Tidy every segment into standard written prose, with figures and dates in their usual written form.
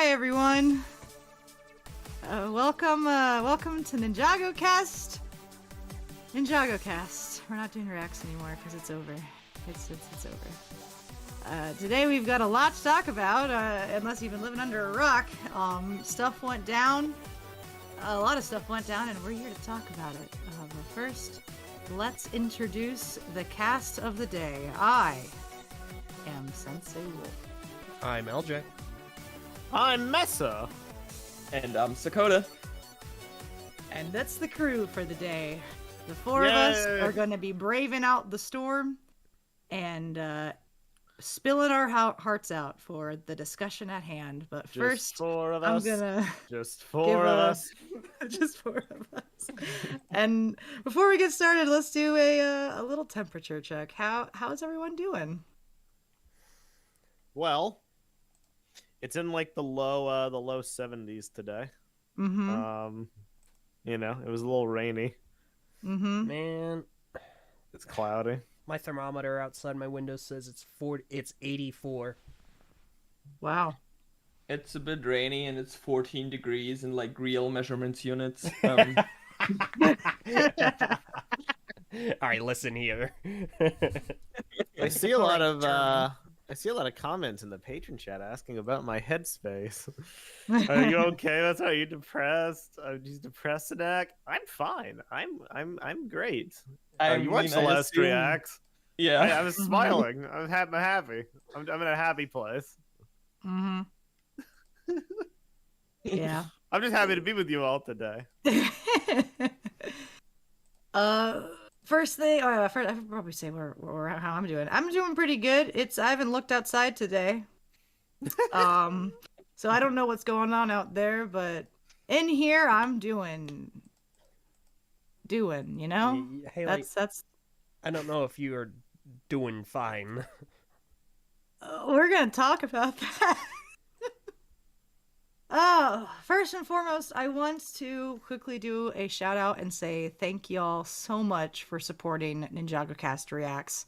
Hi everyone. Welcome to NINJAGOCast. NINJAGOcast. We're not doing reacts anymore because it's over. It's over. Today we've got a lot to talk about. Unless you've been living under a rock, stuff went down. A lot of stuff went down, and we're here to talk about it. But first, let's introduce the cast of the day. I am Sensei Wolf. I'm LJ. I'm Mesa. And I'm Sakota. And that's the crew for the day. The four of us are going to be braving out the storm and spilling our hearts out for the discussion at hand. But first, just four of I'm us. gonna just four of us. Just four of us. And before we get started, let's do a little temperature check. How's everyone doing? Well, it's in like the low 70s today. Mm-hmm. You know, it was a little rainy. Mm-hmm. Man, It's cloudy. my thermometer outside my window says it's 84. Wow. It's a bit rainy and it's 14 degrees in like real measurements units. All right, listen here. I see a lot of comments in the patron chat asking about my headspace. Are you okay? That's how you depressed? He's depressed, Adak? I'm fine. I'm great. You watch Celeste reacts. Yeah. I was smiling. I'm happy. I'm in a happy place. Mm-hmm. Yeah. I'm just happy to be with you all today. First thing, first, I should probably say how I'm doing. I'm doing pretty good. I haven't looked outside today. So I don't know what's going on out there, but in here I'm doing, you know? Hey, That's I don't know if you are doing fine. we're going to talk about that. First and foremost, I want to quickly do a shout out and say thank y'all so much for supporting NinjagoCast Reacts.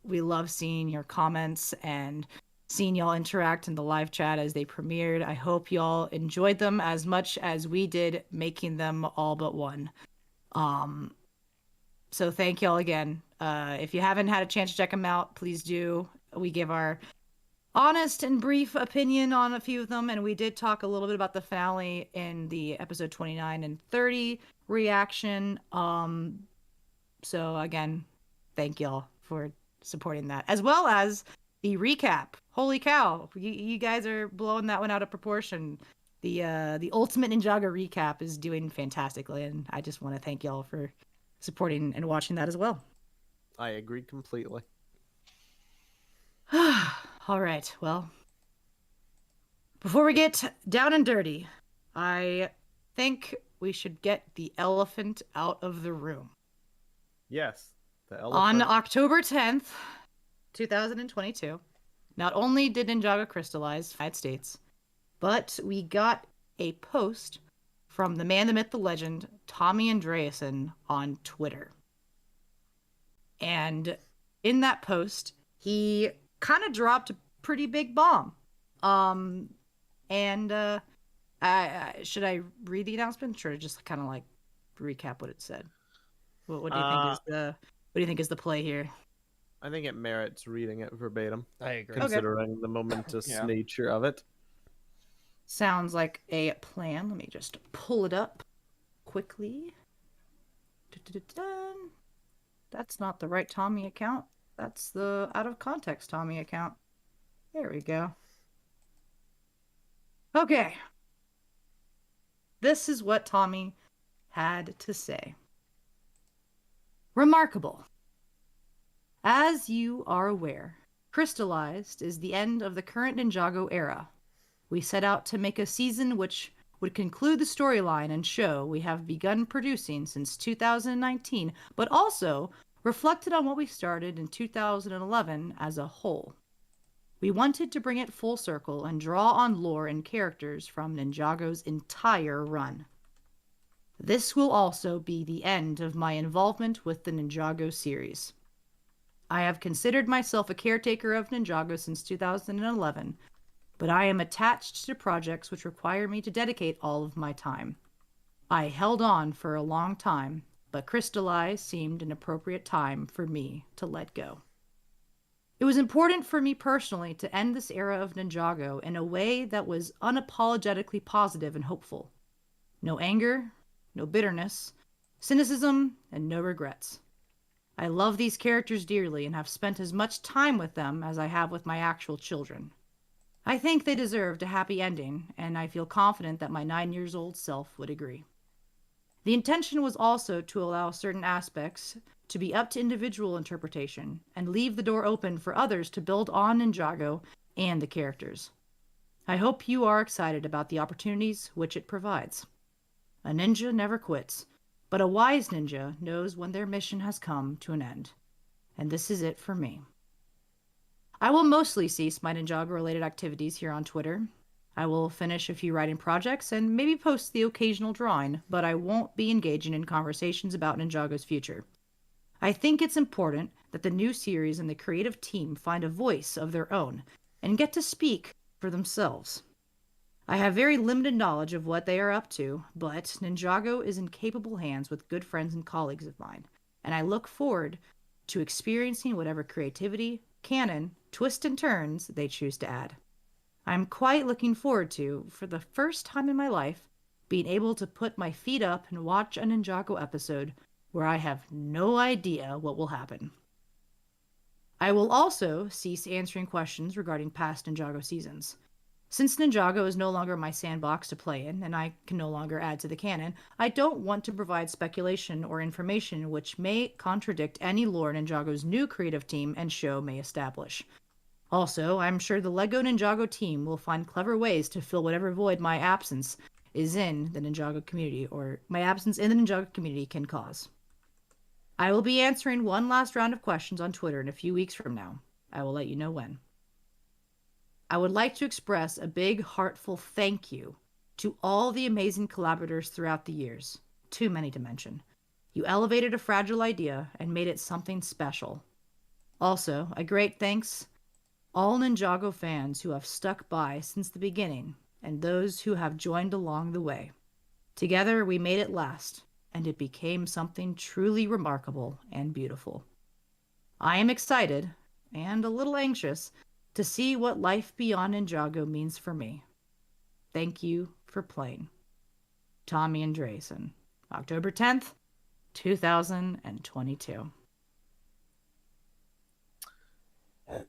We love seeing your comments and seeing y'all interact in the live chat as they premiered. I hope y'all enjoyed them as much as we did making them all but one. So thank y'all again. If you haven't had a chance to check them out, please do. We give our honest and brief opinion on a few of them, and we did talk a little bit about the finale in the episode 29 and 30 reaction. So again, thank y'all for supporting that, as well as the recap. Holy cow, you guys are blowing that one out of proportion. The Ultimate Ninjago recap is doing fantastically, and I just want to thank y'all for supporting and watching that as well. I agree completely. All right, well, before we get down and dirty, I think we should get the elephant out of the room. Yes, the On elephant. October 10th, 2022, not only did Ninjago Crystalized United States, but we got a post from the man, the myth, the legend, Tommy Andreasen on Twitter. And in that post, he kind of dropped a pretty big bomb. Should I read the announcement, or just kind of like recap what it said? What do you think is the play here? I think it merits reading it verbatim, I agree. considering the momentous nature of it. Sounds like a plan. Let me just pull it up quickly. Dun-dun-dun-dun. That's not the right Tommy account. That's the out of context Tommy account. There we go. Okay. This is what Tommy had to say. Remarkable. As you are aware, Crystalized is the end of the current Ninjago era. We set out to make a season which would conclude the storyline and show we have begun producing since 2019, but also reflected on what we started in 2011 as a whole. We wanted to bring it full circle and draw on lore and characters from Ninjago's entire run. This will also be the end of my involvement with the Ninjago series. I have considered myself a caretaker of Ninjago since 2011, but I am attached to projects which require me to dedicate all of my time. I held on for a long time, but Crystalized seemed an appropriate time for me to let go. It was important for me personally to end this era of Ninjago in a way that was unapologetically positive and hopeful. No anger, no bitterness, cynicism, and no regrets. I love these characters dearly and have spent as much time with them as I have with my actual children. I think they deserved a happy ending, and I feel confident that my 9 years old self would agree. The intention was also to allow certain aspects to be up to individual interpretation and leave the door open for others to build on Ninjago and the characters. I hope you are excited about the opportunities which it provides. A ninja never quits, but a wise ninja knows when their mission has come to an end. And this is it for me. I will mostly cease my Ninjago-related activities here on Twitter. I will finish a few writing projects and maybe post the occasional drawing, but I won't be engaging in conversations about Ninjago's future. I think it's important that the new series and the creative team find a voice of their own and get to speak for themselves. I have very limited knowledge of what they are up to, but Ninjago is in capable hands with good friends and colleagues of mine, and I look forward to experiencing whatever creativity, canon, twists and turns they choose to add. I'm quite looking forward to, for the first time in my life, being able to put my feet up and watch a Ninjago episode where I have no idea what will happen. I will also cease answering questions regarding past Ninjago seasons. Since Ninjago is no longer my sandbox to play in, and I can no longer add to the canon, I don't want to provide speculation or information which may contradict any lore Ninjago's new creative team and show may establish. Also, I'm sure the LEGO Ninjago team will find clever ways to fill whatever void my absence is in the Ninjago community, or my absence in the Ninjago community can cause. I will be answering one last round of questions on Twitter in a few weeks from now. I will let you know when. I would like to express a big, heartful thank you to all the amazing collaborators throughout the years. Too many to mention. You elevated a fragile idea and made it something special. Also, a great thanks all Ninjago fans who have stuck by since the beginning and those who have joined along the way. Together, we made it last, and it became something truly remarkable and beautiful. I am excited and a little anxious to see what life beyond Ninjago means for me. Thank you for playing. Tommy Andreessen, October 10th, 2022.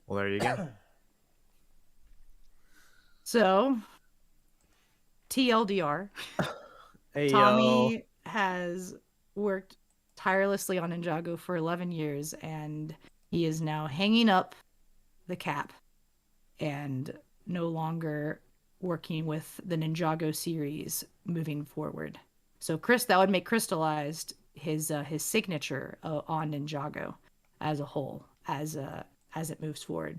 Well, there you go. So, TLDR, Hey, Tommy has worked tirelessly on Ninjago for 11 years, and he is now hanging up the cap and no longer working with the Ninjago series moving forward. So, Chris, that would make Crystalized his signature on Ninjago as a whole, as it moves forward.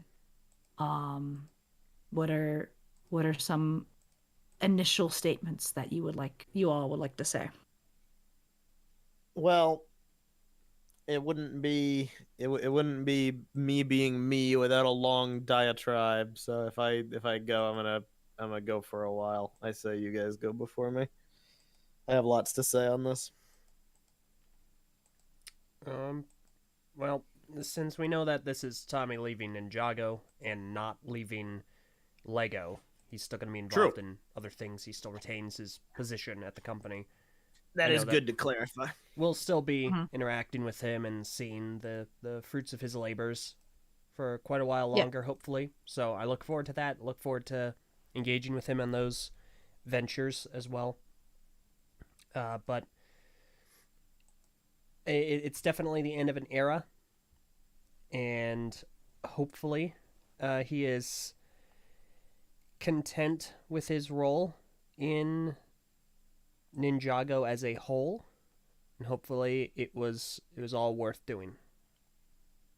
What are some initial statements that you all would like to say? Well, it wouldn't be me being me without a long diatribe. So if I go, I'm gonna go for a while. I say you guys go before me. I have lots to say on this. Well, since we know that this is Tommy leaving Ninjago and not leaving Lego, he's still going to be involved in other things. He still retains his position at the company. That is good to clarify. We'll still be interacting with him and seeing the fruits of his labors for quite a while longer, hopefully. So I look forward to that. Look forward to engaging with him on those ventures as well. But it's definitely the end of an era, and hopefully he is content with his role in Ninjago as a whole, and hopefully it was all worth doing.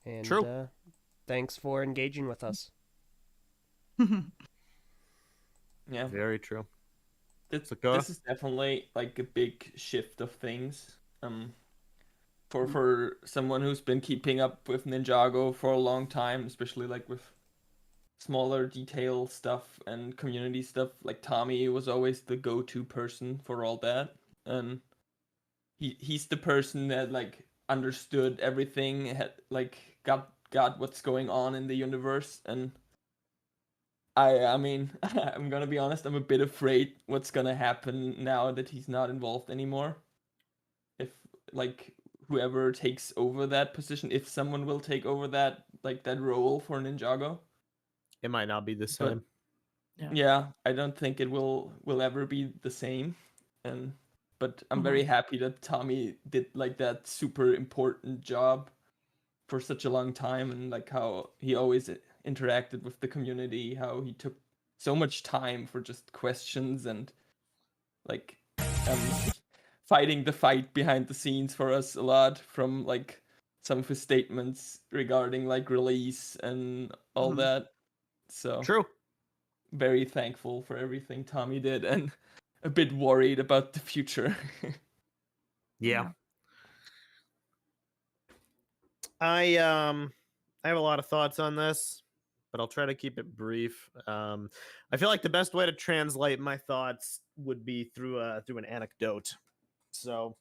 And thanks for engaging with us. Yeah, very true. This is definitely like a big shift of things. For someone who's been keeping up with Ninjago for a long time, especially like with smaller detail stuff and community stuff, like Tommy was always the go-to person for all that, and he's the person that like understood everything, had like got what's going on in the universe. And I mean, I'm gonna be honest, I'm a bit afraid what's gonna happen now that he's not involved anymore. If like whoever takes over that position, if someone will take over that like that role for Ninjago. It might not be the But same. yeah, I don't think it will ever be the same. And but I'm very happy that Tommy did like that super important job for such a long time, and like how he always interacted with the community, how he took so much time for just questions and like um fighting the fight behind the scenes for us a lot, from like some of his statements regarding like release and all that. So True. very thankful for everything Tommy did, and a bit worried about the future. Yeah. I have a lot of thoughts on this, but I'll try to keep it brief. I feel like the best way to translate my thoughts would be through an anecdote. So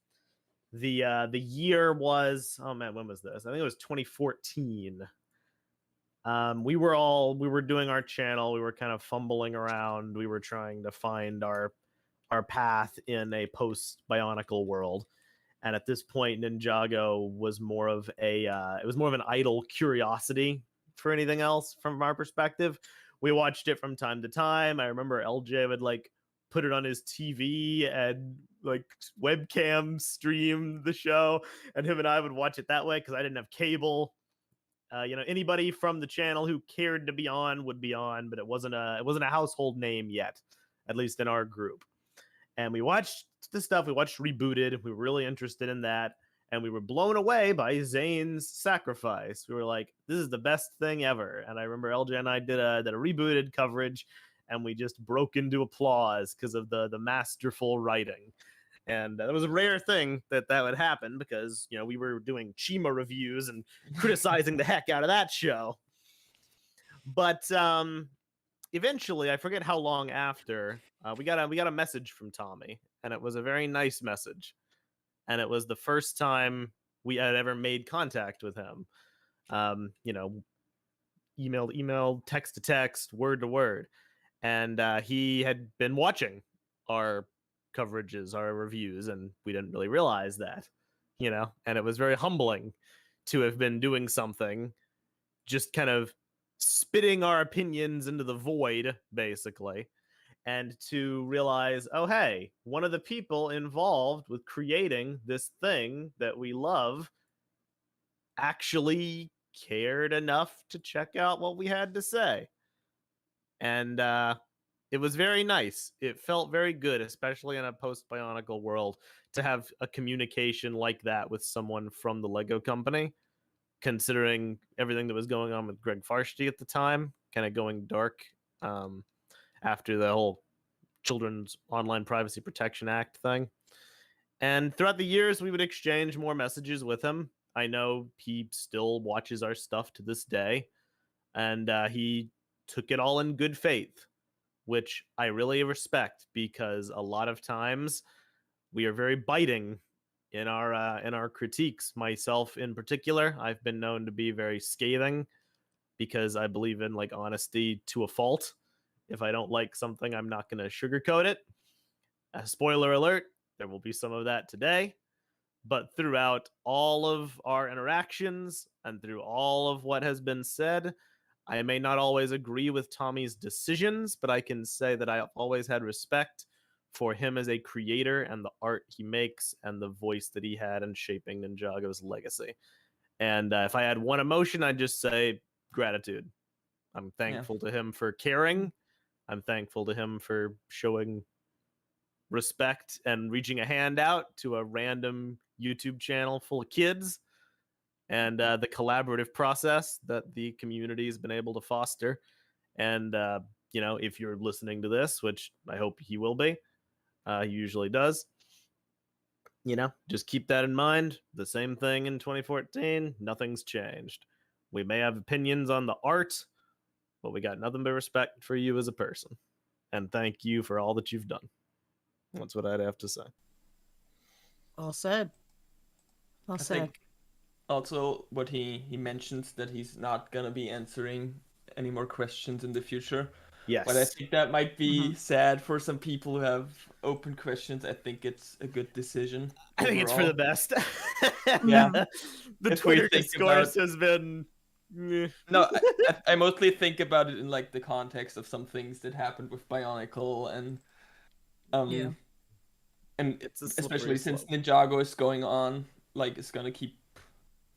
the year was, oh man, when was this? I think it was 2014. We were doing our channel. We were kind of fumbling around. We were trying to find our path in a post Bionicle world. And at this point, Ninjago was more of an idle curiosity for anything else from our perspective. We watched it from time to time. I remember LJ would like put it on his TV and like webcam stream the show, and him and I would watch it that way because I didn't have cable. Anybody from the channel who cared to be on would be on, but it wasn't a household name yet, at least in our group. And we watched the stuff. We watched Rebooted. We were really interested in that. And we were blown away by Zane's sacrifice. We were like, this is the best thing ever. And I remember LJ and I did a Rebooted coverage, and we just broke into applause because of the masterful writing. And that was a rare thing that would happen because, we were doing Chima reviews and criticizing the heck out of that show. But eventually, I forget how long after, we got a message from Tommy, and it was a very nice message, and it was the first time we had ever made contact with him. Email, text to text, word to word, and he had been watching our coverages, our reviews, and we didn't really realize that, and it was very humbling to have been doing something, just kind of spitting our opinions into the void, basically, and to realize, oh, hey, one of the people involved with creating this thing that we love actually cared enough to check out what we had to say. And it was very nice. It felt very good, especially in a post-Bionicle world, to have a communication like that with someone from the Lego company, considering everything that was going on with Greg Farshtey at the time, kind of going dark after the whole Children's Online Privacy Protection Act thing. And throughout the years, we would exchange more messages with him. I know he still watches our stuff to this day, and he took it all in good faith, which I really respect, because a lot of times we are very biting in our critiques. Myself in particular, I've been known to be very scathing because I believe in like honesty to a fault. If I don't like something, I'm not going to sugarcoat it. Spoiler alert, there will be some of that today. But throughout all of our interactions and through all of what has been said, I may not always agree with Tommy's decisions, but I can say that I've always had respect for him as a creator and the art he makes and the voice that he had in shaping Ninjago's legacy. And if I had one emotion, I'd just say gratitude. I'm thankful to him for caring. I'm thankful to him for showing respect and reaching a hand out to a random YouTube channel full of kids, and the collaborative process that the community has been able to foster. And, if you're listening to this, which I hope he will be, he usually does, just keep that in mind. The same thing in 2014, nothing's changed. We may have opinions on the art, Well, we got nothing but respect for you as a person. And thank you for all that you've done. That's what I'd have to say. Well said. Well I said. think also what he mentions that he's not gonna be answering any more questions in the future. Yes. But I think that might be sad for some people who have open questions. I think it's a good decision. I think it's for the overall. best. Yeah. The If we Twitter think discourse about- has been. No, I mostly think about it in like the context of some things that happened with Bionicle and Yeah. and It's a slippery especially since slope. Ninjago is going on, like it's gonna keep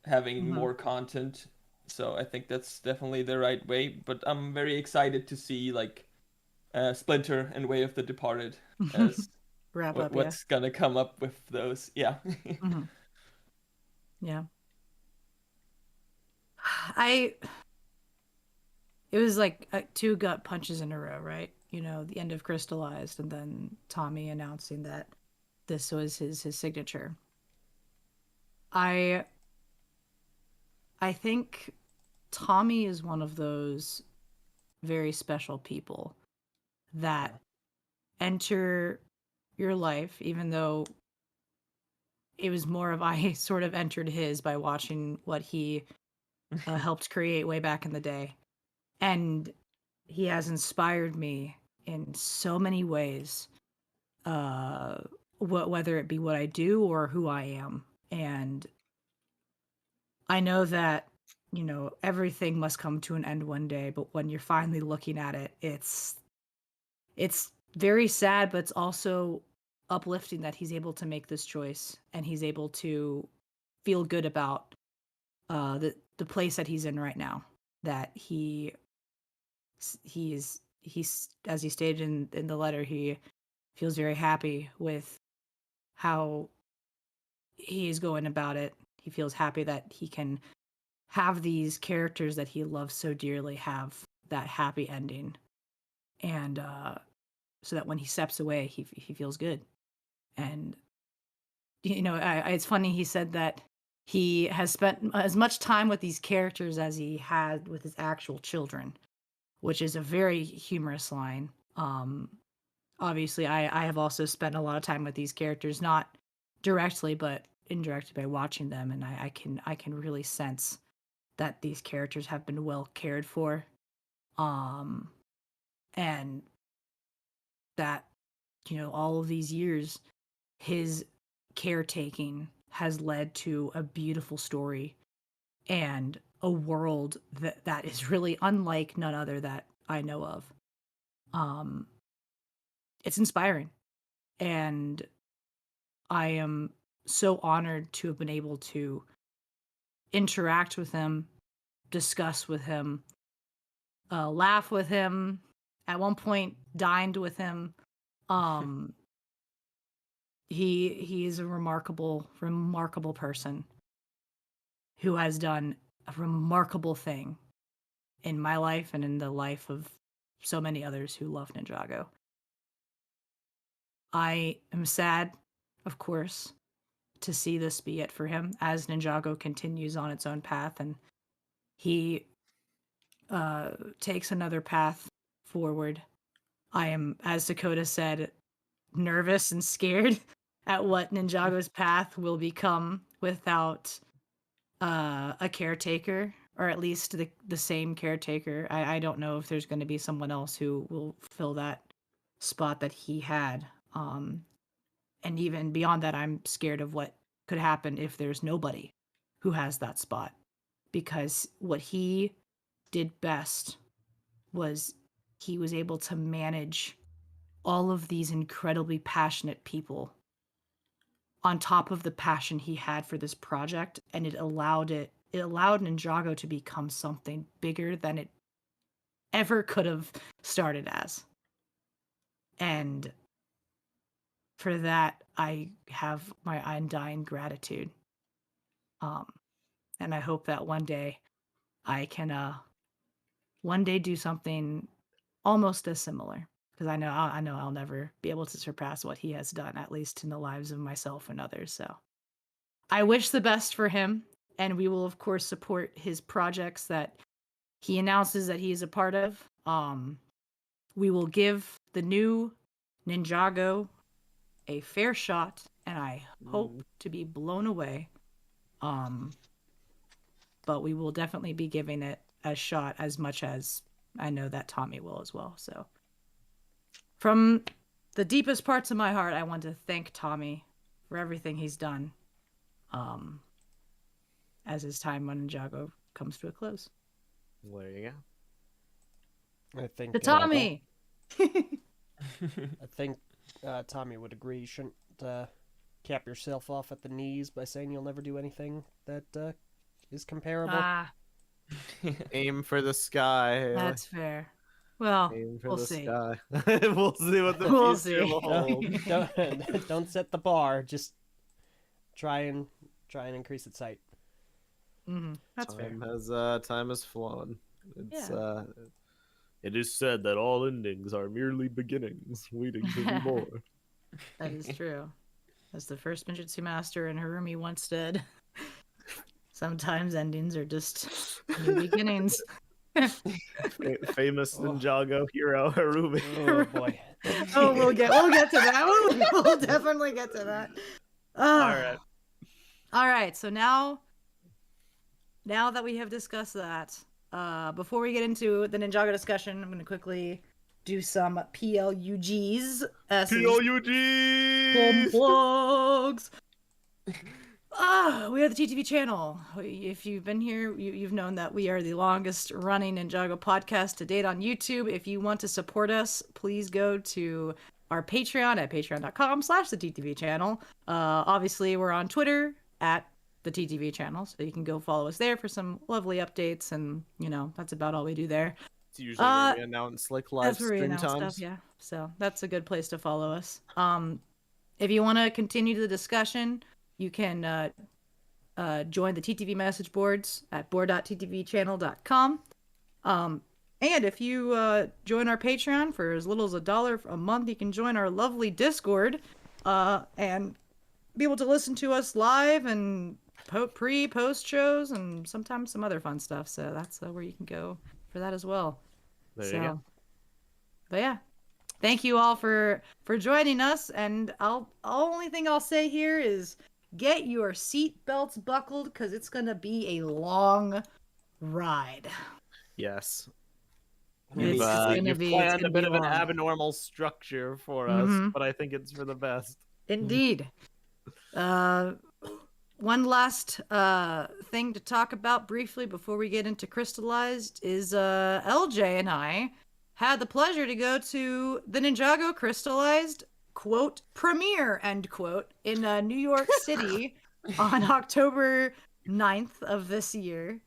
having Mhm. more content. So I think that's definitely the right way. But I'm very excited to see like Splinter and Way of the Departed as Wrap up, yeah. what's gonna come up with those. Yeah. Mhm. Yeah. It was like two gut punches in a row, right? You know, the end of Crystalized and then Tommy announcing that this was his signature. I think Tommy is one of those very special people that enter your life, even though it was more of I sort of entered his by watching what he helped create way back in the day. And he has inspired me in so many ways, whether it be what I do or who I am. And I know that, you know, everything must come to an end one day, but when you're finally looking at it, it's very sad, but it's also uplifting that he's able to make this choice and he's able to feel good about the place that he's in right now. That he's as he stated in the letter, he feels very happy with how he is going about it. He feels happy that he can have these characters that he loves so dearly have that happy ending, and so that when he steps away, he feels good. And you know, it's funny he said that he has spent as much time with these characters as he had with his actual children, which is a very humorous line. Obviously, I have also spent a lot of time with these characters, not directly, but indirectly by watching them, and I can really sense that these characters have been well cared for, um, and that, you know, all of these years, his caretaking has led to a beautiful story and a world that is really unlike none other that I know of. Um, it's inspiring, and I am so honored to have been able to interact with him, discuss with him, laugh with him. At one point, dined with him. Um, he is a remarkable person who has done a remarkable thing in my life and in the life of so many others who love Ninjago. I am sad, of course, to see this be it for him as Ninjago continues on its own path and he takes another path forward. I am, as Dakota said, nervous and scared at what Ninjago's path will become without a caretaker, or at least the same caretaker. I don't know if there's going to be someone else who will fill that spot that he had. And even beyond that, I'm scared of what could happen if there's nobody who has that spot. Because what he did best was he was able to manage all of these incredibly passionate people on top of the passion he had for this project, and it allowed Ninjago to become something bigger than it ever could have started as. And for that, I have my undying gratitude. And I hope that one day I can one day do something almost as similar, because I know I'll never be able to surpass what he has done, at least in the lives of myself and others. So I wish the best for him, and we will of course support his projects that he announces that he is a part of. We will give the new Ninjago a fair shot, and I hope to be blown away. But we will definitely be giving it a shot as much as I know that Tommy will as well. So from the deepest parts of my heart, I want to thank Tommy for everything he's done as his time on Ninjago comes to a close. There you go. I think To Tommy! I think Tommy would agree. You shouldn't cap yourself off at the knees by saying you'll never do anything that is comparable. Aim for the sky. That's fair. Well, Aim for we'll the see. sky. We'll see what the We'll future see. will hold. Don't set the bar. Just try and increase its height. That's fair. Time has flown. It is said that all endings are merely beginnings, waiting to be more. That is true. As the first Ninjutsu master and Harumi once said, sometimes endings are just new beginnings. Famous Ninjago hero Harumi. Oh boy. Oh, we'll get to that. We'll definitely get to that. All right. So now that we have discussed that, before we get into the Ninjago discussion, I'm going to quickly do some PLUGs. PLUGs! Plugs! We are the TTV channel. If you've been here, you've known that we are the longest running Ninjago podcast to date on YouTube. If you want to support us, please go to our Patreon at patreon.com/the TTV channel. Obviously, we're on Twitter at the TTV channel, so you can go follow us there for some lovely updates, and that's about all we do there. It's usually where we announce live stream times. Stuff, yeah. So that's a good place to follow us. If you want to continue the discussion, you can join the TTV message boards at board.ttvchannel.com. And if you join our Patreon for as little as $1 a month, you can join our lovely Discord and be able to listen to us live and post shows and sometimes some other fun stuff. So that's where you can go for that as well. There you go. But yeah, thank you all for joining us. And only thing I'll say here is get your seat belts buckled, because it's gonna be a long ride. Yes. You've planned a bit of an abnormal structure for us, but I think it's for the best. Indeed. One last thing to talk about briefly before we get into Crystalized is LJ and I had the pleasure to go to the Ninjago Crystalized quote premiere end quote in New York City on October 9th of this year.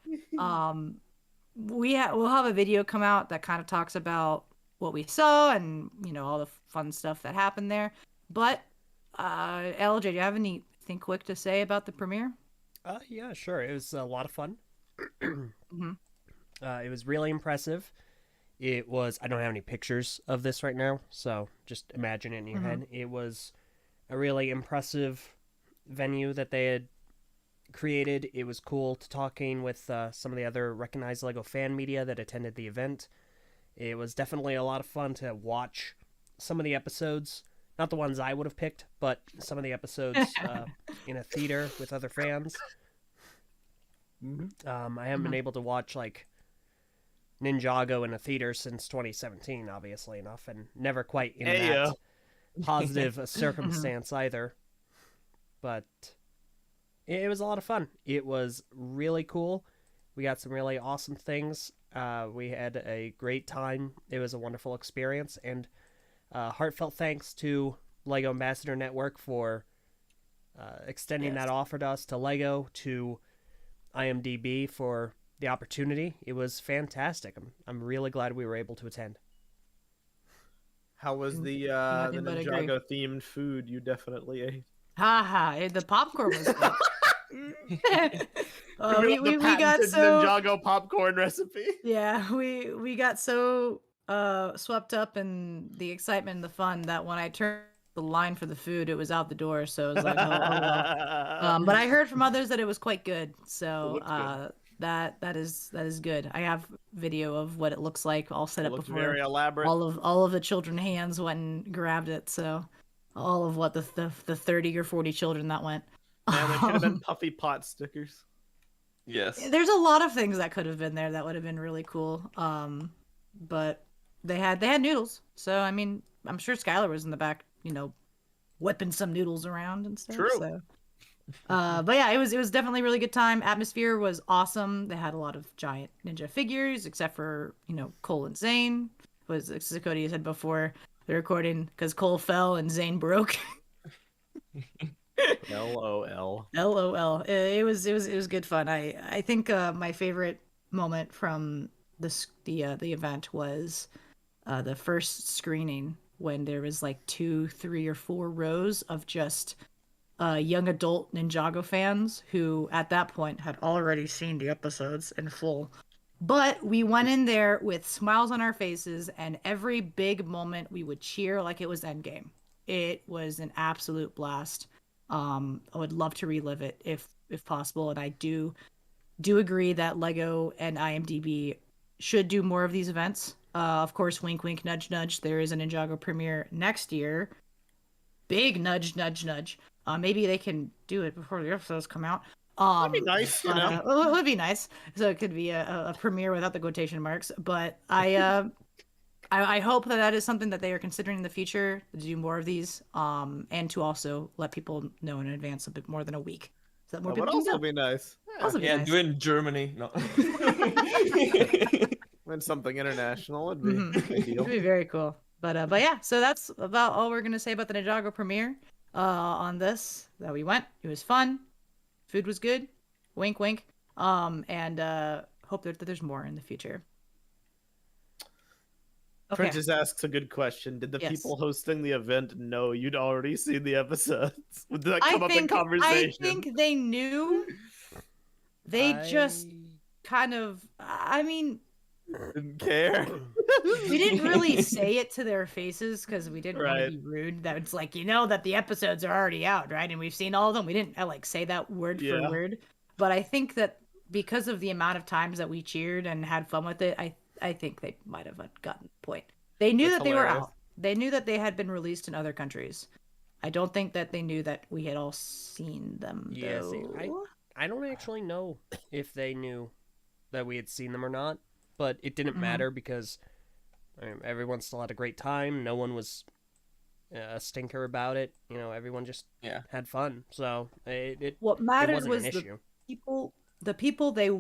We'll have a video come out that kind of talks about what we saw and all the fun stuff that happened there. But LJ, do you have anything quick to say about the premiere? Yeah, sure. It was a lot of fun. It was really impressive. It was, I don't have any pictures of this right now, so just imagine it in your head. It was a really impressive venue that they had created. It was cool to talking with some of the other recognized LEGO fan media that attended the event. It was definitely a lot of fun to watch some of the episodes. Not the ones I would have picked, but some of the episodes in a theater with other fans. I haven't been able to watch Ninjago in a theater since 2017, obviously enough, and never quite in that positive circumstance either. But it was a lot of fun. It was really cool. We got some really awesome things. We had a great time. It was a wonderful experience, and heartfelt thanks to LEGO Ambassador Network for extending that offer to us, to LEGO, to IMDb for the opportunity. It was fantastic. I'm really glad we were able to attend. How was the Ninjago themed food you definitely ate? The popcorn was good. We got so Ninjago popcorn recipe. Yeah, we got so swept up in the excitement and the fun that when I turned the line for the food, it was out the door. So it was like, oh well. But I heard from others that it was quite good. So That is good. I have video of what it looks like all set It up looks before very elaborate. all of the children hands went and grabbed it. So all of what the 30 or 40 children that went. Man, there should have been puffy pot stickers. Yes. There's a lot of things that could have been there that would have been really cool. But they had noodles. So I mean, I'm sure Skylar was in the back, whipping some noodles around and stuff. True. So but yeah, it was definitely a really good time. Atmosphere was awesome. They had a lot of giant ninja figures, except for Cole and Zane. Was as Cody said before the recording, because Cole fell and Zane broke. LOL. LOL. It was good fun. I think my favorite moment from the event was the first screening when there was like 2, 3, or 4 rows of just young adult Ninjago fans who at that point had already seen the episodes in full. But we went in there with smiles on our faces, and every big moment we would cheer like it was Endgame. It was an absolute blast. I would love to relive it if possible, and I do agree that Lego and IMDb should do more of these events. Of course, wink, wink, nudge, nudge. There is a Ninjago premiere next year. Big nudge, nudge, nudge. Maybe they can do it before the episodes come out. That'd be nice, It would be nice. So it could be a premiere without the quotation marks. But I hope that is something that they are considering in the future, to do more of these, and to also let people know in advance a bit more than a week. So that more people would can also go. be nice. Also be nice. Do it in Germany. No. When something international would be ideal. It'd be very cool. But yeah, so that's about all we're gonna say about the Ninjago premiere. On this that we went. It was fun. Food was good. Wink, wink. And hope that there's more in the future. Okay. Princess asks a good question. Did the people hosting the event know you'd already seen the episodes? Did that come up in conversation? I think they knew. They just kind of, didn't care. We didn't really say it to their faces because we didn't want to be rude. That it's like, that the episodes are already out, right? And we've seen all of them. We didn't say that word for word. But I think that because of the amount of times that we cheered and had fun with it, I think they might have gotten the point. They knew that they were out. They knew that they had been released in other countries. I don't think that they knew that we had all seen them, though. See, I don't actually know if they knew that we had seen them or not, but it didn't matter because everyone still had a great time. No one was a stinker about it. Everyone just had fun. So what mattered it was an issue. The people they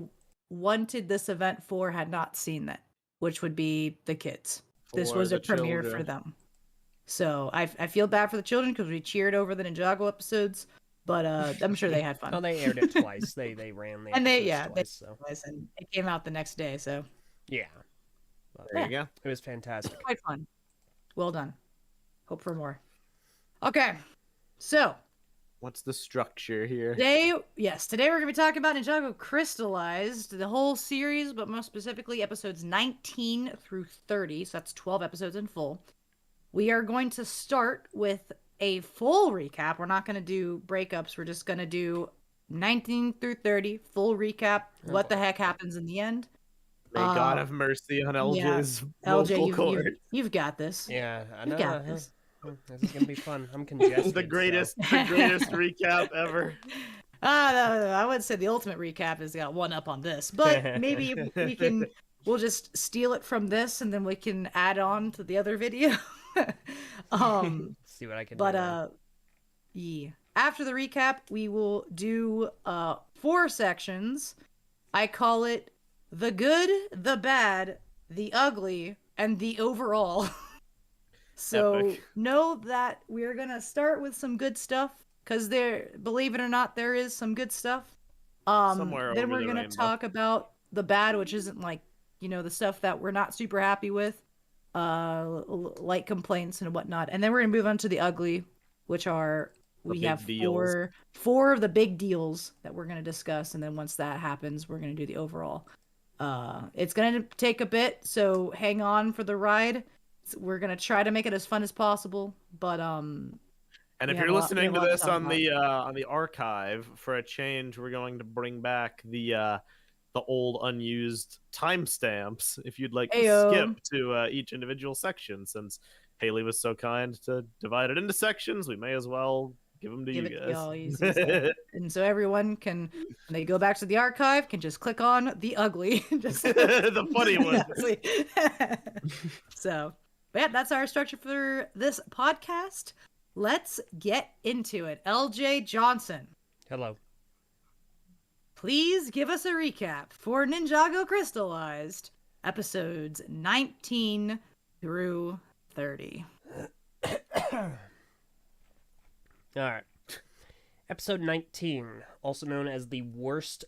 wanted this event for had not seen that, which would be the kids. This was a premiere for them. So I feel bad for the children because we cheered over the Ninjago episodes, but I'm sure they had fun. No, they aired it twice. They ran the and episodes twice. And it came out the next day. So yeah, there you go. It was fantastic. Quite fun. Well done. Hope for more. Okay, so what's the structure here? Today we're going to be talking about Ninjago Crystalized, the whole series, but most specifically episodes 19 through 30. So that's 12 episodes in full. We are going to start with a full recap. We're not going to do breakups. We're just going to do 19 through 30, full recap, what the heck happens in the end. May God have mercy on LJ's vocal cords. You've got this. Yeah, I know. You've got this. This is gonna be fun. I'm congested. the greatest recap ever. No, I would say the ultimate recap has got one up on this, but maybe we'll just steal it from this and then we can add on to the other video. See what I can do. Yeah. After the recap, we will do 4 sections. I call it the good, the bad, the ugly, and the overall. So know that we're going to start with some good stuff because believe it or not, there is some good stuff. Somewhere then we're going to talk about the bad, which isn't the stuff that we're not super happy with, like complaints and whatnot. And then we're going to move on to the ugly, which are, we have four of the big deals that we're going to discuss. And then once that happens, we're going to do the overall. It's going to take a bit, so hang on for the ride. We're gonna try to make it as fun as possible, but And if you're listening to this on the archive, for a change, we're going to bring back the the old unused timestamps if you'd like to Ayo. skip to each individual section. Since Haley was so kind to divide it into sections, we may as well give them to Give you it guys. to y'all. Easy stuff. And so everyone can, when they go back to the archive, can just click on the ugly. Just The funny one. So, but yeah, that's our structure for this podcast. Let's get into it. LJ Johnson, Hello. please give us a recap for Ninjago Crystalized, episodes 19 through 30. All right. Episode 19, also known as the worst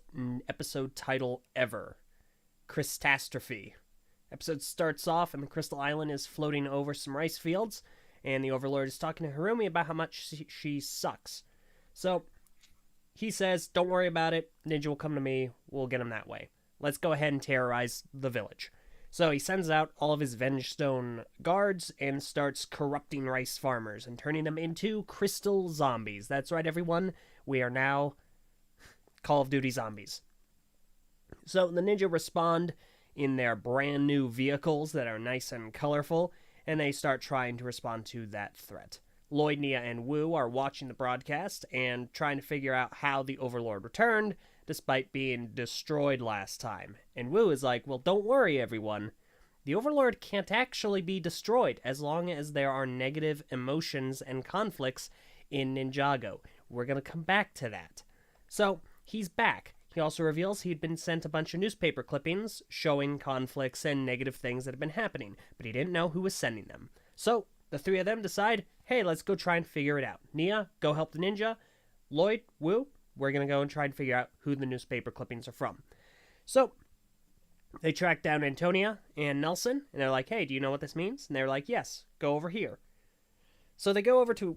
episode title ever, Crystastrophe. Episode starts off and the Crystal Island is floating over some rice fields, and the Overlord is talking to Harumi about how much she sucks. So he says, don't worry about it, Ninja will come to me, we'll get him that way. Let's go ahead and terrorize the village. So he sends out all of his Vengestone guards and starts corrupting rice farmers and turning them into crystal zombies. That's right, everyone. We are now Call of Duty zombies. So the ninja respond in their brand new vehicles that are nice and colorful, and they start trying to respond to that threat. Lloyd, Nia, and Wu are watching the broadcast and trying to figure out how the Overlord returned, despite being destroyed last time. And Wu is like, well, don't worry, everyone. The Overlord can't actually be destroyed as long as there are negative emotions and conflicts in Ninjago. We're going to come back to that. So, he's back. He also reveals he'd been sent a bunch of newspaper clippings showing conflicts and negative things that have been happening, but he didn't know who was sending them. So, the three of them decide, hey, let's go try and figure it out. Nia, go help the ninja. Lloyd, Wu, we're going to go and try and figure out who the newspaper clippings are from. So, they track down Antonia and Nelson, and they're like, hey, do you know what this means? And they're like, yes, go over here. So they go over to,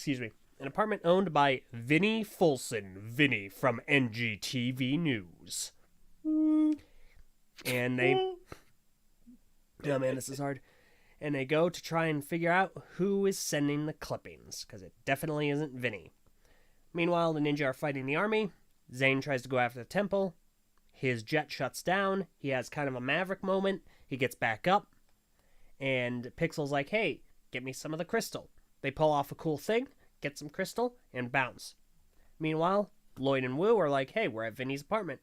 an apartment owned by Vinny Folson. Vinny from NGTV News. And they... Oh man, this is hard. And they go to try and figure out who is sending the clippings, because it definitely isn't Vinny. Meanwhile, the ninja are fighting the army. Zane tries to go after the temple. His jet shuts down. He has kind of a Maverick moment. He gets back up. And Pixel's like, hey, get me some of the crystal. They pull off a cool thing, get some crystal, and bounce. Meanwhile, Lloyd and Wu are like, hey, we're at Vinny's apartment.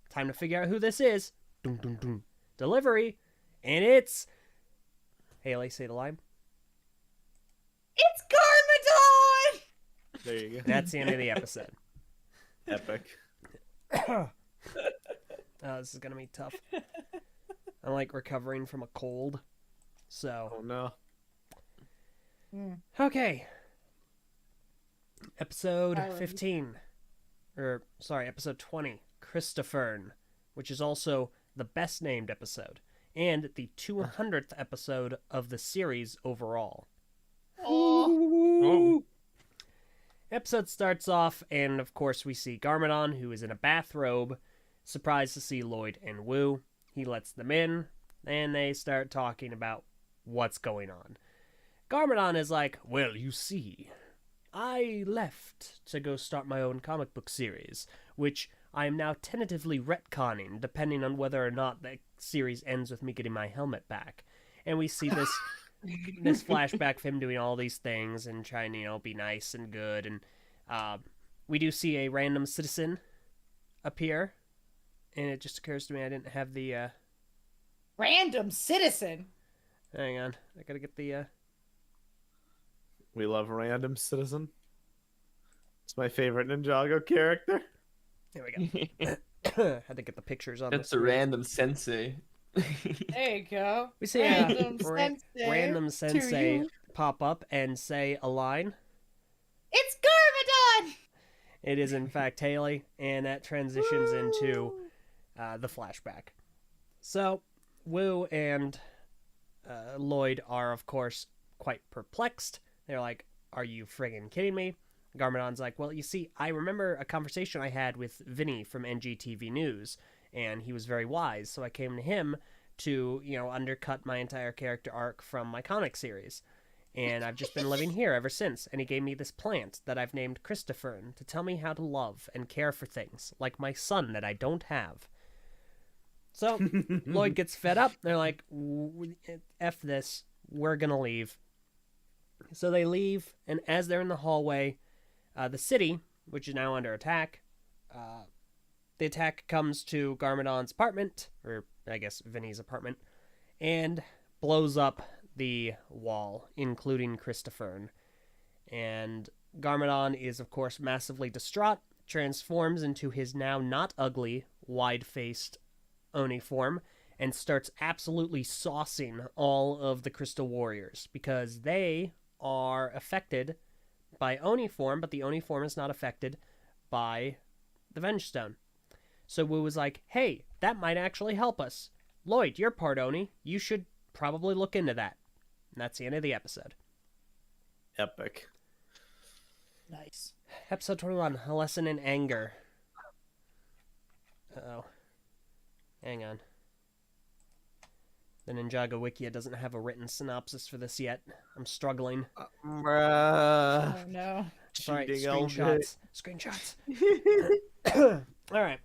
Time to figure out who this is. Dun, dun, dun. Delivery. And it's... Haley, say the line. It's Garmadon! There you go. That's the end of the episode. Epic. Oh, this is going to be tough. I'm like recovering from a cold. So. Oh no. Okay. Episode 15. Episode 20. Christopherne, which is also the best named episode. And the 200th episode of the series overall. Oh. Episode starts off, and of course we see Garmadon, who is in a bathrobe, surprised to see Lloyd and Wu. He lets them in, and they start talking about what's going on. Garmadon is like, well, you see, I left to go start my own comic book series, which I am now tentatively retconning, depending on whether or not the series ends with me getting my helmet back. And we see this this flashback of him doing all these things and trying to, be nice and good. And we do see a random citizen appear. And it just occurs to me I didn't have the... Random citizen? Hang on. I gotta get the... We love Random Citizen. It's my favorite Ninjago character. There we go. Had to get the pictures on That's the a random sensei. There you go. We see random sensei pop up and say a line. It's Garmadon! It is in fact Haley, and that transitions into the flashback. So, Wu and Lloyd are, of course, quite perplexed. They're like, are you friggin' kidding me? Garmadon's like, well, you see, I remember a conversation I had with Vinny from NGTV News, and he was very wise, so I came to him to, undercut my entire character arc from my comic series. And I've just been living here ever since, and he gave me this plant that I've named Christopherne to tell me how to love and care for things, like my son that I don't have. So Lloyd gets fed up. They're like, F this. We're going to leave. So they leave, and as they're in the hallway, the city, which is now under attack, the attack comes to Garmadon's apartment, or I guess Vinny's apartment, and blows up the wall, including Christopher. And Garmadon is, of course, massively distraught, transforms into his now not ugly, wide-faced Oni form, and starts absolutely saucing all of the Crystal Warriors, because they are affected by Oni form, but the Oni form is not affected by the Venge Stone. So Wu was like, hey, that might actually help us. Lloyd, you're part Oni. You should probably look into that. And that's the end of the episode. Epic. Nice. Episode 21, A Lesson in Anger. Uh-oh. Hang on. The Ninjago Wikia doesn't have a written synopsis for this yet. I'm struggling. Bruh. Oh, no. Sorry, Cheating screenshots. Screenshots. All right.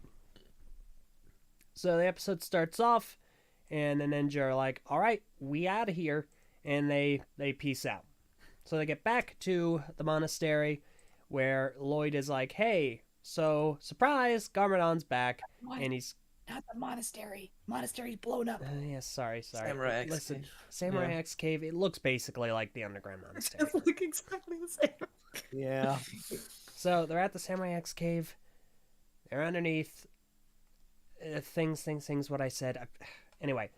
So the episode starts off, and the ninja are like, all right, we out of here. And they peace out. So they get back to the monastery, where Lloyd is like, hey, so, surprise, Garmadon's back. What? And he's... Not the monastery. Monastery's blown up. yeah, sorry. Samurai X Listen, Cave. Samurai Yeah. X Cave, it looks basically like the underground monastery. look exactly the same. Yeah. So they're at the Samurai X Cave. They're underneath. Things, what I said. Anyway,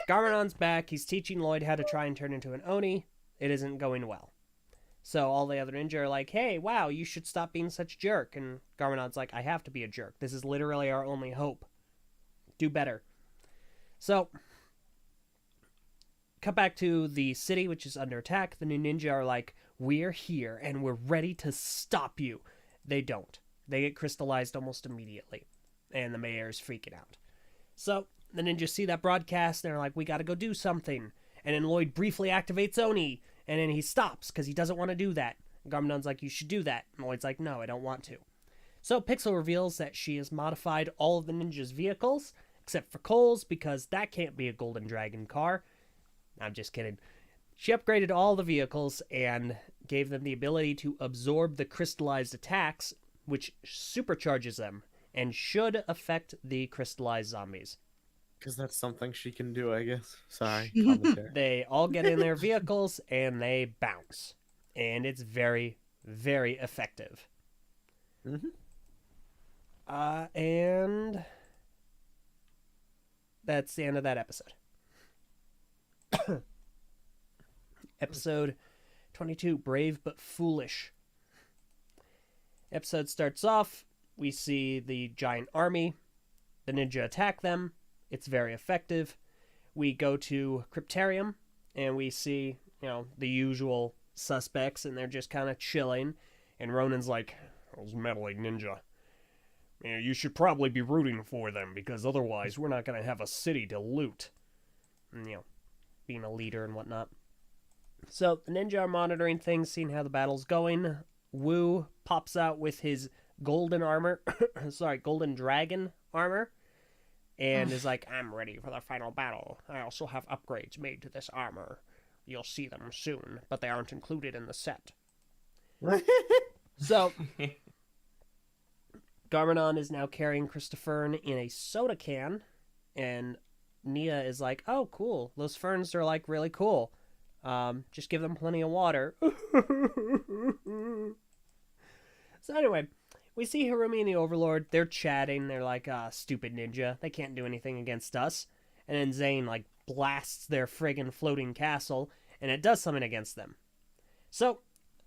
Garmadon's back. He's teaching Lloyd how to try and turn into an Oni. It isn't going well. So all the other ninja are like, hey, wow, you should stop being such a jerk. And Garmadon's like, I have to be a jerk. This is literally our only hope. Do better. So, cut back to the city, which is under attack. The new ninja are like, we're here, and we're ready to stop you. They don't. They get crystallized almost immediately. And the mayor's freaking out. So, the ninjas see that broadcast, and they're like, we gotta go do something. And then Lloyd briefly activates Oni, and then he stops, because he doesn't want to do that. Garmadon's like, you should do that. And Lloyd's like, no, I don't want to. So, Pixel reveals that she has modified all of the ninjas' vehicles, except for Cole's, because that can't be a Golden Dragon car. I'm just kidding. She upgraded all the vehicles and gave them the ability to absorb the crystallized attacks, which supercharges them and should affect the crystallized zombies. Because that's something she can do, I guess. Sorry. Commentary. They all get in their vehicles and they bounce. And it's very, very effective. Mm-hmm. And that's the end of that episode. Episode 22, Brave but Foolish. Episode starts off, we see the giant army. The ninja attack them. It's very effective. We go to Cryptarium, and we see, the usual suspects, and they're just kind of chilling. And Ronan's like, those meddling ninja. Yeah, you should probably be rooting for them, because otherwise we're not going to have a city to loot. And, being a leader and whatnot. So, the ninja are monitoring things, seeing how the battle's going. Wu pops out with his golden armor, golden dragon armor, and is like, I'm ready for the final battle. I also have upgrades made to this armor. You'll see them soon, but they aren't included in the set. So, Garmadon is now carrying Christopher in a soda can, and Nia is like, oh, cool. Those ferns are, really cool. Just give them plenty of water. So anyway, we see Harumi and the Overlord. They're chatting. They're like, stupid ninja. They can't do anything against us. And then Zane, blasts their friggin' floating castle, and it does something against them. So,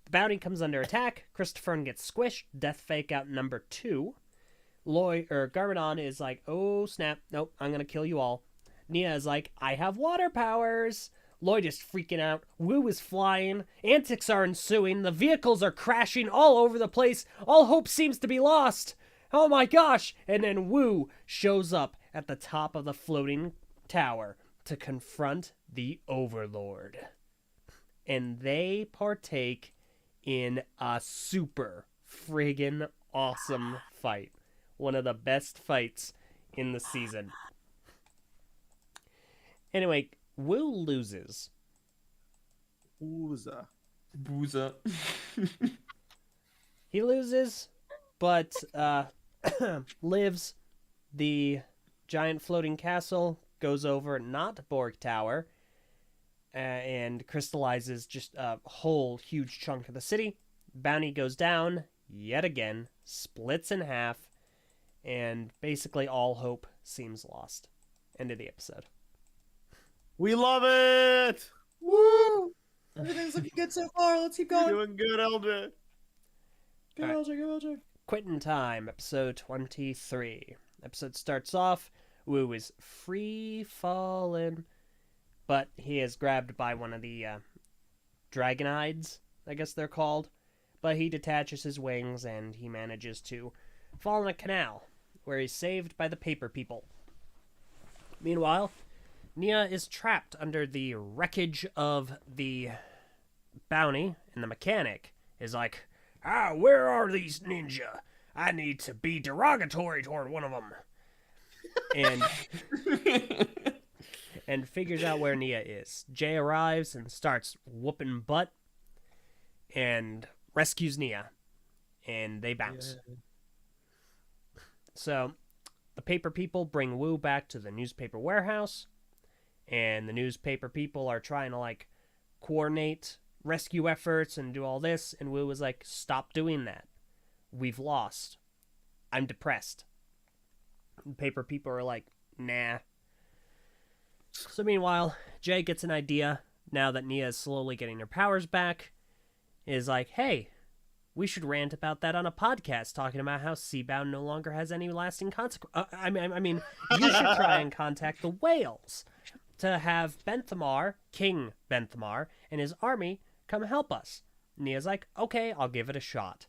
the bounty comes under attack. Christopher gets squished. Death fake out number 2. Garmadon is like, oh, snap. Nope, I'm gonna kill you all. Nia is like, I have water powers. Lloyd is freaking out. Wu is flying. Antics are ensuing. The vehicles are crashing all over the place. All hope seems to be lost. Oh my gosh. And then Wu shows up at the top of the floating tower to confront the Overlord. And they partake in a super friggin' awesome fight. One of the best fights in the season. Anyway, Wu loses. Ooza. Booza. He loses, but lives. The giant floating castle goes over not Borg Tower and crystallizes just a whole huge chunk of the city. Bounty goes down yet again, splits in half, and basically all hope seems lost. End of the episode. We love it! Woo! Everything's looking good so far. Let's keep going. Doing good, Eldred. Go, All right. LJ, go, LJ. Quitting time, episode 23. Episode starts off, Wu is free falling, but he is grabbed by one of the Dragonides, I guess they're called. But he detaches his wings and he manages to fall in a canal, where he's saved by the paper people. Meanwhile, Nia is trapped under the wreckage of the bounty, and the mechanic is like, where are these ninja? I need to be derogatory toward one of them. And figures out where Nia is. Jay arrives and starts whooping butt and rescues Nia. And they bounce. Yeah. So, the paper people bring Wu back to the newspaper warehouse. And the newspaper people are trying to, coordinate rescue efforts and do all this. And Wu was like, stop doing that. We've lost. I'm depressed. And paper people are like, nah. So meanwhile, Jay gets an idea, now that Nia is slowly getting her powers back, is like, hey, we should rant about that on a podcast, talking about how Seabound no longer has any lasting consequence. I mean, you should try and contact the whales to have Benthamar, King Benthamar, and his army come help us. Nia's like, okay, I'll give it a shot.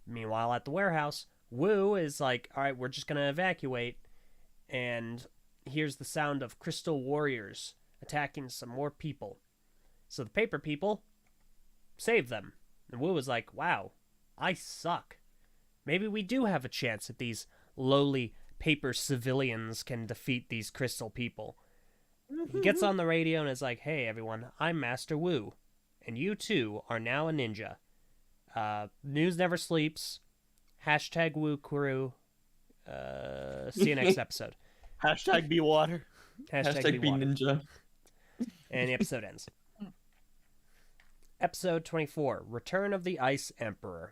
Meanwhile, at the warehouse, Wu is like, all right, we're just going to evacuate. And here's the sound of crystal warriors attacking some more people. So the paper people save them. And Wu is like, wow, I suck. Maybe we do have a chance that these lowly paper civilians can defeat these crystal people. He gets on the radio and is like, hey, everyone, I'm Master Wu. And you, too, are now a ninja. News never sleeps. Hashtag Woo Crew. See you next episode. Hashtag be water. Hashtag be ninja. And the episode ends. Episode 24, Return of the Ice Emperor.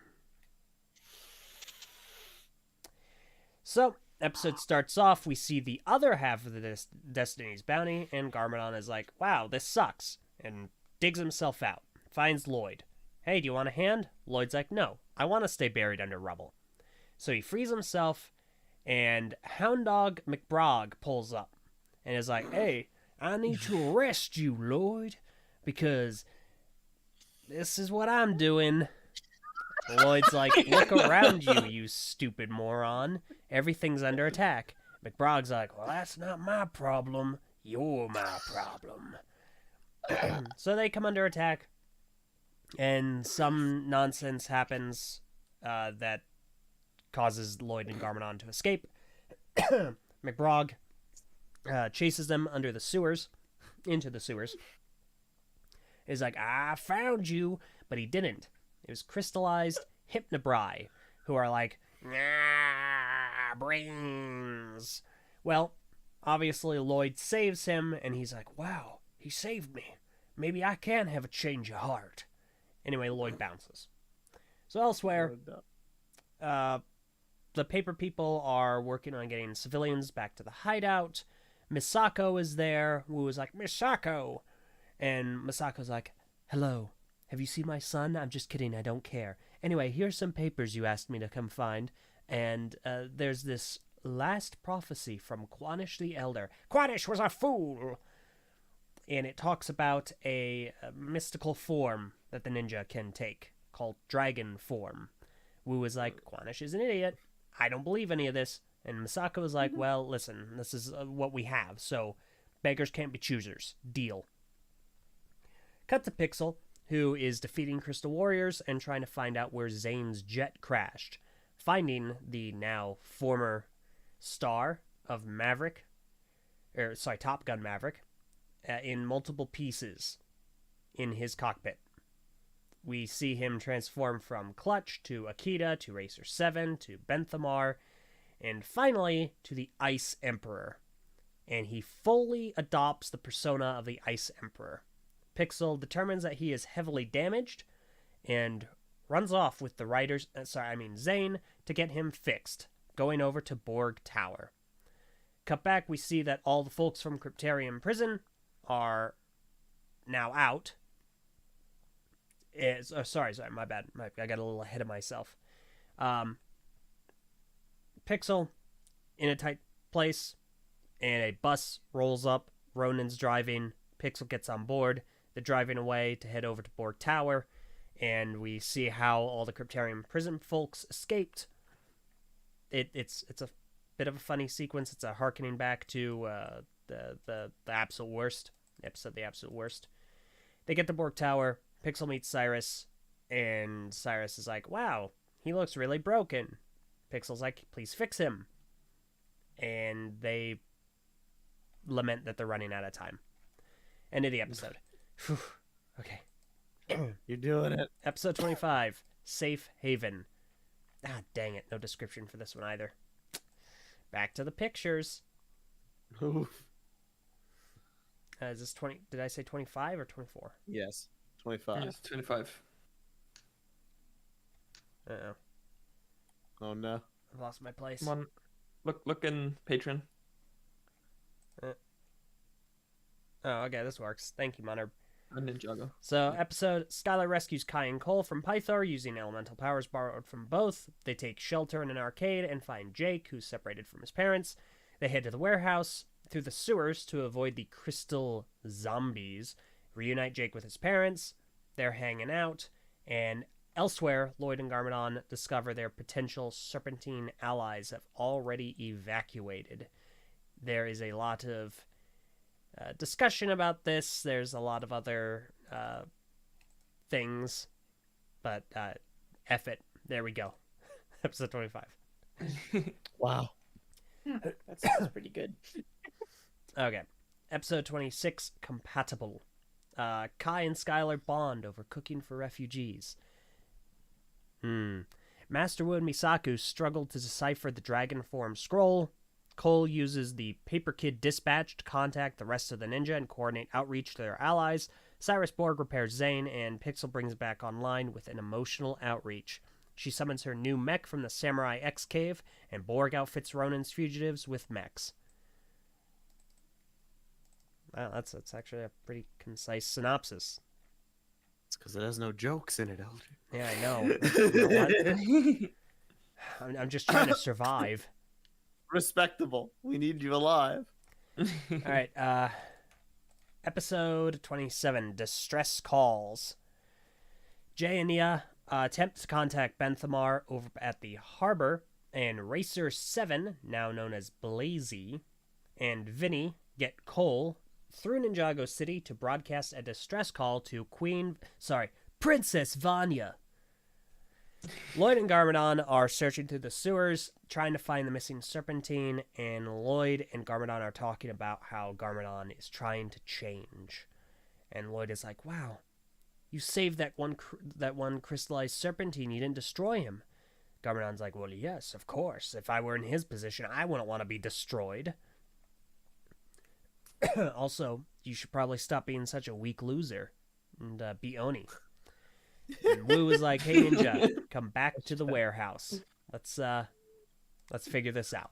So, episode starts off, we see the other half of the Destiny's bounty, and Garmadon is like, wow, this sucks, and digs himself out. Finds Lloyd. Hey, do you want a hand? Lloyd's like, no, I want to stay buried under rubble. So he frees himself, and Hound Dog McBrog pulls up, and is like, hey, I need to arrest you, Lloyd, because this is what I'm doing. Lloyd's like, look around you, you stupid moron. Everything's under attack. McBrog's like, well, that's not my problem. You're my problem. So they come under attack, and some nonsense happens that causes Lloyd and Garmadon to escape. McBrog chases them into the sewers. Is like, I found you, but he didn't. It was Crystalized Hypnobrai, who are like, nah, brains. Well, obviously Lloyd saves him, and he's like, wow, he saved me. Maybe I can have a change of heart. Anyway, Lloyd bounces. So elsewhere, the paper people are working on getting civilians back to the hideout. Misako is there, who is like, Misako! And Masako's like, hello, have you seen my son? I'm just kidding, I don't care. Anyway, here's some papers you asked me to come find. And there's this last prophecy from Quanish the Elder. Quanish was a fool! And it talks about a mystical form that the ninja can take, called dragon form. Wu is like, Quanish is an idiot. I don't believe any of this. And Misako is like, well, listen, this is what we have, so beggars can't be choosers. Deal. Cut to Pixel, who is defeating Crystal Warriors and trying to find out where Zane's jet crashed. Finding the now former star of Top Gun Maverick, in multiple pieces in his cockpit. We see him transform from Clutch to Akita to Racer 7 to Benthamar, and finally to the Ice Emperor. And he fully adopts the persona of the Ice Emperor. Pixel determines that he is heavily damaged and runs off with the Zane, to get him fixed, going over to Borg Tower. Cut back, we see that all the folks from Cryptarium Prison are now out. Sorry, my bad. I got a little ahead of myself. Pixel in a tight place, and a bus rolls up. Ronan's driving. Pixel gets on board. They're driving away to head over to Borg Tower, and we see how all the Cryptarium Prison folks escaped. It's a bit of a funny sequence. It's a harkening back to the absolute worst episode. The absolute worst. They get to Borg Tower. Pixel meets Cyrus, and Cyrus is like, "Wow, he looks really broken." Pixel's like, "Please fix him." And they lament that they're running out of time. End of the episode. Whew. Okay. You're doing it. Episode 25, Safe Haven. Ah, dang it. No description for this one either. Back to the pictures. Oof. Is this 20? Did I say 25 or 24? Yes. 25. Yes, 25. Uh-oh. Oh no. I've lost my place. Come on. Look in Patreon. Oh, okay, this works. Thank you, Monarch. Ninjago. So, episode, Skylar rescues Kai and Cole from Pythor using elemental powers borrowed from both. They take shelter in an arcade and find Jake, who's separated from his parents. They head to the warehouse through the sewers to avoid the crystal zombies. Reunite Jake with his parents. They're hanging out. And elsewhere, Lloyd and Garmadon discover their potential serpentine allies have already evacuated. There is a lot of discussion about this. There's a lot of other things, but F it. There we go. Episode 25. Wow. That sounds pretty good. Okay. Episode 26, Compatible. Kai and Skylar bond over cooking for refugees. Master Wu and Misaku struggle to decipher the dragon form scroll. Cole uses the Paper Kid dispatch to contact the rest of the ninja and coordinate outreach to their allies. Cyrus Borg repairs Zane, and Pixel brings back online with an emotional outreach. She summons her new mech from the Samurai X cave, and Borg outfits Ronan's fugitives with mechs. Wow, that's actually a pretty concise synopsis. It's because it has no jokes in it, Elder. Yeah, I know. You know what? I'm just trying to survive. Respectable. We need you alive. All right. Episode 27, Distress Calls. Jay and Nia attempt to contact Benthamar over at the harbor, and Racer 7, now known as Blazy, and Vinny get Cole through Ninjago City to broadcast a distress call to Princess Vanya. Lloyd and Garmadon are searching through the sewers, trying to find the missing serpentine, and Lloyd and Garmadon are talking about how Garmadon is trying to change. And Lloyd is like, "Wow, you saved that one crystallized serpentine. You didn't destroy him." Garmadon's like, "Well, yes, of course. If I were in his position, I wouldn't want to be destroyed." Also, you should probably stop being such a weak loser and be Oni. And Wu is like, "Hey, Ninja, come back to the warehouse. Let's figure this out."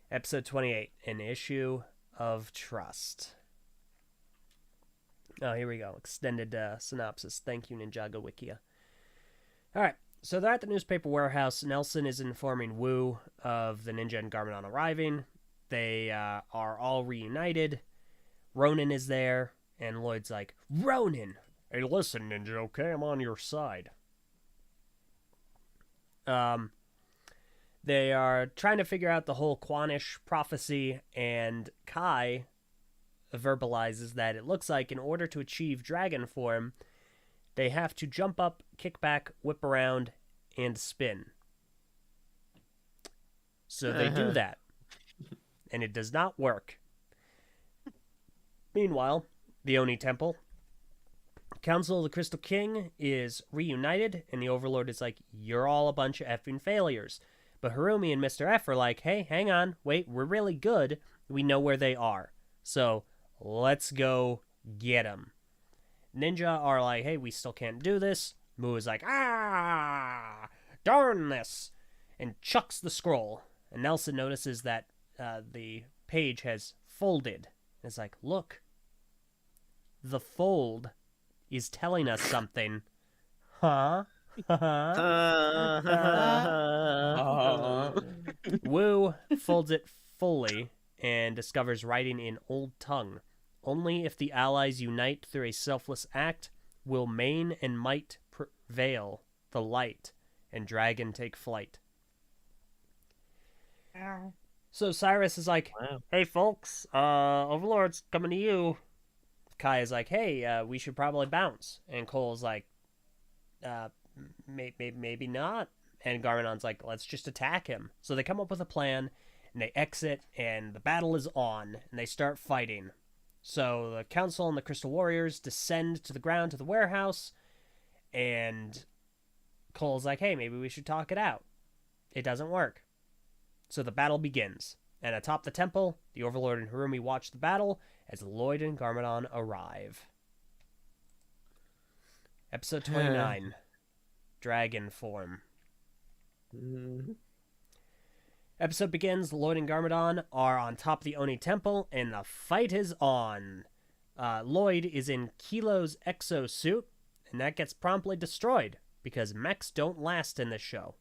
Episode 28, An Issue of Trust. Oh, here we go. Extended synopsis. Thank you, Ninjago Wikia. All right, so they're at the newspaper warehouse. Nelson is informing Wu of the Ninja and Garmadon arriving. They are all reunited. Ronan is there, and Lloyd's like, "Ronan! Hey, listen, Ninja, okay? I'm on your side." They are trying to figure out the whole Quanish prophecy, and Kai verbalizes that it looks like in order to achieve dragon form, they have to jump up, kick back, whip around, and spin. So they do that, and it does not work. Meanwhile, the Oni Temple. Council of the Crystal King is reunited, and the Overlord is like, you're all a bunch of effing failures. But Harumi and Mr. F are like, hey, hang on, wait, we're really good. We know where they are. So, let's go get them. Ninja are like, hey, we still can't do this. Mu is like, darn this, and chucks the scroll. And Nelson notices that the page has folded. It's like, look, the fold is telling us something. Huh? Wu folds it fully and discovers writing in Old Tongue. Only if the allies unite through a selfless act will main and might prevail the light and dragon take flight. So Cyrus is like, hey folks, Overlord's coming to you. Kai is like, hey, we should probably bounce. And Cole's like, maybe not. And Garmadon's like, let's just attack him. So they come up with a plan, and they exit, and the battle is on, and they start fighting. So the Council and the Crystal Warriors descend to the ground to the warehouse, and Cole's like, hey, maybe we should talk it out. It doesn't work. So the battle begins, and atop the temple, the Overlord and Harumi watch the battle as Lloyd and Garmadon arrive. Episode 29, Dragon Form. Episode begins, Lloyd and Garmadon are on top of the Oni Temple, and the fight is on. Lloyd is in Kilo's exosuit, and that gets promptly destroyed, because mechs don't last in this show.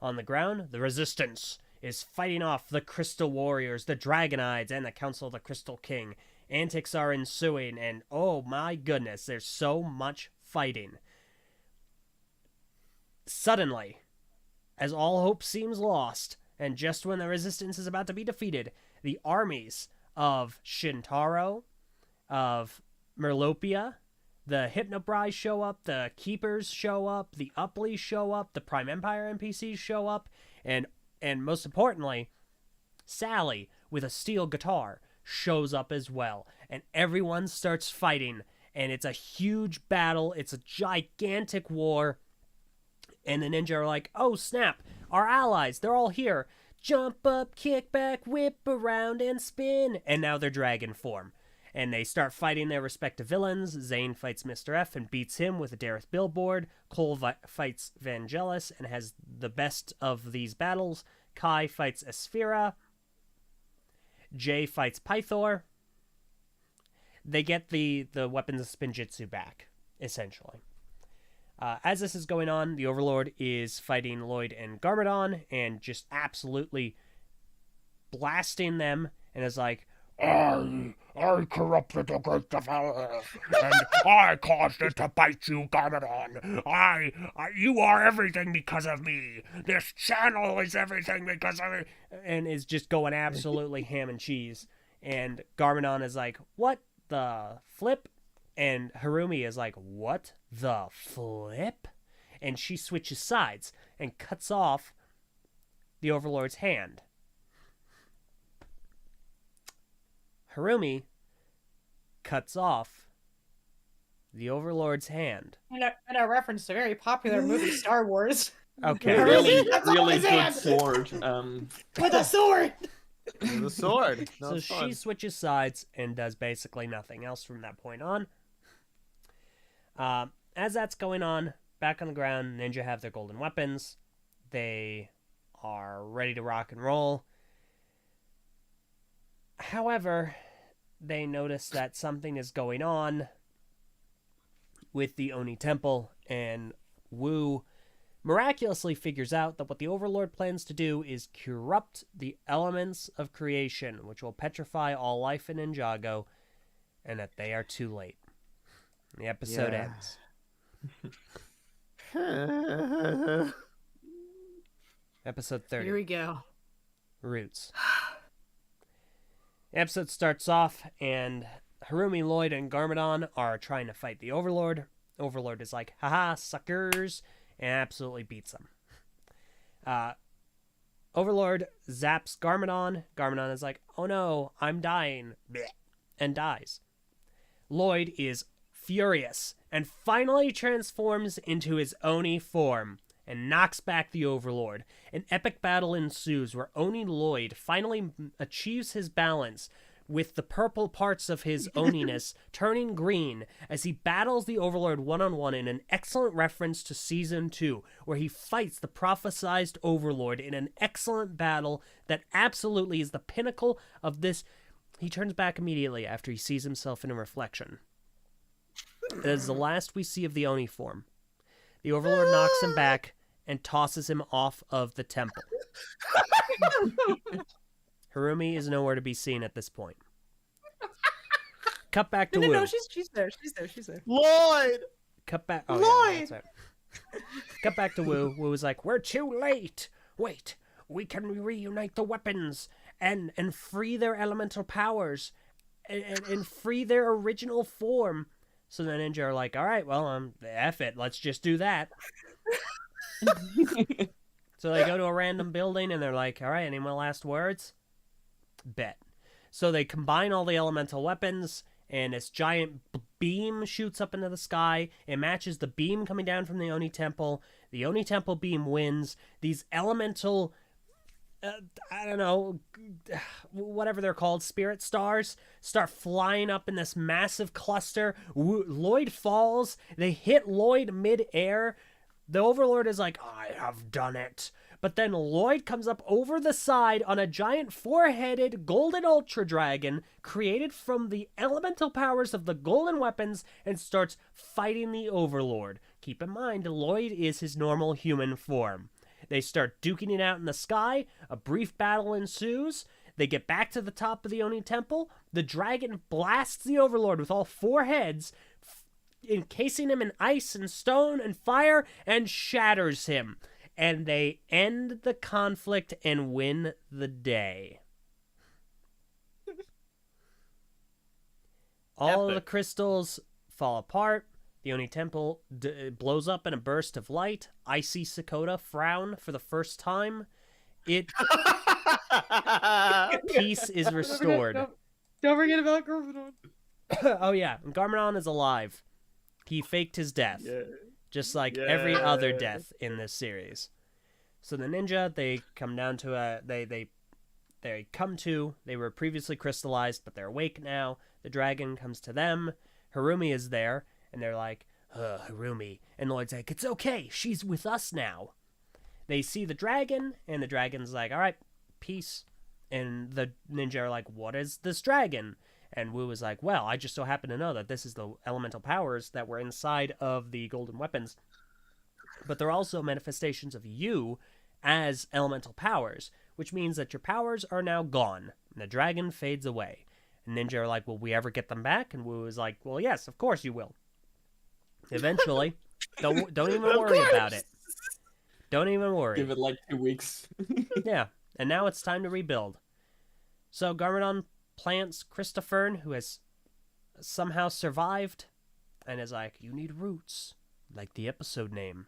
On the ground, the Resistance is fighting off the Crystal Warriors, the Dragonides, and the Council of the Crystal King. Antics are ensuing, and oh my goodness, there's so much fighting. Suddenly, as all hope seems lost, and just when the Resistance is about to be defeated, the armies of Shintaro, of Merlopia, the Hypnobrai show up, the Keepers show up, the Upleys show up, the Prime Empire NPCs show up, and most importantly, Sally, with a steel guitar, shows up as well. And everyone starts fighting, and it's a huge battle. It's a gigantic war. And the ninja are like, oh, snap, our allies, they're all here. Jump up, kick back, whip around, and spin. And now they're dragon form. And they start fighting their respective villains. Zane fights Mr. F and beats him with a Dareth billboard. Cole fights Vangelis and has the best of these battles. Kai fights Asphira. Jay fights Pythor. They get the weapons of Spinjitzu back, essentially. As this is going on, the Overlord is fighting Lloyd and Garmadon and just absolutely blasting them, and is like, I corrupted the great devourer, and I caused it to bite you, Garmadon. You are everything because of me. This channel is everything because of me. And is just going absolutely ham and cheese. And Garmadon is like, what the flip? And Harumi is like, what the flip? And she switches sides and cuts off the Overlord's hand. Harumi cuts off the Overlord's hand. And a reference to a very popular movie, Star Wars. Okay. Really good sword. With a sword! With a sword. No, So it's fun. she switches sides and does basically nothing else from that point on. As that's going on, back on the ground, Ninja have their golden weapons. They are ready to rock and roll. However, they notice that something is going on with the Oni Temple, and Wu miraculously figures out that what the Overlord plans to do is corrupt the elements of creation, which will petrify all life in Ninjago, and that they are too late. The episode ends. Episode 30. Here we go. Roots. The episode starts off, and Harumi, Lloyd, and Garmadon are trying to fight the Overlord. Overlord is like, haha, suckers, and absolutely beats them. Overlord zaps Garmadon. Garmadon is like, oh no, I'm dying, and dies. Lloyd is furious and finally transforms into his Oni form and knocks back the Overlord. An epic battle ensues where Oni Lloyd finally achieves his balance, with the purple parts of his Oniness turning green as he battles the Overlord one-on-one in an excellent reference to Season 2, where he fights the prophesized Overlord in an excellent battle that absolutely is the pinnacle of this. He turns back immediately after he sees himself in a reflection. That is the last we see of the Oni form. The Overlord knocks him back and tosses him off of the temple. Harumi is nowhere to be seen at this point. Cut back to Wu. No, she's there. Lloyd! Cut back. Oh, Lloyd! yeah, that's right. Cut back to Wu. Wu was like, "We're too late. Wait, we can reunite the weapons and free their elemental powers and free their original form." So the ninja are like, "All right, well, F it. Let's just do that." So they go to a random building and they're like, "All right, any more last words?" Bet. So they combine all the elemental weapons, and this giant beam shoots up into the sky. It matches the beam coming down from the Oni Temple. The Oni Temple beam wins. These elemental, I don't know, whatever they're called, spirit stars, start flying up in this massive cluster. Lloyd falls. They hit Lloyd mid-air. The Overlord is like, "I have done it." But then Lloyd comes up over the side on a giant four-headed golden ultra dragon created from the elemental powers of the golden weapons and starts fighting the Overlord. Keep in mind, Lloyd is his normal human form. They start duking it out in the sky. A brief battle ensues. They get back to the top of the Oni Temple. The dragon blasts the Overlord with all four heads, encasing him in ice and stone and fire, and shatters him. And they end the conflict and win the day. All of the crystals fall apart. The Oni Temple blows up in a burst of light. I see Sakota frown for the first time. Peace is restored. Don't forget about Garmadon. Oh yeah, Garmadon is alive. He faked his death. Yeah. Just like every other death in this series. So the ninja, they come down to they were previously crystallized, but they're awake now. The dragon comes to them. Harumi is there, and they're like, Harumi. And Lloyd's like, "It's okay, she's with us now." They see the dragon, and the dragon's like, "All right, peace." And the ninja are like, "What is this dragon?" And Wu is like, "Well, I just so happen to know that this is the elemental powers that were inside of the golden weapons. But they're also manifestations of you as elemental powers, which means that your powers are now gone." And the dragon fades away. And ninja are like, "Will we ever get them back?" And Wu is like, "Well, yes, of course you will. Eventually. Don't even worry about it. Don't even worry. Give it like 2 weeks." Yeah, and now it's time to rebuild. So Garmadon plants Christofern, who has somehow survived, and is like, "You need roots, like the episode name."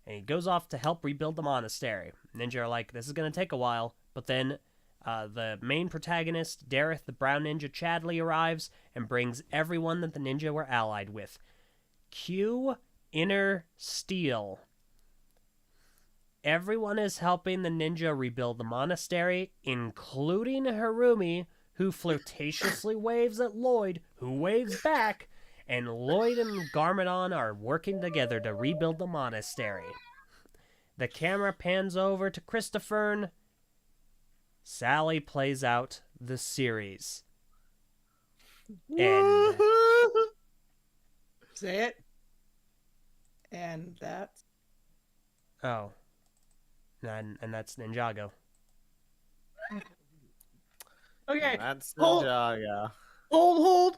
And he goes off to help rebuild the monastery. Ninja are like, "This is going to take a while," but then the main protagonist, Dareth the Brown Ninja Chadley, arrives and brings everyone that the ninja were allied with. Cue Inner Steel. Everyone is helping the ninja rebuild the monastery, including Harumi, who flirtatiously waves at Lloyd, who waves back, and Lloyd and Garmadon are working together to rebuild the monastery. The camera pans over to Christofern. Sally plays out the series. And say it. And that's... Oh. And that's Ninjago. Okay. That's Hold. Ninjago. Hold.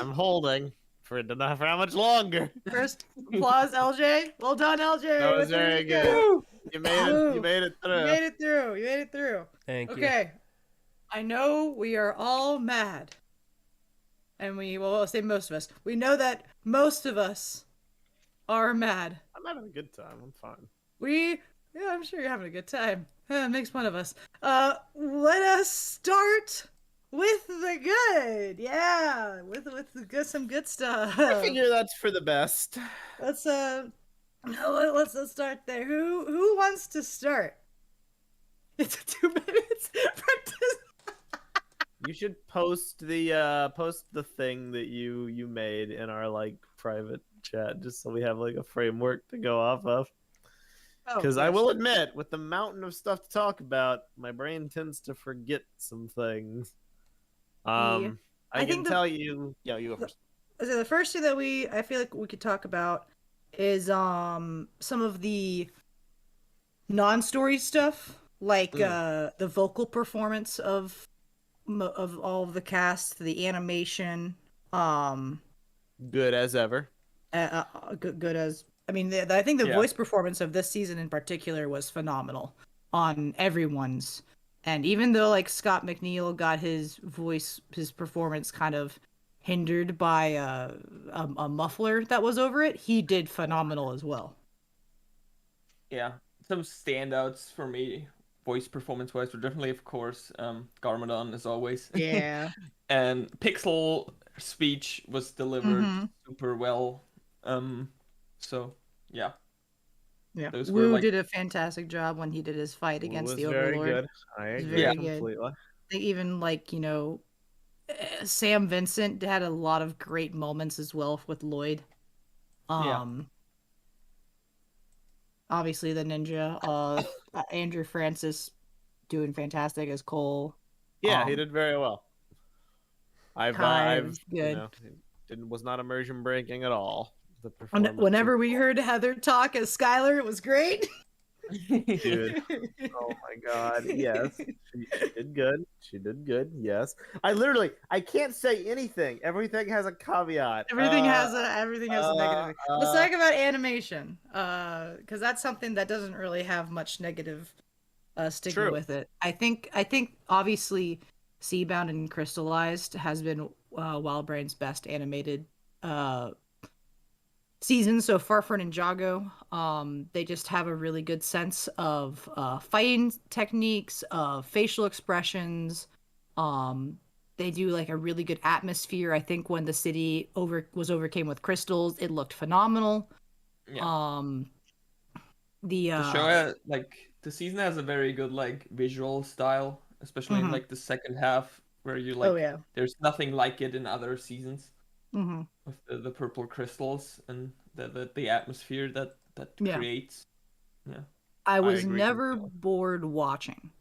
I'm holding for how much longer. First applause, LJ. Well done, LJ. That was very good. You made it. You made it through. You made it through. Thank you. Okay. I know we are all mad. And I'll say most of us. We know that most of us are mad. I'm having a good time. I'm fine. Yeah, I'm sure you're having a good time. Makes fun of us. Let us start with the good. Yeah, with the good, some good stuff. I figure that's for the best. Let's let's start there. Who wants to start? It's 2 minutes. You should post the thing that you made in our like private chat, just so we have like a framework to go off of. Because I will admit, with the mountain of stuff to talk about, my brain tends to forget some things. I can tell you. Yeah, you go first. So the first thing that I feel like we could talk about is some of the non-story stuff, like the vocal performance of all of the cast, the animation, good as ever. Good as I mean, I think the voice performance of this season in particular was phenomenal on everyone's. And even though like Scott McNeil got his performance kind of hindered by a muffler that was over it, he did phenomenal as well. Yeah, some standouts for me, voice performance wise, were definitely, of course, Garmadon as always. Yeah. And Pixel speech was delivered super well. So yeah. Yeah. Those Wu were did a fantastic job when he did his fight against the Overlord. Very good. I agree completely. They even like, Sam Vincent had a lot of great moments as well with Lloyd. Obviously the ninja, Andrew Francis doing fantastic as Cole. Yeah, he did very well. I've good. Was not immersion breaking at all. The performance. Whenever we heard Heather talk as Skylar, it was great. Dude, oh my god, yes, she did good. She did good. Yes, I can't say anything. Everything has a caveat. Everything has a negative. Let's talk about animation, because that's something that doesn't really have much negative stigma with it. I think obviously Seabound and Crystalized has been Wildbrain's best animated season so far for Ninjago. They just have a really good sense of fighting techniques, of facial expressions. They do like a really good atmosphere. I think when the city was overcame with crystals, it looked phenomenal. Yeah. The show the season has a very good like visual style, especially in like the second half, where you like there's nothing like it in other seasons. With the purple crystals and the atmosphere that creates. Yeah. I was never bored watching.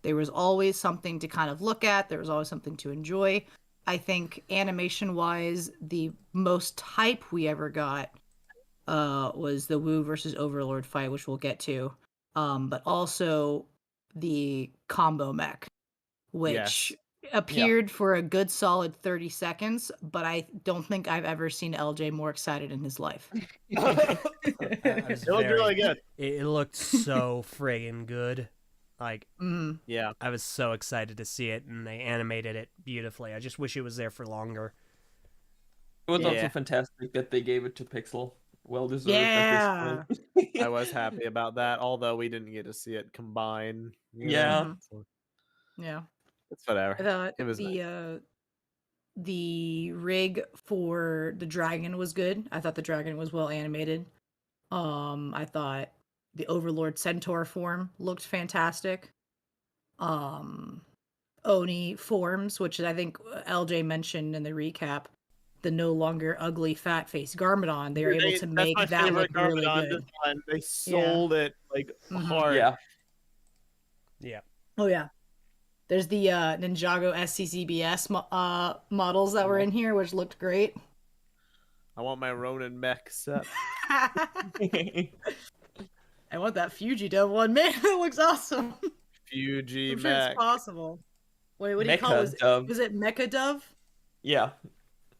There was always something to kind of look at. There was always something to enjoy. I think animation-wise, the most hype we ever got was the Wu versus Overlord fight, which we'll get to. But also the combo mech, which appeared for a good solid 30 seconds, but I don't think I've ever seen LJ more excited in his life. It looked really good. It looked so friggin' good. Like, yeah, I was so excited to see it, and they animated it beautifully. I just wish it was there for longer. It was also fantastic that they gave it to Pixel. Well deserved at this point. I was happy about that, although we didn't get to see it combine. Yeah. Yeah. It's whatever. I thought it was the rig for the dragon was good. I thought the dragon was well animated. I thought the Overlord Centaur form looked fantastic. Oni forms, which I think LJ mentioned in the recap, the no longer ugly fat face Garmadon, they were able to make that look really good. Design. They sold it like hard. Yeah. Oh yeah. There's the Ninjago SCCBS models that were in here, which looked great. I want my Ronin mech set. I want that Fuji Dove one, man. That looks awesome. Fuji I'm mech. sure it's possible. Wait, what do you call it? Was it Mecha Dove? Yeah.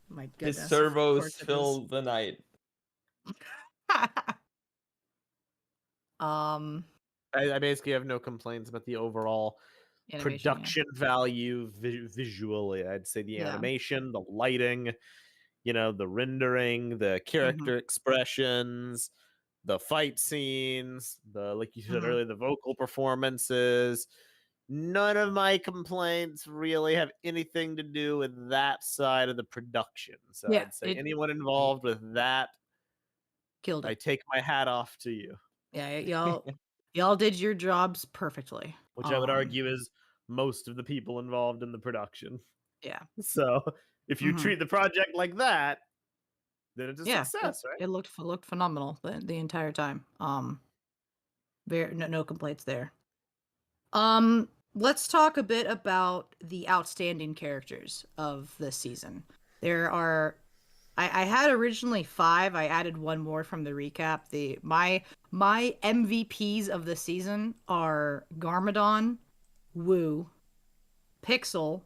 My goodness. His servos fill the night. I basically have no complaints about the overall production value visually. I'd say the animation, the lighting, the rendering, the character expressions, the fight scenes, like you said earlier, the vocal performances. none of my complaints really have anything to do with that side of the production. So Yeah, I'd say anyone involved with that, killed I it. take my hat off to you. Yeah, y'all did your jobs perfectly. Which I would argue is most of the people involved in the production. Yeah. So if you treat the project like that, then it's a Yeah, success, right? it looked phenomenal the entire time. No complaints there. Let's talk a bit about the outstanding characters of this season. There are I had originally 5. I added one more from the recap. My MVPs of the season are Garmadon, Wu, Pixel,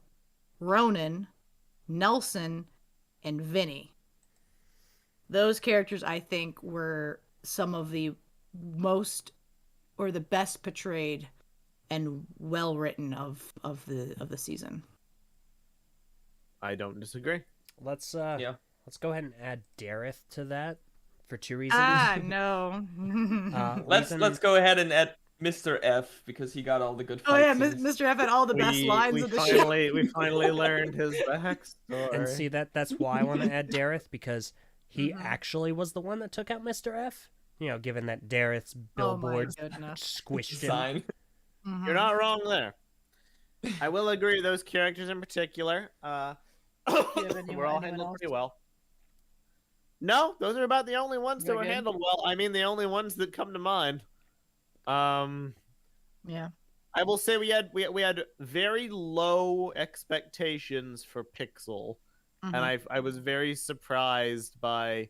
Ronan, Nelson, and Vinny. Those characters, I think, were some of the most or the best portrayed and well written of the season. I don't disagree. Let's go ahead and add Dareth to that for 2 reasons. No. Let's go ahead and add Mr. F because he got all the good fight scenes. Mr. F had all the best lines of the show. We finally learned his backstory. And see, that's why I want to add Dareth, because he actually was the one that took out Mr. F. You know, given that Dareth's billboard squished him. You're not wrong there. I will agree, those characters in particular were all handled pretty well. No, those are about the only ones that were handled well. I mean, the only ones that come to mind. Yeah. I will say we had very low expectations for Pixel, and I was very surprised by,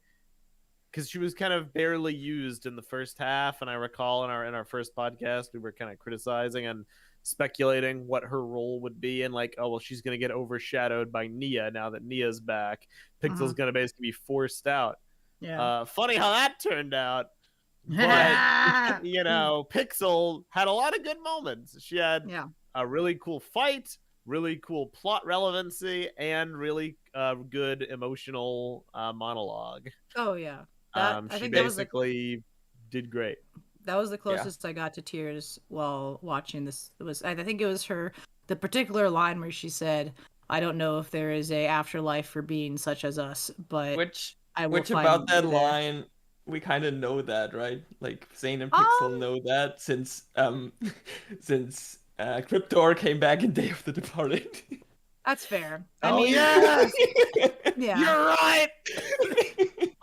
because she was kind of barely used in the first half, and I recall in our first podcast we were kind of criticizing and speculating what her role would be, and like, oh well, she's gonna get overshadowed by Nia now that Nia's back. Pixel's gonna basically be forced out. Yeah. Funny how that turned out. But you know, Pixel had a lot of good moments. She had a really cool fight, really cool plot relevancy, and really good emotional monologue. Oh yeah. She basically did great. That was the closest I got to tears while watching this. I think it was the particular line where she said, "I don't know if there is a afterlife for beings such as us, but which find about that you there." line, we kind of know that, right? Like Zane and Pixel know that since Cryptor came back in Day of the Departed. That's fair. Yes! Yeah. You're right!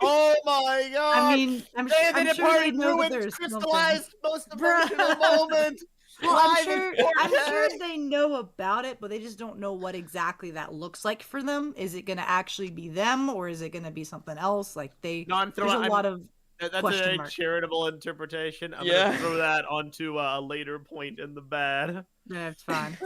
Oh my god! I mean, I'm sure they know that ruined there's Crystalized most emotional moment. Well, I'm sure they know about it, but they just don't know what exactly that looks like for them. Is it going to actually be them, or is it going to be something else? Like there's a lot of that's question a mark. Charitable interpretation. I'm gonna throw that onto a later point in the bad. That's fine.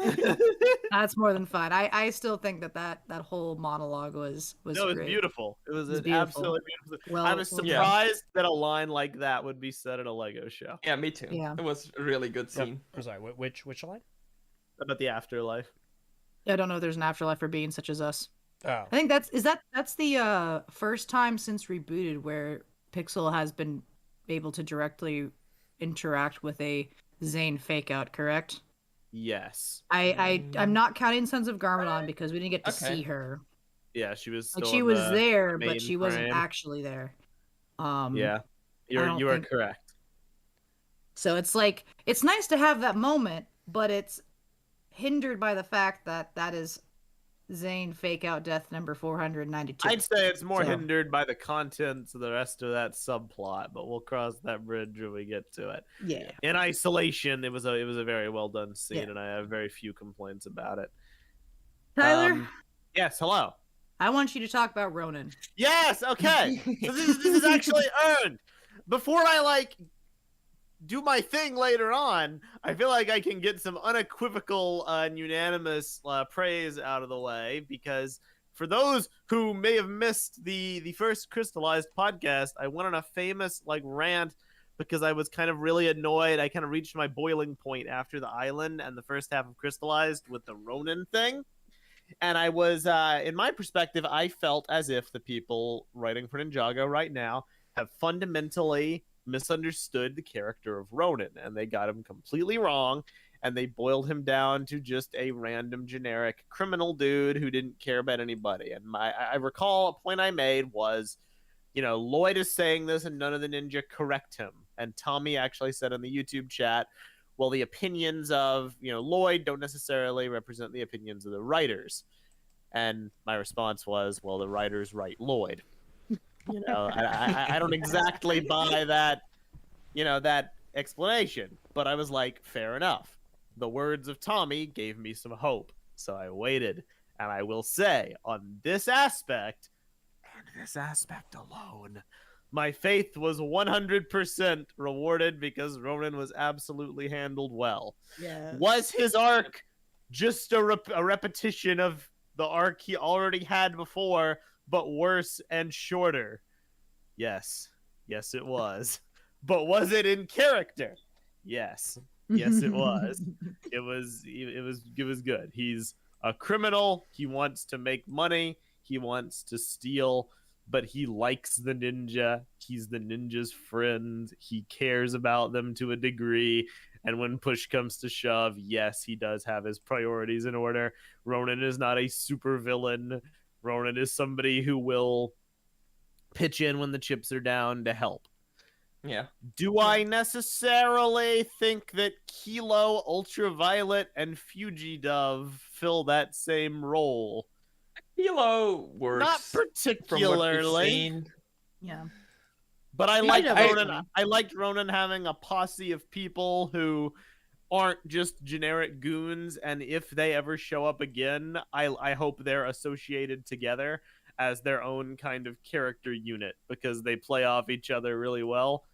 That's more than fine. I still think that whole monologue was it was great. beautiful. It was beautiful. Absolutely beautiful. I was surprised that a line like that would be said at a Lego show. Yeah, me too. Yeah. It was a really good scene. I'm sorry, which line? About the afterlife. I don't know if there's an afterlife for beings such as us. Oh. I think that's the first time since Rebooted where Pixel has been able to directly interact with a Zane fake out, correct? Yes. I'm not counting Sons of Garmadon because we didn't get to see her. Yeah, she was still she was there, but she wasn't actually there. Yeah. You are correct. So it's like it's nice to have that moment, but it's hindered by the fact that is Zane fake out death number 492. I'd say it's more hindered by the contents of the rest of that subplot, but we'll cross that bridge when we get to it. Yeah. In isolation, it was a very well done scene, and I have very few complaints about it. Tyler? Yes, hello. I want you to talk about Ronan. Yes, okay. So this is actually earned. Before I do my thing later on, I feel like I can get some unequivocal and unanimous praise out of the way, because for those who may have missed the first Crystalized podcast, I went on a famous rant because I was kind of really annoyed. I kind of reached my boiling point after the island and the first half of Crystalized with the Ronin thing. And I was, in my perspective, I felt as if the people writing for Ninjago right now have fundamentally misunderstood the character of Ronin, and they got him completely wrong. and they boiled him down to just a random generic criminal dude who didn't care about anybody. And I recall a point I made was, Lloyd is saying this and none of the ninja correct him. And Tommy actually said in the YouTube chat, well, the opinions of, Lloyd don't necessarily represent the opinions of the writers. And my response was, well, the writers write Lloyd. I don't exactly buy that, that explanation. But I was like, fair enough. The words of Tommy gave me some hope. So I waited. And I will say, on this aspect, and this aspect alone, my faith was 100% rewarded because Ronan was absolutely handled well. Yeah. Was his arc just a repetition of the arc he already had before, but worse and shorter? Yes. Yes, it was. But was it in character? Yes. Yes, it was. It was good. He's a criminal. He wants to make money. He wants to steal, but he likes the ninja. He's the ninja's friend. He cares about them to a degree. And when push comes to shove, yes, he does have his priorities in order. Ronan is not a super villain. Ronan is somebody who will pitch in when the chips are down to help. Yeah. Do I necessarily think that Kilo, Ultraviolet, and Fugidove fill that same role? Kilo works. Not particularly. Yeah. But I liked Ronan. I- I liked Ronan having a posse of people who aren't just generic goons, and if they ever show up again, I hope they're associated together as their own kind of character unit because they play off each other really well,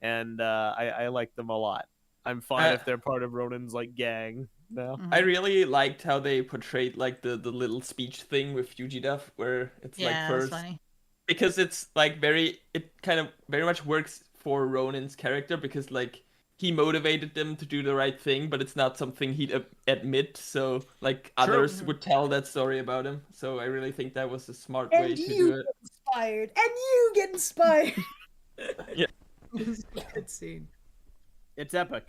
and I like them a lot. I'm fine if they're part of Ronan's like gang now. I really liked how they portrayed like the little speech thing with Fugidove, where it's like first, that's funny. because it's like it kind of very much works for Ronan's character because like he motivated them to do the right thing, but it's not something he'd admit. So like others would tell that story about him. So I really think that was a smart way to do it. Inspired, and you get inspired. Yeah, It was a good scene. It's epic.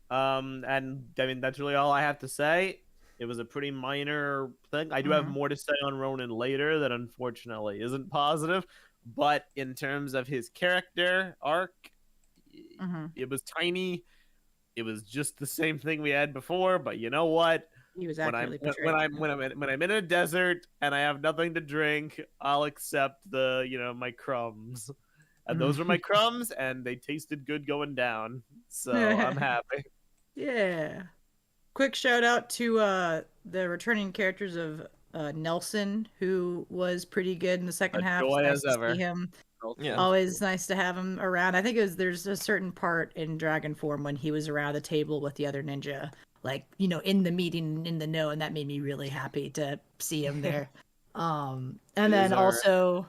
And I mean that's really all I have to say. It was a pretty minor thing. I do have more to say on Ronan later that unfortunately isn't positive, but in terms of his character arc, it was tiny. It was just the same thing we had before, but you know what? He was When accurately I'm portrayed. when I'm in a desert and I have nothing to drink, I'll accept my crumbs. And those were my crumbs, and they tasted good going down. So I'm happy. Yeah. Quick shout out to the returning characters of Nelson, who was pretty good in the second half. Joy Nice as to ever. see him. Yeah. Always nice to have him around. I think there's a certain part in Dragon Form when he was around the table with the other ninja, like in the meeting in the know, and that made me really happy to see him there. And then also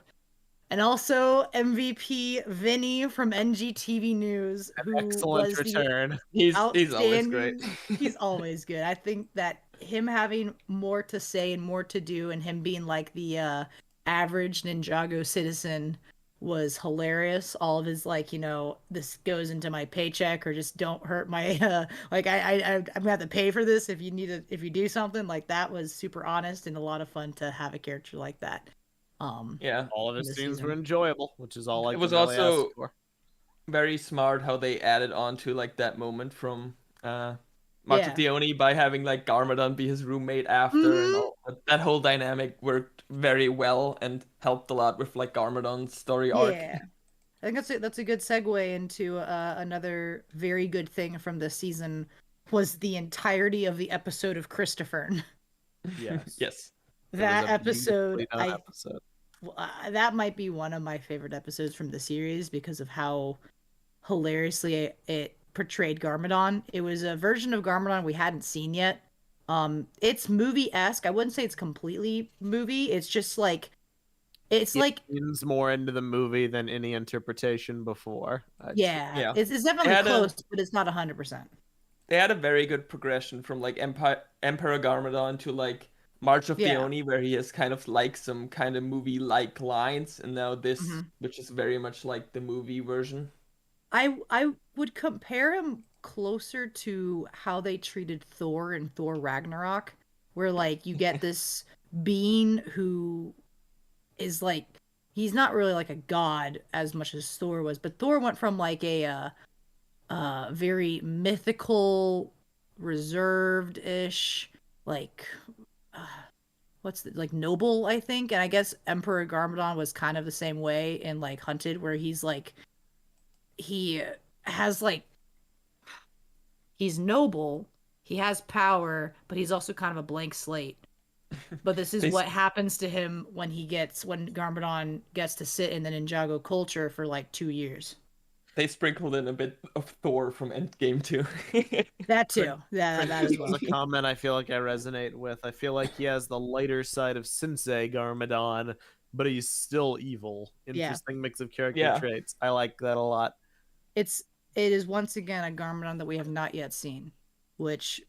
MVP Vinny from NGTV News, who Excellent was return. He's always great. He's always good. I think that him having more to say and more to do, and him being like the average Ninjago citizen was hilarious. All of his this goes into my paycheck, or just don't hurt my I'm gonna have to pay for this if you do something. Like, that was super honest and a lot of fun to have a character like that. Yeah, all of his this scenes season. were enjoyable, which is all I it can was really also ask for. very smart how they added on to like that moment from Machidioni by having like Garmadon be his roommate after, and all that whole dynamic worked very well and helped a lot with like Garmadon's story arc. Yeah, I think that's a good segue into another very good thing from this season was the entirety of the episode of Christopher. Yes. Yes. That episode, episode. That might be one of my favorite episodes from the series because of how hilariously it portrayed Garmadon. It was a version of Garmadon we hadn't seen yet. It's movie-esque. I wouldn't say it's completely movie. It's just like it leans more into the movie than any interpretation before. Yeah. It's definitely close, but it's not 100%. They had a very good progression from like Emperor Garmadon to like March of the Oni, where he has kind of like some kind of movie-like lines, and now this, which is very much like the movie version. I would compare him closer to how they treated Thor in Thor Ragnarok, where like you get this being who is like he's not really like a god as much as Thor was, but Thor went from like a very mythical, reserved-ish, like uh, like noble, I think. And I guess Emperor Garmadon was kind of the same way in like Hunted, where he's like he has like he's noble, he has power, but he's also kind of a blank slate. But this is what happens to him when Garmadon gets to sit in the Ninjago culture for like 2 years. They sprinkled in a bit of Thor from Endgame too. That too. Yeah, that as well. Was a comment I feel like I resonate with. I feel like he has the lighter side of Sensei Garmadon, but he's still evil. Interesting mix of character traits. I like that a lot. It is once again a Garmadon that we have not yet seen, which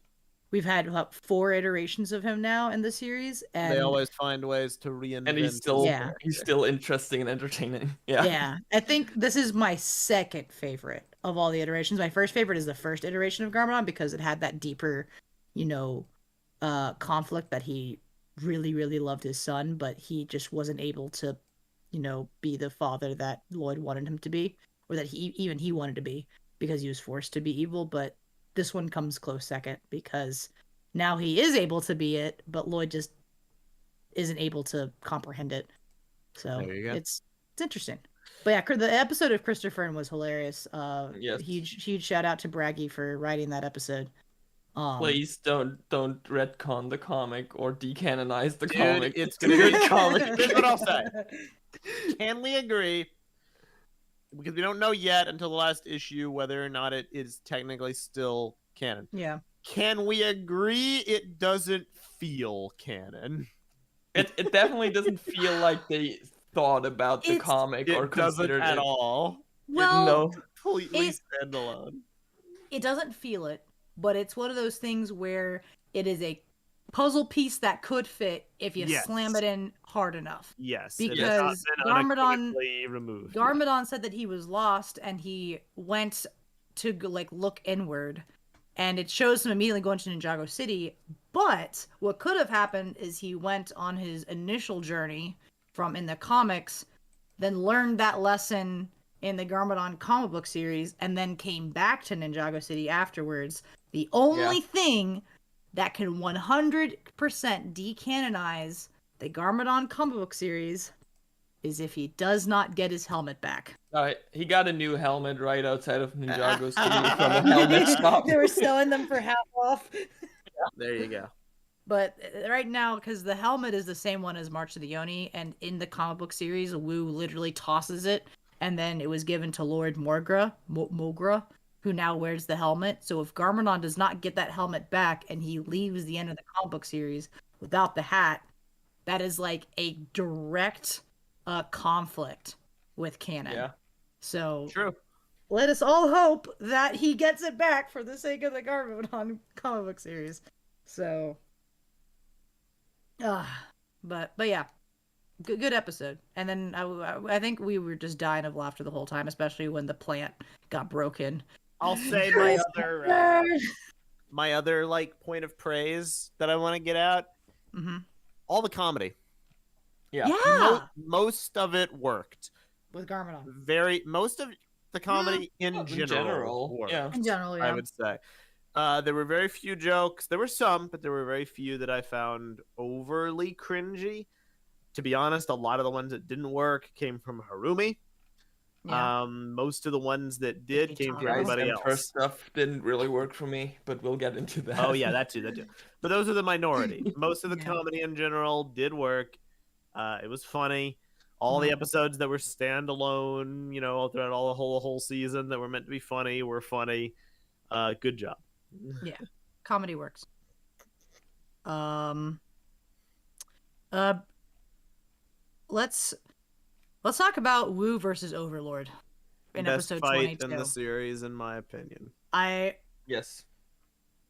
we've had 4 iterations of him now in the series, and they always find ways to reinvent. And he's still interesting and entertaining. Yeah. I think this is my second favorite of all the iterations. My first favorite is the first iteration of Garmadon because it had that deeper, conflict that he really, really loved his son, but he just wasn't able to, be the father that Lloyd wanted him to be, or that he wanted to be because he was forced to be evil. But this one comes close second because now he is able to be it, but Lloyd just isn't able to comprehend it. So it's interesting. But yeah, the episode of Christopher was hilarious. Yes. Huge shout out to Braggy for writing that episode. Please don't retcon the comic or decanonize the comic. It's a good comic. Here's what I'll say. Can we agree? Because we don't know yet until the last issue whether or not it is technically still canon. Yeah. Can we agree it doesn't feel canon? It definitely doesn't feel like they thought about the comic or considered it at all. Well, completely standalone. It doesn't feel it, but it's one of those things where it is a puzzle piece that could fit if you slam it in hard enough. Yes, because Garmadon removed. said that he was lost and he went to like look inward, and it shows him immediately going to Ninjago City. But what could have happened is he went on his initial journey from in the comics, then learned that lesson in the Garmadon comic book series, and then came back to Ninjago City afterwards. The only thing that can 100% decanonize the Garmadon comic book series is if he does not get his helmet back. He got a new helmet right outside of Ninjago City from a helmet shop. They were selling them for half off. There you go. But right now, because the helmet is the same one as March of the Oni, and in the comic book series, Wu literally tosses it, and then it was given to Lord Mogra, who now wears the helmet. So if Garmadon does not get that helmet back and he leaves the end of the comic book series without the hat, that is like a direct conflict with canon. Yeah. So true. Let us all hope that he gets it back for the sake of the Garmadon comic book series. So, but yeah, good episode. And then I think we were just dying of laughter the whole time, especially when the plant got broken. I'll say my other like point of praise that I want to get out. Mm-hmm. All the comedy. Yeah. Most of it worked With Garmadon. Most of the comedy in general worked. Yeah. In general, yeah. I would say. There were very few jokes. There were some, but there were very few that I found overly cringy. To be honest, a lot of the ones that didn't work came from Harumi. Yeah. Most of the ones that did came from everybody else. First stuff didn't really work for me, but we'll get into that. Oh yeah, that too. But those are the minority. Most of the comedy in general did work. It was funny. All the episodes that were standalone, throughout all the whole season that were meant to be funny were funny. Good job. Yeah, comedy works. Let's talk about Wu versus Overlord in Best episode fight 22. in the series, in my opinion. Yes.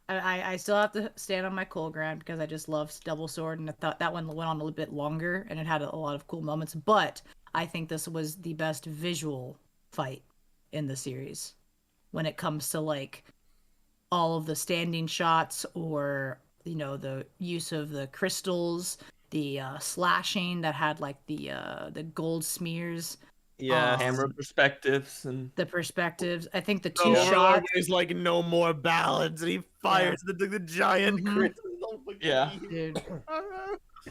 I still have to stand on my cool ground because I just love Double Sword, and I thought that one went on a little bit longer and it had a lot of cool moments. But I think this was the best visual fight in the series when it comes to like all of the standing shots, or the use of the crystals, the slashing that had like the gold smears. Yes. Camera perspectives and The perspectives. I think the The two Overlord shots. is like no more ballads, and he fires the giant Mhm. crystal. Yeah. Dude.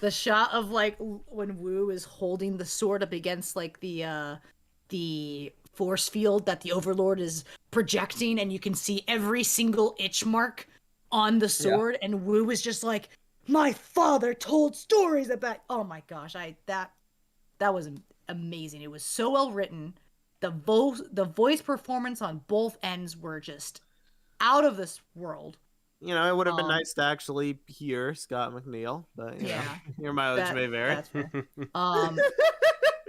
The shot of like when Wu is holding the sword up against like the force field that the Overlord is projecting, and you can see every single itch mark on the sword, and Wu is just like, my father told stories about. Oh my gosh, that was amazing. It was so well written. The voice performance on both ends were just out of this world. It would have been nice to actually hear Scott McNeil, but Yeah, your mileage may vary. that's fair.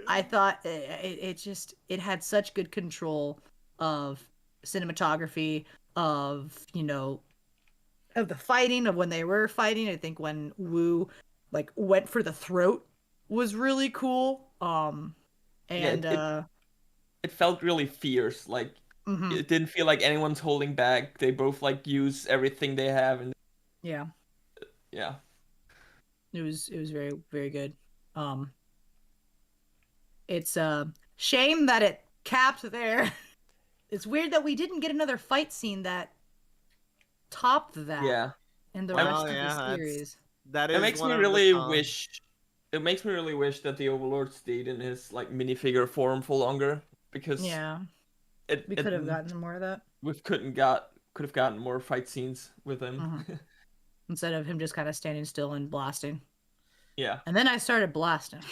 I thought it had such good control of cinematography, of of the fighting, of when they were fighting. I think when Wu like went for the throat was really cool. And it felt really fierce. Like it didn't feel like anyone's holding back. They both like use everything they have, and yeah, it was very, very good. It's a shame that it capped there. It's weird that we didn't get another fight scene that topped that yeah. in the Well, rest of yeah, the series. That is It makes one me of the really cons. wish. It makes me really wish that the Overlord stayed in his like minifigure form for longer, because Yeah, it we could have gotten some more of that we could have gotten more fight scenes with him. instead of him just kind of standing still and blasting. Yeah. And then I started blasting,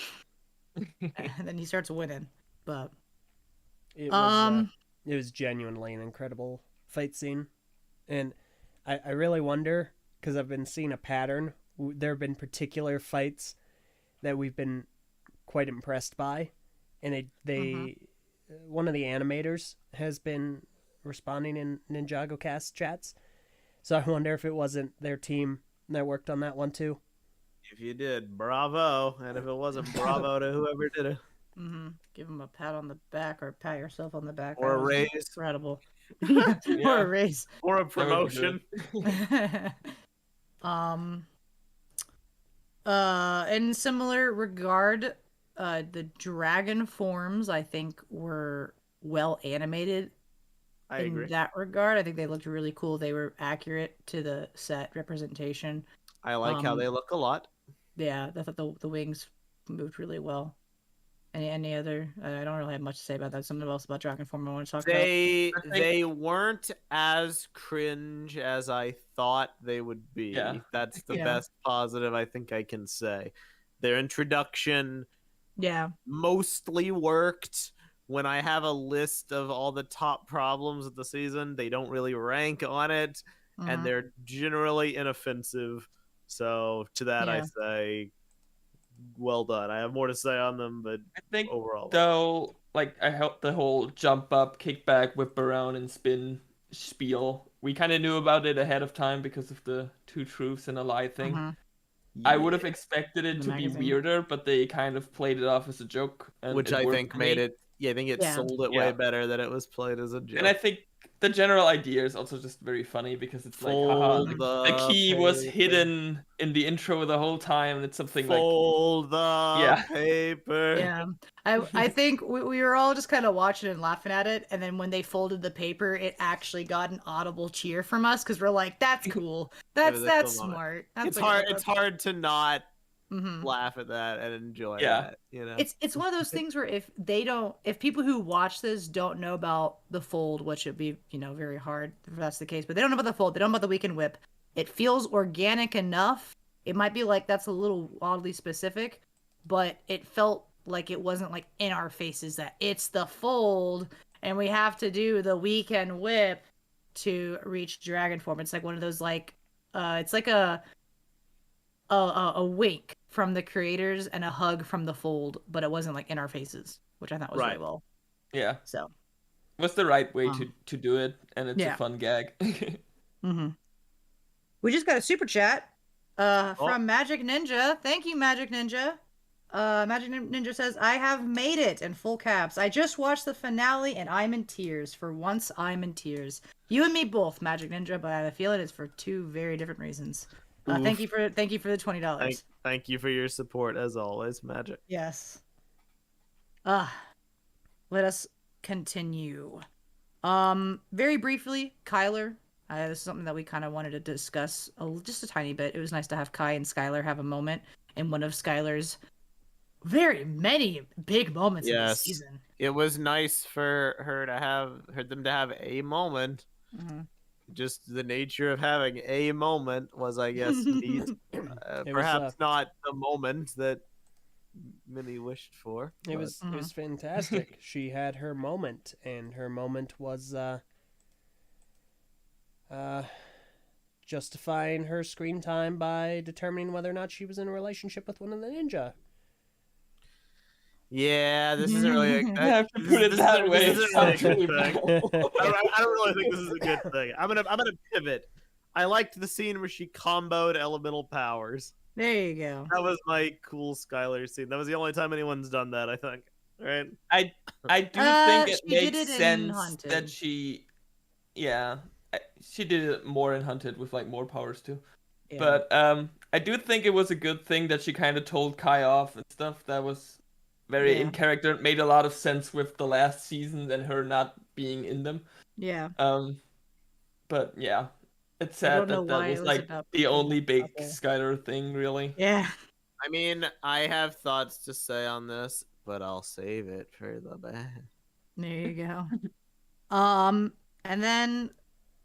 and then he starts winning. But It was genuinely an incredible fight scene, and I really wonder, because I've been seeing a pattern. There have been particular fights that we've been quite impressed by, and they one of the animators has been responding in NinjagoCast chats, so I wonder if it wasn't their team that worked on that one too. If you did, bravo, and if it wasn't, bravo to whoever did it. Give him a pat on the back, or pat yourself on the back. Or a That was raise. incredible. Yeah. Or a raise. Or a That would be promotion. In similar regard, the dragon forms I think were well animated. I agree. In that regard, I think they looked really cool. They were accurate to the set representation. I like how they look a lot. Yeah, I thought the wings moved really well. Any other? I don't really have much to say about that. Something else about dragon form I want to talk about. They weren't as cringe as I thought they would be. Yeah. That's the best positive I think I can say. Their introduction mostly worked. When I have a list of all the top problems of the season, they don't really rank on it, and they're generally inoffensive. So to that I say, well done. I have more to say on them, but I think overall, though, like I hope the whole jump up, kick back, whip around, and spin spiel. We kind of knew about it ahead of time because of the two truths and a lie thing. I would have expected it to be weirder, but they kind of played it off as a joke, and which I think made it. Yeah, I think it sold it way better that it was played as a joke. And I think the general idea is also just very funny because it's like, haha, the key was hidden in the intro the whole time, and it's something like fold the paper. Yeah, I think we were all just kind of watching and laughing at it, and then when they folded the paper, it actually got an audible cheer from us because we're like, "That's cool. That's smart." It's hard to not laugh at that and enjoy that. It's one of those things where if people who watch this don't know about the fold, which would be very hard if that's the case, but they don't know about the fold, they don't know about the weekend whip. It feels organic enough. It might be like that's a little oddly specific, but it felt like it wasn't like in our faces that it's the fold and we have to do the weekend whip to reach dragon form. It's like one of those like it's like a wink from the creators and a hug from the fold, but it wasn't like in our faces, which I thought was really well. Yeah. So it was the right way to do it, and it's a fun gag. We just got a super chat from Magic Ninja. Thank you, Magic Ninja. Magic Ninja says, I have made it in full caps. I just watched the finale and I'm in tears. For once, I'm in tears. You and me both, Magic Ninja, but I feel it's for two very different reasons. Thank you for the $20. Thank you for your support as always, Magic. Yes. Let us continue. Very briefly, Kyler. This is something that we kind of wanted to discuss just a tiny bit. It was nice to have Kai and Skylar have a moment in one of Skylar's very many big moments in this season. It was nice for them to have a moment. Mm-hmm. Just the nature of having a moment was, I guess, neat. Perhaps not the moment that many wished for. It was fantastic. She had her moment, and her moment was justifying her screen time by determining whether or not she was in a relationship with one of the ninja. Yeah, this isn't really. I have to put it that way. This isn't really a good thing. I don't really think this is a good thing. I'm gonna pivot. I liked the scene where she comboed elemental powers. There you go. That was my cool Skylar scene. That was the only time anyone's done that, I think. Right? I do think it makes sense Hunted. that she did it more in Hunted with like more powers too. Yeah. But I do think it was a good thing that she kind of told Kai off and stuff. That was very in character. It made a lot of sense with the last season and her not being in them. Yeah. But yeah, it's sad that was like the only big Skylar thing, really. Yeah. I mean, I have thoughts to say on this, but I'll save it for the band. There you go. And then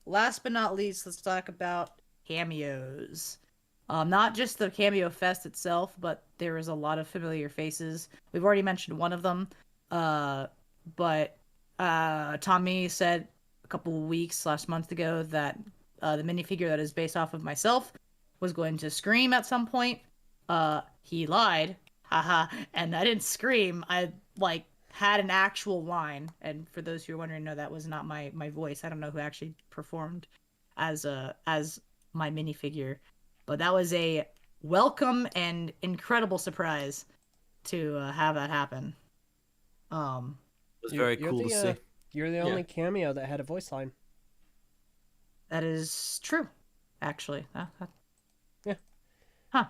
last but not least, let's talk about cameos. Not just the cameo fest itself, but there is a lot of familiar faces. We've already mentioned one of them, but Tommy said a couple of weeks, last month ago, that the minifigure that is based off of myself was going to scream at some point. He lied, haha, and I didn't scream. I had an actual line, and for those who are wondering, no, that was not my voice. I don't know who actually performed as my minifigure. But that was a welcome and incredible surprise to have that happen. It was very cool to see. You're the only cameo that had a voice line. That is true, actually. Yeah. Huh.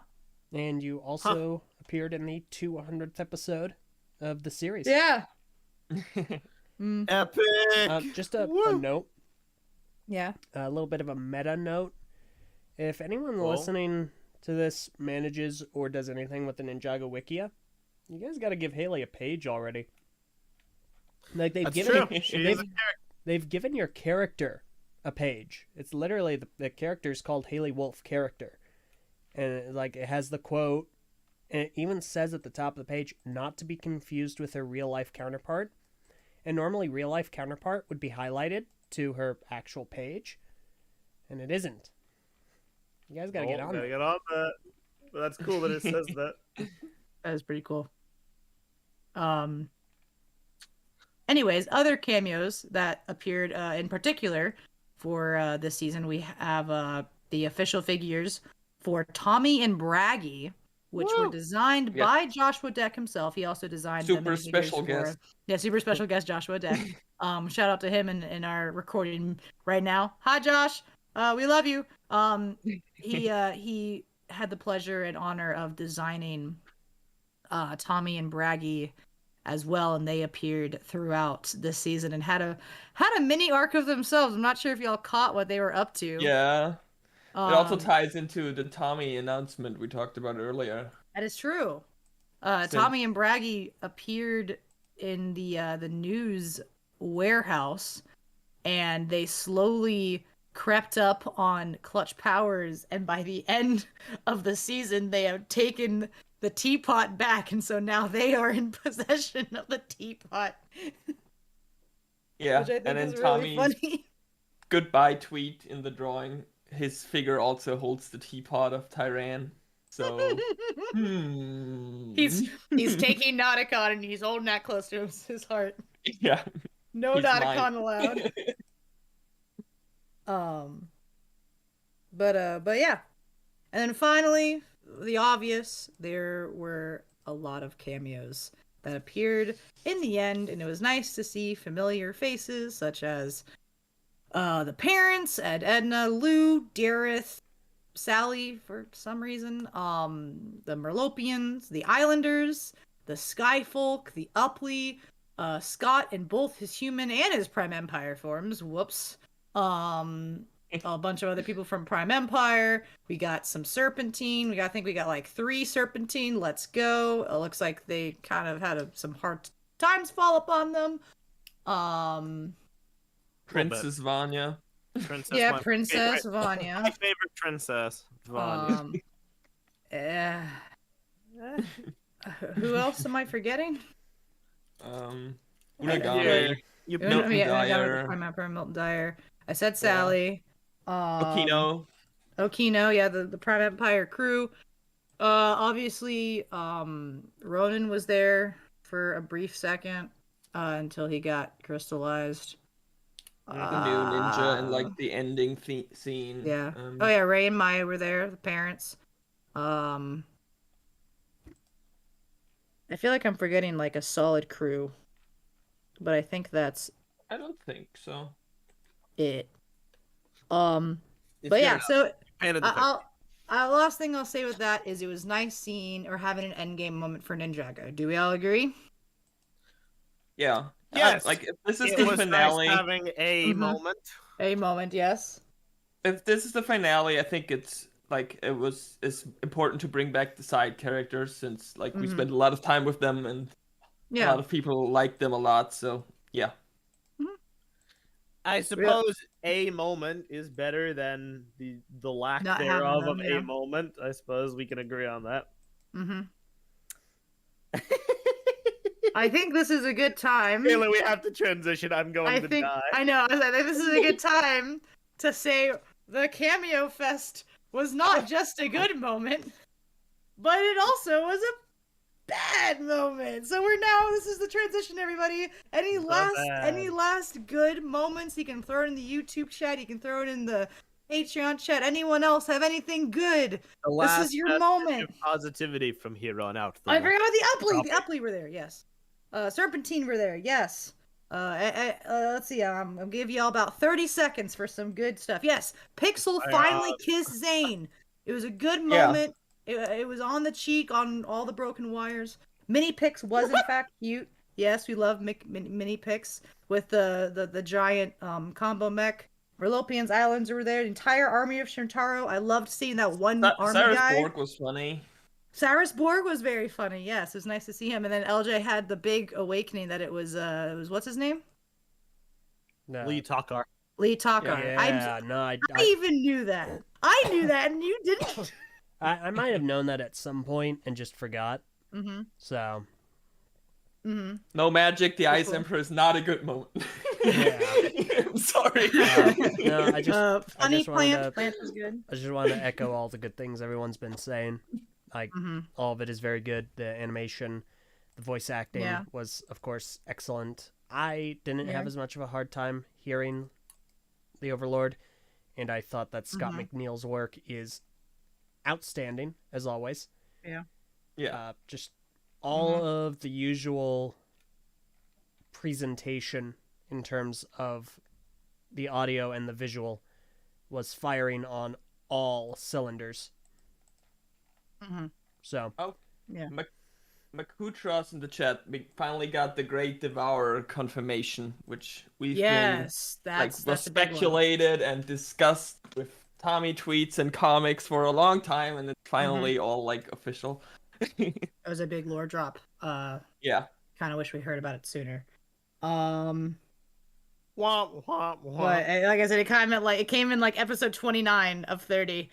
And you also appeared in the 200th episode of the series. Yeah. Epic! Just a note. Yeah. A little bit of a meta note. If anyone listening to this manages or does anything with the Ninjago Wikia, you guys got to give Haley a page already. Like they've given your character a page. It's literally the character's called Haley Wolf character, and it has the quote, and it even says at the top of the page not to be confused with her real life counterpart. And normally real life counterpart would be highlighted to her actual page, and it isn't. You guys gotta get on that. Get on that. But that's cool that it says that. That is pretty cool. Anyways, other cameos that appeared in particular for this season, we have the official figures for Tommy and Braggy, which were designed by Joshua Deck himself. He also designed super special guest. Yeah, super special guest Joshua Deck. Shout out to him in our recording right now. Hi, Josh. We love you. He had the pleasure and honor of designing Tommy and Braggy as well, and they appeared throughout this season and had a mini arc of themselves. I'm not sure if y'all caught what they were up to. Yeah. It also ties into the Tommy announcement we talked about earlier. That is true. Tommy and Braggy appeared in the news warehouse, and they slowly crept up on Clutch Powers, and by the end of the season, they have taken the teapot back, and so now they are in possession of the teapot. Yeah, which I think and then is Tommy's really funny. goodbye tweet in the drawing, his figure also holds the teapot of Tyran. So he's taking Nauticon and he's holding that close to his heart. Yeah. No Nauticon allowed. But yeah. And then finally, the obvious, there were a lot of cameos that appeared in the end, and it was nice to see familiar faces such as the parents, Ed, Edna, Lou, Dareth, Sally for some reason, the Merlopians, the Islanders, the Skyfolk, the Upley, Scott in both his human and his Prime Empire forms. Whoops. A bunch of other people from Prime Empire. We got some Serpentine. I think we got like 3 Serpentine. Let's go. It looks like they kind of had some hard times fall upon them. Princess Vanya. Princess Vanya. My favorite princess, Vanya. Who else am I forgetting? Unagame. Milton Dyer. Milton Dyer. I said Sally. Okino. Okino, yeah, the Prime Empire crew. Obviously, Ronan was there for a brief second until he got crystallized. The new ninja and like the ending scene. Yeah. Oh yeah, Ray and Maya were there, the parents. I feel like I'm forgetting like a solid crew, but I think that's I don't think so. it. But yeah, so last thing I'll say with that is it was nice seeing or having an endgame moment for Ninjago. Do we all agree? Yeah. Yes. Like if this is It the was finale. nice having a moment. A moment, yes. If this is the finale, I think it's important to bring back the side characters since like we spent a lot of time with them and a lot of people like them a lot. So yeah. I suppose a moment is better than the lack Not thereof having of them, a moment. I suppose we can agree on that. I think this is a good time. Taylor, we have to transition. I'm going to die. I know. I think this is a good time to say the Cameo Fest was not just a good moment, but it also was a bad moment. So this is the transition, everybody. Any last good moments? You can throw it in the YouTube chat. You can throw it in the Patreon chat. Anyone else have anything good? This is your moment. Positivity from here on out. I forgot about the Upley. The Upley were there. Yes. Serpentine were there. Yes. Let's see. I'll give y'all about 30 seconds for some good stuff. Yes. Pixel finally kissed Zane. It was a good moment. It was on the cheek, on all the broken wires. Mini Pix was in fact cute. Yes, we love Mini Pix with the giant combo mech. Merlopians Islands were there. The entire army of Shintaro. I loved seeing that one army Cyrus guy. Borg was funny. Cyrus Borg was very funny. Yes, it was nice to see him. And then LJ had the big awakening that it was what's his name? No. Lee Takar. Lee Takar. Yeah, I even knew that. I knew that, and you didn't. I might have known that at some point and just forgot. So. No magic. The Ice Emperor is not a good moment. Yeah. I'm sorry. No, I just funny wanted plant was good. I just wanted to echo all the good things everyone's been saying. Like all of it is very good. The animation, the voice acting was, of course, excellent. I didn't have as much of a hard time hearing the Overlord, and I thought that Scott McNeil's work is outstanding as always. Yeah. Just all of the usual presentation in terms of the audio and the visual was firing on all cylinders. So. Oh, yeah. Makutros in the chat, we finally got the Great Devourer confirmation, which we've been that's speculated and discussed with Tommy tweets and comics for a long time, and it's finally all like official. It was a big lore drop. Yeah. Kind of wish we heard about it sooner. Womp, womp, womp. But like I said, it came in like episode 29 of 30.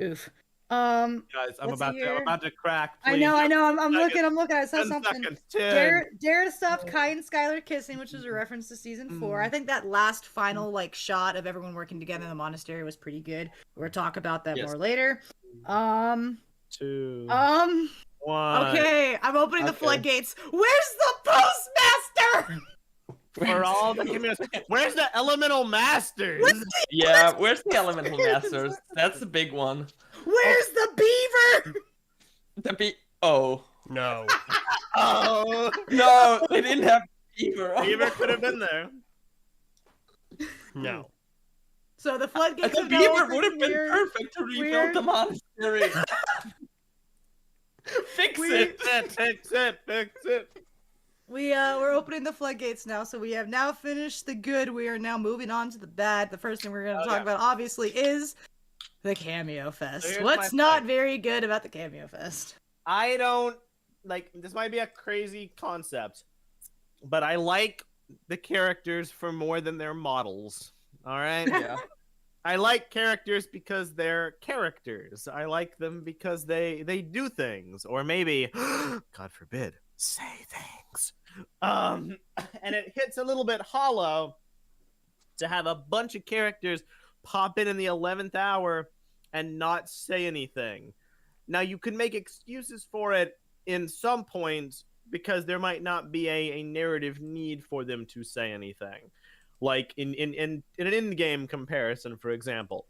Oof. Guys, I'm about to crack. Please. I know. I'm looking. I saw 10 something. seconds. 10. Dare to stop Kai and Skylar kissing, which is a reference to season 4. I think that last final like shot of everyone working together in the monastery was pretty good. We'll talk about that more later. 2. 1. Okay, I'm opening the floodgates. Where's the postmaster? For all the cameos. Where's the elemental masters? Where's the elemental masters? That's the big one. Where's the beaver? Oh, No. Oh, No, they didn't have Beaver. Beaver could have been there. No. So the floodgates The have now Beaver opened would have been here. perfect to rebuild weird. the monastery. Fix it. Fix it. We're opening the floodgates now, so we have now finished the good. We are now moving on to the bad. The first thing we're going to talk about, obviously, is the Cameo Fest. So here's What's my not thing. very good about the Cameo Fest? I don't like this. Might be a crazy concept, but I like the characters for more than their models. All right. Yeah. I like characters because they're characters. I like them because they do things, or maybe, God forbid, say things. And it hits a little bit hollow to have a bunch of characters pop in the 11th hour and not say anything. Now, you could make excuses for it in some points because there might not be a narrative need for them to say anything. Like in an in-game comparison, for example,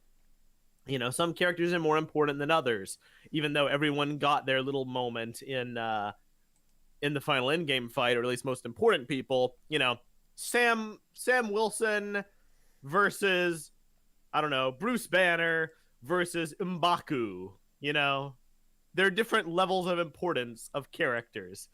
you know, some characters are more important than others, even though everyone got their little moment in the final in-game fight, or at least most important people. You know, Sam Wilson versus, I don't know, Bruce Banner versus M'Baku. You know, there are different levels of importance of characters.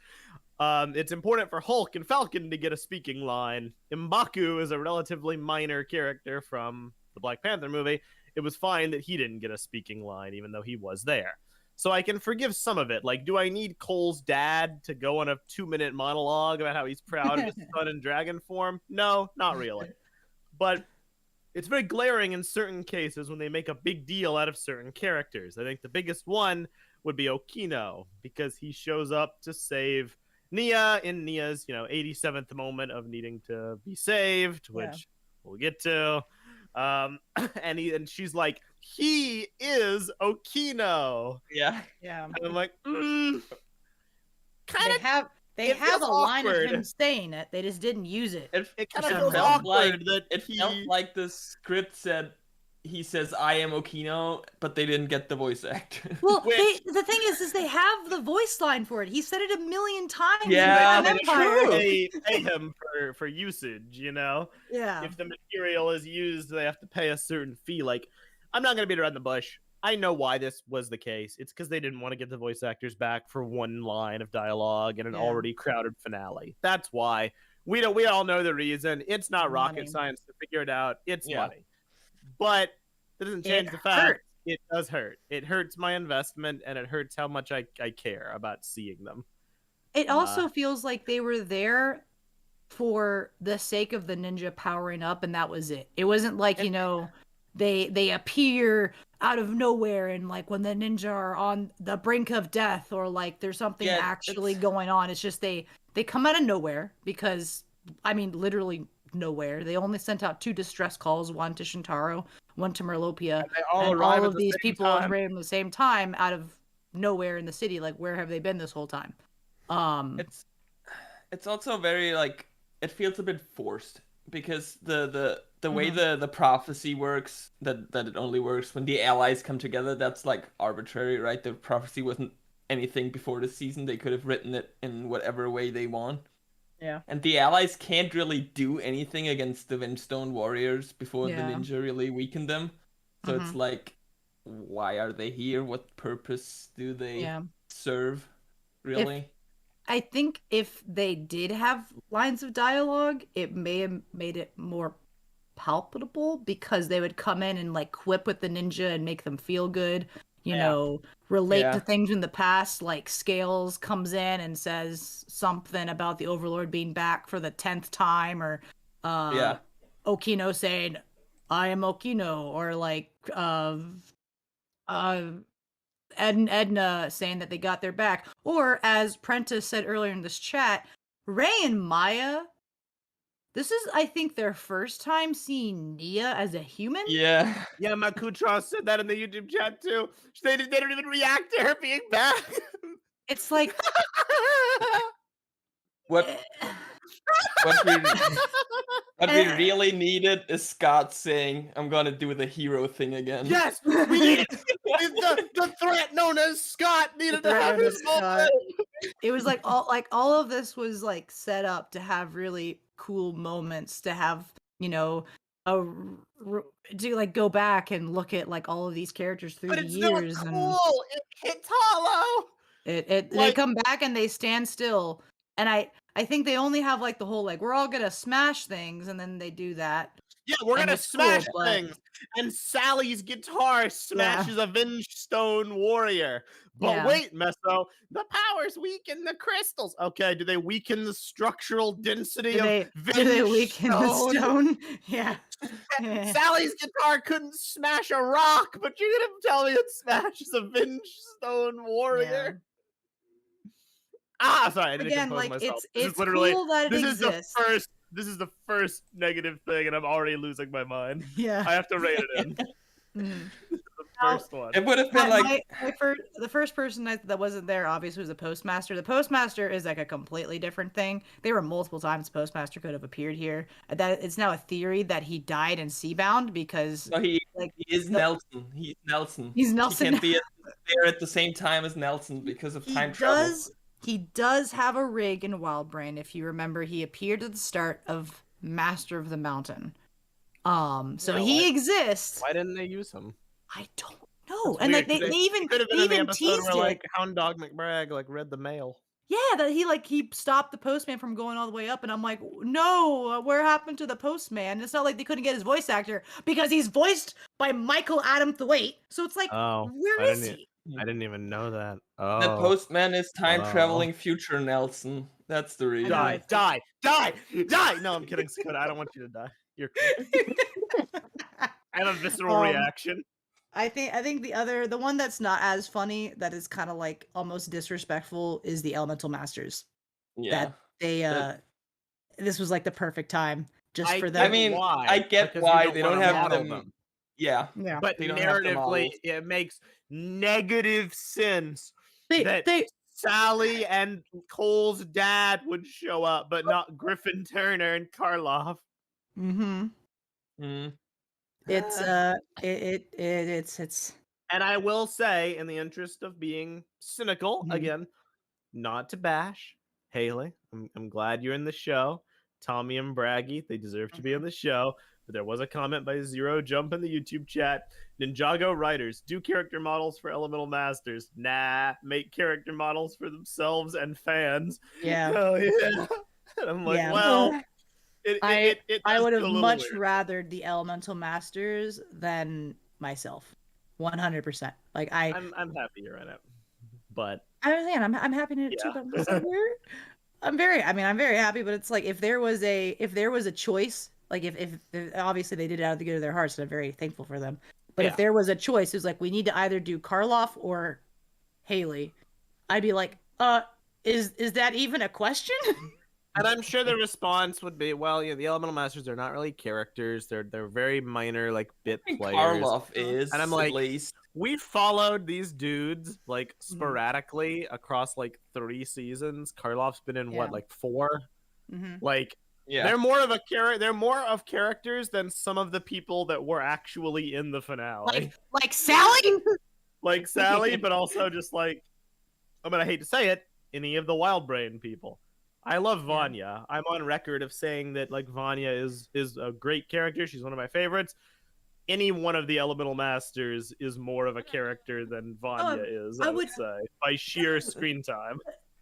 It's important for Hulk and Falcon to get a speaking line. M'Baku is a relatively minor character from the Black Panther movie. It was fine that he didn't get a speaking line, even though he was there. So I can forgive some of it. Like, do I need Cole's dad to go on a 2-minute monologue about how he's proud of his son in dragon form? No, not really. But it's very glaring in certain cases when they make a big deal out of certain characters. I think the biggest one would be Okino, because he shows up to save Nia in Nia's, 87th moment of needing to be saved, which we'll get to. And she's like, he is Okino. Yeah. Yeah. And I'm like, They have a line of awkward. him saying it. They just didn't use it. It kind For of some feels reason. awkward that It felt like the script said he says I am Okino, but they didn't get the voice actor. Well, Which- the thing is they have the voice line for it. He said it a million times. Yeah, in that's Empire. true. They pay him for usage, Yeah. If the material is used, they have to pay a certain fee. Like, I'm not going to beat around the bush. I know why this was the case. It's because they didn't want to get the voice actors back for one line of dialogue in an already crowded finale. That's why. We all know the reason. It's not rocket science to figure it out. It's money. But that doesn't change the fact it does hurt. It hurts my investment, and it hurts how much I care about seeing them. It also feels like they were there for the sake of the ninja powering up, and that was it. It wasn't like, they appear out of nowhere and like when the ninja are on the brink of death, or like there's something actually going on. It's just they come out of nowhere because, literally nowhere. They only sent out 2 distress calls, one to Shintaro, one to Merlopia, and all of these people arrived at the same time out of nowhere in the city. Like, where have they been this whole time? It's also very like, it feels a bit forced because the way the prophecy works, that it only works when the allies come together. That's like arbitrary, right? The prophecy wasn't anything before the season. They could have written it in whatever way they want. Yeah. And the allies can't really do anything against the Windstone warriors before the ninja really weaken them. So it's like, why are they here? What purpose do they serve, really? I think if they did have lines of dialogue, it may have made it more palpable, because they would come in and like quip with the ninja and make them feel good, relate to things in the past. Like Scales comes in and says something about the Overlord being back for the 10th time, or Okino saying, I am Okino, or like Edna saying that they got their back. Or as Prentice said earlier in this chat, Ray and Maya, this is, I think, their first time seeing Nia as a human. Yeah. Yeah, Makutra said that in the YouTube chat too. They don't even react to her being back. It's like what we really needed is Scott saying, I'm gonna do the hero thing again. Yes, we needed the threat known as Scott needed to have his moment. it was all of this was like set up to have really cool moments, to have, you know, to like go back and look at like all of these characters through But the it's not years, and cool. It hits hollow. they Like, come back and they stand still, and I think they only have like the whole like we're all gonna smash things, and then they do that. yeah, we're And gonna it's cool, smash but things. And Sally's guitar smashes a Venge Stone warrior. But Yeah. wait, Meso, the powers weaken the crystals. Okay, do they weaken the structural density do of they Venge weaken the Stone? stone? Yeah. Sally's guitar couldn't smash a rock, but you're gonna tell me it smashes a Venge Stone warrior? Ah, sorry, I didn't Again, compose like myself. it's cool that it this exists. This is the first negative thing, and I'm already losing my mind. Yeah. I have to rate it in. Mhm. This is the first one. It would have been like the first person that wasn't there obviously was the postmaster. The postmaster is like a completely different thing. There were multiple times the postmaster could have appeared here. That it's now a theory that he died in Seabound because no, he like is Nelson. He's Nelson. He's Nelson. He can't be there at the same time as Nelson because of time travel. He does have a rig in Wildbrain. If you remember, he appeared at the start of Master of the Mountain. So he exists. Why didn't they use him? I don't know. That's And weird, like they even teased where, it. like Hound Dog McBrag like read the mail. Yeah, that he stopped the postman from going all the way up, and I'm like, no, where happened to the postman? It's not like they couldn't get his voice actor because he's voiced by Michael Adam Thwaite. So it's like, where is he? I didn't even know that. The postman is time traveling future Nelson. That's the reason. Die! No, I'm kidding, Scott. I don't want you to die. You're cool. I have a visceral reaction. I think the one that's not as funny, that is kind of like almost disrespectful, is the Elemental Masters. Yeah. That this was like the perfect time just for them. I mean, I get why they don't have them. Yeah. But narratively, it makes negative sense that Sally and Cole's dad would show up, but not Griffin Turner and Karloff. It's And I will say, in the interest of being cynical, again, not to bash Haley. I'm glad you're in the show. Tommy and Braggy, they deserve to be in the show. But there was a comment by Zero Jump in the YouTube chat. Ninjago writers, do character models for Elemental Masters. Nah, make character models for themselves and fans. Yeah. Hell yeah. And I'm like, well, I would have much weird. rathered the Elemental Masters than myself. 100%. Like I'm happy you're in it. But I'm happy in it too, but I'm just like, I'm very happy, but it's like if there was a choice, like if obviously they did it out of the good of their hearts, and I'm very thankful for them. But if there was a choice, it was like we need to either do Karloff or Haley, I'd be like, is that even a question? And I'm sure the response would be, well, the Elemental Masters are not really characters. They're very minor, like bit players. Karloff is, and I'm like, at least. We followed these dudes like sporadically across like 3 seasons. Karloff's been in what, like 4? Like, they're more of they're more of characters than some of the people that were actually in the finale. Like Sally? Like Sally, but also just like, I mean, I hate to say it, any of the Wildbrain people. I love Vanya. I'm on record of saying that like Vanya is a great character. She's one of my favorites. Any one of the Elemental Masters is more of a character than Vanya is, I would say, by sheer screen time.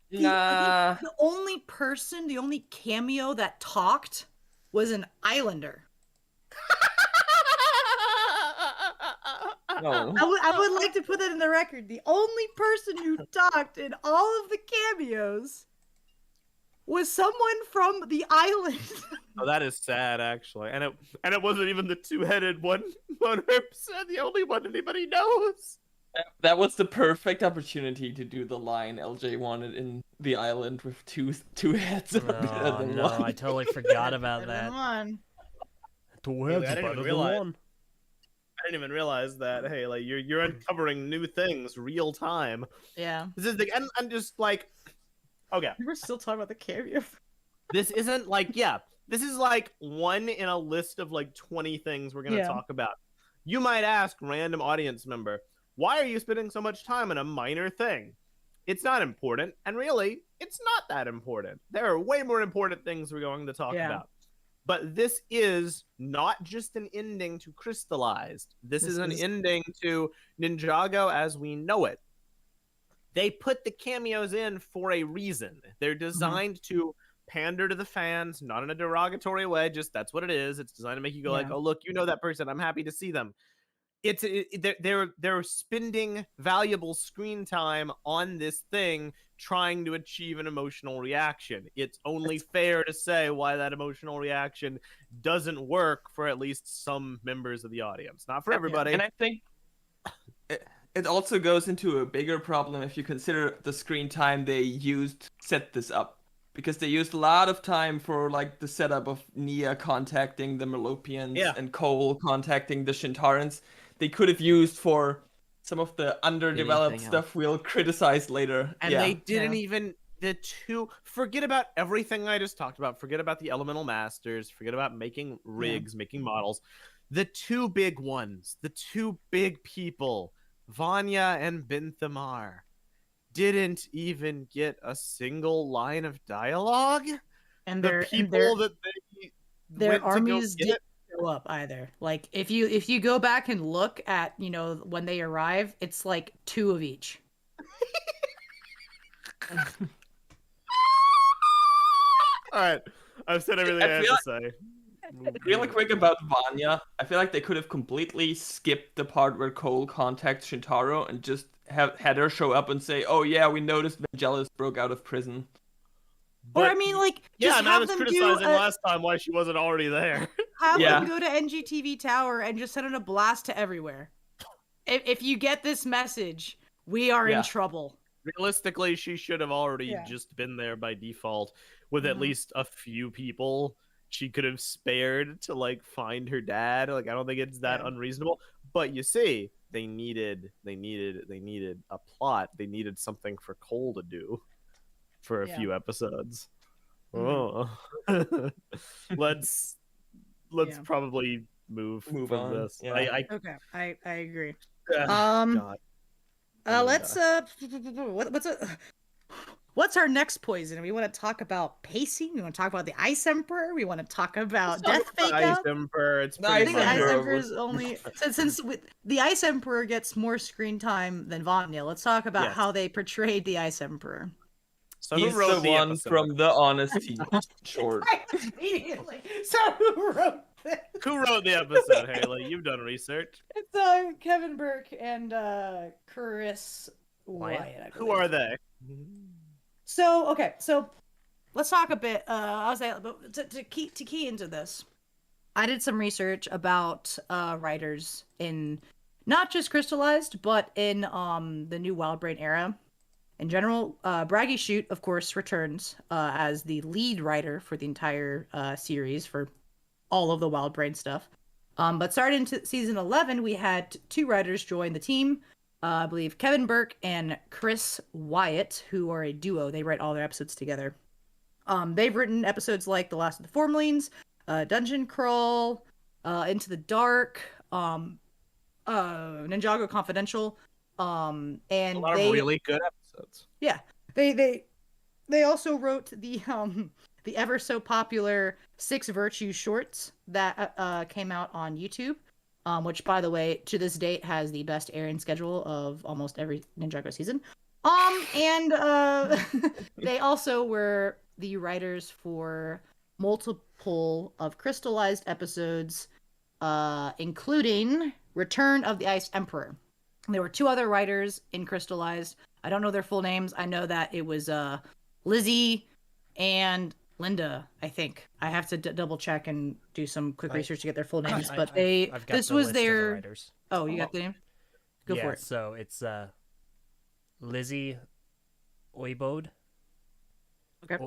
The only cameo that talked was an Islander. No. I would like to put that in the record. The only person who talked in all of the cameos was someone from the island. Oh, that is sad, actually. And it wasn't even the 2-headed one, 100%, the only one anybody knows. That was the perfect opportunity to do the line LJ wanted in the island with two heads. Oh, no, I totally forgot about that. 2 heads better than one. I didn't even realize that. Hey, like you're uncovering new things real time. Yeah. This is and I'm just like, okay. We're still talking about the cameo. This isn't like, this is like one in a list of like 20 things we're gonna talk about. You might ask, random audience member, why are you spending so much time on a minor thing? it's not important, and really, it's not that important. There are way more important things we're going to talk about. But this is not just an ending to Crystalized. This is an ending to Ninjago as we know it. They put the cameos in for a reason. They're designed to pander to the fans, not in a derogatory way, just that's what it is. It's designed to make you go like, oh, look, you know that person. I'm happy to see them. They're spending valuable screen time on this thing trying to achieve an emotional reaction. It's only fair to say why that emotional reaction doesn't work for at least some members of the audience, not for everybody. And I think it also goes into a bigger problem if you consider the screen time they used to set this up, because they used a lot of time for like the setup of Nia contacting the Melopians and Cole contacting the Shintarans. They could have used for some of the underdeveloped stuff we'll criticize later. And they didn't even forget about everything I just talked about. Forget about the elemental masters. Forget about making rigs, making models. The two big ones, the two big people, Vanya and Binthamar, didn't even get a single line of dialogue. And their armies didn't show up either. Like if you go back and look at, when they arrive, it's like 2 of each. All right, I've said everything I have to say. Really quick about Vanya, I feel like they could have completely skipped the part where Cole contacts Shintaro and just had her show up and say, "Oh yeah, we noticed Vangelis broke out of prison." Or I mean, like, just and I was criticizing last time why she wasn't already there. Have them go to NGTV Tower and just send out a blast to everywhere. If you get this message, we are in trouble. Realistically, she should have already just been there by default with at least a few people she could have spared to like find her dad. Like, I don't think it's that unreasonable. But you see, they needed a plot. They needed something for Cole to do for a few episodes. Oh, let's probably move from on. this. Yeah. I agree. God. Let's what's our next poison? We want to talk about pacing. We want to talk about the Ice Emperor. We want to talk about Death Fake Out. Ice Emperor. It's I think the Ice Emperor is only since the Ice Emperor gets more screen time than Vanya. Let's talk about how they portrayed the Ice Emperor. So he's who wrote the one from The Honest Team short. So who wrote this? Who wrote the episode, Haley? You've done research. It's Kevin Burke and Chris Wyatt. Who are they? So let's talk a bit. I was to key into this. I did some research about writers in not just Crystalized, but in the new Wildbrain era. In general, Braggy Shoot, of course, returns as the lead writer for the entire series for all of the Wildbrain stuff. But starting into season 11, we had 2 writers join the team. I believe Kevin Burke and Chris Wyatt, who are a duo. They write all their episodes together. They've written episodes like The Last of the Formlings, Dungeon Crawl, Into the Dark, Ninjago Confidential, and a lot of really good episodes. Yeah, they also wrote the ever so popular 6 Virtues shorts that came out on YouTube, which, by the way, to this date has the best airing schedule of almost every Ninjago season. And they also were the writers for multiple of Crystalized episodes, including Return of the Ice Emperor. There were 2 other writers in Crystalized. I don't know their full names. I know that it was Lizzie and Linda, I think. I have to double check and do some quick research to get their full names. But this was their writers. Oh, you got the name? Go for it. So it's Lizzie Oybode. Okay.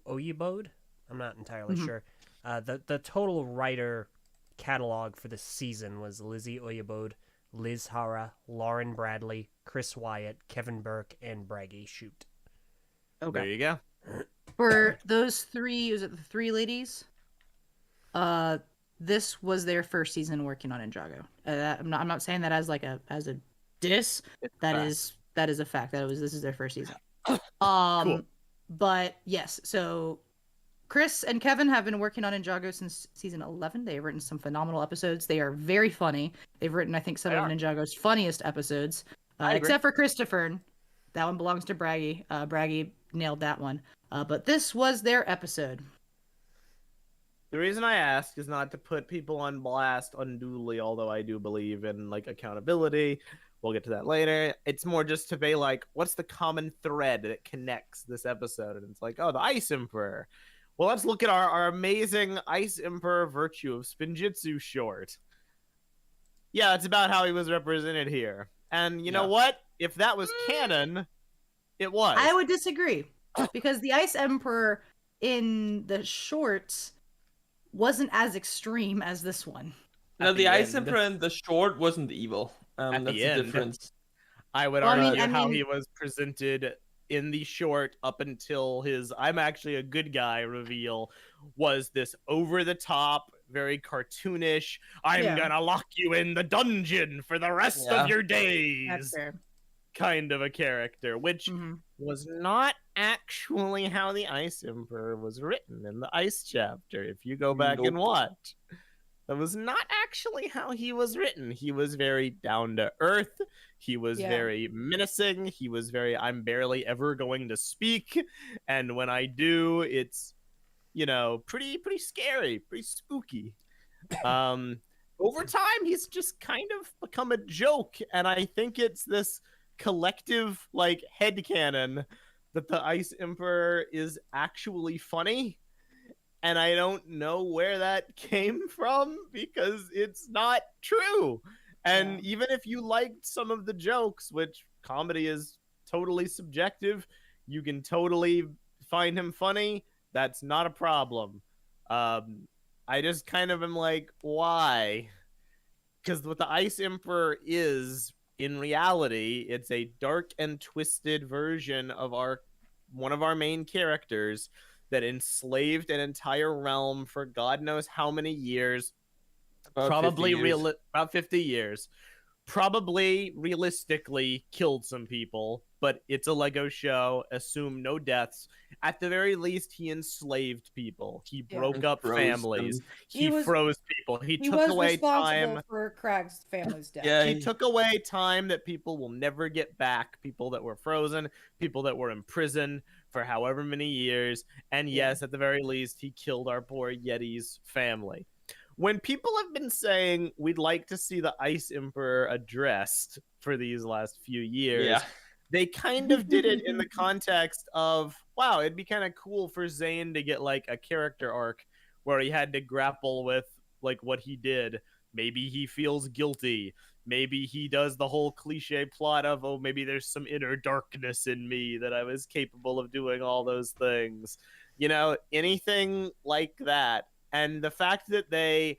Oyebode? I'm not entirely sure. The total writer catalog for this season was Lizzie Oyebode, Liz Hara, Lauren Bradley, Chris Wyatt, Kevin Burke, and Braggy Shoot. Okay. There you go. For those 3, is it the 3 ladies? This was their first season working on Ninjago. I'm not saying that as a diss. That is a fact. This is their first season. Cool. But yes, so Chris and Kevin have been working on Ninjago since season 11. They have written some phenomenal episodes. They are very funny. They've written, I think, some They of are. Ninjago's funniest episodes, I agree. except for Christopher. That one belongs to Braggy. Braggy nailed that one. But this was their episode. The reason I ask is not to put people on blast unduly, although I do believe in like accountability. We'll get to that later. It's more just to be like, what's the common thread that connects this episode? And it's like, oh, the Ice Emperor. Well, let's look at our amazing Ice Emperor Virtue of Spinjitzu short. Yeah, it's about how he was represented here. And you know what? If that was canon, it was. I would disagree because the Ice Emperor in the shorts wasn't as extreme as this one. No, the Ice Emperor in the short wasn't evil. That's the difference. I would argue how he was presented in the short up until his "I'm actually a good guy" reveal was this over-the-top, very cartoonish, I'm gonna lock you in the dungeon for the rest of your days. That's fair. Kind of a character, which was not actually how the Ice Emperor was written in the Ice chapter. If you go back and watch, that was not actually how he was written. He was very down to earth. He was very menacing. He was very, I'm barely ever going to speak, and when I do, it's, you know, pretty scary, pretty spooky. Over time, he's just kind of become a joke, and I think it's this collective like headcanon that the Ice Emperor is actually funny, and I don't know where that came from because it's not true. And even if you liked some of the jokes, which comedy is totally subjective, you can totally find him funny. That's not a problem. I just kind of am like, why? Because what the Ice Emperor is, in reality, it's a dark and twisted version of one of our main characters that enslaved an entire realm for God knows how many years. About 50 years. Probably realistically killed some people, but it's a Lego show. Assume no deaths. At the very least, he enslaved people. He broke up families. He froze people. He took away time for Craig's family's death. Yeah, he took away time that people will never get back. People that were frozen, people that were in prison for however many years. And yes, at the very least, he killed our poor Yeti's family. When people have been saying we'd like to see the Ice Emperor addressed for these last few years, they kind of did it in the context of, wow, it'd be kind of cool for Zane to get like a character arc where he had to grapple with like what he did. Maybe he feels guilty. Maybe he does the whole cliche plot of, oh, maybe there's some inner darkness in me that I was capable of doing all those things. You know, anything like that. And the fact that they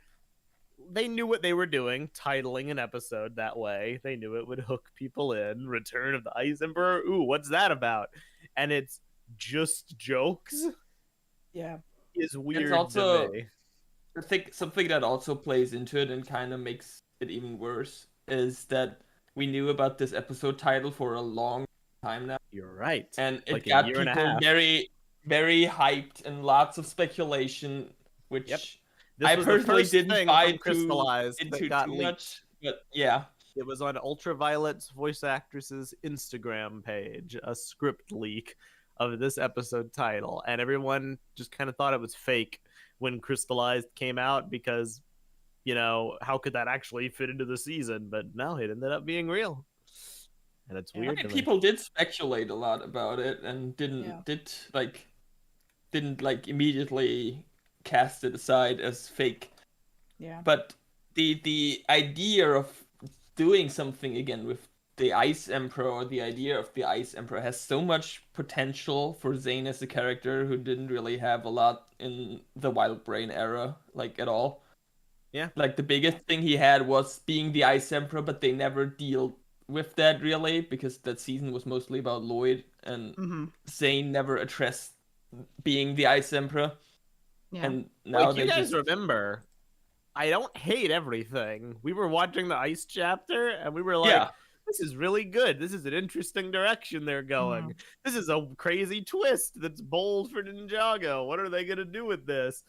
knew what they were doing, titling an episode that way. They knew it would hook people in. Return of the Ice Emperor. Ooh, what's that about? And it's just jokes. Yeah. Is weird it's also, to me. I think something that also plays into it and kind of makes it even worse is that we knew about this episode title for a long time now. You're right. And it like got people very, very hyped and lots of speculation, which I personally didn't buy into too much. But yeah. It was on Ultraviolet's voice actress's Instagram page, a script leak of this episode title. And everyone just kind of thought it was fake when Crystalized came out because, you know, how could that actually fit into the season? But no, it ended up being real. And it's weird. I mean, people did speculate a lot about it and didn't immediately cast it aside as fake. Yeah. But the idea of doing something again with the Ice Emperor, or the idea of the Ice Emperor, has so much potential for Zane as a character who didn't really have a lot in the Wild Brain era, like at all. Yeah. Like the biggest thing he had was being the Ice Emperor, but they never deal with that really, because that season was mostly about Lloyd, and Zane never addressed being the Ice Emperor. Yeah. And now you guys remember, I don't hate everything. We were watching the Ice chapter, and we were like, this is really good. This is an interesting direction they're going. This is a crazy twist that's bold for Ninjago. What are they going to do with this?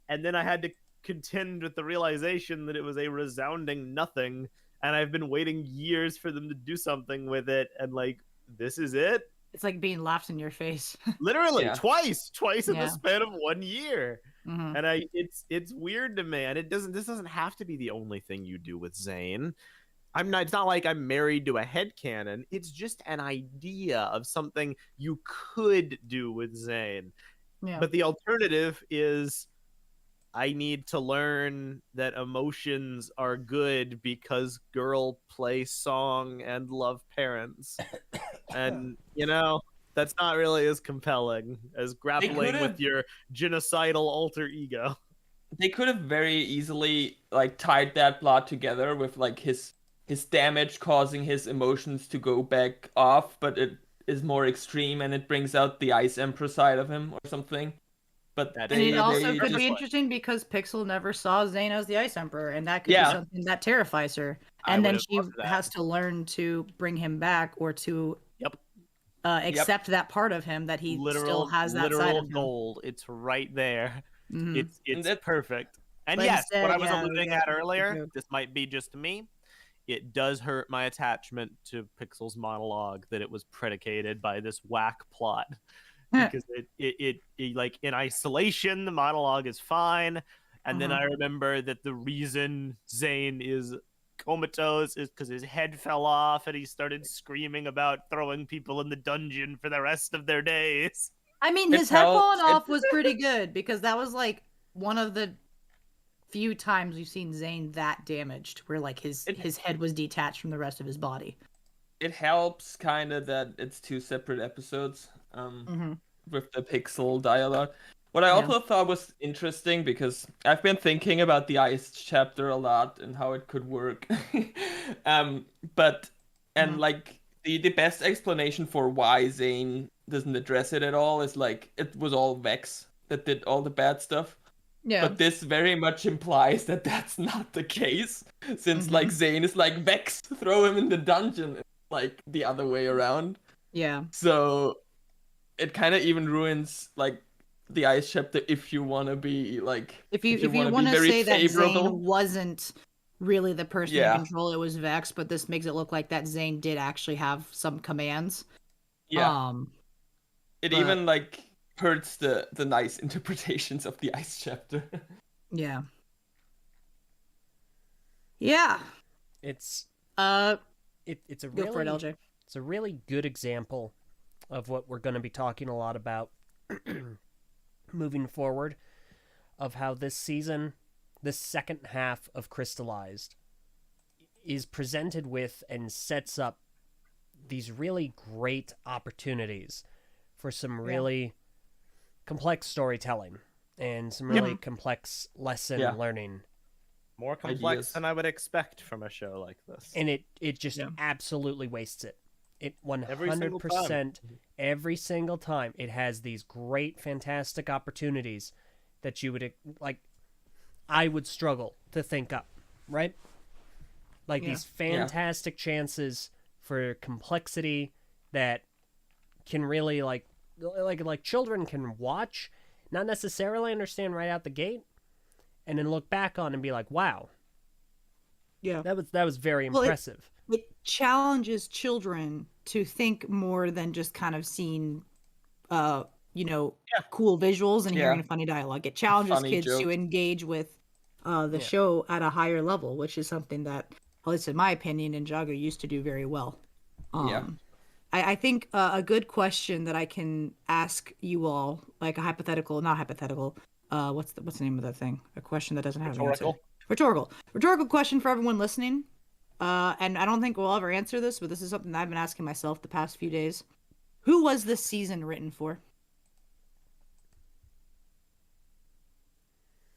And then I had to contend with the realization that it was a resounding nothing, and I've been waiting years for them to do something with it, and like, this is it? It's like being laughed in your face. Literally twice in the Yeah. span of 1 year. Mhm. And it's weird to me, and this doesn't have to be the only thing you do with Zane. It's not like I'm married to a headcanon. It's just an idea of something you could do with Zane. Yeah. But the alternative is I need to learn that emotions are good because girl play song and love parents. And, that's not really as compelling as grappling with your genocidal alter ego. They could have very easily like tied that plot together with like his damage causing his emotions to go back off, but it is more extreme and it brings out the Ice Emperor side of him or something. But and it also could be interesting because Pixel never saw Zane as the Ice Emperor, and that could be something that terrifies her. And then she has to learn to bring him back or to accept that part of him that he still has that side of him. Gold. It's right there. Mm-hmm. It's perfect. And but yes, instead, what I was alluding at earlier, this might be just me. It does hurt my attachment to Pixel's monologue that it was predicated by this whack plot. Because it like in isolation, the monologue is fine. And then I remember that the reason Zane is comatose is because his head fell off and he started screaming about throwing people in the dungeon for the rest of their days. I mean, his head falling off was pretty good because that was like one of the few times we've seen Zane that damaged where like his head was detached from the rest of his body. It helps kind of that it's 2 separate episodes with the Pixel dialogue. What I also thought was interesting, because I've been thinking about the Ice chapter a lot and how it could work. Like the best explanation for why Zane doesn't address it at all is like it was all Vex that did all the bad stuff. Yeah. But this very much implies that that's not the case, since like Zane is like, Vex, throw him in the dungeon, like the other way around. Yeah. So it kind of even ruins like the Ice chapter if you want to be like, if you want to say that Zane wasn't really the person in control, it was Vex, but this makes it look like that Zane did actually have some commands. Yeah. Even like hurts the nice interpretations of the Ice chapter. Yeah. It's it's a go really for it, LJ. It's a really good example of what we're going to be talking a lot about moving forward, of how this season, the second half of Crystalized, is presented with and sets up these really great opportunities for some really complex storytelling and some really complex lesson learning. More complex than I would expect from a show like this. And it just absolutely wastes it. It 100% every single time. It has these great, fantastic opportunities that you would, like, I would struggle to think up, right? Like these fantastic chances for complexity that can really like children can watch, not necessarily understand right out the gate, and then look back on and be like, wow. Yeah. That was very impressive. It challenges children to think more than just kind of seeing cool visuals and hearing funny dialogue. It challenges kids to engage with the show at a higher level, which is something that, at least in my opinion, Ninjago used to do very well. I think a good question that I can ask you all, like a hypothetical, not hypothetical, what's the name of that thing? A question that doesn't have an answer. Rhetorical question for everyone listening. And I don't think we'll ever answer this, but this is something that I've been asking myself the past few days. Who was this season written for?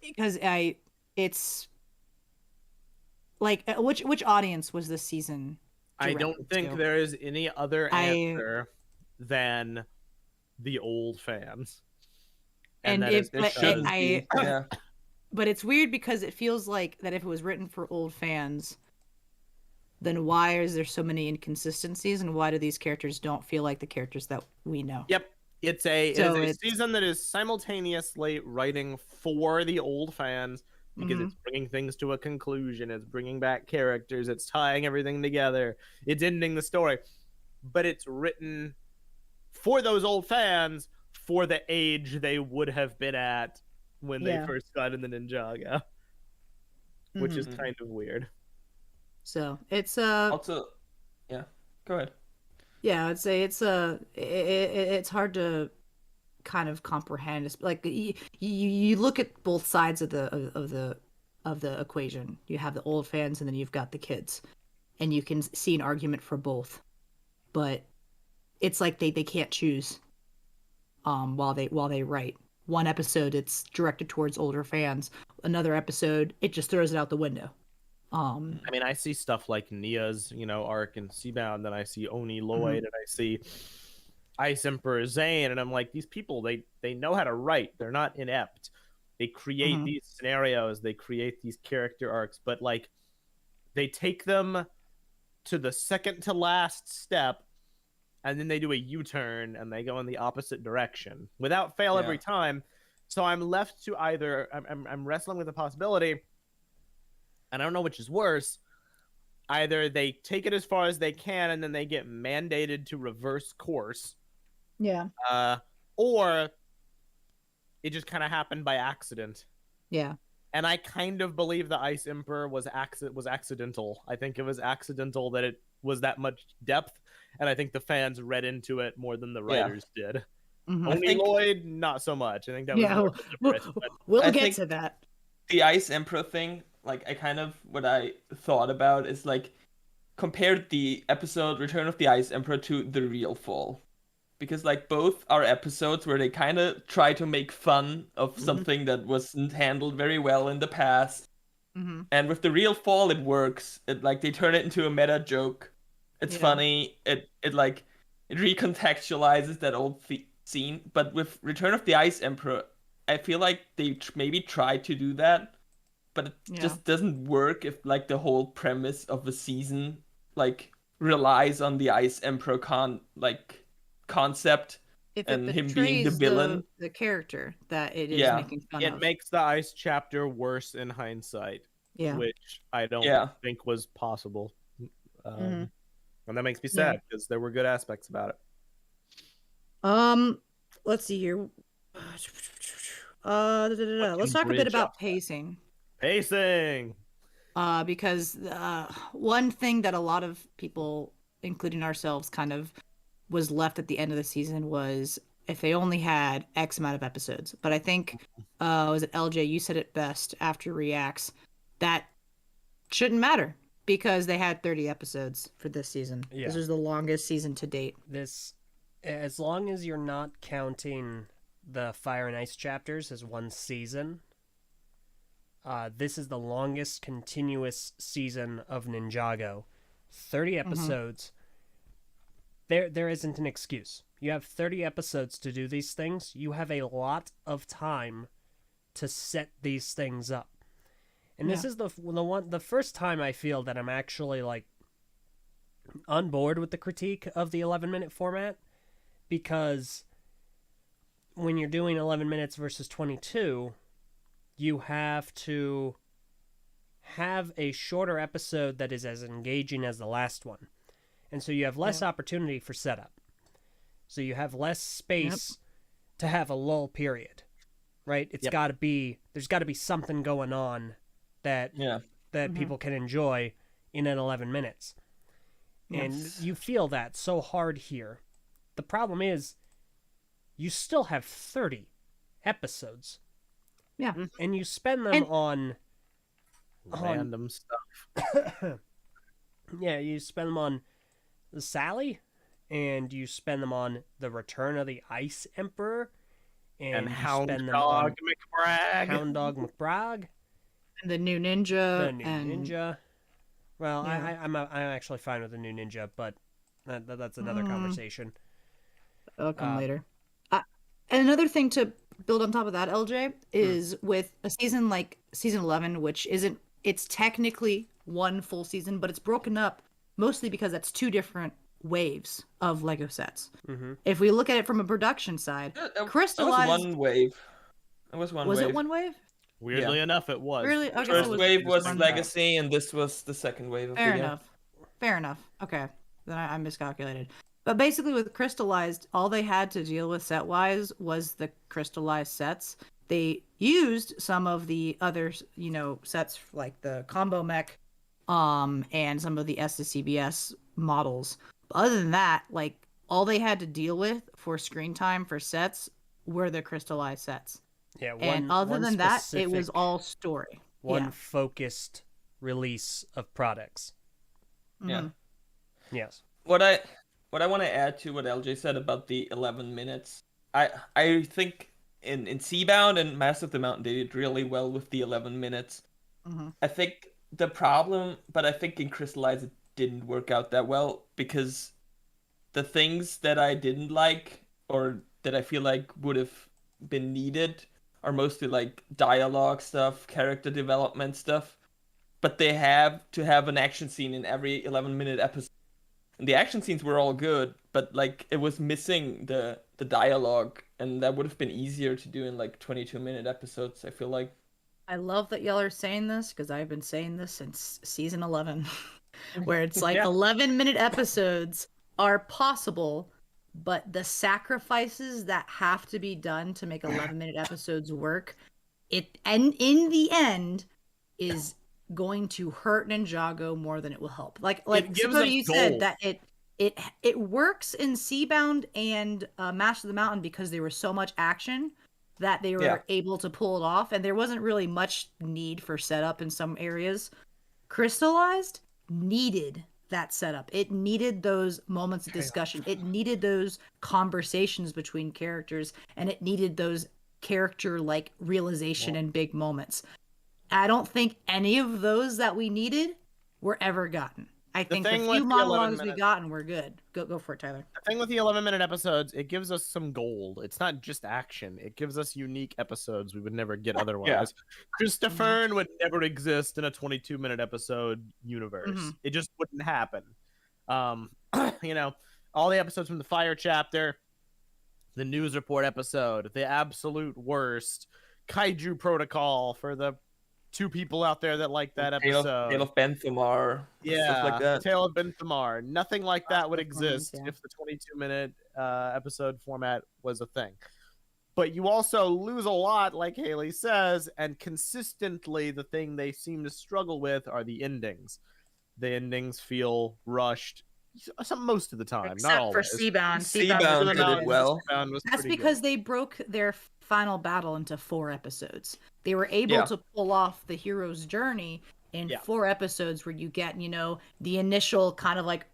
Because it's like which audience was this season? I don't think there is any other answer than the old fans. But it's weird because it feels like that if it was written for old fans, then why is there so many inconsistencies, and why do these characters don't feel like the characters that we know? Yep. It is a season that is simultaneously writing for the old fans because it's bringing things to a conclusion, it's bringing back characters, it's tying everything together, it's ending the story, but it's written for those old fans for the age they would have been at when they first got in the Ninjago, which is kind of weird. So it's also, yeah. Go ahead. Yeah, I'd say it's hard to kind of comprehend. It's like you look at both sides of the equation. You have the old fans, and then you've got the kids, and you can see an argument for both. But it's like they can't choose. While they write one episode, it's directed towards older fans. Another episode, it just throws it out the window. I mean, I see stuff like Nia's, arc and Seabound, and I see Oni Lloyd, and I see Ice Emperor Zane, and I'm like, these people, they know how to write. They're not inept. They create these scenarios, they create these character arcs, but like, they take them to the second to last step, and then they do a U-turn and they go in the opposite direction without fail every time. So I'm left to either I'm wrestling with the possibility, and I don't know which is worse. Either they take it as far as they can and then they get mandated to reverse course. Yeah. Or it just kind of happened by accident. Yeah. And I kind of believe the Ice Emperor was accidental. I think it was accidental that it was that much depth, and I think the fans read into it more than the writers did. Oni Lloyd, not so much. I think that was we'll get to that. The Ice Emperor thing, like, what I thought about is, like, compared the episode Return of the Ice Emperor to The Real Fall. Because, like, both are episodes where they kind of try to make fun of something that wasn't handled very well in the past. And with The Real Fall, it works. Like, they turn it into a meta joke. It's funny. It recontextualizes that old scene. But with Return of the Ice Emperor, I feel like they maybe tried to do that, but it just doesn't work if, like, the whole premise of the season, like, relies on the Ice Emperor concept and him being the villain. The character that it is making fun of. It makes the Ice chapter worse in hindsight, which I don't think was possible. And that makes me sad because there were good aspects about it. Let's see here. Let's talk a bit about pacing. Because one thing that a lot of people, including ourselves, kind of was left at the end of the season was if they only had X amount of episodes. But I think, was it LJ? You said it best after Reacts. That shouldn't matter because they had 30 episodes for this season. Yeah. This was the longest season to date. As long as you're not counting the Fire and Ice chapters as one season, this is the longest continuous season of Ninjago. 30 episodes. There isn't an excuse. You have 30 episodes to do these things. You have a lot of time to set these things up. And this is the first time I feel that I'm actually, like, on board with the critique of the 11-minute format, because when you're doing 11 minutes versus 22, you have to have a shorter episode that is as engaging as the last one. And so you have less opportunity for setup. So you have less space to have a lull period, right? There's got to be something going on that people can enjoy in an 11 minutes. And you feel that so hard here. The problem is you still have 30 episodes. Yeah. And you spend them on random stuff. You spend them on the Sally, and you spend them on the Return of the Ice Emperor, and Hound Dog McBride, and the new Ninja. Well, I'm actually fine with the new Ninja, but that's another conversation. That'll come later. And another thing to build on top of that, LJ, is with a season like season 11, which it's technically one full season, but it's broken up mostly because that's two different waves of Lego sets. Mm-hmm. If we look at it from a production side, That Crystalized was one wave. It was one was wave. it one wave? Weirdly enough, it was. Really? I guess it First was wave was one Legacy, and this was the second wave of Fair the enough. Fair enough. Okay. Then I miscalculated. But basically with Crystalized, all they had to deal with set-wise was the Crystalized sets. They used some of the other, sets like the Combo Mech, and some of the SSCBS models. But other than that, like, all they had to deal with for screen time for sets were the Crystalized sets. Yeah, And other than that, it was all story. One focused release of products. Yeah. Mm-hmm. Yes. What I want to add to what LJ said about the 11 minutes, I think in Seabound and Mass of the Mountain they did really well with the 11 minutes. Mm-hmm. I think the problem, but I think in Crystallized it didn't work out that well because the things that I didn't like or that I feel like would have been needed are mostly like dialogue stuff, character development stuff, but they have to have an action scene in every 11-minute episode. And the action scenes were all good, but like it was missing the dialogue, and that would have been easier to do in like 22-minute episodes, I feel like. I love that y'all are saying this because I've been saying this since season 11, where it's like 11-minute episodes are possible, but the sacrifices that have to be done to make 11-minute episodes work, and in the end is going to hurt Ninjago more than it will help. Like Dakota, you said that it works in Seabound and Master of the Mountain because there was so much action that they were able to pull it off, and there wasn't really much need for setup in some areas. Crystalized needed that setup. It needed those moments of discussion. It needed those conversations between characters, and it needed those character like realization and big moments. I don't think any of those that we needed were ever gotten. I think the few monologues we gotten were good. Go for it, Tyler. The thing with the 11-minute episodes, it gives us some gold. It's not just action. It gives us unique episodes we would never get otherwise. Yeah. Christopher would never exist in a 22-minute episode universe. Mm-hmm. It just wouldn't happen. All the episodes from the Fire chapter, the news report episode, the absolute worst, Kaiju Protocol for the two people out there that like that episode. Tale of Benthamar. Yeah, stuff like that. Tale of Benthamar. Nothing like that would exist if the 22-minute episode format was a thing. But you also lose a lot, like Haley says, and consistently the thing they seem to struggle with are the endings. The endings feel rushed most of the time, except not always. For Seabound. Seabound did it well. That's because they broke their final battle into 4 episodes. They were able to pull off the hero's journey in 4 episodes where you get, the initial kind of like,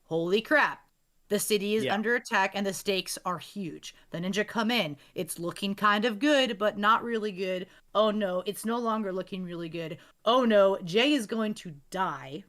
holy crap, the city is under attack and the stakes are huge. The ninja come in. It's looking kind of good, but not really good. Oh no, it's no longer looking really good. Oh no, Jay is going to die.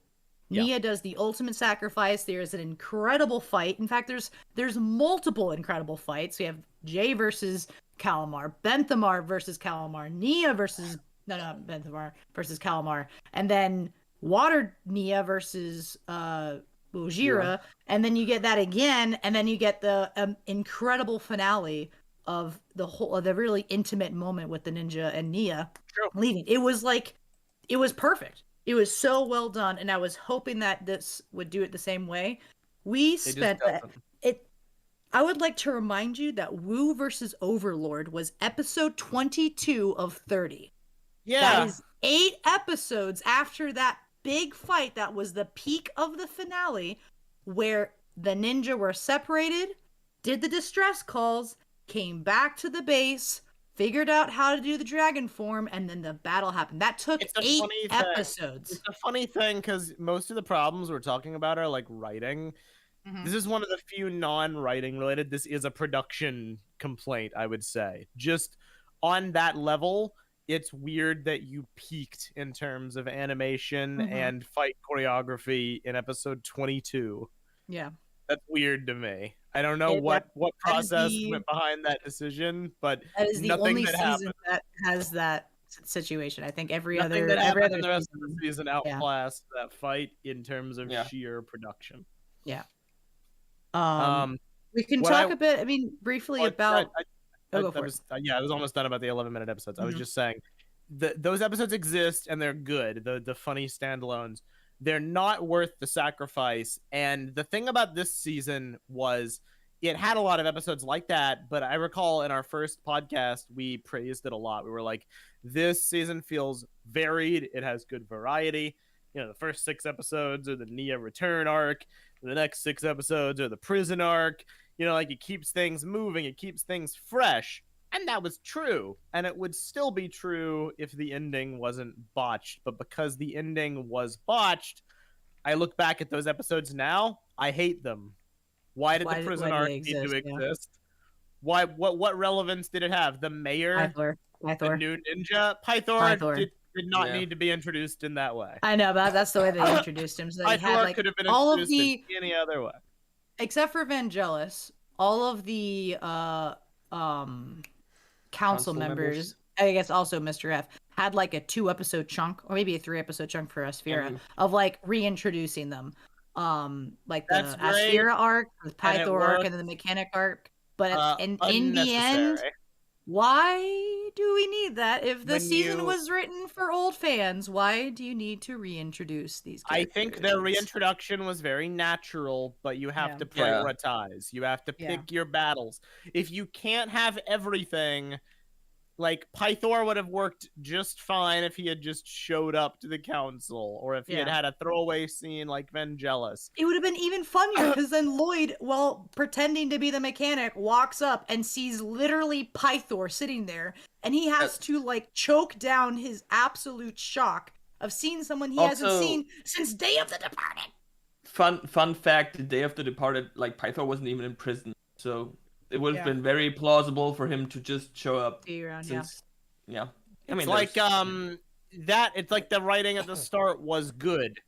Nia does the ultimate sacrifice. There's an incredible fight. In fact, there's multiple incredible fights. We have Jay versus Calamar, Benthamar versus Calamar, Nia versus Benthamar versus Calamar, and then Water Nia versus Ujira, and then you get that again, and then you get the incredible finale of the really intimate moment with the ninja and Nia leaving. It was perfect. It was so well done, and I was hoping that this would do it the same way. We spent it. I would like to remind you that Wu versus Overlord was episode 22 of 30. Yeah. That is 8 episodes after that big fight that was the peak of the finale, where the ninja were separated, did the distress calls, came back to the base, figured out how to do the dragon form, and then the battle happened. That took 8 episodes. It's a funny thing because most of the problems we're talking about are like writing. Mm-hmm. This is one of the few non-writing related. This is a production complaint, I would say. Just on that level, it's weird that you peaked in terms of animation and fight choreography in episode 22. Yeah. That's weird to me. I don't know what process went behind that decision, but that is the only season that has that situation. I think every Nothing other that happened other in the rest of season. the season outclassed that fight in terms of sheer production. Yeah. We can what talk I- a bit. I mean, briefly about. I was almost done about the 11-minute episodes. I was just saying, those episodes exist and they're good. The funny standalones, they're not worth the sacrifice. And the thing about this season was it had a lot of episodes like that. But I recall in our first podcast we praised it a lot. We were like, this season feels varied. It has good variety. You know, the first 6 episodes are the Nia return arc. The next 6 episodes are the prison arc. You know, like, it keeps things moving, it keeps things fresh. And that was true. And it would still be true if the ending wasn't botched. But because the ending was botched, I look back at those episodes now, I hate them. Why did the prison arc need to exist? Why? What relevance did it have? The mayor, the new ninja, Pythor did not need to be introduced in that way. I know, but that's the way they introduced him. So Pythor had, like, could have been all of introduced in any other way. Except for Vangelis, all of the council members, I guess also Mr. F, had like a 2-episode chunk, or maybe a 3-episode chunk for Asphira, of like reintroducing them. Like the Asphira arc, the Pythor arc, and then the mechanic arc. But in the end, why do we need that? If the season was written for old fans, why do you need to reintroduce these characters? I think their reintroduction was very natural, but you have to prioritize. You have to pick your battles. If you can't have everything, like, Pythor would have worked just fine if he had just showed up to the council, or if he had a throwaway scene like Vangelis. It would have been even funnier, because then Lloyd, while pretending to be the mechanic, walks up and sees literally Pythor sitting there, and he has to, like, choke down his absolute shock of seeing someone he hasn't seen since Day of the Departed. Fun fact, the Day of the Departed, like, Pythor wasn't even in prison, so it would have been very plausible for him to just show up. Around, It's like it's like the writing at the start was good,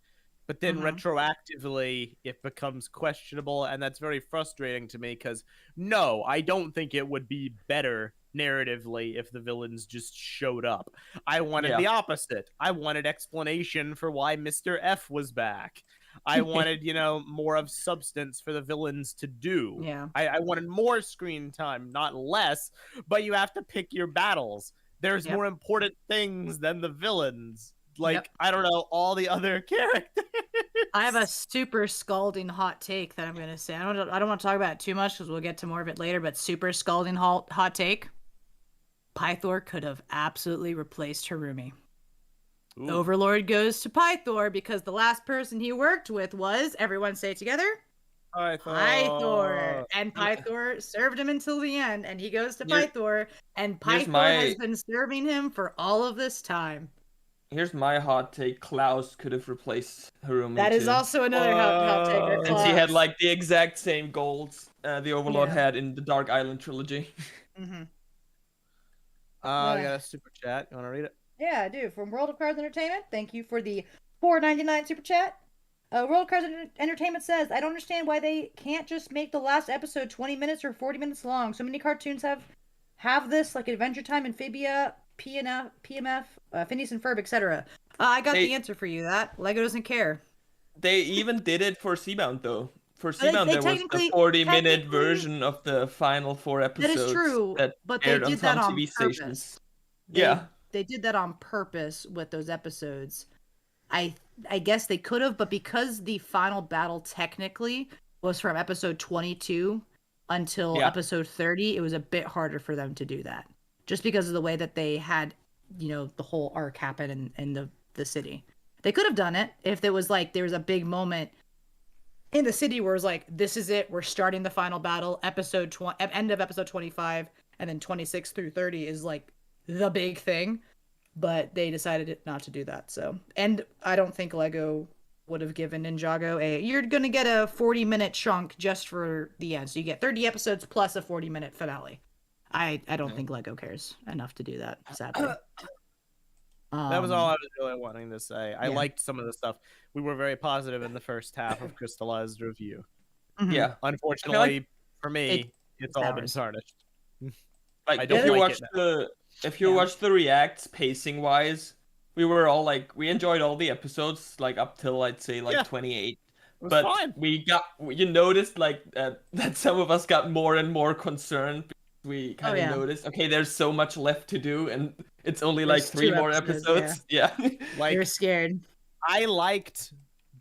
but then retroactively it becomes questionable, and that's very frustrating to me, because no, I don't think it would be better narratively if the villains just showed up. I wanted the opposite. I wanted explanation for why Mr. F was back. I wanted, more of substance for the villains to do. Yeah. I wanted more screen time, not less, but you have to pick your battles. There's more important things than the villains. Like, I don't know, all the other characters. I have a super scalding hot take that I'm going to say. I don't want to talk about it too much because we'll get to more of it later, but super scalding hot take. Pythor could have absolutely replaced Harumi. Ooh. Overlord goes to Pythor because the last person he worked with was, everyone say it together, Pythor. And Pythor served him until the end, and he goes to Pythor, and Pythor has been serving him for all of this time. Here's my hot take. Klaus could have replaced Harumi. That is also another hot take. And she had like the exact same goals the Overlord had in the Dark Island trilogy. I got a super chat. You want to read it? Yeah, I do. From World of Cards Entertainment, thank you for the $4.99 super chat. World of Cards Entertainment says, I don't understand why they can't just make the last episode 20 minutes or 40 minutes long. So many cartoons have this, like Adventure Time, Amphibia, PMF, Phineas and Ferb, etc. I got the answer for you. That Lego doesn't care. They even did it for Seabound, though. For Seabound, there was the 40-minute version of the final 4 episodes. That is true, but they did that on purpose. They did that on purpose with those episodes. I guess they could have, but because the final battle technically was from episode 22 until episode 30, it was a bit harder for them to do that. Just because of the way that they had, the whole arc happen in the city. They could have done it if there was like, there was a big moment in the city where it was like, this is it, we're starting the final battle, end of episode 25, and then 26 through 30 is like the big thing. But they decided not to do that. So, and I don't think Lego would have given Ninjago you're going to get a 40-minute chunk just for the end. So you get 30 episodes plus a 40-minute finale. I don't think Lego cares enough to do that, sadly. That was all I was really wanting to say. I liked some of the stuff. We were very positive in the first half of Crystalized review. Yeah. Unfortunately, for me, it's all been tarnished. Like, if you watch if you watch the reacts pacing wise, we were all like, we enjoyed all the episodes like up till I'd say like 28. It was But fine. you noticed like that some of us got more and more concerned. We kind of noticed, okay, there's so much left to do, and it's only like 3 more episodes. Yeah. Like, you're scared. I liked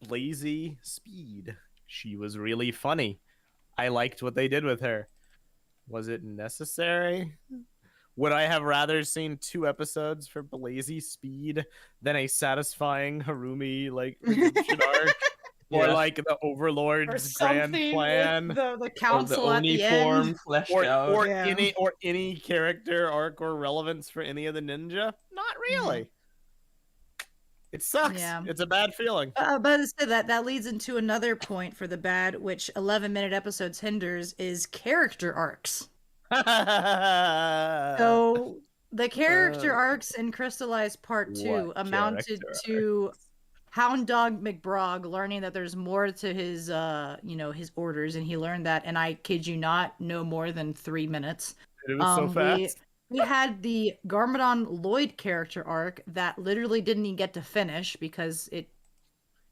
Blazy Speed. She was really funny. I liked what they did with her. Was it necessary? Would I have rather seen 2 episodes for Blazy Speed than a satisfying Harumi like redemption arc? Or like the Overlord's grand plan, the council or the at the Uniform end, fleshed out, or any character arc or relevance for any of the ninja. Not really. It sucks. Yeah. It's a bad feeling. But that leads into another point for the bad, which 11-minute episodes hinders, is character arcs. So the character arcs in Crystalized Part 2 amounted to Hound Dog McBrog learning that there's more to his his orders, and he learned that, and I kid you not, no more than 3 minutes. It was so fast. We had the Garmadon Lloyd character arc that literally didn't even get to finish because it.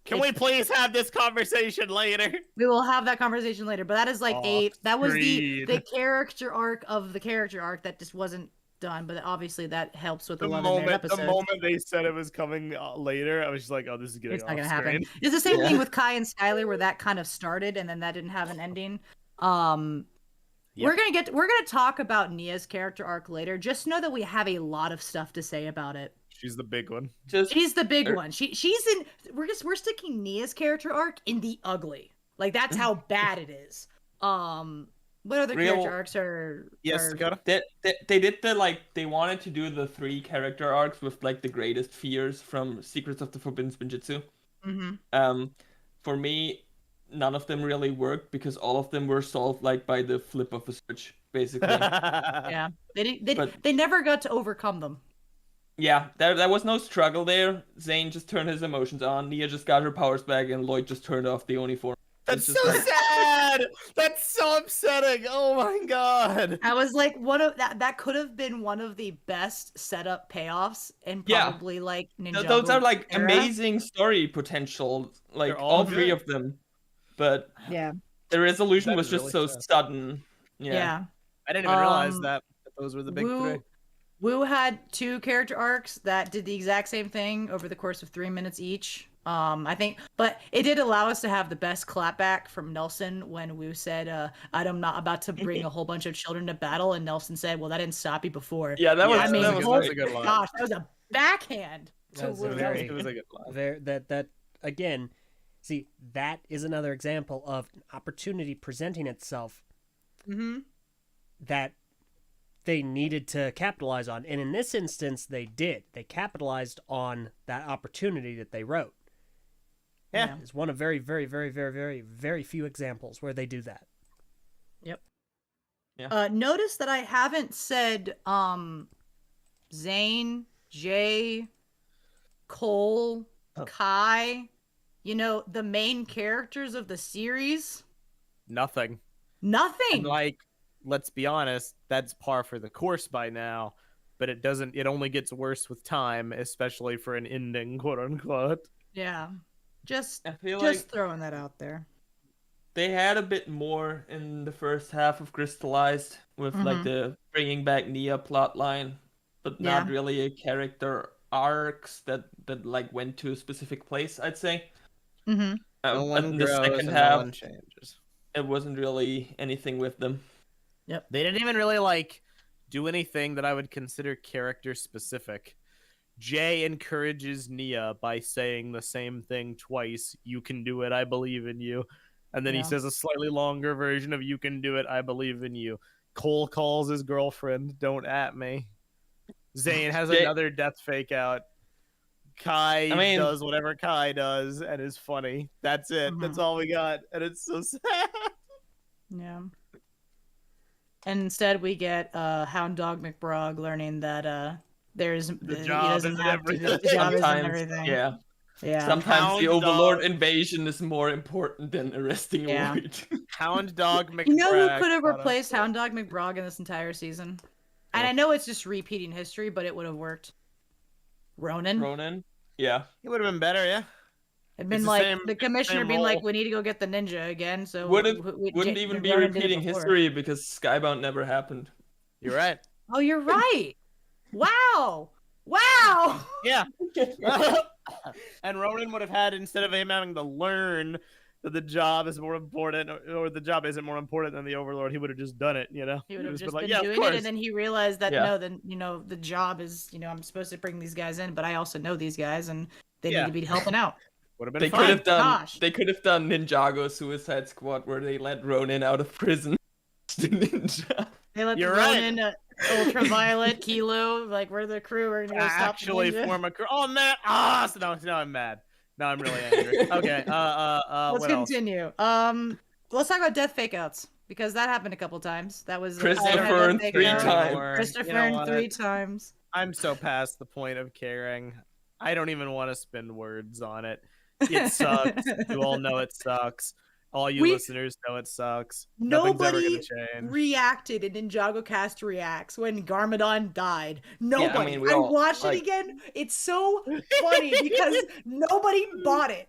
Can we please have this conversation later? We will have that conversation later, but that is like that was the character arc of the character arc that just wasn't done, but obviously that helps with the 11-minute episode. The moment they said it was coming later, I was just like, oh, this is getting off screen. It's not gonna happen. It's the same thing with Kai and Skylar, where that kind of started and then that didn't have an ending. We're gonna talk about Nia's character arc later. Just know that we have a lot of stuff to say about it. She's the big one. She's the big one. She's in. We're sticking Nia's character arc in the ugly. Like, that's how bad it is. What other character arcs are? Yes, they did they wanted to do the 3 character arcs with like the greatest fears from Secrets of the Forbidden Spinjitzu. For me, none of them really worked because all of them were solved like by the flip of a switch, basically. Yeah, they never got to overcome them. Yeah, there was no struggle there. Zane just turned his emotions on. Nia just got her powers back, and Lloyd just turned off the Uniform. That's so sad. That's so upsetting. Oh my god. I was like, that could have been one of the best setup payoffs and probably like Ninjago those are like era. Amazing story potential, like all 3 of them. But the resolution was just really so sudden. Yeah. I didn't even realize that those were the big 3. Wu had 2 character arcs that did the exact same thing over the course of 3 minutes each. I think, but it did allow us to have the best clapback from Nelson when Wu said, I'm not about to bring a whole bunch of children to battle, and Nelson said, well, that didn't stop you before. Yeah, that was a good line. Gosh, that was a backhand to Wu. It was a good line. That again, see, that is another example of an opportunity presenting itself that they needed to capitalize on. And in this instance, they did. They capitalized on that opportunity that they wrote. Yeah. It's one of very, very, very, very, very, very few examples where they do that. Yep. Yeah. Notice that I haven't said Zane, Jay, Cole, Kai, the main characters of the series. Nothing. And like, let's be honest, that's par for the course by now, but it only gets worse with time, especially for an ending, quote unquote. Yeah. Just like throwing that out there. They had a bit more in the first half of Crystalized with like the bringing back Nia plotline, but not really a character arcs that like went to a specific place, I'd say. No one in the grows second and half, no one changes. It wasn't really anything with them. Yep. They didn't even really like do anything that I would consider character specific. Jay encourages Nia by saying the same thing twice. You can do it. I believe in you. And then he says a slightly longer version of you can do it. I believe in you. Cole calls his girlfriend. Don't at me. Zane has another death fake out. Kai does whatever Kai does and is funny. That's it. That's all we got. And it's so sad. Yeah. And instead we get Hound Dog McBrog learning that the job isn't everything. The job isn't everything. Yeah. Yeah. Sometimes Hound the Overlord Dog invasion is more important than arresting Lloyd. Hound Dog McBrog. You know who could have replaced Hound Dog McBrog in this entire season? And I know it's just repeating history, but it would have worked. Ronin? Yeah. It would have been better, yeah. It'd been It's like same, the commissioner being role. like, "We need to go get the ninja again." So Wouldn't even be Ronin did it repeating before. history because Skybound never happened. You're right. Oh, you're right. Wow. Wow. Yeah. And Ronan would have had, instead of him having to learn that the job is more important, or the job isn't more important than the Overlord, he would have just done it, you know? He would have just been been like, doing it, and then he realized that Yeah. no, then the job is I'm supposed to bring these guys in, but I also know these guys, and they need to be helping out. Would have been They fine. could have done. Gosh. They could have done Ninjago Suicide Squad, where they let Ronin out of prison to ninja. They let You're Ronin, Ultraviolet, Kilo, like we're the crew. We're gonna go stop actually the ninja. form a crew. Oh, man. So now I'm mad. Now I'm really angry. Okay. Let's what else? continue. Let's talk about death fake outs because that happened a couple times. That was Christopher and 3 times. Christopher You know and 3 what? times. I'm so past the point of caring. I don't even want to spend words on it. It sucks. You all know it sucks. All you listeners know it sucks. Nothing's ever Nobody gonna change. reacted in NinjagoCast Reacts when Garmadon died. Nobody. we all, watched it again. It's so funny because nobody bought it.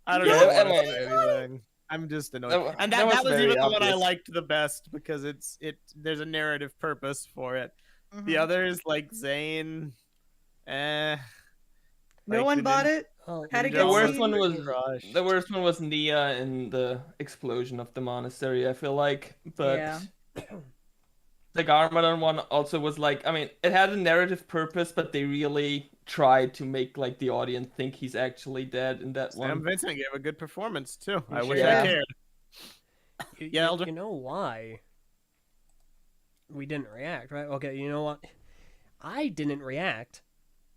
I don't Yeah, know. I mean, Anything. I'm just annoyed. And that that was was very even the one I obvious. liked the best because there's a narrative purpose for it. Mm-hmm. The others, like Zane, No like one the bought it. Had a good The worst scene. one was crushed. the worst one was Nia in the explosion of the monastery. I feel like, but Yeah. the Garmadon one also was like, I mean, it had a narrative purpose, but they really tried to make like the audience think he's actually dead in that Sam one. Vincent gave a good performance too. He I wish sure I did. cared. Yeah, Elder? you know why we didn't react, right? Okay, you know what? I didn't react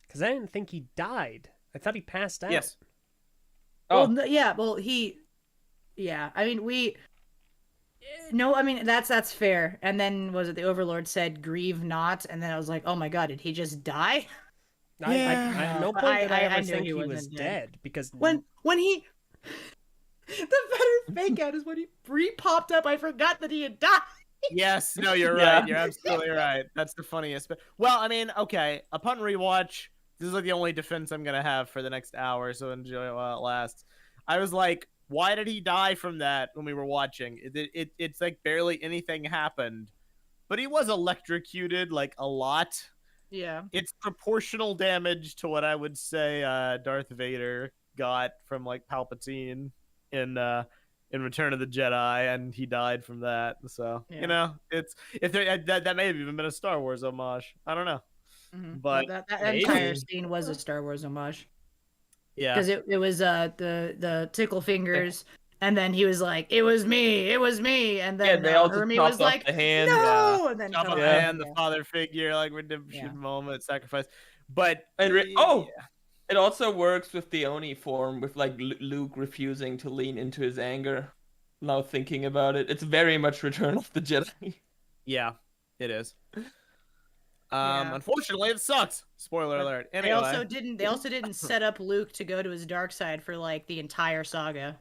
because I didn't think he died. I thought he passed out. Yes. Oh. Well, yeah. Well, yeah. I mean, no. I mean, that's fair. And then was it the Overlord said, "Grieve not," and then I was like, "Oh my God, did he just die?" At no But point did I ever knew think he was wasn't dead because When he, the better fake out is when he re-popped up. I forgot that he had died. Yes, no, you're Yeah. right. You're absolutely right. That's the funniest. But well, I mean, okay. Upon rewatch, this is like the only defense I'm gonna have for the next hour, so enjoy while it lasts. I was like, why did he die from that when we were watching? It's like barely anything happened, but he was electrocuted like a lot. Yeah. It's proportional damage to what I would say Darth Vader got from like Palpatine in Return of the Jedi, and he died from that. So Yeah. you know, it's that may have even been a Star Wars homage. I don't know, but Well, that maybe. entire scene was a Star Wars homage Yeah, because it was the tickle fingers, and then he was like, "It was me, and then they all just Hermie chopped was off like, the hand. "No," and then top cut of off the the hand, the yeah. father figure, like redemption Yeah. moment, sacrifice. But And it also works with the Oni form, with like Luke refusing to lean into his anger. Now thinking about it, it's very much Return of the Jedi. yeah, it is. Yeah. Unfortunately, it sucks. Spoiler But alert. They Anyway, also didn't set up Luke to go to his dark side for like the entire saga.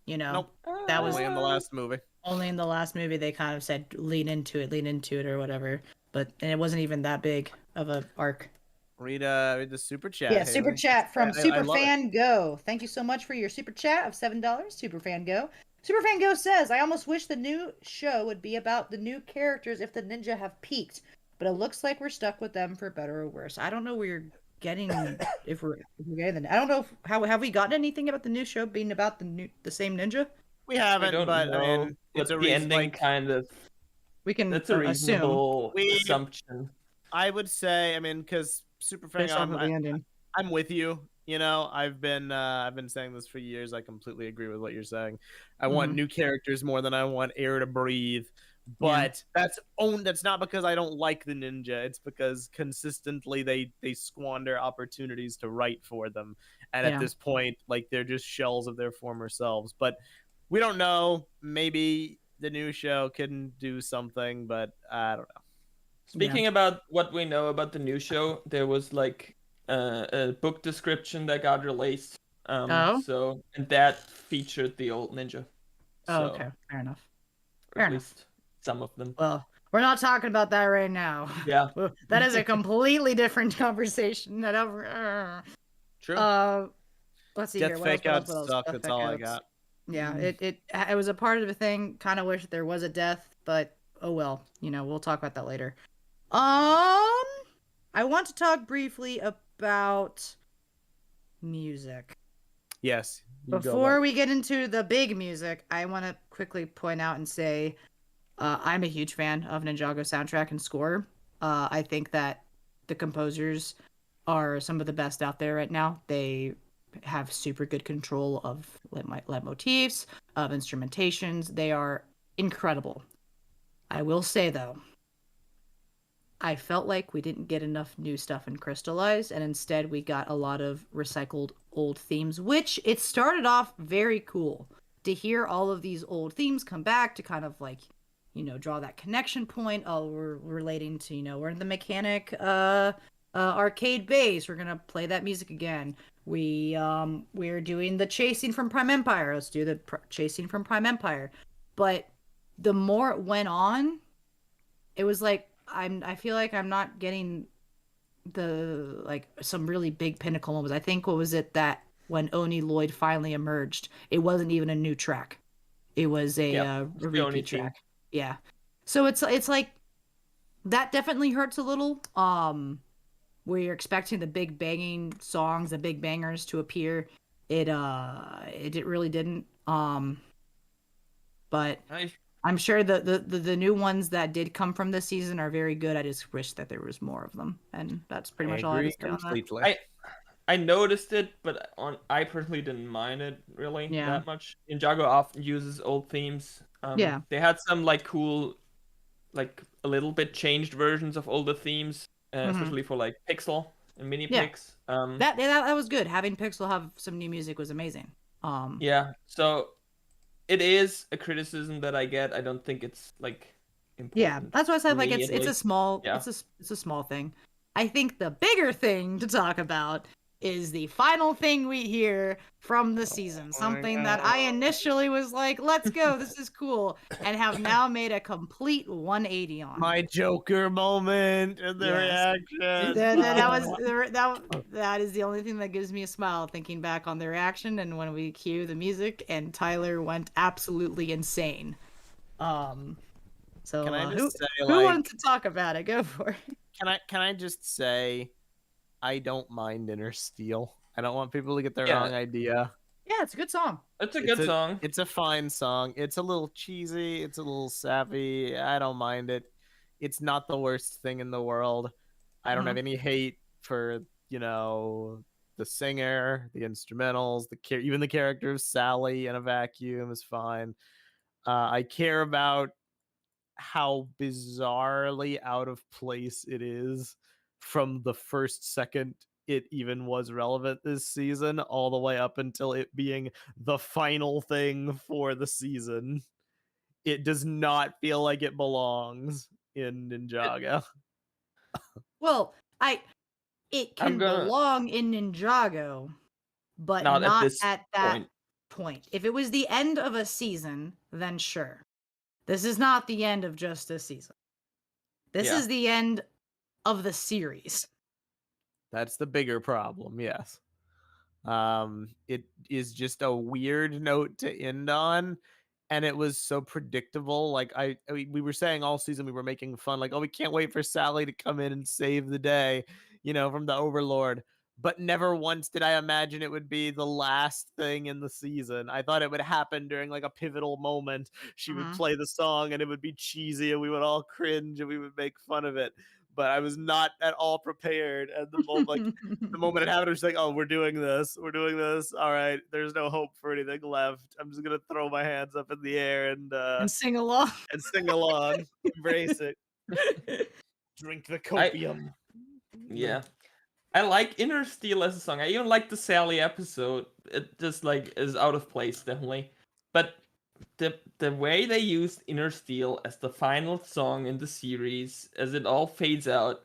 You know, nope. that was Only in the last movie. only in the last movie they kind of said lean into it or whatever. But and it wasn't even that big of a arc. Read the super chat. Yeah, super Haley. chat from I love it. Superfan Go. Thank you so much for your super chat of $7, Superfan Go. Superfan Go says, "I almost wish the new show would be about the new characters if the ninja have peaked, but it looks like we're stuck with them for better or worse." I don't know where you're getting if we're getting them. I don't know how have we gotten anything about the new show being about the same ninja? We I haven't, don't but know, I mean, but it's a the reason. ending Like, kind of. We can That's a assume reasonable We- assumption. I would say, I mean, because Superfan, based off of the ending. I'm with you. You know, I've been saying this for years. I completely agree with what you're saying. I want new characters more than I want air to breathe. But that's not because I don't like the ninja. It's because consistently they squander opportunities to write for them. And at this point, like, they're just shells of their former selves. But we don't know. Maybe the new show can do something, but I don't know. Speaking about what we know about the new show, there was like a book description that got released. So and that featured the old ninja. Oh, So, okay, fair enough. or at least some of them. Well, We're not talking about that right now. Yeah. That is a completely different conversation. True. Let's see Death here. fake outs What else? suck. Death That's fake all I outs. got. Yeah, it was a part of the thing. Kind of wish there was a death, but oh well. We'll talk about that later. I want to talk briefly about music. Yes. Before we get into the big music, I want to quickly point out and say I'm a huge fan of Ninjago soundtrack and score. I think that the composers are some of the best out there right now. They have super good control of leitmotifs, of instrumentations. They are incredible. I will say, though, I felt like we didn't get enough new stuff in Crystalized, and instead we got a lot of recycled old themes, which it started off very cool to hear all of these old themes come back to kind of like, draw that connection point. Oh, we're relating to, we're in the mechanic arcade base. We're gonna play that music again. We're doing the chasing from Prime Empire. Let's do the chasing from Prime Empire. But the more it went on, it was like I feel like I'm not getting some really big pinnacle moments. I think what was it that when Oni Lloyd finally emerged, it wasn't even a new track. It was a repeat track. Yeah. So it's like that definitely hurts a little. Where you're expecting the big banging songs, the big bangers to appear. It really didn't. But I'm sure the new ones that did come from this season are very good. I just wish that there was more of them, and that's pretty much all I have to say on that. I noticed it, but I personally didn't mind it really that much. Ninjago often uses old themes. They had some like cool, like a little bit changed versions of older themes, especially for like Pixel and Mini Pix. That was good. Having Pixel have some new music was amazing. Yeah, so it is a criticism that I get. I don't think it's like important. Yeah, that's why I said like it's a small it's a small thing. I think the bigger thing to talk about is the final thing we hear from the season. Something that I initially was like, let's go, this is cool, and have now made a complete 180 on. My Joker moment and the reaction. That is the only thing that gives me a smile thinking back on the reaction and when we cue the music and Tyler went absolutely insane. So can I just say, who wants to talk about it? Go for it. Can I just say I don't mind Inner Steel. I don't want people to get the wrong idea. Yeah, it's a good song. It's a good song. It's a fine song. It's a little cheesy. It's a little sappy. I don't mind it. It's not the worst thing in the world. I don't have any hate for, the singer, the instrumentals, even the character of Sally in a vacuum is fine. I care about how bizarrely out of place it is from the first second it even was relevant this season all the way up until it being the final thing for the season. It does not feel like it belongs in Ninjago. Well, it can belong in Ninjago, but not at that point. If it was the end of a season, then sure. This is not the end of just a season. This is the end of the series. That's the bigger problem, yes. It is just a weird note to end on, and it was so predictable. Like we were saying all season, we were making fun, like, oh, we can't wait for Sally to come in and save the day, from the Overlord. But never once did I imagine it would be the last thing in the season. I thought it would happen during like a pivotal moment. She would play the song and it would be cheesy and we would all cringe and we would make fun of it. But I was not at all prepared. And the moment it happened, I was like, oh, we're doing this. All right. There's no hope for anything left. I'm just going to throw my hands up in the air and sing along. Embrace it. Drink the copium. Yeah. I like Inner Steel as a song. I even like the Sally episode. It just like is out of place, definitely. But the way they used Inner Steel as the final song in the series, as it all fades out,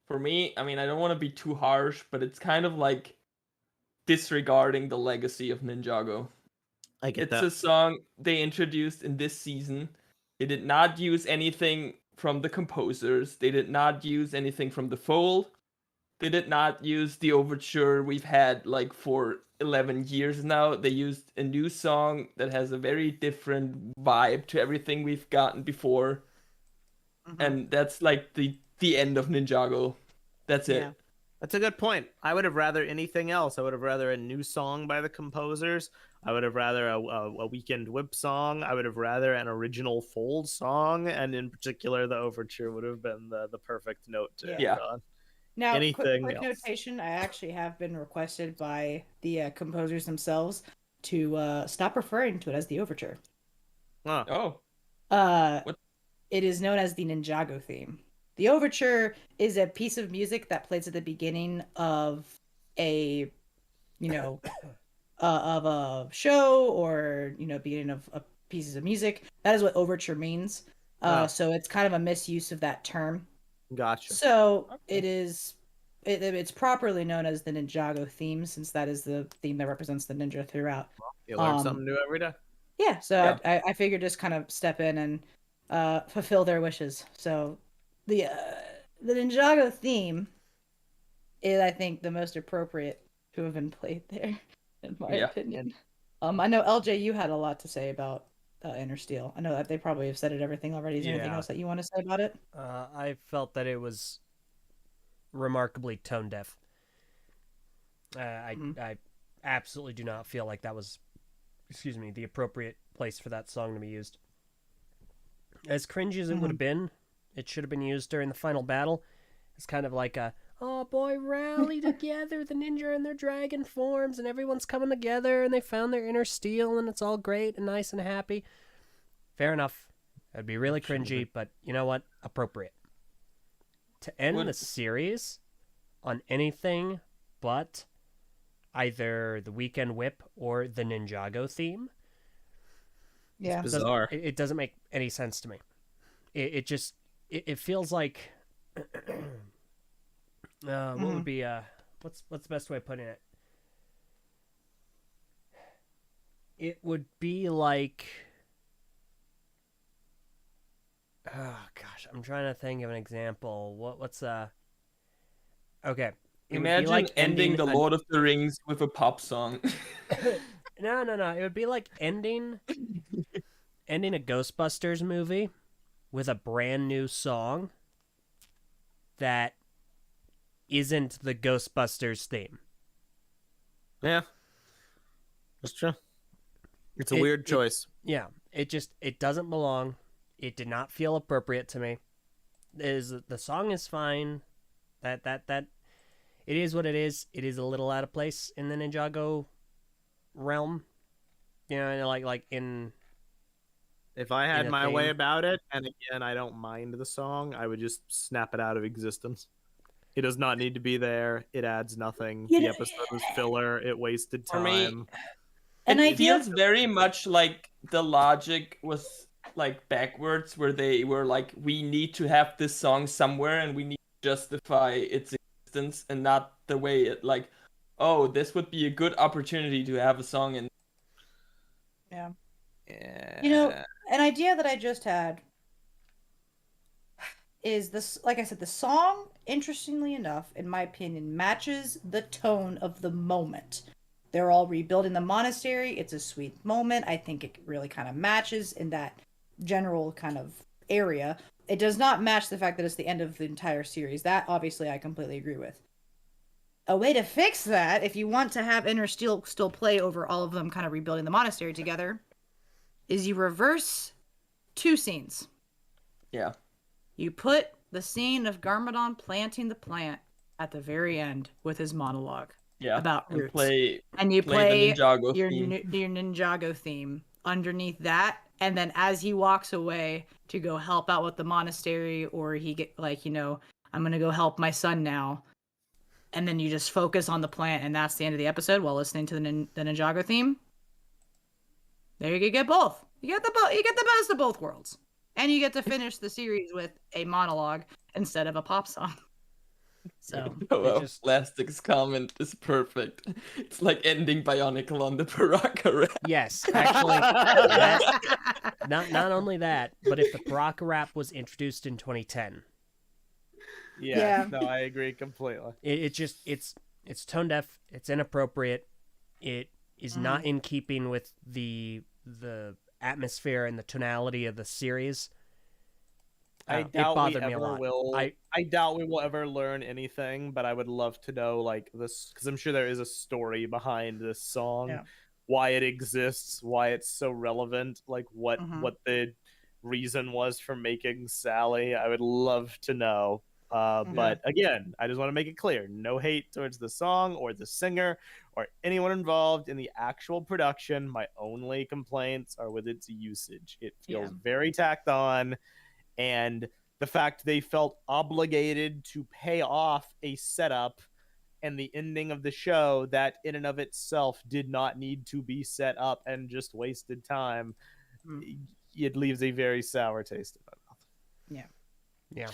for me, I mean, I don't want to be too harsh, but it's kind of like disregarding the legacy of Ninjago. I get that. It's a song they introduced in this season. They did not use anything from the composers. They did not use anything from the fold. They did not use the overture we've had like for 11 years now. They used a new song that has a very different vibe to everything we've gotten before. And that's like the end of Ninjago. That's it. That's a good point. I would have rather anything else. I would have rather a new song by the composers. I would have rather a Weekend Whip song. I would have rather an original Fold song, and in particular, the overture would have been the perfect note to end on. Now, anything quick else. notation: I actually have been requested by the composers themselves to stop referring to it as the overture. Oh. What? It is known as the Ninjago theme. The overture is a piece of music that plays at the beginning of a, of a show, or beginning of pieces of music. That is what overture means. So it's kind of a misuse of that term. Gotcha. So it's properly known as the Ninjago theme, since that is the theme that represents the ninja throughout. You learn something new every day. Yeah, so yeah. I figured just kind of step in and fulfill their wishes. So the Ninjago theme is, I think, the most appropriate to have been played there, in my opinion. I know, LJ, you had a lot to say about Inner Steel. I know that they probably have said everything already. Is there anything else that you want to say about it? I felt that it was remarkably tone deaf. I absolutely do not feel like that was, the appropriate place for that song to be used. As cringy as it would have been, it should have been used during the final battle. It's kind of like a, oh boy, rally together, the ninja and their dragon forms, and everyone's coming together, and they found their inner steel, and it's all great and nice and happy. Fair enough. It'd be really cringy, but you know what? Appropriate. To end the series on anything but either the Weekend Whip or the Ninjago theme. Yeah, it's bizarre. It doesn't make any sense to me. It just feels like what would be what's the best way of putting it? It would be like, oh gosh, I'm trying to think of an example. What's okay. Imagine like ending the Lord of the Rings with a pop song. No. It would be like ending a Ghostbusters movie with a brand new song that isn't the Ghostbusters theme. Yeah. That's true. It's a weird choice. It doesn't belong. It did not feel appropriate to me. The song is fine. That it is what it is. It is a little out of place in the Ninjago realm. Like in. If I had my way about it, and again, I don't mind the song, I would just snap it out of existence. It does not need to be there. It adds nothing. The episode was filler. It wasted time. For me, it feels very much like the logic was like backwards, where they were like, we need to have this song somewhere and we need to justify its existence, and not the way it like, oh, this would be a good opportunity to have a song in. Yeah. An idea that I just had is this, like I said, the song, interestingly enough, in my opinion, matches the tone of the moment. They're all rebuilding the monastery. It's a sweet moment. I think it really kind of matches in that general kind of area. It does not match the fact that it's the end of the entire series. That, obviously, I completely agree with. A way to fix that, if you want to have Inner Steel still play over all of them kind of rebuilding the monastery together, is you reverse two scenes. Yeah. You put the scene of Garmadon planting the plant at the very end with his monologue about roots. And you play your Ninjago theme underneath that. And then as he walks away to go help out with the monastery, or he get like, I'm going to go help my son now. And then you just focus on the plant, and that's the end of the episode while listening to the Ninjago theme. There you get both. You get the best of both worlds. And you get to finish the series with a monologue instead of a pop song. So Plastic's comment is perfect. It's like ending Bionicle on the Baraka rap. Yes, actually, not only that, but if the Baraka rap was introduced in 2010, Yeah, no, I agree completely. it's tone deaf, it's inappropriate, it is not in keeping with the atmosphere and the tonality of the series. I It doubt we bothered me a ever lot. will. I doubt we will ever learn anything, but I would love to know like this because I'm sure there is a story behind this song, why it exists, why it's so relevant, like what the reason was for making Sally. I would love to know. But again, I just want to make it clear: no hate towards the song or the singer or anyone involved in the actual production. My only complaints are with its usage. It feels very tacked on. And the fact they felt obligated to pay off a setup and the ending of the show that in and of itself did not need to be set up and just wasted time, it leaves a very sour taste in my mouth. Yeah.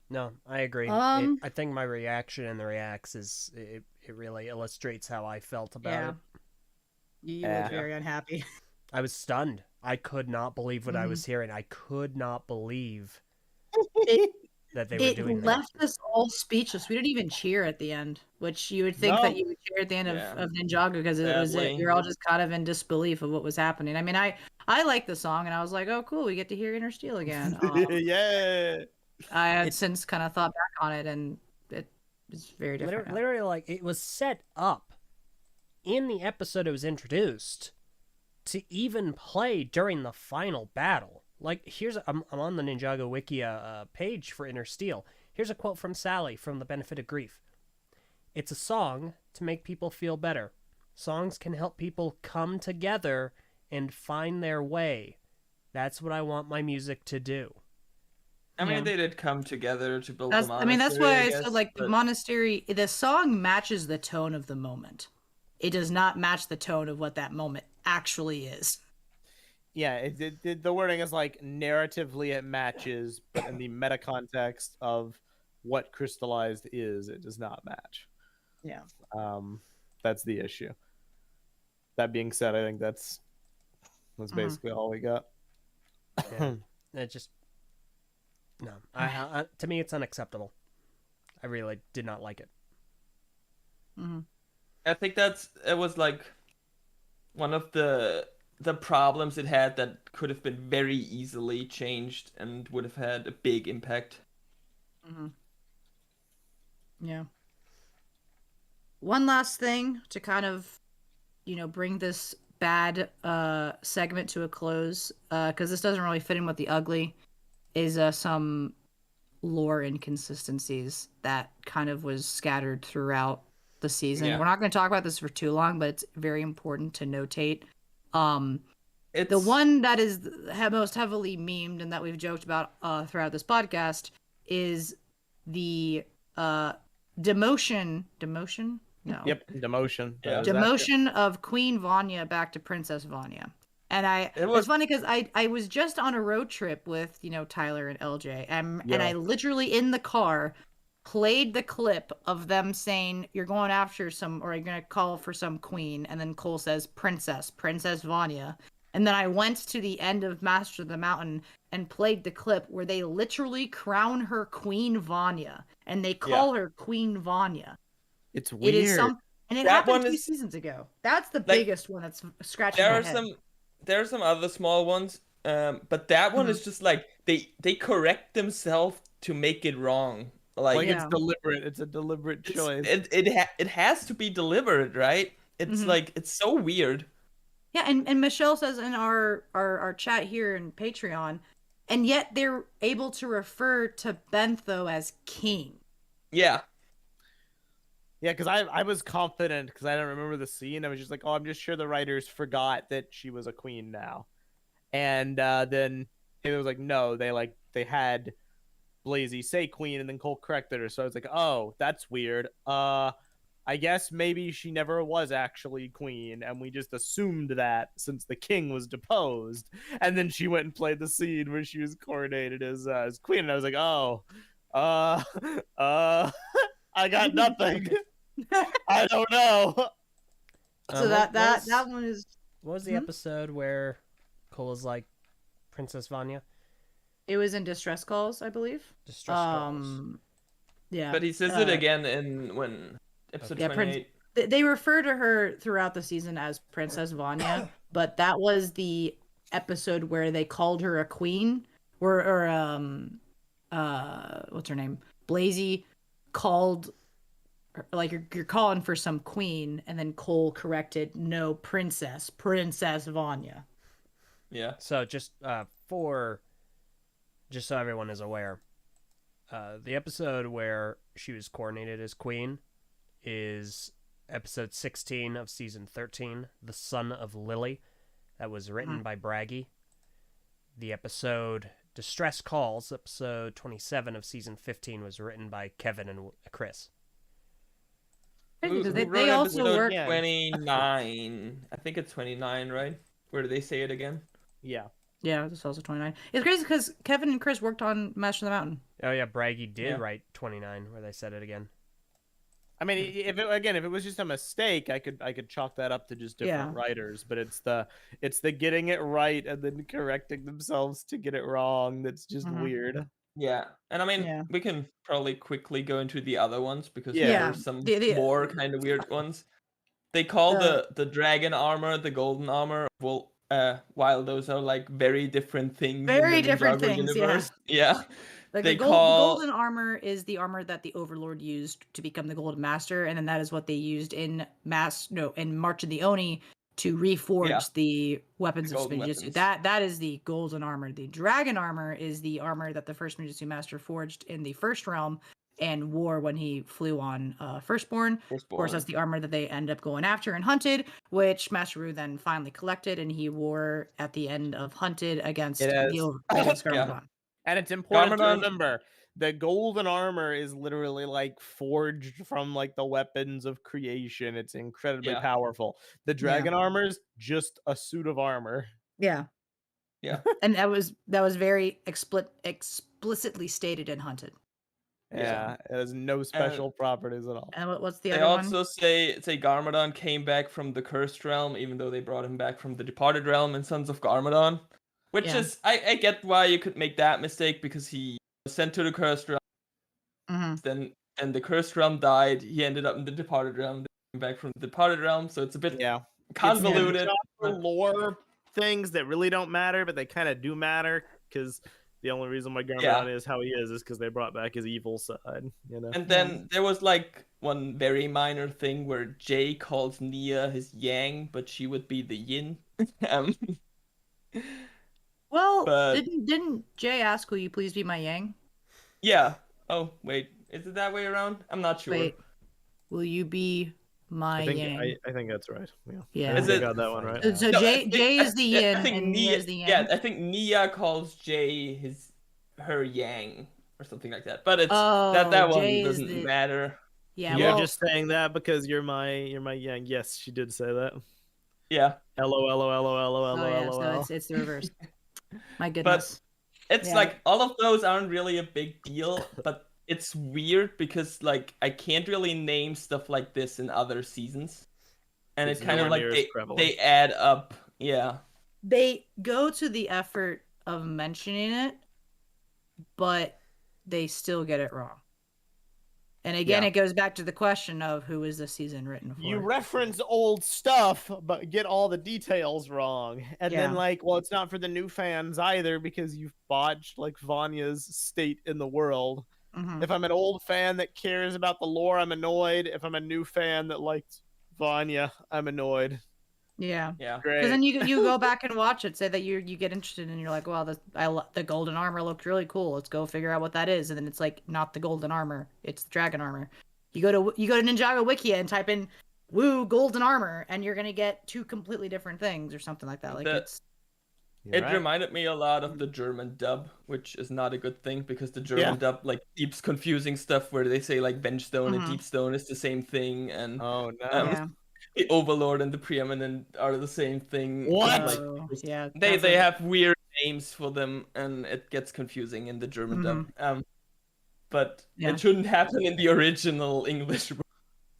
No, I agree. I think my reaction in the reacts is it really illustrates how I felt about it. You were very unhappy. I was stunned. I could not believe what I was hearing. I could not believe that they were doing that. It left us all speechless. We didn't even cheer at the end, which you would think that you would cheer at the end of Ninjago because it was it. You're all just kind of in disbelief of what was happening. I mean, I like the song and I was like, oh, cool, we get to hear Inner Steel again. Yeah. I had since kind of thought back on it and it was very different. Literally, like, it was set up in the episode it was introduced to even play during the final battle. Like, I'm on the Ninjago Wiki page for Inner Steel. Here's a quote from Sally from The Benefit of Grief. It's a song to make people feel better. Songs can help people come together and find their way. That's what I want my music to do. I mean, they did come together to build the monastery. I mean, that's why I said, like, the monastery, the song matches the tone of the moment. It does not match the tone of what that moment actually is. Yeah, the wording is like narratively it matches, but in the meta context of what Crystalized is, it does not match. Yeah. That's the issue. That being said, I think that's basically all we got. Yeah. It just no. To me, it's unacceptable. I really did not like it. I think it was like one of the problems it had that could have been very easily changed and would have had a big impact. Yeah. One last thing to kind of, bring this bad segment to a close, because this doesn't really fit in with the ugly, is some lore inconsistencies that kind of was scattered throughout the season. We're not going to talk about this for too long, but it's very important to notate. The one that is most heavily memed and that we've joked about throughout this podcast is the demotion. No. Yep, demotion. Yeah. Demotion of Queen Vanya back to Princess Vanya. And it's funny because I was just on a road trip with, Tyler and LJ, and I literally in the car played the clip of them saying, you're going after or you're going to call for some queen. And then Cole says, Princess Vanya. And then I went to the end of Master of the Mountain and played the clip where they literally crown her Queen Vanya. And they call her Queen Vanya. It's weird. It is and it happened 2 seasons ago. That's the biggest one that's scratching my head. There are some other small ones, but that one is just like, they correct themselves to make it wrong. Like it's deliberate. It's a deliberate choice. It has to be deliberate, right? It's like, it's so weird. Yeah, and Michelle says in our chat here in Patreon, and yet they're able to refer to Bentho as king. Yeah. Yeah, because I was confident because I don't remember the scene. I was just like, oh, I'm just sure the writers forgot that she was a queen now. And then it was like, no, they had Blazy say queen and then Cole corrected her. So I was like, oh, that's weird. I guess maybe she never was actually queen, and we just assumed that since the king was deposed. And then she went and played the scene where she was coronated as queen, and I was like, oh, I got nothing. I don't know. So that one is. What was the episode where Cola's like Princess Vanya? It was in Distress Calls, I believe. Distress Calls. Yeah. But he says it again in episode 28. They refer to her throughout the season as Princess Vanya, but that was the episode where they called her a queen, or what's her name? Blazy called, like, you're calling for some queen, and then Cole corrected, no, Princess Vanya. Yeah. So just so everyone is aware, the episode where she was coronated as queen is episode 16 of season 13, The Son of Lily. That was written by Braggy. The episode Distress Calls, episode 27 of season 15, was written by Kevin and Chris. Because Who they wrote also episode work. 29. I think it's 29, right? Where do they say it again? Yeah. Yeah, this is also 29. It's crazy because Kevin and Chris worked on Master of the Mountain. Oh yeah, Braggy did write 29, where they said it again. I mean, if it was just a mistake, I could chalk that up to just different writers. But it's the getting it right and then correcting themselves to get it wrong that's just weird. Yeah, and I mean, we can probably quickly go into the other ones because there Yeah. are some more kind of weird ones. They call the dragon armor the golden armor. Well, while those are like very different things. Very in the different Ninjago things. universe. Yeah. Like They the golden armor is the armor that the Overlord used to become the Golden Master, and then that is what they used in March of the Oni to reforge the weapons of Spinjitzu. That is the golden armor. The dragon armor is the armor that the first Spinjitzu Master forged in the first realm and wore when he flew on Firstborn. Of course, that's the armor that they end up going after and Hunted, which Master Ru then finally collected, and he wore at the end of Hunted against Garmadon. And it's important to remember, the golden armor is literally like forged from like the weapons of creation. It's incredibly powerful. The dragon armor is just a suit of armor. Yeah. Yeah. And that was very explicitly stated in Hunted. Yeah, it has no special properties at all. And what's the other one? They also say Garmadon came back from the Cursed Realm, even though they brought him back from the Departed Realm in Sons of Garmadon. Which is, I get why you could make that mistake, because he was sent to the Cursed Realm, then the Cursed Realm died, he ended up in the Departed Realm, then came back from the Departed Realm, so it's a bit convoluted. Lore things that really don't matter, but they kind of do matter, because the only reason why Garmadon is how he is because they brought back his evil side, you know? And then there was like one very minor thing where Jay calls Nia his yang, but she would be the yin. Well, didn't Jay ask, will you please be my yang? Yeah. Oh, wait. Is it that way around? I'm not sure. Wait. Will you be my yang? I think that's right. Yeah. I think I got that one right. So Jay is the yin and Nia is the yang. Yeah, I think Nia calls Jay her yang or something like that. But it's that one doesn't matter. Yeah, you're just saying that because you're my yang. Yes, she did say that. Yeah. LOL. It's the reverse. My goodness. But it's like all of those aren't really a big deal, but it's weird because like I can't really name stuff like this in other seasons. And it's kind of like they add up. Yeah. They go to the effort of mentioning it, but they still get it wrong. And again, it goes back to the question of who is this season written for. You reference old stuff, but get all the details wrong. And then, like, well, it's not for the new fans either because you've botched, like, Vanya's state in the world. If I'm an old fan that cares about the lore, I'm annoyed. If I'm a new fan that liked Vanya, I'm annoyed. Yeah. Great. Because then you go back and watch it, say that you get interested, and you're like, well, the golden armor looked really cool. Let's go figure out what that is. And then it's like not the golden armor, it's the dragon armor. You go to Ninjago Wikia and type in "woo golden armor," and you're gonna get two completely different things or something like that. Like it reminded me a lot of the German dub, which is not a good thing because the German dub like keeps confusing stuff where they say like Vengestone and Deepstone is the same thing, and the Overlord and the Preeminent are the same thing. What? They have weird names for them, and it gets confusing in the German dub. but it shouldn't happen in the original English.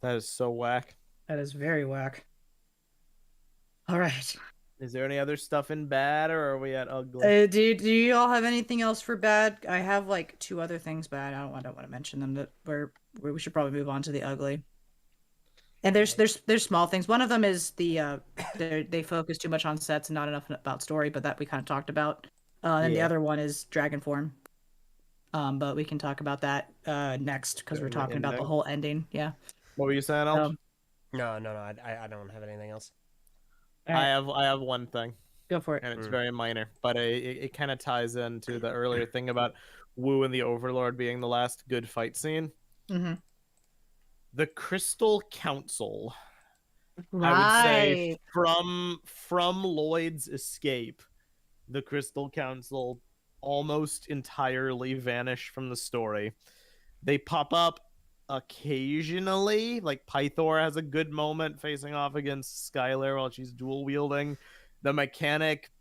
That is so whack. That is very whack. All right. Is there any other stuff in bad, or are we at ugly? Do you all have anything else for bad? I have like 2 other things bad. I don't want to mention them. That we should probably move on to the ugly. And there's small things. One of them is they focus too much on sets and not enough about story, but that we kind of talked about. And the other one is Dragon Form. But we can talk about that next because we're talking about the whole ending. Yeah. What were you saying, Elch? No, I don't have anything else. I have one thing. Go for it. And it's very minor, but it kind of ties into the earlier thing about Wu and the Overlord being the last good fight scene. Mm-hmm. The Crystal Council, Right. I would say, from Lloyd's escape, the Crystal Council almost entirely vanish from the story. They pop up occasionally, like Pythor has a good moment facing off against Skylar while she's dual wielding. The mechanic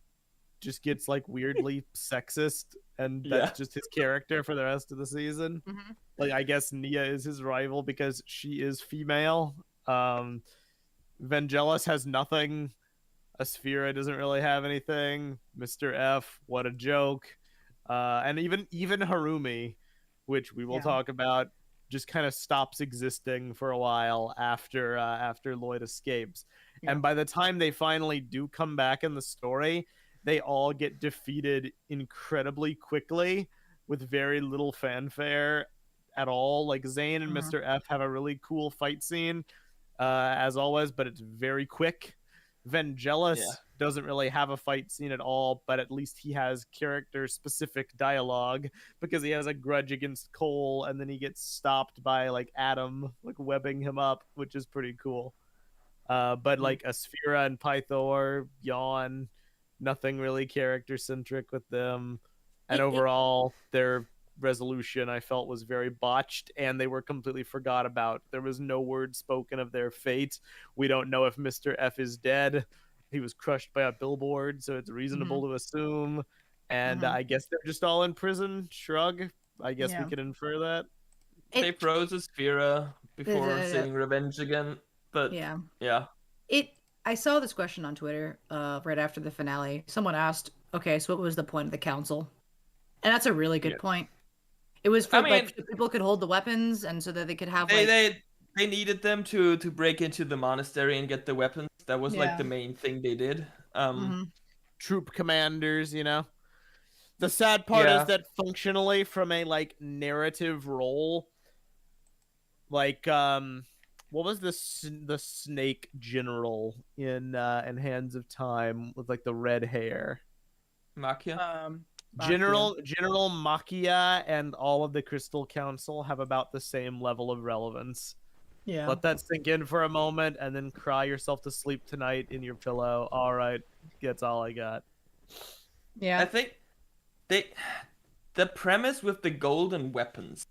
just gets like weirdly sexist, and that's just his character for the rest of the season. Mm-hmm. Like, I guess Nia is his rival because she is female. Vangelis has nothing. Asphira doesn't really have anything. Mr. F, what a joke. And even Harumi, which we will talk about, just kind of stops existing for a while after Lloyd escapes. Yeah. And by the time they finally do come back in the story, they all get defeated incredibly quickly with very little fanfare at all. Like Zane and Mr. F have a really cool fight scene, as always, but it's very quick. Vangelis doesn't really have a fight scene at all, but at least he has character-specific dialogue because he has a grudge against Cole, and then he gets stopped by like Adam, like webbing him up, which is pretty cool. But like Asphira and Pythor, yawn, nothing really character-centric with them, and overall their resolution I felt was very botched, and they were completely forgot about. There was no word spoken of their fate. We don't know if Mr. F is dead. He was crushed by a billboard, so it's reasonable to assume. And I guess they're just all in prison. Shrug. I guess we can infer that. They froze Asphira before saying revenge again, but I saw this question on Twitter right after the finale. Someone asked, okay, so what was the point of the council? And that's a really good point. It was for like so people could hold the weapons, and so that they could have they needed them to break into the monastery and get the weapons. That was like the main thing they did. Troop commanders, you know. The sad part is that functionally, from a like narrative role, like what was the snake general in Hands of Time with like the red hair? Makia. General Makia and all of the Crystal Council have about the same level of relevance. Yeah. Let that sink in for a moment, and then cry yourself to sleep tonight in your pillow. All right, that's all I got. Yeah. I think the premise with the golden weapons,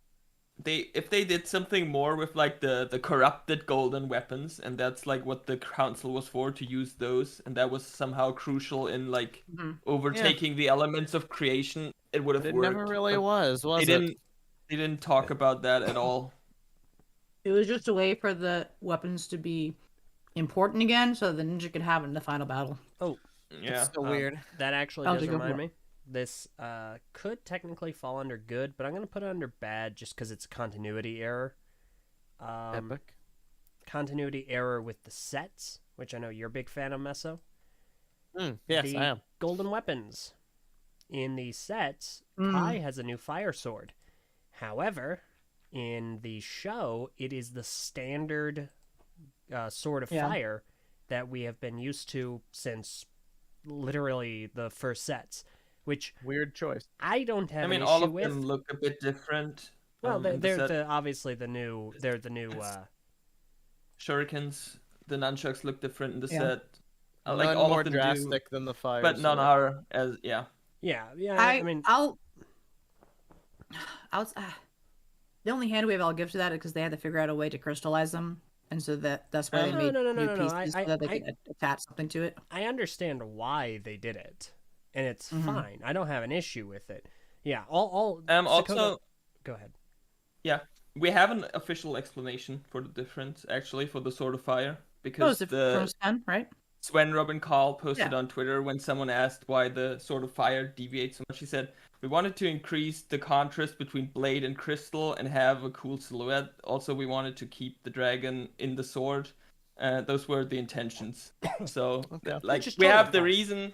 if they did something more with like the corrupted golden weapons, and that's like what the council was for, to use those, and that was somehow crucial in like overtaking the elements of creation, it would have worked. It never really was it? They didn't talk about that at all. It was just a way for the weapons to be important again, so the ninja could have it in the final battle. Oh, yeah, it's so weird. That actually does remind me. This could technically fall under good, but I'm going to put it under bad just because it's a continuity error. Epic. Continuity error with the sets, which I know you're a big fan of, Meso. Yes, I am. Golden weapons. In the sets, Kai has a new fire sword. However, in the show, it is the standard sword of fire that we have been used to since literally the first sets. Which weird choice. I don't have. I mean, an all issue of with. them look a bit different. Well, they're obviously the new. They're the new. Shurikens. The nunchucks look different in the set. Like all more of them drastic than the fire, but none are as Yeah. I mean, I'll. The only hand wave I'll give to that is because they had to figure out a way to crystallize them, and so that's why they made new pieces so that they could attach something to it. I understand why they did it. And it's fine. I don't have an issue with it. Yeah, all also, go ahead. Yeah, we have an official explanation for the difference, actually, for the Sword of Fire, Oh, because is it from Sven, right? Sven Robin Call posted Yeah. on Twitter when someone asked why the Sword of Fire deviates so much. He said, "We wanted to increase the contrast between blade and crystal and have a cool silhouette. Also, we wanted to keep the dragon in the sword. Those were the intentions. So, Okay. like, Which is we totally have the fine. reason.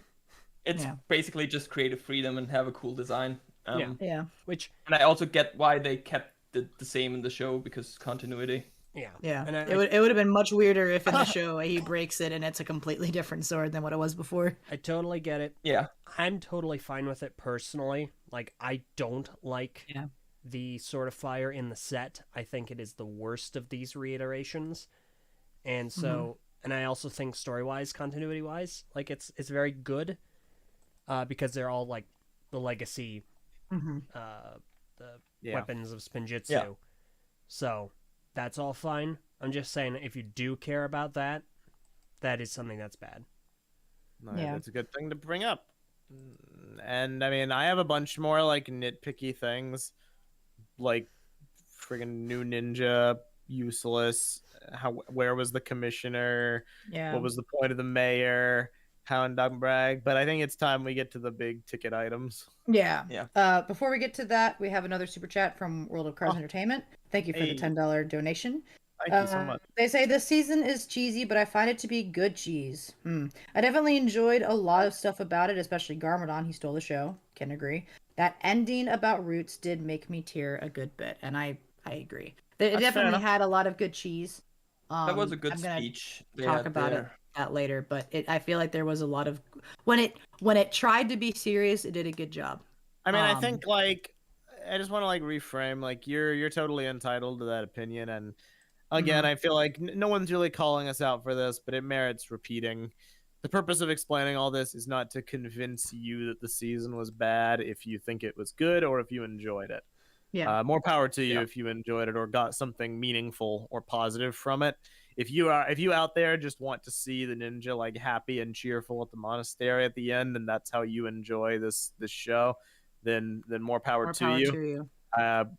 It's Yeah. basically just creative freedom and have a cool design. Yeah. Yeah. Which, And I also get why they kept the same in the show, because continuity. yeah. Yeah. And It would have been much weirder if in the show he breaks it and it's a completely different sword than what it was before. I totally get it. Yeah. I'm totally fine with it personally. Like, I don't like Yeah. the Sword of Fire in the set. I think it is the worst of these reiterations. And so, and I also think story-wise, continuity-wise, like, it's very good. Because they're all, like, the legacy, the weapons of Spinjitzu. Yeah. So, that's all fine. I'm just saying, if you do care about that, that is something that's bad. No, Yeah. That's a good thing to bring up. And I mean, I have a bunch more like nitpicky things, like friggin' new ninja, useless. Where was the commissioner? Yeah. What was the point of the mayor? Hound dog brag. But I think it's time we get to the big ticket items. Yeah. Yeah. Before we get to that, we have another super chat from World of Cars Entertainment. Thank you for the Hey. $10 donation. Thank you so much. They say this season is cheesy, but I find it to be good cheese. I definitely enjoyed a lot of stuff about it, especially Garmadon. He stole the show. Can agree. That ending about Roots did make me tear a good bit, and I agree. It That's fair definitely enough. had a lot of good cheese. That was a good I'm gonna speech. They talk had about there. that later, but I feel like there was a lot of when it tried to be serious, it did a good job. I mean, I think like I just want to like reframe. Like you're totally entitled to that opinion, and again, I feel like no one's really calling us out for this, but it merits repeating. The purpose of explaining all this is not to convince you that the season was bad if you think it was good or if you enjoyed it. Yeah. More power to you Yeah. if you enjoyed it or got something meaningful or positive from it. If you out there just want to see the ninja like happy and cheerful at the monastery at the end, and that's how you enjoy this show, then more power More to power you. to you.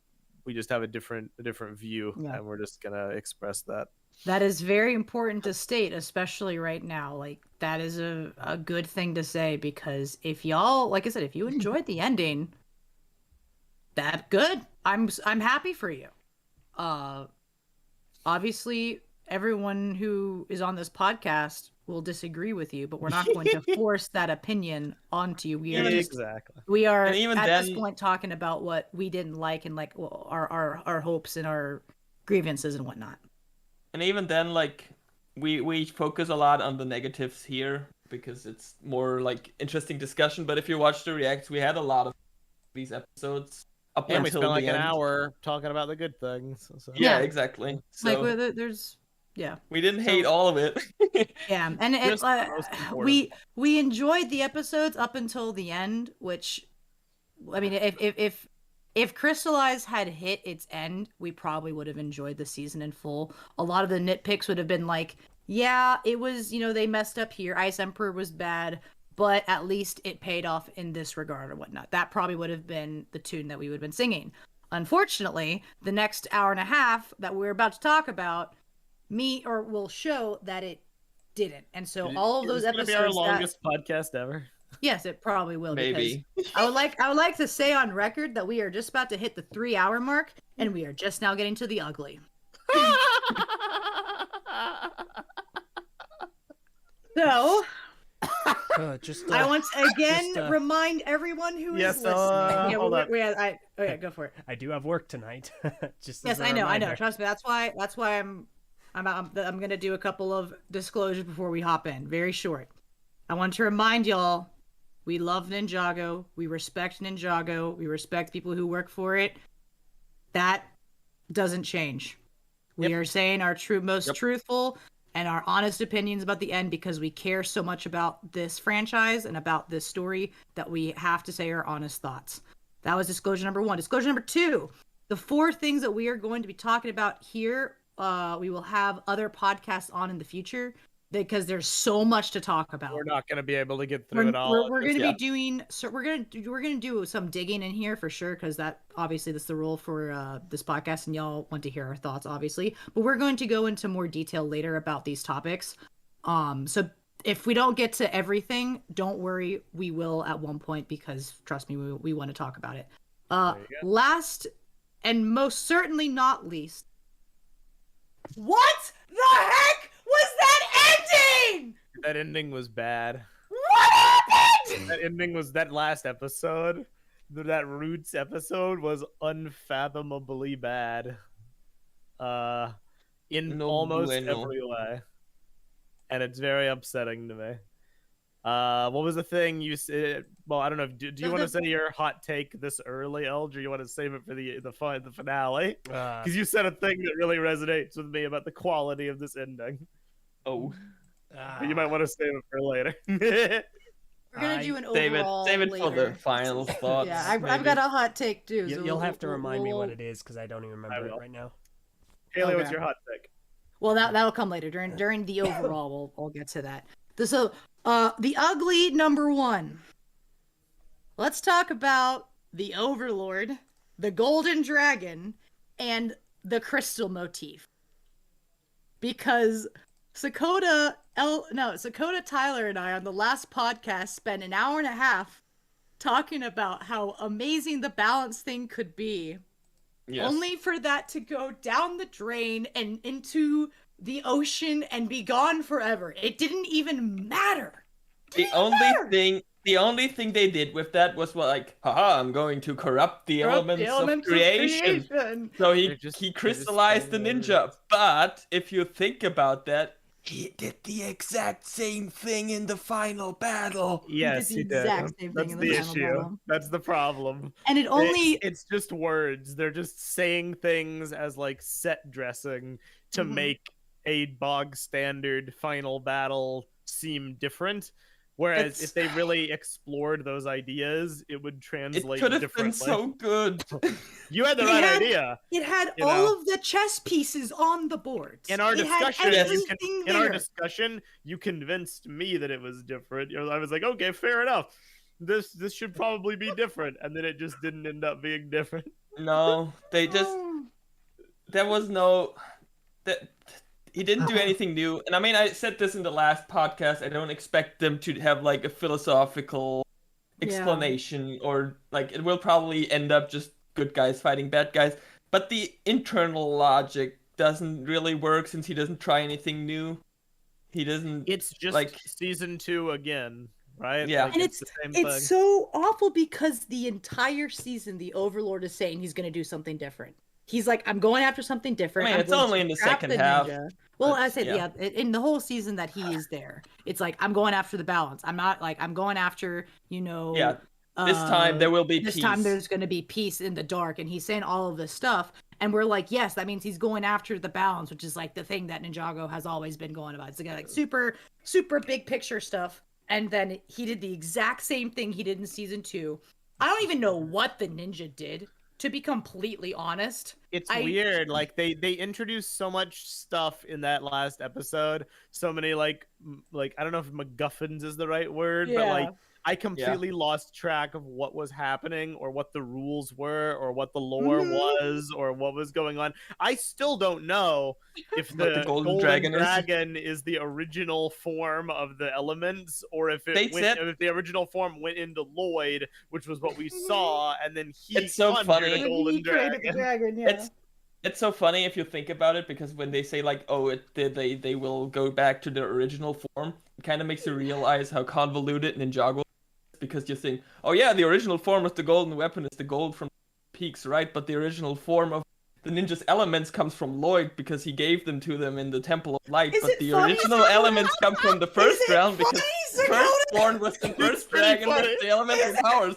We just have a different view, Yeah. and we're just gonna express that. That is very important to state, especially right now. Like that is a good thing to say because if y'all, like I said, if you enjoyed the ending, that good. I'm happy for you. Obviously, everyone who is on this podcast will disagree with you, but we're not going to force that opinion onto you. We are Exactly. we are And even at then- this point talking about what we didn't like and like our hopes and our grievances and whatnot. And even then, like, we focus a lot on the negatives here because it's more like interesting discussion. But if you watch the reacts, we had a lot of these episodes up And we until spent like the an end. hour talking about the good things. So. Yeah, Yeah. exactly. Like So there's yeah. we didn't hate all of it. Yeah, and Just it's the most important. we enjoyed the episodes up until the end, which I mean, if Crystalized had hit its end, we probably would have enjoyed the season in full. A lot of the nitpicks would have been like, yeah, it was, they messed up here. Ice Emperor was bad, but at least it paid off in this regard or whatnot. That probably would have been the tune that we would have been singing. Unfortunately, the next hour and a half that we're about to talk about will show that it didn't. And so all of those It's gonna episodes be our longest podcast ever. yes, it probably will. Maybe. Because I would like to say on record that we are just about to hit the 3-hour mark, and we are just now getting to the ugly. So I want to again remind everyone who is Yes, listening. Yeah, hold on. Go for it. I do have work tonight. Just Yes, as a I know. reminder. Trust me. That's why I'm gonna do a couple of disclosures before we hop in. Very short. I want to remind y'all, we love Ninjago. We respect Ninjago. We respect people who work for it. That doesn't change. We are saying our most truthful and our honest opinions about the end because we care so much about this franchise and about this story that we have to say our honest thoughts. That was disclosure number 1. Disclosure number 2, the 4 things that we are going to be talking about here, we will have other podcasts on in the future. because there's so much to talk about. We're not going to be able to get through it all. We're going to be doing, so we're going to do some digging in here for sure, because that's the rule for this podcast, and y'all want to hear our thoughts, obviously. But we're going to go into more detail later about these topics. So if we don't get to everything, don't worry, we will at one point, because trust me, we want to talk about it. Last and most certainly not least, what the heck was that ending? That ending was bad. What happened? That ending was that last episode. That Roots episode was unfathomably bad. In almost every way. And it's very upsetting to me. What was the thing you said? Well, I don't know. Do you want to say your hot take this early, Elge, or you want to save it for the finale? Because you said a thing that really resonates with me about the quality of this ending. Oh. But you might want to save it for later. We're gonna do an overall. Save it later. for the final thoughts. Yeah, I've got a hot take too. So You'll have to remind me what it is, because I don't even remember it right now. Haley, what's your hot take? Well, that'll come later. During the overall, we'll get to that. So, the ugly number one. Let's talk about the Overlord, the Golden Dragon, and the crystal motif. Because Sakota Tyler and I on the last podcast spent an hour and a half talking about how amazing the balance thing could be. Yes. Only for that to go down the drain and into the ocean and be gone forever. It didn't even matter. The only thing they did with that was haha, I'm going to corrupt the elements of creation. So he crystallized the ninja. But if you think about that, he did the exact same thing in the final battle. Yes, he did. That's the issue. That's the problem. And it's just words. They're just saying things as set dressing to make a bog standard final battle seem different. Whereas if they really explored those ideas, it would translate differently. It could have been so good. You had the right idea. It had all of the chess pieces on the board. In our discussion, you convinced me that it was different. I was like, okay, fair enough. This should probably be different, and then it just didn't end up being different. No, they just there was no that. He didn't do anything new. And I mean, I said this in the last podcast. I don't expect them to have a philosophical explanation or it will probably end up just good guys fighting bad guys. But the internal logic doesn't really work since he doesn't try anything new. He doesn't. It's just season 2 again, right? Yeah. And it's the same thing. It's so awful because the entire season, the Overlord is saying he's going to do something different. He's like, I'm going after something different. I mean, it's only in the second half. Well, I said, in the whole season that he is there, it's like, I'm going after the balance. I'm not I'm going after, Yeah, this time there will be peace. This time there's going to be peace in the dark. And he's saying all of this stuff. And we're like, yes, that means he's going after the balance, which is the thing that Ninjago has always been going about. It's super, super big picture stuff. And then he did the exact same thing he did in season 2. I don't even know what the ninja did. To be completely honest, it's weird. They introduced so much stuff in that last episode. So many I don't know if MacGuffins is the right word, but I completely lost track of what was happening or what the rules were or what the lore was or what was going on. I still don't know if the Golden Dragon is the original form of the elements or if if the original form went into Lloyd, which was what we saw, and then it's so funny. The Golden Dragon. It's so funny if you think about it, because when they say they will go back to their original form, it kind of makes you realize how convoluted Ninjago. Because you think, oh yeah, the original form of the golden weapon is the gold from peaks, right? But the original form of the ninja's elements comes from Lloyd because he gave them to them in the Temple of Light. But the original elements come from the first realm because Firstborn was the first dragon with the elemental powers.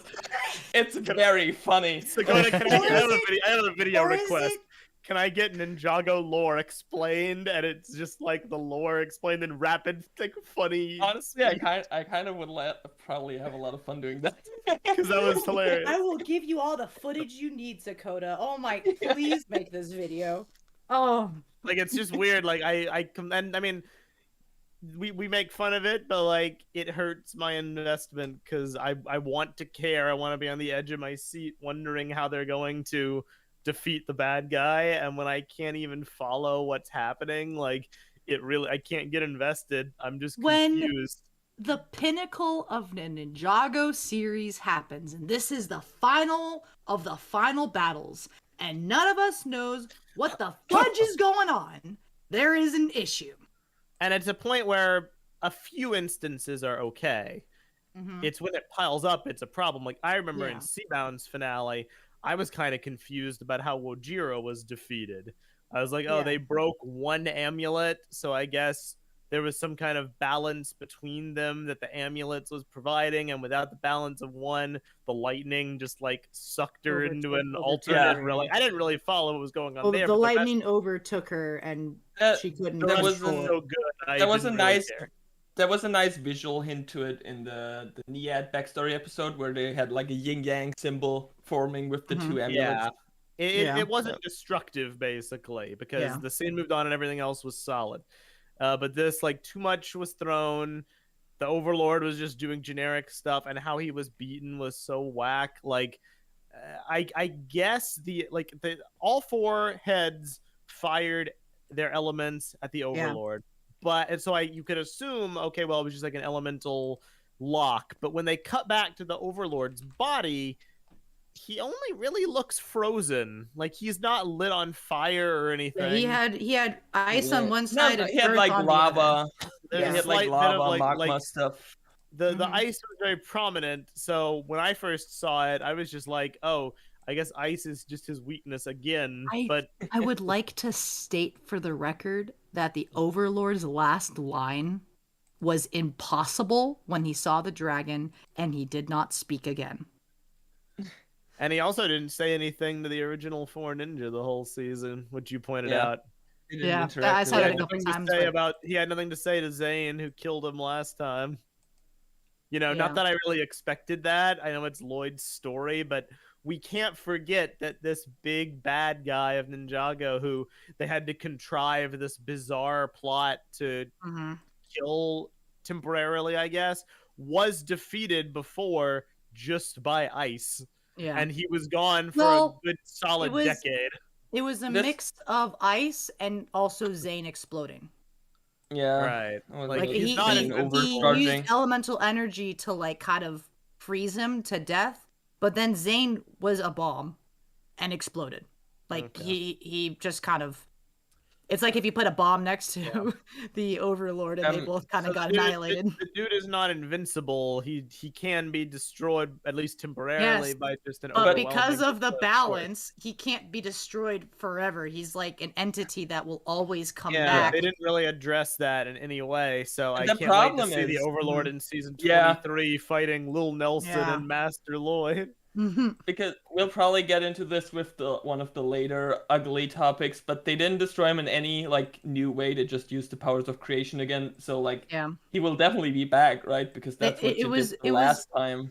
It's very funny. Sakota, I have a video request. Can I get Ninjago lore explained? And it's just the lore explained in rapid, funny. Honestly, I kind of would probably have a lot of fun doing that. Because that was hilarious. I will give you all the footage you need, Sakota. Oh my, please make this video. Oh. It's just weird. I mean, we make fun of it, but like it hurts my investment because I want to care. I want to be on the edge of my seat, wondering how they're going to defeat the bad guy. And when I can't even follow what's happening, like I can't get invested. I'm just When confused. the pinnacle of the Ninjago series happens, and this is the final of the final battles, and none of us knows what the fudge is going on, there is an issue. And it's a point where a few instances are okay. Mm-hmm. It's when it piles up, it's a problem. Like I remember Yeah. in Seabound's finale, I was kind of confused about how Wojiro was defeated. I was like, oh, Yeah. they broke one amulet, so I guess there was some kind of balance between them that the amulets was providing, and without the balance of one, the lightning just like sucked her into an alternate realm. I didn't really follow what was going on there. The but lightning overtook her, and she couldn't. the rest was was an- so good. I that was a didn't really nice care. There was a nice visual hint to it in the Niad backstory episode where they had like a yin yang symbol forming with the two amulets. Yeah. It wasn't destructive, basically, because the scene moved on and everything else was solid. But this, like, too much was thrown. The Overlord was just doing generic stuff, and how he was beaten was so whack. Like, I guess all four heads fired their elements at the Overlord. And so you could assume, okay, well, it was just like an elemental lock. But when they cut back to the Overlord's body, he only really looks frozen. Like he's not lit on fire or anything. He had ice on one side. He had like lava. He had like lava, magma stuff. The ice was very prominent. So when I first saw it, I was just like, oh, I guess ice is just his weakness again. But I would like to state for the record that the Overlord's last line was impossible when he saw the dragon, and he did not speak again. And he also didn't say anything to the original four ninja the whole season, which you pointed out. Yeah, I saw it a couple times. He had nothing to say to Zane, who killed him last time. You know, not that I really expected that. I know it's Lloyd's story, but we can't forget that this big bad guy of Ninjago, who they had to contrive this bizarre plot to kill temporarily, I guess, was defeated before just by ice. Yeah. And he was gone for a good solid decade. It was a mix of ice and also Zane exploding. Yeah. Right. Like he's not he used elemental energy to like kind of freeze him to death, but then Zane was a bomb and exploded. Like he just kind of, it's like if you put a bomb next to the Overlord and they both kind of got annihilated. The dude is not invincible. He can be destroyed, at least temporarily, by just an but because of the balance, he can't be destroyed forever. He's like an entity that will always come back. They didn't really address that in any way, so I can't wait to see the Overlord in season 23 fighting Lil Nelson and Master Lloyd. Because we'll probably get into this with one of the later ugly topics, but they didn't destroy him in any like new way. They just used the powers of creation again. So like he will definitely be back, right? Because that's what you did the last time.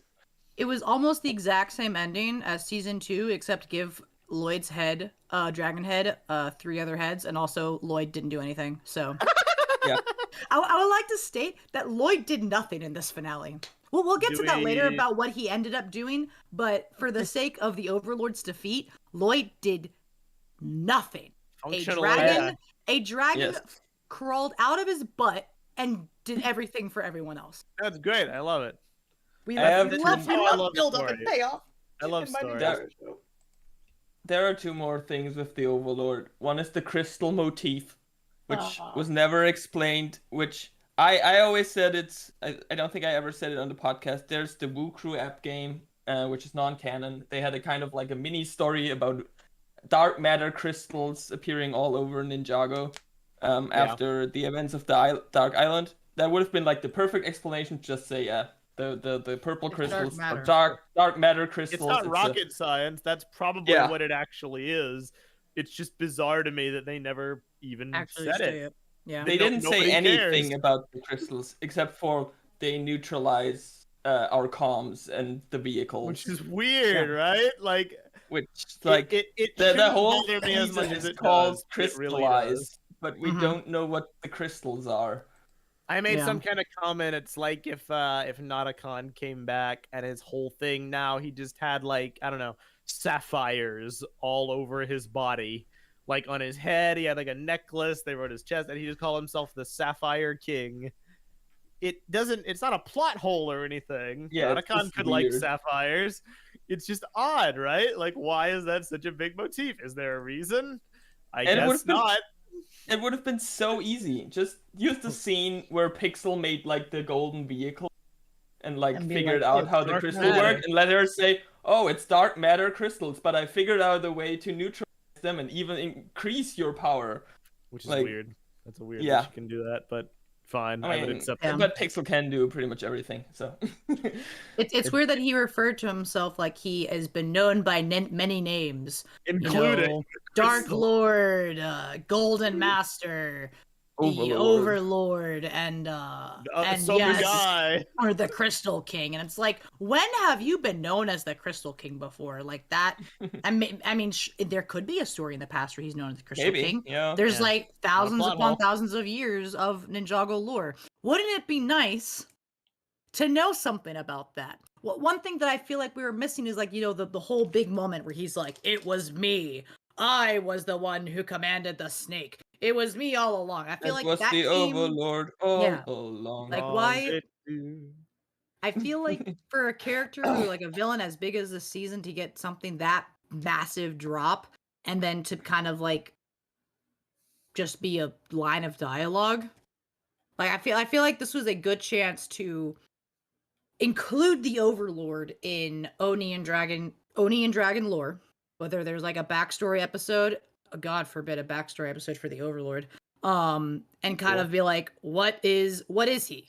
It was almost the exact same ending as season 2, except give Lloyd's head, dragon head, 3 other heads, and also Lloyd didn't do anything. So I would like to state that Lloyd did nothing in this finale. Well, we'll get to that later about what he ended up doing, but for the sake of the Overlord's defeat, Lloyd did nothing. A dragon crawled out of his butt and did everything for everyone else. That's great. I love it. We love build up and payoff. I love stories. There are 2 more things with the Overlord. One is the crystal motif, which was never explained, which I always said I don't think I ever said it on the podcast. There's the Woo Crew app game, which is non-canon. They had a kind of like a mini story about dark matter crystals appearing all over Ninjago after the events of the Dark Island. That would have been like the perfect explanation to just say, the purple crystals are dark matter crystals. It's not rocket science. That's probably what it actually is. It's just bizarre to me that they never even said it. Yeah. They didn't say anything about the crystals except for they neutralize our comms and the vehicles, which is weird, right? Like, the whole thing is called Crystalized, really but we don't know what the crystals are. I made some kind of comment. It's like if Nauticon came back and his whole thing now he just had like, I don't know, sapphires all over his body. Like on his head, he had like a necklace, they wrote his chest, and he just called himself the Sapphire King. It's not a plot hole or anything. Yeah, Nauticon could like sapphires. It's just odd, right? Like, why is that such a big motif? Is there a reason? I guess not. It would have been so easy. Just use the scene where Pixel made like the golden vehicle and figured out how the crystal worked, and let her say, "Oh, it's dark matter crystals, but I figured out a way to neutralize them and even increase your power." Which is weird. That's a weird that she can do that, but fine. I would accept that. But Pixel can do pretty much everything, so. It's weird that he referred to himself like he has been known by many names, including Dark Lord, Golden Master, the Overlord, and guy, or the Crystal King. And it's like, when have you been known as the Crystal King before? Like that. I mean, there could be a story in the past where he's known as the Crystal King. Yeah. There's like thousands upon thousands of years of Ninjago lore. Wouldn't it be nice to know something about that? Well, one thing that I feel like we were missing is like, the whole big moment where he's like, "It was me. I was the one who commanded the snake. It was me all along." I feel like that the came... Overlord all along. Like, why? I feel like for a character who, like a villain as big as this season, to get something that massive drop and then to kind of like just be a line of dialogue. Like, I feel like this was a good chance to include the Overlord in Oni and Dragon lore. Whether there's like a backstory episode, God forbid a backstory episode for the Overlord, and kind of be like, what is he?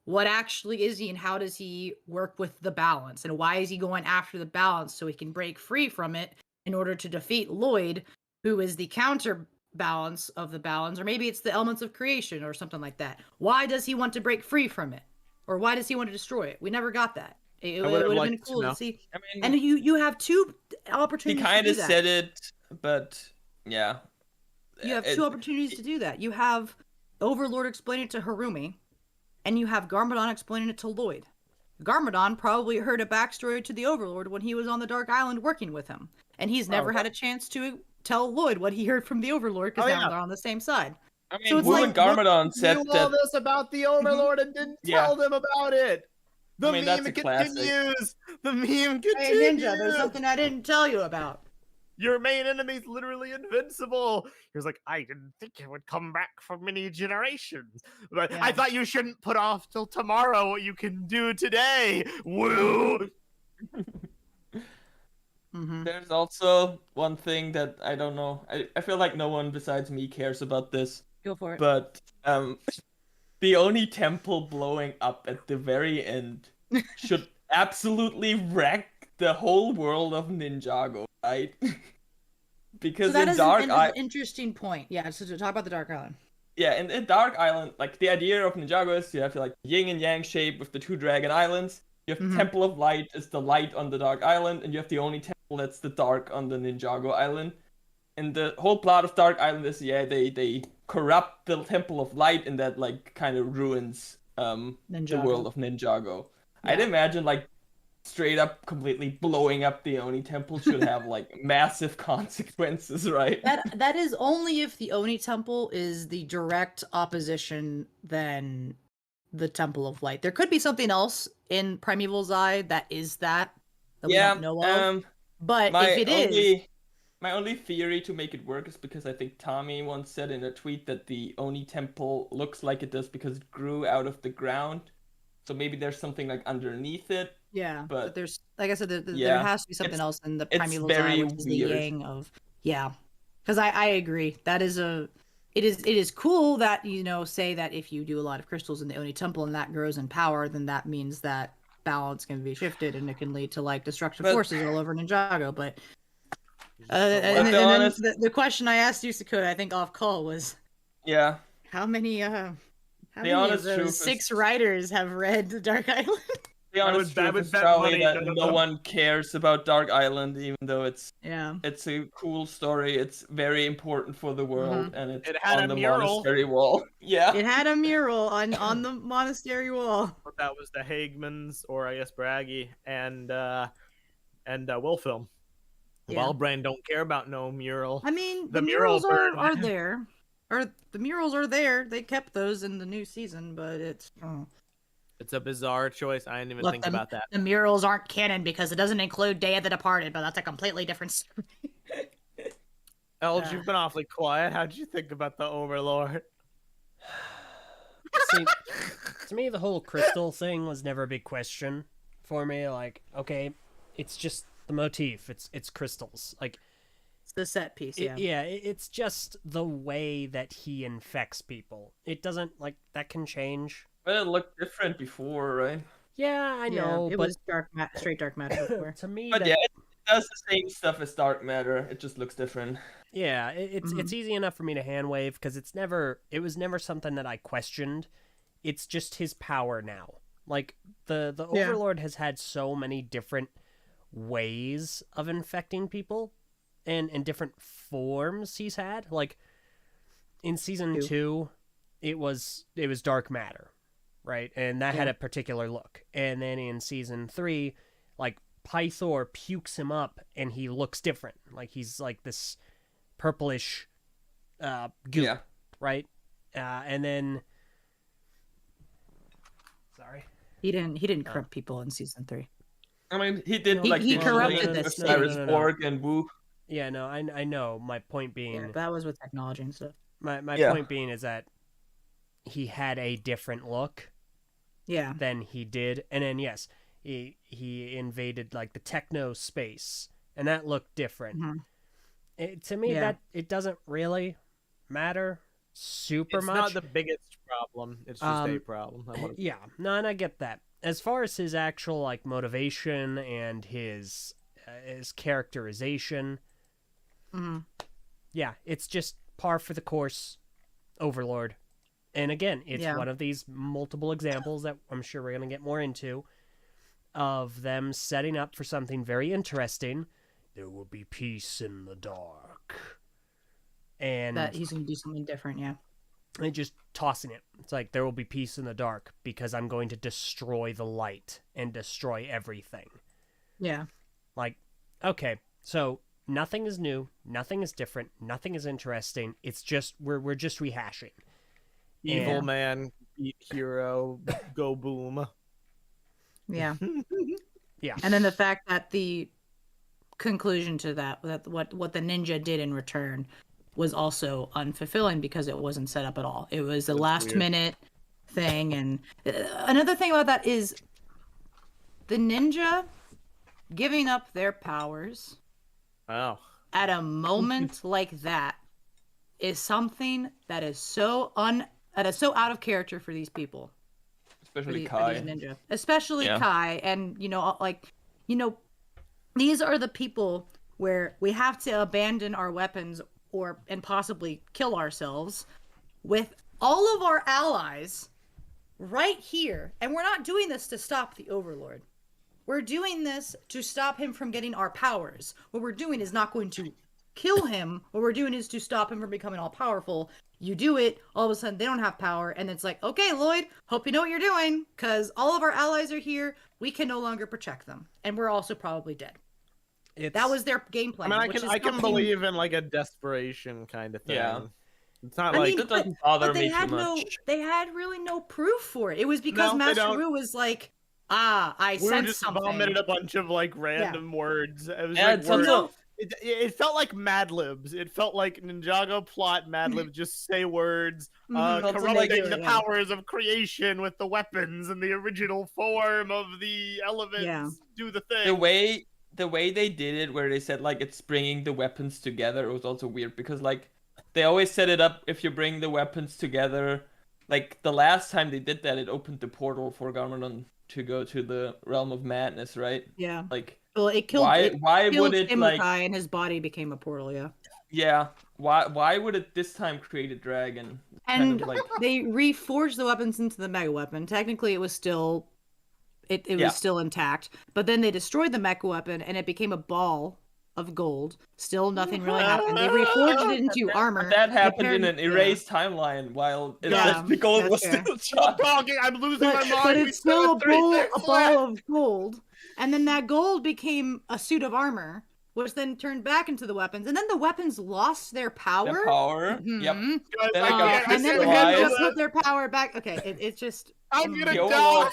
What actually is he, and how does he work with the balance? And why is he going after the balance so he can break free from it in order to defeat Lloyd, who is the counterbalance of the balance, or maybe it's the elements of creation or something like that. Why does he want to break free from it? Or why does he want to destroy it? We never got that. It would have been cool to see. I mean, and you have two opportunities. He kind of said it, but yeah. You have two opportunities to do that. You have Overlord explain it to Harumi, and you have Garmadon explaining it to Lloyd. Garmadon probably heard a backstory to the Overlord when he was on the Dark Island working with him, and he's never had a chance to tell Lloyd what he heard from the Overlord because now they're on the same side. I mean, so it's like, Garmadon said that all this about the Overlord and didn't tell them about it. The meme continues. The meme continues. Hey, Ninja, there's something I didn't tell you about. Your main enemy's literally invincible. He was like, I didn't think it would come back for many generations. But I thought you shouldn't put off till tomorrow what you can do today. Woo! There's also one thing that I don't know. I feel like no one besides me cares about this. Go for it. But the Oni temple blowing up at the very end should absolutely wreck the whole world of Ninjago, right? Because so that in Dark Island, an interesting point. Yeah, so to talk about the Dark Island. Yeah, in Dark Island, like the idea of Ninjago is you have like yin and yang shape with the two dragon islands. You have Temple of Light is the light on the Dark Island, and you have the Oni temple that's the dark on the Ninjago Island. And the whole plot of Dark Island is they corrupt the Temple of Light, and that like kind of ruins the world of Ninjago. Yeah. I'd imagine like straight up completely blowing up the Oni temple should have like massive consequences, right? That is only if the Oni temple is the direct opposition than the Temple of Light. There could be something else in Primeval's Eye that is that we don't know of. But if it is... My only theory to make it work is because I think Tommy once said in a tweet that the Oni temple looks like it does because it grew out of the ground. So maybe there's something like underneath it. Yeah, but there's, like I said, there has to be something else in the Primeval Eye, which is the yang of... Yeah, because I agree. That is it is cool that, say that if you do a lot of crystals in the Oni temple and that grows in power, then that means that balance can be shifted and it can lead to like destructive forces all over Ninjago. But and then the question I asked you, Sakura, I think off call was, how many of those 6 writers have read the Dark Island? The honest truth is probably that no one cares about Dark Island, even though it's a cool story. It's very important for the world, and it's on the monastery wall. Yeah, it had a mural on the monastery wall. But that was the Hagemans, or I guess Braggy, and Wilfilm. Yeah. Wildbrain don't care about no mural. I mean, the murals are there. Or the murals are there. They kept those in the new season, but it's it's a bizarre choice. I didn't even think about that. The murals aren't canon because it doesn't include Day of the Departed, but that's a completely different story. Elge, you've been awfully quiet. How'd you think about the Overlord? See, to me, the whole crystal thing was never a big question for me. Like, okay, it's just the motif. It's crystals. Like, it's the set piece. It's just the way that he infects people. It doesn't that can change. But it looked different before, right? Yeah, I know. It was straight dark matter before. To me, but it does the same stuff as dark matter. It just looks different. Yeah, it's easy enough for me to hand wave because it was never something that I questioned. It's just his power now. Like the Overlord has had so many different ways of infecting people, and different forms he's had. Like in season 2, it was dark matter, right? And that had a particular look. And then in season 3, like Pythor pukes him up and he looks different. Like he's like this purplish goop, right? And then he didn't corrupt people in season 3. I mean, he did he corrupted this Cyrus Borg and Wu. Yeah, no, I know. My point being, that was with technology and stuff. My point being is that he had a different look, than he did, and then he invaded like the techno space, and that looked different. To me, that it doesn't really matter super much. It's not the biggest problem. It's just a problem. Yeah, no, and I get that. As far as his actual like motivation and his characterization, it's just par for the course Overlord. And again, it's one of these multiple examples that I'm sure we're going to get more into of them setting up for something very interesting. There will be peace in the dark. And that he's going to do something different, and just tossing it. It's like, there will be peace in the dark because I'm going to destroy the light and destroy everything. Yeah. Like, okay, so nothing is new, nothing is different, nothing is interesting. It's just, we're just rehashing. Evil man, hero, go boom. Yeah. Yeah. And then the fact that the conclusion to that what the ninja did in return was also unfulfilling because it wasn't set up at all. It was a last minute thing. And another thing about that is the ninja giving up their powers at a moment like that is something that is so out of character for these people. Especially Kai. For these ninja. Especially Kai. And, these are the people where we have to abandon our weapons and possibly kill ourselves with all of our allies right here. And we're not doing this to stop the Overlord. We're doing this to stop him from getting our powers. What we're doing is not going to kill him. What we're doing is to stop him from becoming all powerful. You do it, all of a sudden they don't have power, and it's like, okay, Lloyd, hope you know what you're doing, because all of our allies are here. We can no longer protect them, and we're also probably dead. That was their game plan. I mean, I can believe in like a desperation kind of thing. Yeah. It's not it doesn't bother me too much. They had really no proof for it. It was because Master Wu was like, I sensed something. Wu just vomited a bunch of like random words. It was it felt like Mad Libs. It felt like Ninjago plot Mad Libs. Just say words, corrupting the powers of creation with the weapons and the original form of the elements. Do the thing. The way they did it, where they said like it's bringing the weapons together, it was also weird because like they always set it up if you bring the weapons together. Like the last time they did that, it opened the portal for Garmadon to go to the realm of madness, right? Yeah. Like, well, it killed. Why would it like? And his body became a portal. Yeah. Yeah. Why would it this time create a dragon? And they reforged the weapons into the mega weapon. Technically, it was still it was still intact. But then they destroyed the mecha weapon, and it became a ball of gold. Still nothing really happened. They reforged it into armor. But that happened in an erased timeline while the gold was still shot. I'm losing my mind. But it's still a ball of gold. And then that gold became a suit of armor, which then turned back into the weapons. And then the weapons lost their power. Their power. Yep. Then and then the ninja put their power back. Okay, it's just... I'm gonna die.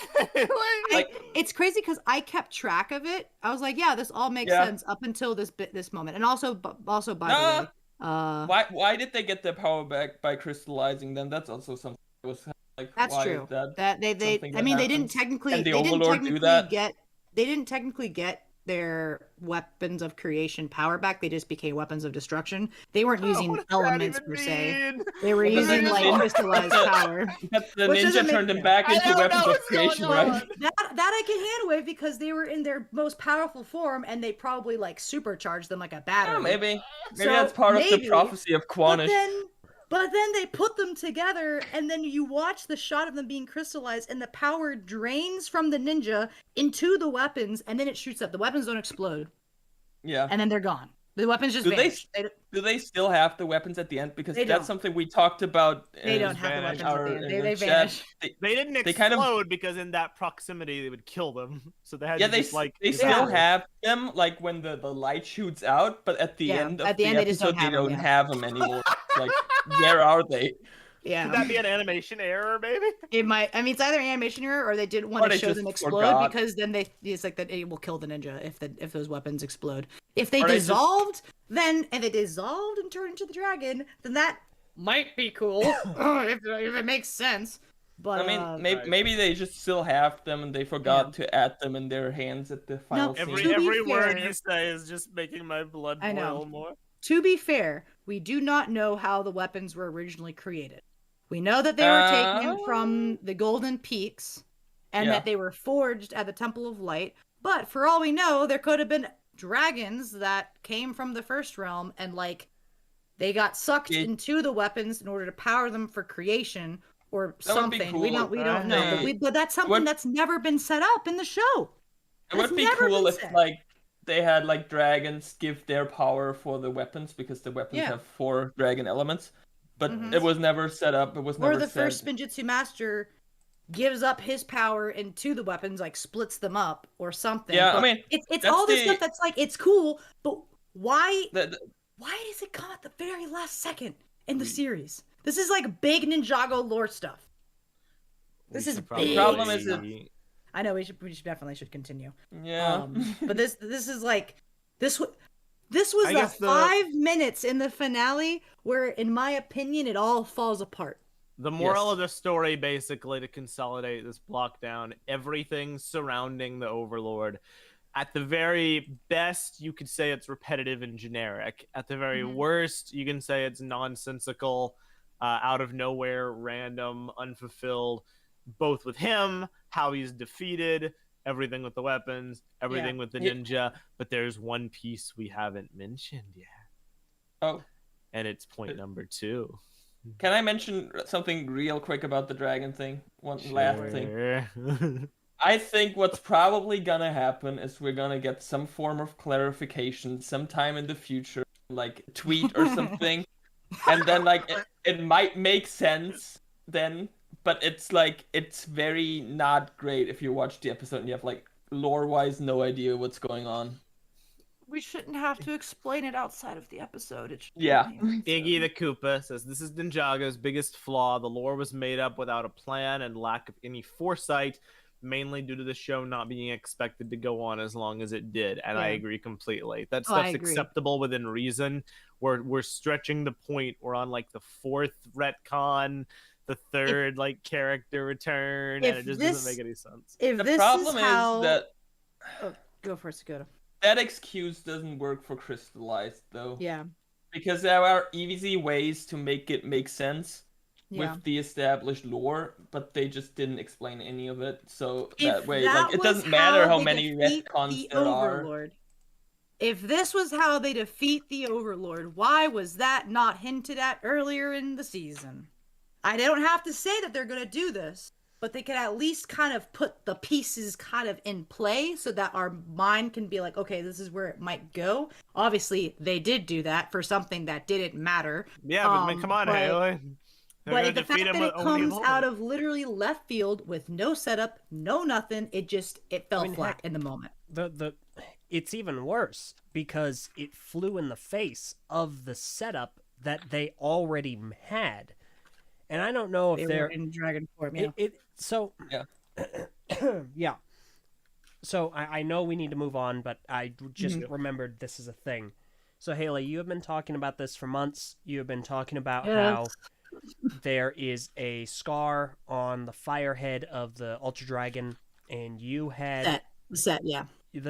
It's crazy because I kept track of it. I was like, yeah, this all makes sense up until this moment. And also by the way, why did they get their power back by crystallizing them? That's also something that was like, that's why true. Is that they didn't technically get their weapons of creation power back. They just became weapons of destruction. They weren't using elements per se. They were using like crystallized power. But the ninja turned them back into weapons of creation, right? That I can handle with because they were in their most powerful form and they probably like supercharged them like a battery. Yeah, maybe that's part of the prophecy of Quanish. But then they put them together, and then you watch the shot of them being crystallized, and the power drains from the ninja into the weapons, and then it shoots up. The weapons don't explode. Yeah. And then they're gone. The weapons just vanish. Do they still have the weapons at the end? Because that's something we talked about. They don't have the weapons at the end. They vanish. They didn't explode because in that proximity they would kill them. So they had to just like... They still have them, like when the light shoots out, but at the end of the episode they don't have them anymore. Like, where are they? Yeah. Could that be an animation error, maybe? It might. I mean, it's either an animation error or they didn't want to show them explode because then it's like that it will kill the ninja if those weapons explode. If they dissolved, and turned into the dragon, then that might be cool if it makes sense. But I mean, maybe they just still have them and they forgot to add them in their hands at the final scene. Every word you say is just making my blood boil more. To be fair, we do not know how the weapons were originally created. We know that they were taken from the Golden Peaks and that they were forged at the Temple of Light. But for all we know, there could have been dragons that came from the First Realm and like they got sucked into the weapons in order to power them for creation or something. Cool. We don't know. But that's something that's never been set up in the show. It would be cool if like they had like dragons give their power for the weapons because the weapons have 4 dragon elements. But it was never set up. It was never. Or the first Spinjitzu master gives up his power into the weapons, like splits them up or something. Yeah, but I mean, it's all this stuff that's like it's cool, but why does it come at the very last second in the series? This is like big Ninjago lore stuff. This is big. The problem is I know we definitely should continue. Yeah. But this is like this was the 5 minutes in the finale where, in my opinion, it all falls apart. The moral of the story, basically, to consolidate this block down, everything surrounding the Overlord. At the very best, you could say it's repetitive and generic. At the very worst, you can say it's nonsensical, out of nowhere, random, unfulfilled, both with him, how he's defeated, everything with the weapons, everything with the ninja, but there's one piece we haven't mentioned yet. Oh. And it's point number 2. Can I mention something real quick about the dragon thing? One last thing. I think what's probably gonna happen is we're gonna get some form of clarification sometime in the future, like a tweet or something, and then like it might make sense then. But it's very not great if you watch the episode and you have like lore-wise no idea what's going on. We shouldn't have to explain it outside of the episode. Iggy the Koopa says, this is Ninjago's biggest flaw. The lore was made up without a plan and lack of any foresight, mainly due to the show not being expected to go on as long as it did. And I agree completely. That stuff's acceptable within reason. We're stretching the point. We're on like the 4th retcon, the 3rd like character return, and it just doesn't make any sense. The problem is that go for it, Dakota. That excuse doesn't work for Crystalized though. Yeah. Because there are easy ways to make it make sense with the established lore, but they just didn't explain any of it. So that way, like, it doesn't matter how many retcons there are. If this was how they defeat the Overlord, why was that not hinted at earlier in the season? I don't have to say that they're going to do this, but they can at least kind of put the pieces kind of in play so that our mind can be like, okay, this is where it might go. Obviously, they did do that for something that didn't matter. Yeah, but I mean, come on, Haley. But the fact that it comes out of literally left field with no setup, no nothing, it fell flat in the moment. It's even worse because it flew in the face of the setup that they already had. And I don't know if they're in dragon form, yeah. So I know we need to move on, but I just remembered this is a thing. So Haley, you have been talking about this for months. You have been talking about how there is a scar on the firehead of the Ultra Dragon, and you had the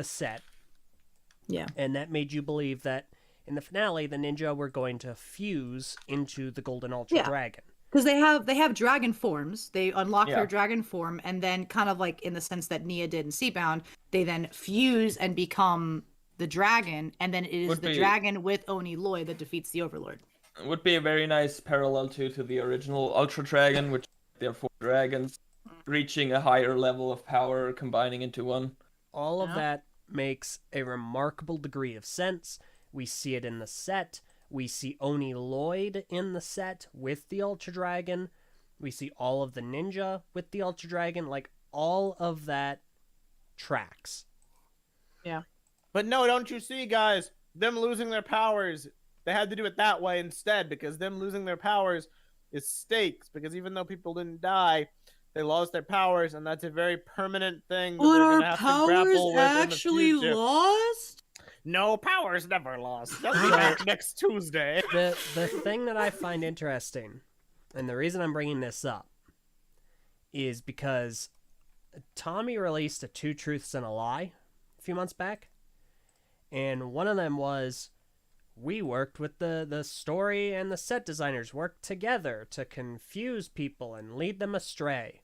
set. Yeah. And that made you believe that in the finale, the ninja were going to fuse into the Golden Ultra Dragon. Because they have dragon forms. They unlock their dragon form, and then kind of like in the sense that Nia did in Seabound, they then fuse and become the dragon, and then it is the dragon with Oni Loy that defeats the Overlord. It would be a very nice parallel to the original Ultra Dragon, which there are 4 dragons reaching a higher level of power, combining into one. All of that makes a remarkable degree of sense. We see it in the set. We see Oni Lloyd in the set with the Ultra Dragon. We see all of the ninja with the Ultra Dragon. Like, all of that tracks. Yeah. But no, don't you see, guys? Them losing their powers, they had to do it that way instead, because them losing their powers is stakes. Because even though people didn't die, they lost their powers, and that's a very permanent thing that they're going to have to grapple with actually in the future. Lost? No, powers never lost. They'll be back next Tuesday. The thing that I find interesting, and the reason I'm bringing this up, is because Tommy released a 2 Truths and a Lie a few months back, and one of them was, we worked with the story and the set designers worked together to confuse people and lead them astray.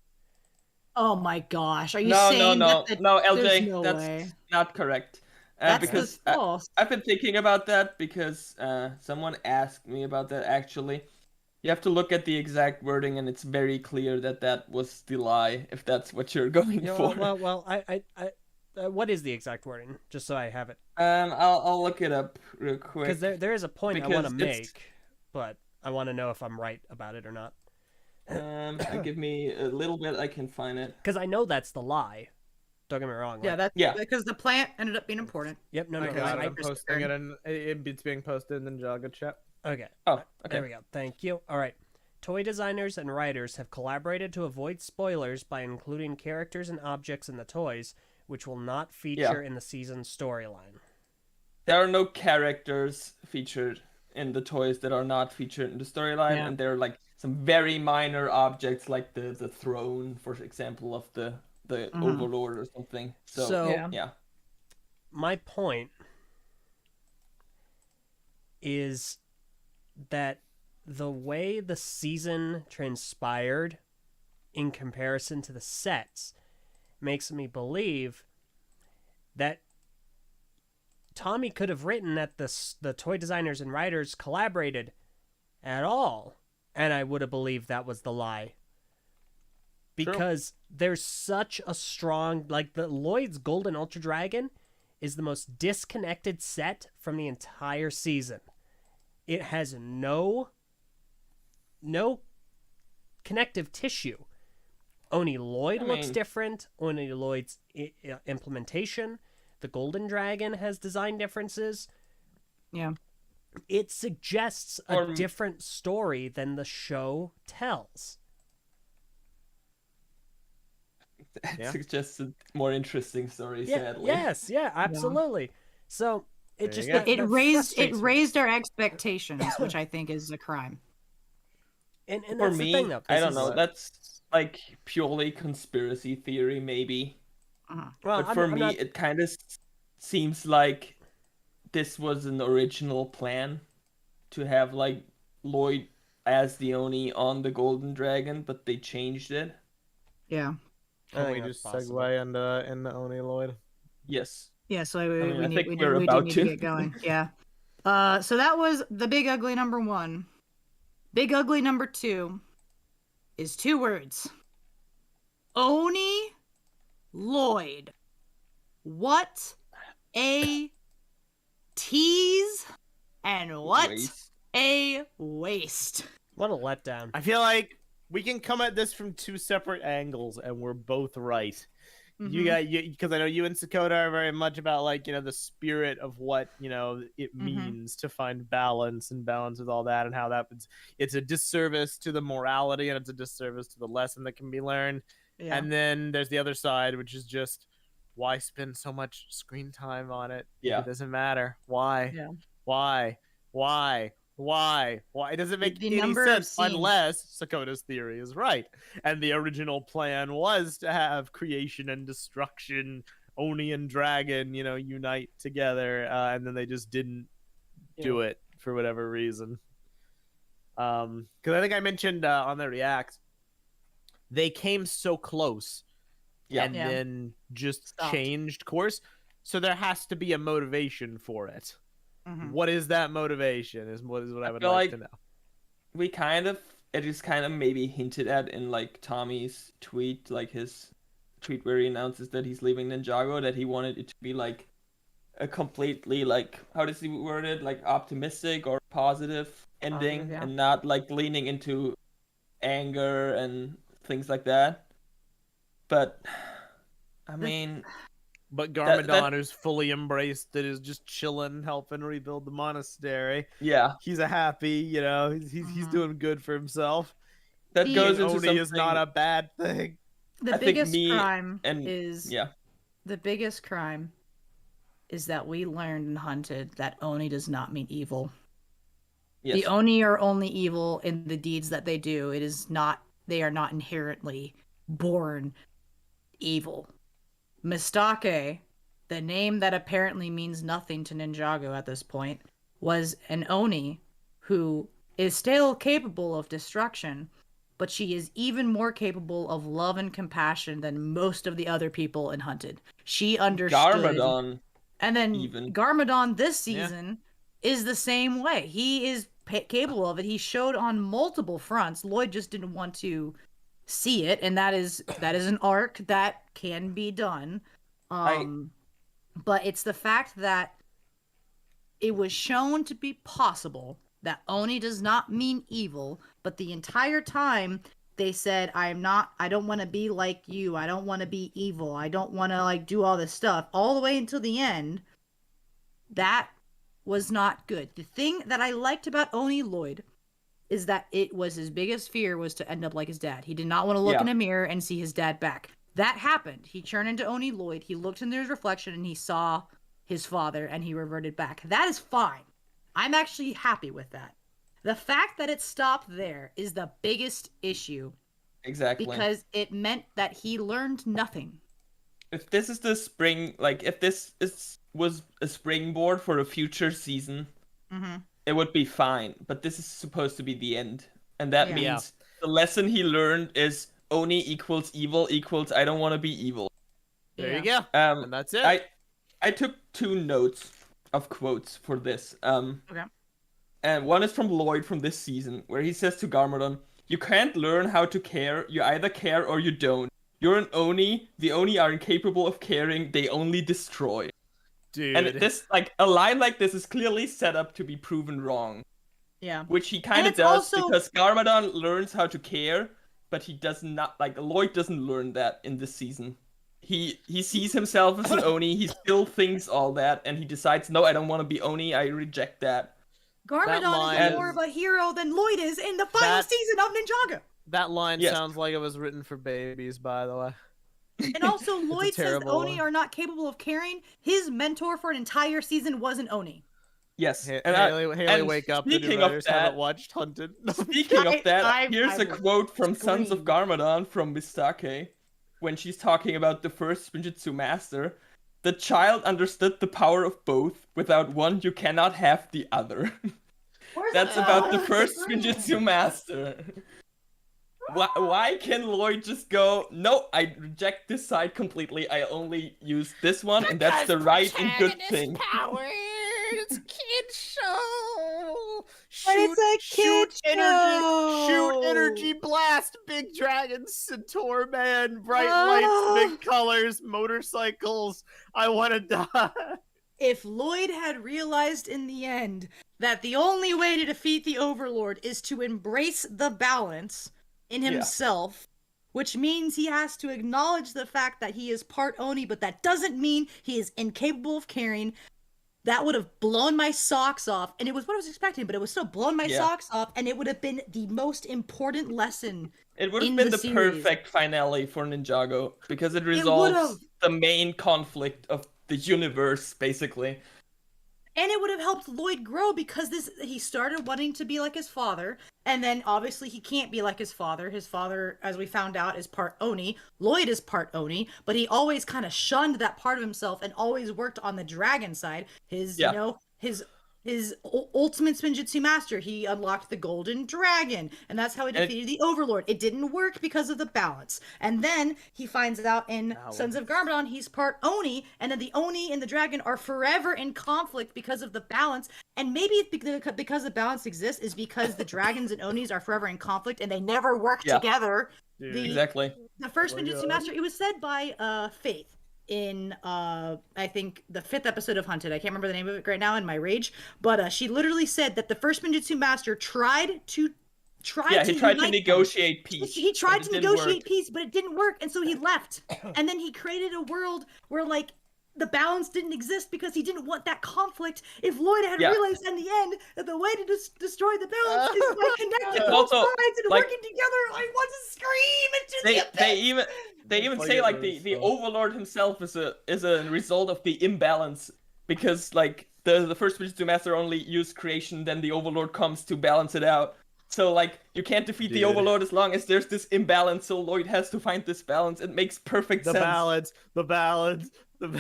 Oh my gosh! Are you saying no, LJ, no that's way. not correct. That's false. I've been thinking about that because someone asked me about that actually. You have to look at the exact wording, and it's very clear that was the lie, if that's what you're going for. Well, I what is the exact wording? Just so I have it. I'll look it up real quick. Because there is a point I want to make, but I want to know if I'm right about it or not. Give me a little bit, I can find it. Because I know that's the lie. Don't get me wrong. Yeah, because the plant ended up being important. Yep, no. I'm posting it, and it's being posted in the Ninjago chat. Okay. Oh, okay. There we go. Thank you. All right. Toy designers and writers have collaborated to avoid spoilers by including characters and objects in the toys, which will not feature in the season's storyline. There are no characters featured in the toys that are not featured in the storyline, and they're like some very minor objects, like the throne, for example, of the Overlord or something. So yeah. My point is that the way the season transpired in comparison to the sets makes me believe that Tommy could have written that the toy designers and writers collaborated at all, and I would have believed that was the lie. Because there's such a strong, like, the Lloyd's Golden Ultra Dragon is the most disconnected set from the entire season. It has no connective tissue. Oni Lloyd looks different. Oni Lloyd's implementation. The Golden Dragon has design differences. Yeah. It suggests a different story than the show tells. It suggests a more interesting story, sadly. Yes, absolutely. Yeah. So it just it raised our expectations, which I think is a crime. And for that's me, the thing, though, I don't know. That's like purely conspiracy theory, maybe. Well, but for me, it kind of seems like this was an original plan to have like Lloyd as the Oni on the Golden Dragon, but they changed it. Yeah. Can we just segue into Oni Lloyd? Yes. Yeah, so we do need to get going. Yeah. So that was the Big Ugly number 1. Big Ugly number 2 is 2 words. Oni Lloyd. What a tease and what a waste. What a letdown. I feel like we can come at this from two separate angles, and we're both right. You got because I know you and Sakota are very much about like the spirit of what it means to find balance and balance with all that, and how it's a disservice to the morality and it's a disservice to the lesson that can be learned. Yeah. And then there's the other side, which is just why spend so much screen time on it? Yeah, it doesn't matter. Why? Yeah. Why? It doesn't make any sense unless Sakota's theory is right. And the original plan was to have creation and destruction, Oni and Dragon, unite together, and then they just didn't do it for whatever reason. Because I think I mentioned on the Reacts, they came so close and then just changed course. So there has to be a motivation for it. What is that motivation? Is what I would like to know. It is kind of maybe hinted at in like Tommy's tweet, like his tweet where he announces that he's leaving Ninjago, that he wanted it to be like a completely like, how does he word it, like optimistic or positive ending, and not like leaning into anger and things like that. But I mean, but Garmadon, who's fully embraced it, is just chilling, helping rebuild the monastery. Yeah, he's a happy, he's doing good for himself. That goes into something. Is not a bad thing. The biggest crime is that we learned and hunted that Oni does not mean evil. Yes. The Oni are only evil in the deeds that they do. They are not inherently born evil. Mistake, the name that apparently means nothing to Ninjago at this point, was an Oni who is still capable of destruction, but she is even more capable of love and compassion than most of the other people in Hunted. She understood. Garmadon. And then Garmadon this season is the same way. He is capable of it. He showed on multiple fronts. Lloyd just didn't want to see it, and that is an arc that can be done. But it's the fact that it was shown to be possible that Oni does not mean evil, but the entire time they said, I don't want to be like you. I don't want to be evil. I don't want to like do all this stuff all the way until the end. That was not good. The thing that I liked about Oni Lloyd is that it was his biggest fear was to end up like his dad. He did not want to look in a mirror and see his dad back. That happened. He turned into Oni Lloyd. He looked in his reflection and he saw his father and he reverted back. That is fine. I'm actually happy with that. The fact that it stopped there is the biggest issue. Exactly. Because it meant that he learned nothing. If this is the spring, like if this was a springboard for a future season, it would be fine. But this is supposed to be the end. And that means the lesson he learned is Oni equals evil equals I don't want to be evil. There you go. And that's it. I took 2 notes of quotes for this. Okay. And one is from Lloyd from this season, where he says to Garmadon, "You can't learn how to care. You either care or you don't. You're an Oni. The Oni are incapable of caring. They only destroy." Dude. And this, like, a line like this is clearly set up to be proven wrong. Yeah. Which he kind of does because Garmadon learns how to care, but he does not, like, Lloyd doesn't learn that in this season. He sees himself as an Oni, he still thinks all that, and he decides, no, I don't want to be Oni, I reject that. Garmadon is more of a hero than Lloyd is in the final season of Ninjago. That line sounds like it was written for babies, by the way. And also, Lloyd says Oni are not capable of caring. His mentor for an entire season was an Oni. Yes. Haley, wake up. The new writers haven't watched Hunted. Speaking of that, here's a quote from Sons of Garmadon from Mistake, when she's talking about the first Spinjitzu master. "The child understood the power of both. Without one, you cannot have the other." That's about the first Spinjitzu master. Why can Lloyd just go, no, I reject this side completely. I only use this one, and that's the right and good thing. Powers, kid show. shoot, a shoot kid energy, shoot show. energy blast, big dragons, Centaur man, bright lights, Ah. big colors, motorcycles. I want to die. If Lloyd had realized in the end that the only way to defeat the Overlord is to embrace the balance in himself, which means he has to acknowledge the fact that he is part Oni, but that doesn't mean he is incapable of caring, that would have blown my socks off. And it was what I was expecting, but it was still blowing my socks off, and it would have been the most important lesson. It would have been the perfect finale for Ninjago, because it resolves the main conflict of the universe, basically. And it would have helped Lloyd grow, because he started wanting to be like his father, and then obviously he can't be like his father. His father, as we found out, is part Oni. Lloyd is part Oni, but he always kind of shunned that part of himself and always worked on the dragon side. His ultimate Spinjitzu master, he unlocked the golden dragon, and that's how he defeated the Overlord. It didn't work because of the balance. And then he finds out in Sons of Garmadon he's part Oni, and then the Oni and the dragon are forever in conflict because of the balance. And maybe it's because the balance exists is because the dragons and Onis are forever in conflict and they never work together. Exactly. The first Spinjitzu master, it was said by Faith in I think the 5th episode of Hunted. I can't remember the name of it right now in my rage, but she literally said that the first Spinjitzu master tried to negotiate peace. He tried to negotiate peace, but it didn't work, and so he left. And then he created a world where like the balance didn't exist because he didn't want that conflict. If Lloyd had realized in the end that the way to destroy the balance is by connecting both sides and working together, I want to scream into the abyss. They even say like the Overlord himself is a result of the imbalance, because like the first Spinjitzu master only used creation, then the Overlord comes to balance it out. So like you can't defeat the Overlord as long as there's this imbalance. So Lloyd has to find this balance. It makes perfect sense. The balance. And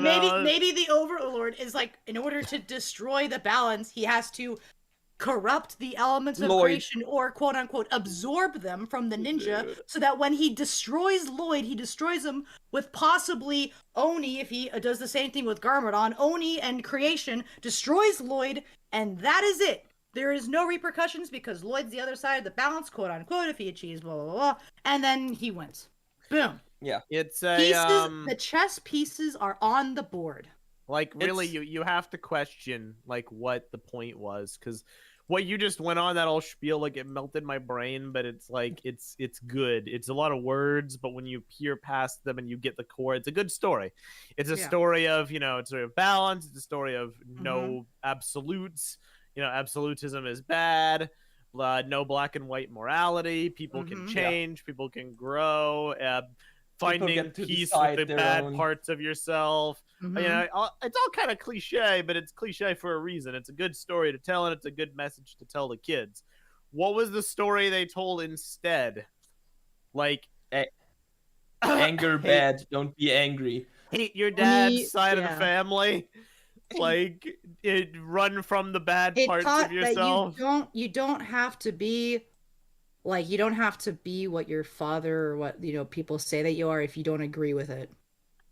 maybe the Overlord is like, in order to destroy the balance, he has to corrupt the elements of creation, or quote unquote absorb them from the ninja, so that when he destroys Lloyd, he destroys him with possibly Oni. If he does the same thing with Garmadon, Oni and creation destroys Lloyd, and that is it. There is no repercussions because Lloyd's the other side of the balance, quote unquote, if he achieves blah blah blah, and then he wins. Boom. Yeah. It's the chess pieces are on the board. Like really, you have to question like what the point was, because what you just went on, that whole spiel, like it melted my brain, but it's like it's good. It's a lot of words, but when you peer past them and you get the core, it's a good story. It's a story of, it's a story of balance, it's a story of no absolutes. Absolutism is bad. No black and white morality. People can change, people can grow. Finding peace with the bad parts of yourself. It's all kind of cliche, but it's cliche for a reason. It's a good story to tell, and it's a good message to tell the kids. What was the story they told instead? Like, anger bad, don't be angry. Hate your dad's side of the family. Like, run from the bad parts of yourself. That you don't have to be. Like, you don't have to be what your father or what, people say that you are if you don't agree with it.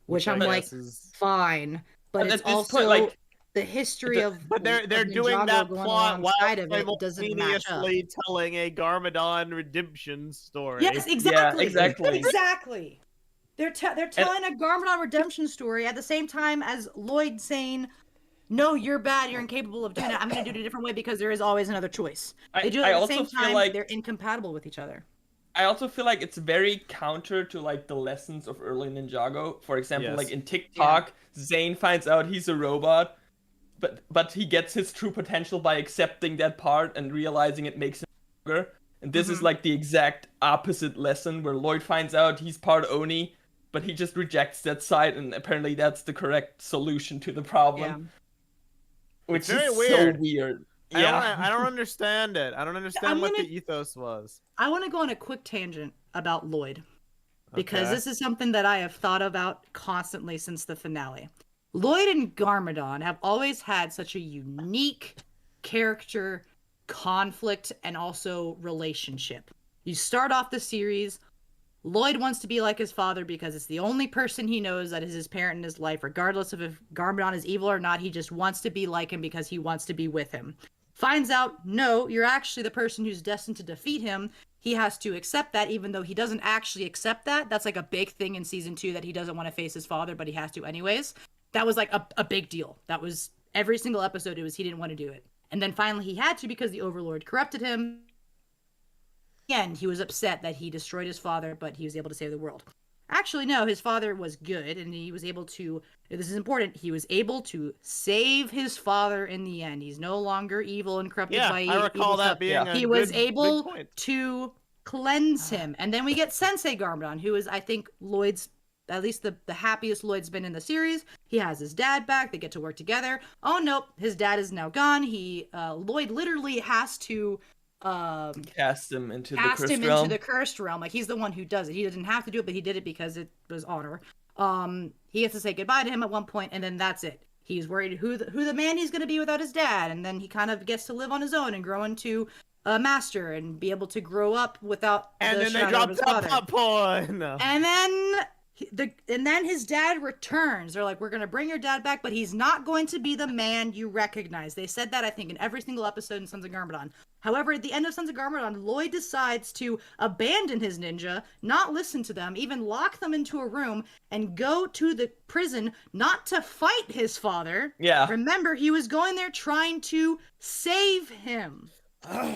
Which I'm like, fine. But it's also the history of. But they're doing that plot while simultaneously telling a Garmadon redemption story. Yes, exactly. Yeah, exactly. Exactly. They're telling a Garmadon redemption story at the same time as Lloyd saying, no, you're bad, you're incapable of doing it. I'm going to do it a different way because there is always another choice. They do it at the same time, like they're incompatible with each other. I also feel like it's very counter to like the lessons of early Ninjago. For example, like in TikTok, Zane finds out he's a robot, but he gets his true potential by accepting that part and realizing it makes him stronger. And this is like the exact opposite lesson, where Lloyd finds out he's part Oni, but he just rejects that side, and apparently that's the correct solution to the problem. Which is very weird. So weird. Yeah. I don't understand it. I don't understand what the ethos was. I want to go on a quick tangent about Lloyd, because this is something that I have thought about constantly since the finale. Lloyd and Garmadon have always had such a unique character, conflict, and also relationship. You start off the series, Lloyd wants to be like his father because it's the only person he knows that is his parent in his life, regardless of if Garmadon is evil or not. He just wants to be like him because he wants to be with him. finds out, no, you're actually the person who's destined to defeat him. He has to accept that, even though he doesn't actually accept that. That's like a big thing in season 2, that he doesn't want to face his father, but he has to anyways. That was like a big deal. That was every single episode. It was he didn't want to do it. And then finally he had to, because the Overlord corrupted him. Again, he was upset that he destroyed his father, but he was able to save the world. Actually, no, his father was good, and he was able to, this is important, he was able to save his father in the end. He's no longer evil and corrupted by I recall that stuff. being a He good, was big able point. to cleanse him. And then we get Sensei Garmadon, who is, I think, Lloyd's, at least the happiest Lloyd's been in the series. He has his dad back. They get to work together. Oh, nope, his dad is now gone. Lloyd literally has to cast him into the cursed realm. Like, he's the one who does it. He didn't have to do it, but he did it because it was honor. He has to say goodbye to him at one point, and then that's it. He's worried who the man he's going to be without his dad, and then he kind of gets to live on his own and grow into a master and be able to grow up without And the then they shadow dropped of his that father. plot point. No. And then his dad returns. They're like, we're going to bring your dad back, but he's not going to be the man you recognize. They said that, I think, in every single episode in Sons of Garmadon. However, at the end of Sons of Garmadon, Lloyd decides to abandon his ninja, not listen to them, even lock them into a room, and go to the prison not to fight his father. Yeah. Remember, he was going there trying to save him.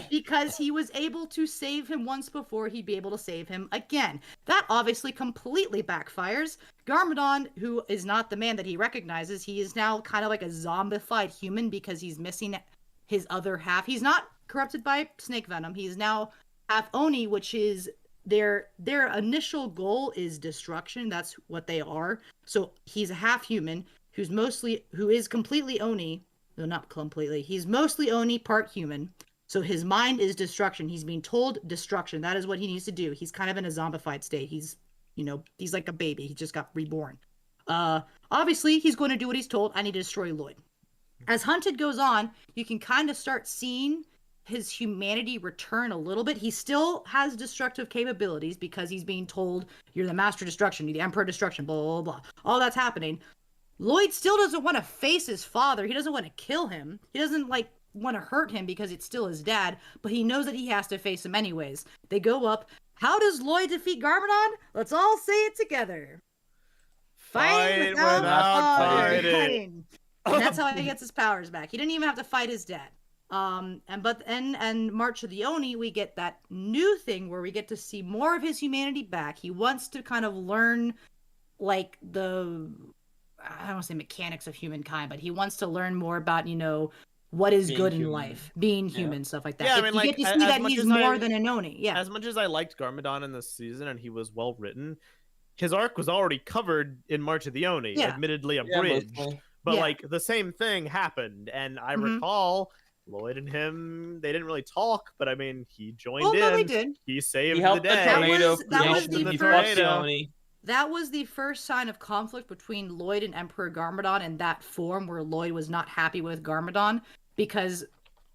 Because he was able to save him once before, he'd be able to save him again. That obviously completely backfires. Garmadon, who is not the man that he recognizes, he is now kind of like a zombified human because he's missing his other half. He's not corrupted by snake venom. He's now half Oni, which is their initial goal is destruction. That's what they are. So he's a half human who is completely Oni. No, not completely. He's mostly Oni, part human. So his mind is destruction. He's being told destruction. That is what he needs to do. He's kind of in a zombified state. He's like a baby. He just got reborn. Obviously, he's going to do what he's told. I need to destroy Lloyd. As Hunted goes on, you can kind of start seeing his humanity return a little bit. He still has destructive capabilities because he's being told, you're the Master Destruction, you're the Emperor Destruction, blah, blah, blah. All that's happening. Lloyd still doesn't want to face his father. He doesn't want to kill him. He doesn't, want to hurt him because it's still his dad, but he knows that he has to face him anyways. They go up. How does Lloyd defeat Garmadon? Let's all say it together. Fight without fighting. And that's how he gets his powers back. He didn't even have to fight his dad. And March of the Oni, we get that new thing where we get to see more of his humanity back. He wants to kind of learn, I don't want to say mechanics of humankind, but he wants to learn more about, what is being good human in life, being human, stuff like that. Yeah, you get to see that he's more than an Oni. Yeah. As much as I liked Garmadon in this season and he was well written, his arc was already covered in March of the Oni, admittedly abridged. But the same thing happened, and I recall Lloyd and him, they didn't really talk, but I mean, he joined in. No, they did. He saved the day. That was the first sign of conflict between Lloyd and Emperor Garmadon in that form, where Lloyd was not happy with Garmadon because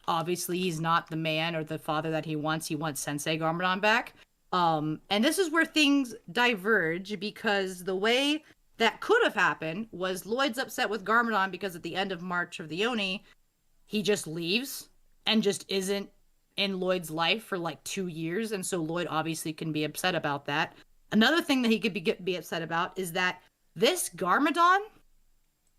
obviously he's not the man or the father that he wants. He wants Sensei Garmadon back. And this is where things diverge, because the way that could have happened was Lloyd's upset with Garmadon because at the end of March of the Oni, he just leaves and just isn't in Lloyd's life for 2 years. And so Lloyd obviously can be upset about that. Another thing that he could be upset about is that this Garmadon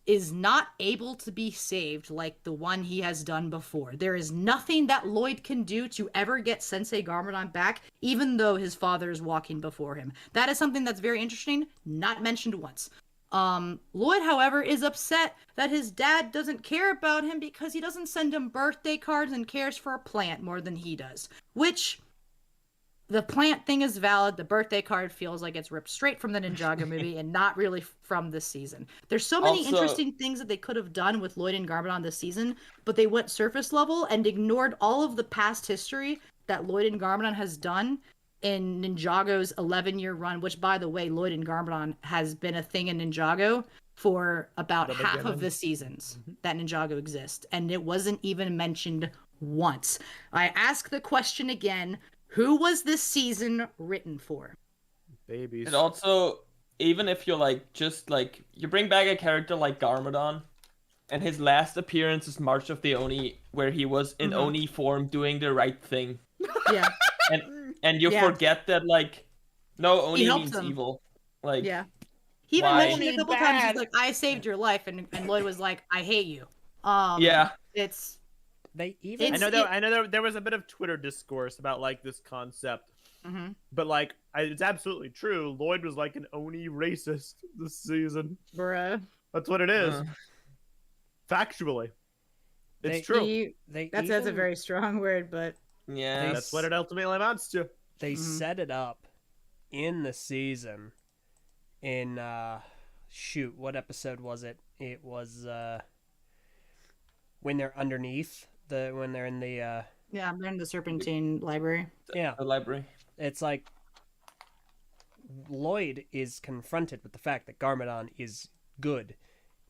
is not able to be saved like the one he has done before. There is nothing that Lloyd can do to ever get Sensei Garmadon back, even though his father is walking before him. That is something that's very interesting, not mentioned once. Lloyd, however, is upset that his dad doesn't care about him because he doesn't send him birthday cards and cares for a plant more than he does, which... The plant thing is valid. The birthday card feels like it's ripped straight from the Ninjago movie and not really from this season. There's so many interesting things that they could have done with Lloyd and Garmadon this season, but they went surface level and ignored all of the past history that Lloyd and Garmadon has done in Ninjago's 11-year run, which, by the way, Lloyd and Garmadon has been a thing in Ninjago for about half of the seasons that Ninjago exists, and it wasn't even mentioned once. I ask the question again, who was this season written for? Babies. And also, even if you're you bring back a character like Garmadon, And his last appearance is March of the Oni, where he was in Oni form doing the right thing. Yeah. And you forget that, like, no, Oni means them. evil. Like, yeah. He even why? mentioned it a couple times. He's like, "I saved your life," and Lloyd was like, "I hate you." Yeah. It's They even. I know there was a bit of Twitter discourse about like this concept, but like it's absolutely true. Lloyd was like an Oni racist this season. bruh. That's what it is. Factually, it's true. That's a very strong word, but yeah, that's what it ultimately amounts to. They set it up in the season. In what episode was it? It was when they're underneath when they're in the yeah, they're in the Serpentine library. Yeah, the library. It's like Lloyd is confronted with the fact that Garmadon is good,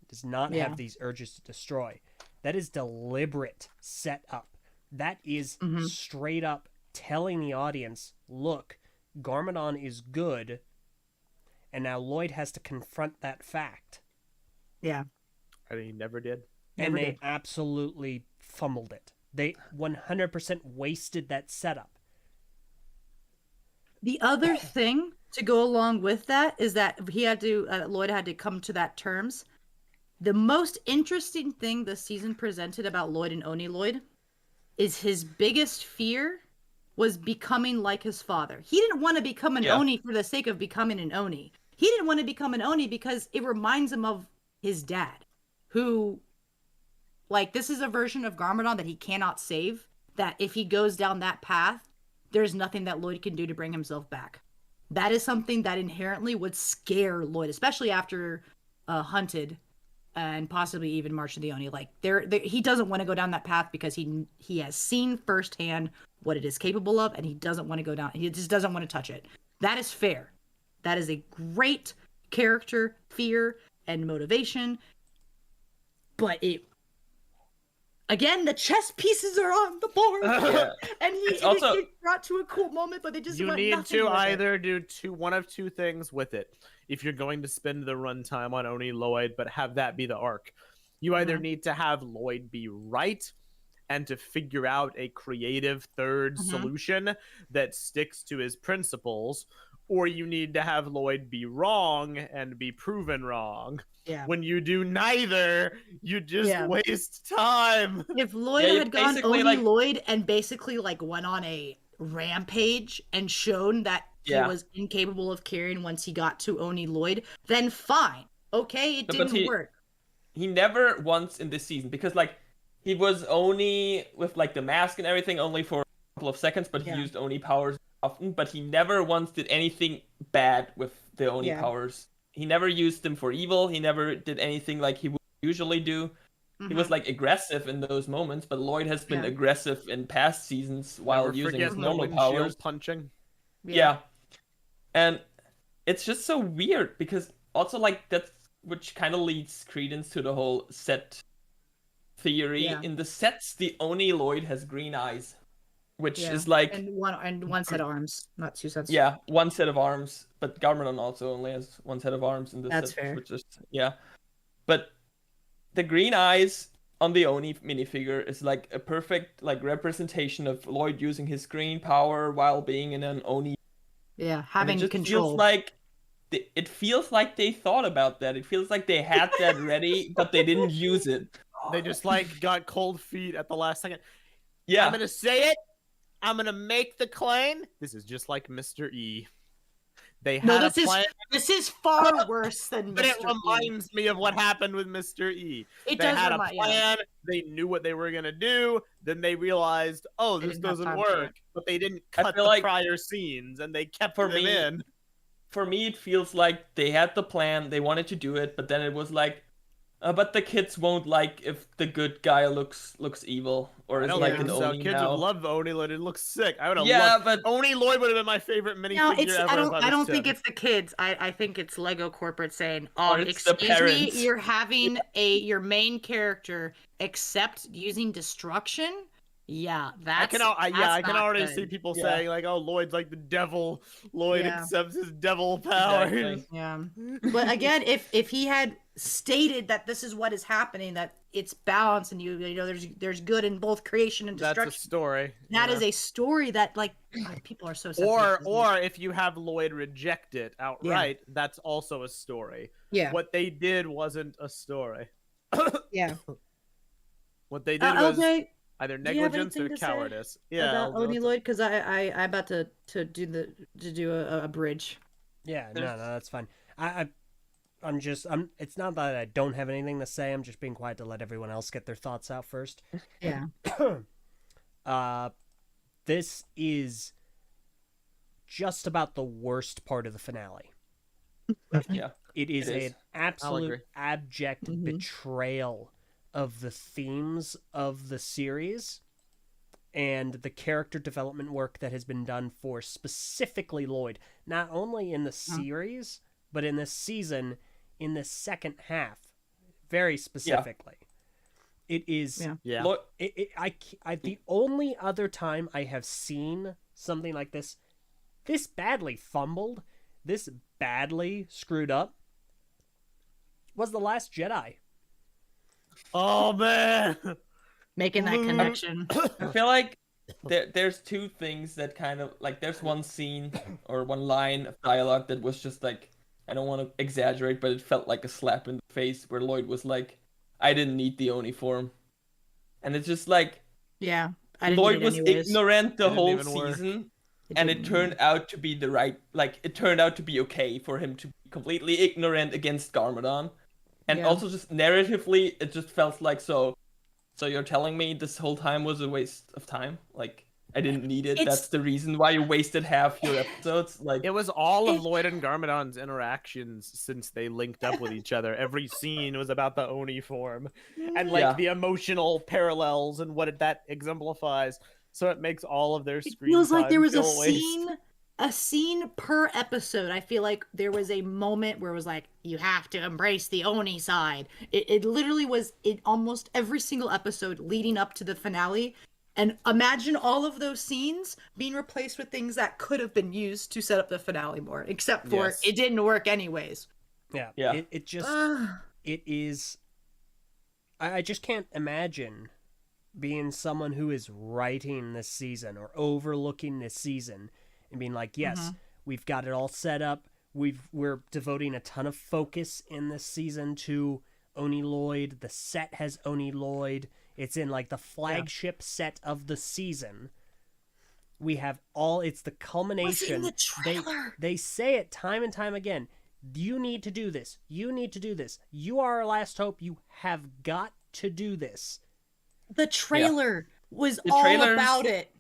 does not have these urges to destroy. That is deliberate setup. That is straight up telling the audience, look, Garmadon is good, and now Lloyd has to confront that fact. Yeah. And he never did. And they absolutely fumbled it. They 100% wasted that setup. The other thing to go along with that is that Lloyd had to come to that terms. The most interesting thing this season presented about Lloyd and Oni Lloyd is his biggest fear was becoming like his father. He didn't want to become an Oni for the sake of becoming an Oni. He didn't want to become an Oni because it reminds him of his dad, who, like, this is a version of Garmadon that he cannot save, that if he goes down that path, there's nothing that Lloyd can do to bring himself back. That is something that inherently would scare Lloyd, especially after Hunted and possibly even March of the Oni. Like, he doesn't want to go down that path because he has seen firsthand what it is capable of, and he doesn't want to go down. He just doesn't want to touch it. That is fair. That is a great character, fear, and motivation. But again, the chess pieces are on the board, and he also brought to a cool moment, but they just you need to either do one of two things with it. If you're going to spend the runtime on Oni Lloyd, but have that be the arc, you either need to have Lloyd be right and to figure out a creative third solution that sticks to his principles, or you need to have Lloyd be wrong and be proven wrong. Yeah. When you do neither, you just waste time. If Lloyd had gone Oni Lloyd and basically like went on a rampage and shown that he was incapable of carrying once he got to Oni Lloyd, then fine. Okay, it didn't work. He never once in this season, because like he was Oni with like the mask and everything only for a couple of seconds, but he used Oni powers often, but he never once did anything bad with the Oni powers. He never used them for evil. He never did anything like he would usually do. He was like aggressive in those moments, but Lloyd has been aggressive in past seasons while using his normal powers. Punching. Yeah. And it's just so weird because also like that's which kind of leads credence to the whole set theory. In the sets, the Oni Lloyd has green eyes, which is like and one set of arms, not two sets. Yeah, one set of arms, but Garmadon also only has one set of arms in this That's set, fair. which is but the green eyes on the Oni minifigure is like a perfect like representation of Lloyd using his green power while being in an Oni. Yeah, having it just control. It feels like they thought about that. It feels like they had that ready, but they didn't use it. They just like got cold feet at the last second. Yeah. I'm gonna say it. I'm gonna make the claim. This is just like Mr. E. They had a plan. This is far worse than Mr. But it reminds me of what happened with Mr. E. They had a plan. They knew what they were gonna do. Then they realized, oh, this doesn't work. But they didn't cut the prior scenes, and they kept them in. For me, it feels like they had the plan. They wanted to do it, but then it was like, but the kids won't like if the good guy looks evil or is like an Oni kids now. would love Oni Lloyd. It looks sick. I would have loved. But Oni Lloyd would have been my favorite minifigure ever. I don't think it's the kids. I think it's Lego corporate saying, excuse me, you're having your main character accept using destruction. Yeah, I can already see people saying like, "Oh, Lloyd's like the devil. Lloyd accepts his devil powers." Exactly. Yeah, but again, if he had stated that this is what is happening, that it's balance, and you know there's good in both creation and destruction. That's a story. That is a story that like God, people are so sensitive. Or if you have Lloyd reject it outright, that's also a story. Yeah. What they did wasn't a story. Yeah. What they did was either negligence or cowardice. Yeah. About Oni Lloyd, because I'm about to do a bridge. Yeah, no, that's fine. It's not that I don't have anything to say. I'm just being quiet to let everyone else get their thoughts out first. Yeah. This is just about the worst part of the finale. Yeah. It is an absolute abject betrayal of the themes of the series and the character development work that has been done for specifically Lloyd, not only in the series, but in this season, in the second half, very specifically. It is the only other time I have seen something like this badly fumbled, this badly screwed up, was The Last Jedi. Oh man, making that connection. I feel like there's two things that kind of like, there's one scene or one line of dialogue that was just like, I don't want to exaggerate, but it felt like a slap in the face, where Lloyd was like, I didn't need the Oni form. And it's just like, yeah, Lloyd was ignorant the whole season, and it turned out to be it turned out to be okay for him to be completely ignorant against Garmadon. And also just narratively, it just felt like, so you're telling me this whole time was a waste of time? Like, I didn't need it. That's the reason why you wasted half your episodes. Like, it was all of Lloyd and Garmadon's interactions since they linked up with each other. Every scene was about the Oni form and like the emotional parallels and what that exemplifies. So it makes all of their screen feels like there was a scene per episode. I feel like there was a moment where it was like, you have to embrace the Oni side. It literally was in almost every single episode leading up to the finale. And imagine all of those scenes being replaced with things that could have been used to set up the finale more, except for it didn't work anyways. Yeah. It just, it is, I just can't imagine being someone who is writing this season or overlooking this season and being like, yes, we've got it all set up. We're devoting a ton of focus in this season to Oni Lloyd. The set has Oni Lloyd. It's in like the flagship set of the season. We have it's the culmination. The trailer? They say it time and time again. You need to do this. You need to do this. You are our last hope. You have got to do this. The trailer was all about it.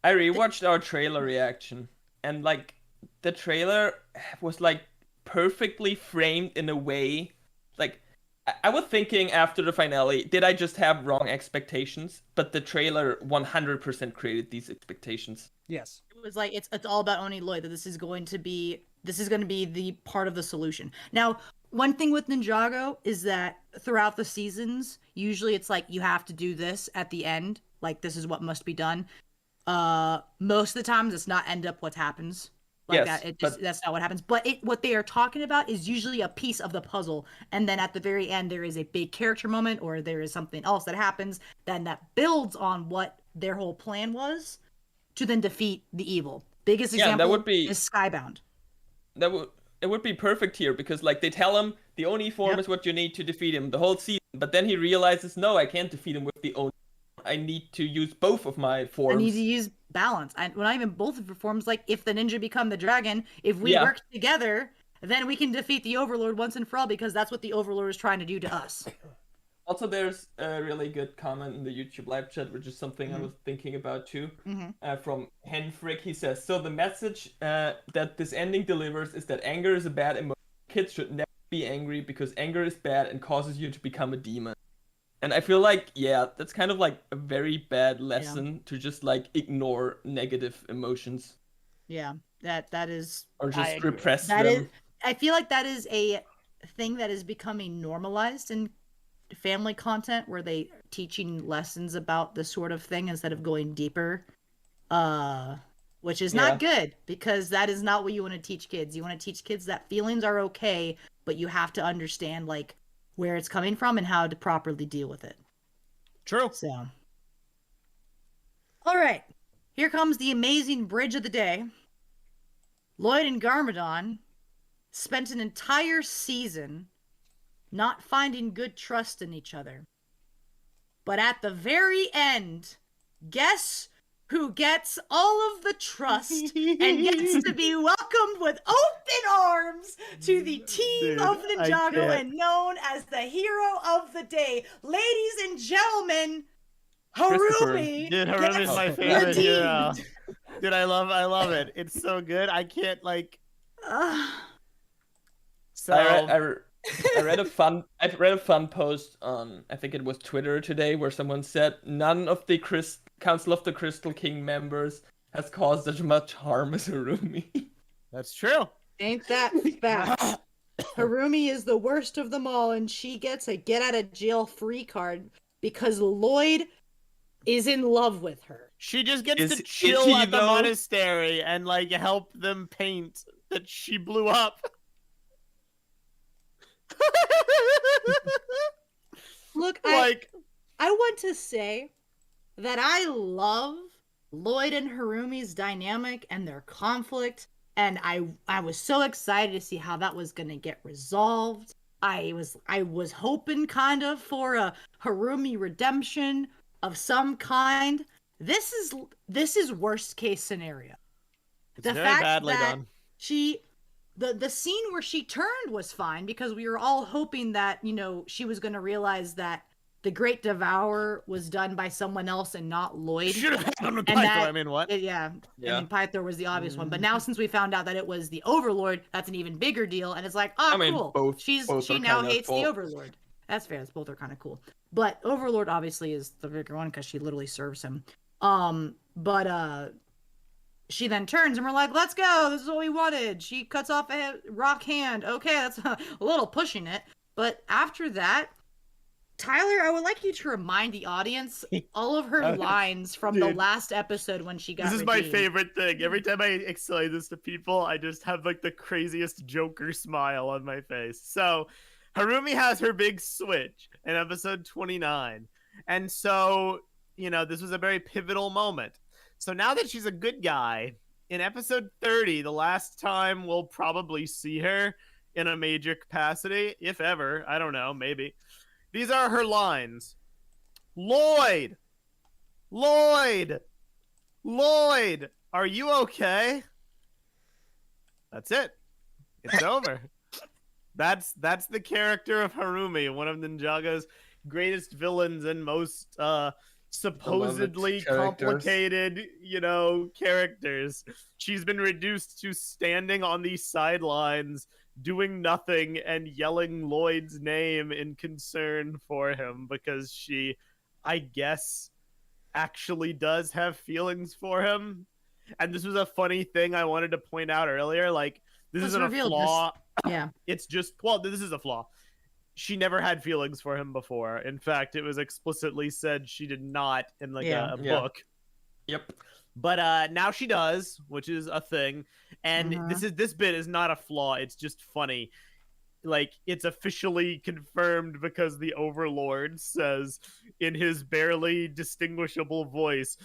I rewatched our trailer reaction, and like the trailer was like perfectly framed in a way. Like, I was thinking after the finale, did I just have wrong expectations? But the trailer 100% created these expectations. Yes. It was like, it's all about Oni Lloyd, that this is going to be the part of the solution. Now, one thing with Ninjago is that throughout the seasons, usually it's like, you have to do this at the end. Like, this is what must be done. Most of the times it's not end up what happens. Like that's not what happens. But what they are talking about is usually a piece of the puzzle. And then at the very end, there is a big character moment, or there is something else that happens then that builds on what their whole plan was to then defeat the evil. Biggest example is Skybound. It would be perfect here, because like they tell him the Oni form is what you need to defeat him the whole season. But then he realizes, no, I can't defeat him with the Oni. I need to use both of my forms. I need to use balance. Not even both of your forms. Like, if the ninja become the dragon, if we work together, then we can defeat the Overlord once and for all, because that's what the Overlord is trying to do to us. Also, there's a really good comment in the YouTube live chat, which is something I was thinking about too, from Henfrick. He says, so the message that this ending delivers is that anger is a bad emotion. Kids should never be angry, because anger is bad and causes you to become a demon. And I feel like, that's kind of like a very bad lesson to just like ignore negative emotions. Yeah, that is... Or just repress them. I feel like that is a thing that is becoming normalized in family content, where they are teaching lessons about this sort of thing instead of going deeper. Which is not good, because that is not what you want to teach kids. You want to teach kids that feelings are okay, but you have to understand, like, where it's coming from and how to properly deal with it. True. So, all right, here comes the amazing bridge of the day. Lloyd and Garmadon spent an entire season not finding good trust in each other. But at the very end, guess who gets all of the trust and gets to be welcomed with open arms to the team of Ninjago and known as the hero of the day. Ladies and gentlemen, Harumi. Dude, Harumi's my favorite hero. Dude, I love it. It's so good. I can't like. So I read a fun post on, I think it was Twitter today, where someone said none of the Council of the Crystal King members has caused as much harm as Harumi. That's true. Ain't that fact? Harumi is the worst of them all, and she gets a get out of jail free card because Lloyd is in love with her. She just gets to chill at the monastery and like help them paint that she blew up. Look, I want to say that I love Lloyd and Harumi's dynamic and their conflict, and I was so excited to see how that was going to get resolved. I was hoping kind of for a Harumi redemption of some kind. This is worst case scenario. It's very badly done. The scene where she turned was fine because we were all hoping that, you know, she was going to realize that the Great Devourer was done by someone else and not Lloyd. Should have happened with Pythor. I mean, what? Yeah. I mean, Pythor was the obvious one. But now since we found out that it was the Overlord, that's an even bigger deal. And it's like, cool. She now hates the Overlord. That's fair. Both are kind of cool. But Overlord obviously is the bigger one because she literally serves him. She then turns and we're like, let's go. This is what we wanted. She cuts off a rock hand. Okay, that's a little pushing it. But after that, Tyler, I would like you to remind the audience all of her lines from the last episode when she got This is redeemed. my favorite thing. Every time I explain this to people, I just have like the craziest Joker smile on my face. So Harumi has her big switch in episode 29. And so, you know, this was a very pivotal moment. So now that she's a good guy, in episode 30, the last time we'll probably see her in a major capacity, if ever, I don't know, maybe. These are her lines. Lloyd! Lloyd! Lloyd! Are you okay? That's it. It's over. That's the character of Harumi, one of Ninjaga's greatest villains and most supposedly complicated, you know, characters. She's been reduced to standing on these sidelines, doing nothing and yelling Lloyd's name in concern for him because she, I guess, actually does have feelings for him. And this was a funny thing I wanted to point out earlier. Like, this isn't a flaw. Yeah. It's just, well, this is a flaw. She never had feelings for him before. In fact, it was explicitly said she did not in like a book. Yep. But now she does, which is a thing. And this bit is not a flaw. It's just funny. Like, it's officially confirmed because the Overlord says in his barely distinguishable voice,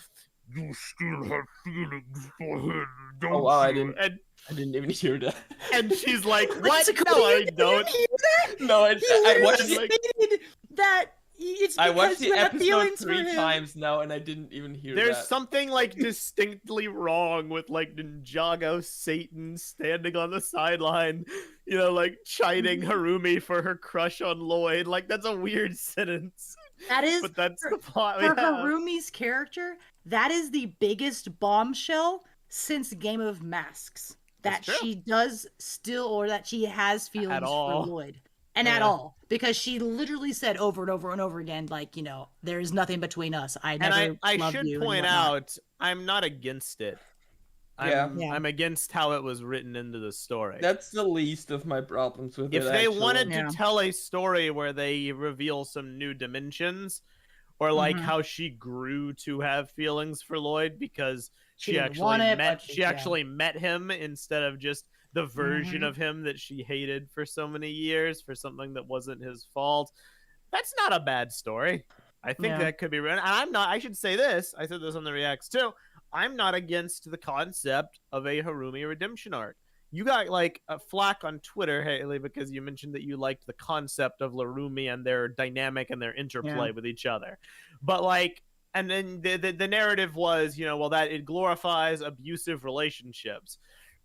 "You still have feelings for him, don't you?" I didn't even hear that. And she's like, "What? No, I don't." No, I watched that. I watched the episode 3 times now, and I didn't even hear that. There's something like distinctly wrong with like Ninjago Satan standing on the sideline, you know, like chiding Harumi for her crush on Lloyd. Like, that's a weird sentence. That is, but that's the plot. For Harumi's character, that is the biggest bombshell since Game of Masks. That she does still, or that she has feelings for Lloyd. And at all. Because she literally said over and over and over again, like, you know, there is nothing between us. I should point out, I'm not against it. I'm against how it was written into the story. That's the least of my problems with it. If they wanted to tell a story where they reveal some new dimensions, or like how she grew to have feelings for Lloyd because she actually met him instead of just the version of him that she hated for so many years for something that wasn't his fault. That's not a bad story. I think that could be written. And I'm not, I should say this, I said this on the Reacts too, I'm not against the concept of a Harumi redemption arc. You got like a flack on Twitter, Haley, because you mentioned that you liked the concept of Larumi and their dynamic and their interplay with each other. But like, and then the narrative was, well, that it glorifies abusive relationships.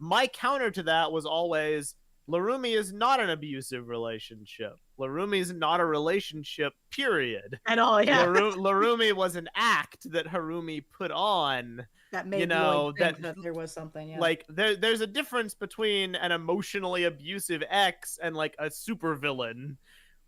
My counter to that was always, Larumi is not an abusive relationship. Larumi is not a relationship, period. At all, yeah. Larumi was an act that Harumi put on. That made Lloyd think that there was something, yeah. Like, there's a difference between an emotionally abusive ex and, like, a supervillain,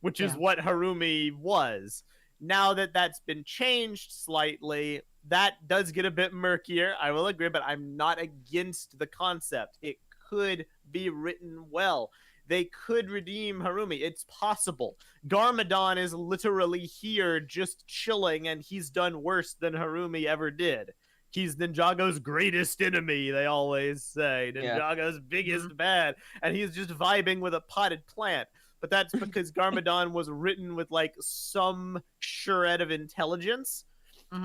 which is what Harumi was. Now that that's been changed slightly, that does get a bit murkier, I will agree, but I'm not against the concept. It could be written well. They could redeem Harumi. It's possible. Garmadon is literally here just chilling, and he's done worse than Harumi ever did. He's Ninjago's greatest enemy, they always say. Ninjago's biggest bad. And he's just vibing with a potted plant. But that's because Garmadon was written with, like, some shred of intelligence.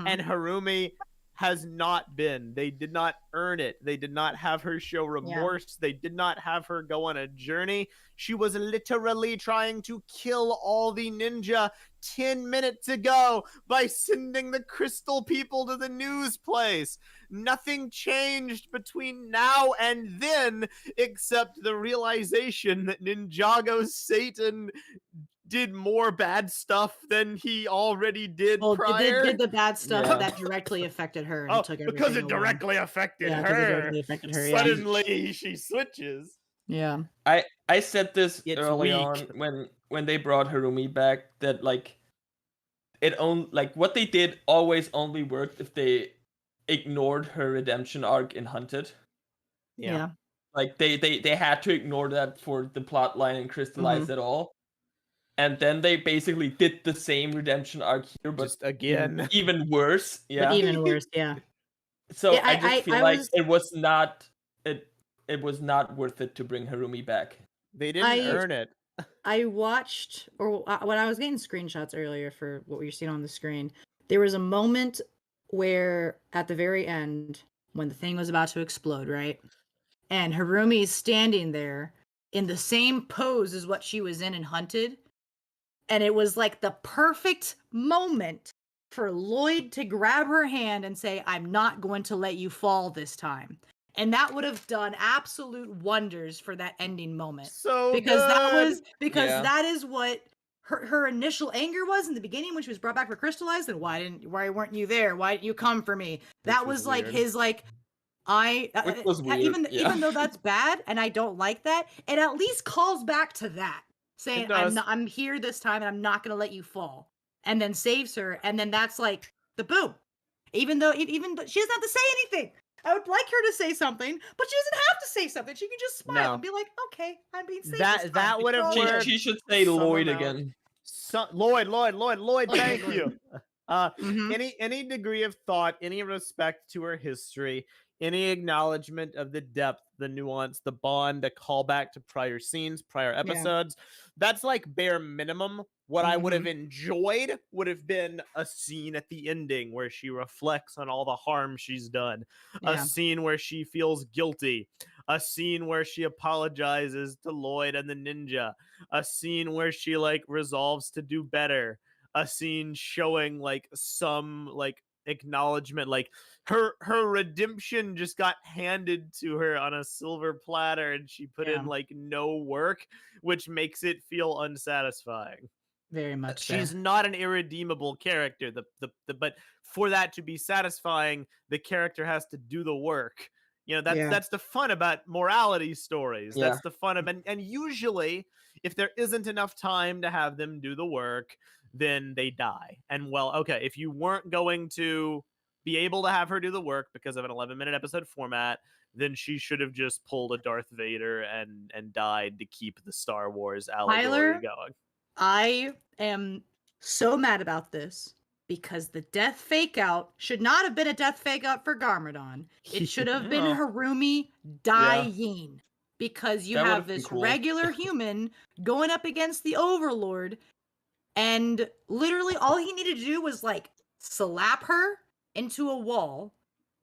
And Harumi has not been. They did not earn it. They did not have her show remorse. They did not have her go on a journey. She was literally trying to kill all the ninja 10 minutes ago by sending the crystal people to the news place. Nothing changed between now and then except the realization that Ninjago's Satan did more bad stuff than he already did prior. Did the bad stuff that directly affected her. And took because it directly affected her. Suddenly she switches. Yeah. I said this early on when they brought Harumi back, that like what they did always only worked if they ignored her redemption arc in Hunted. Yeah. Like they had to ignore that for the plot line and Crystalized at all. And then they basically did the same redemption arc here, but just again even worse. Yeah, but even worse. Yeah. So I just feel like it was not worth it to bring Harumi back. They didn't earn it. I watched, or when I was getting screenshots earlier for what you're seeing on the screen, there was a moment where at the very end, when the thing was about to explode, right? And Harumi's standing there in the same pose as what she was in Hunted. And it was like the perfect moment for Lloyd to grab her hand and say, I'm not going to let you fall this time. And that would have done absolute wonders for that ending moment. So because good. that is what her initial anger was in the beginning when she was brought back for Crystalized. And why weren't you there? Why didn't you come for me? That was like weird. his like Which was weird. Even though that's bad and I don't like that, it at least calls back to that. Saying I'm here this time and I'm not gonna let you fall, and then saves her, and then that's like the boom. Even though she doesn't have to say anything. I would like her to say something, but she doesn't have to say something. She can just smile and be like, "Okay, I'm being saved." That would have worked. She should say Lloyd again. Lloyd. Thank you. Any degree of thought, any respect to her history, any acknowledgement of the depth, the nuance, the bond, a callback to prior scenes, prior episodes. That's like bare minimum. What I would have enjoyed would have been a scene at the ending where she reflects on all the harm she's done. A scene where she feels guilty. A scene where she apologizes to Lloyd and the ninja. A scene where she like resolves to do better. A scene showing like some like acknowledgement, like her redemption just got handed to her on a silver platter and she put in like no work, which makes it feel unsatisfying. Very much She's not an irredeemable character. But for that to be satisfying, the character has to do the work. That's the fun about morality stories. That's the fun of and usually if there isn't enough time to have them do the work, then they die. And well, okay, if you weren't going to be able to have her do the work because of an 11-minute episode format, then she should have just pulled a Darth Vader and died to keep the Star Wars allegory going. I am so mad about this because the death fake out should not have been a death fake out for Garmadon. It should have been Harumi dying. because you That would've have been this cool. regular human going up against the Overlord, and literally all he needed to do was like slap her into a wall.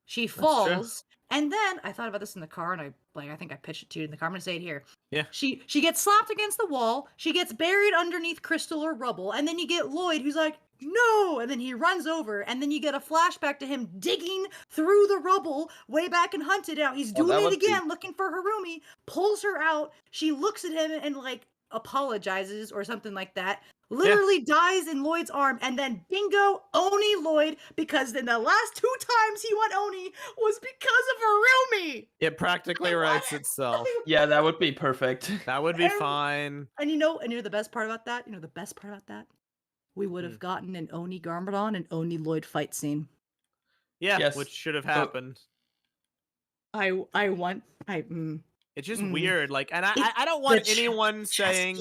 She falls, and then I thought about this in the car, and I think I pitched it to you in the car. I'm gonna say it here. Yeah. She gets slapped against the wall. She gets buried underneath crystal or rubble, and then you get Lloyd, who's like, "No!" And then he runs over, and then you get a flashback to him digging through the rubble way back in Hunted Out. He's doing that it would be- again, looking for Harumi. Pulls her out. She looks at him and like apologizes or something like that. Literally dies in Lloyd's arm, and then bingo, Oni Lloyd, because in the last 2 times he went Oni was because of Harumi. It practically writes itself. Yeah, that would be perfect. That would be And- fine. And you know the best part about that? We would have gotten an Oni Garmadon and Oni Lloyd fight scene. Yeah, Yes. which should have happened. It's just weird. Like, and I don't want anyone saying.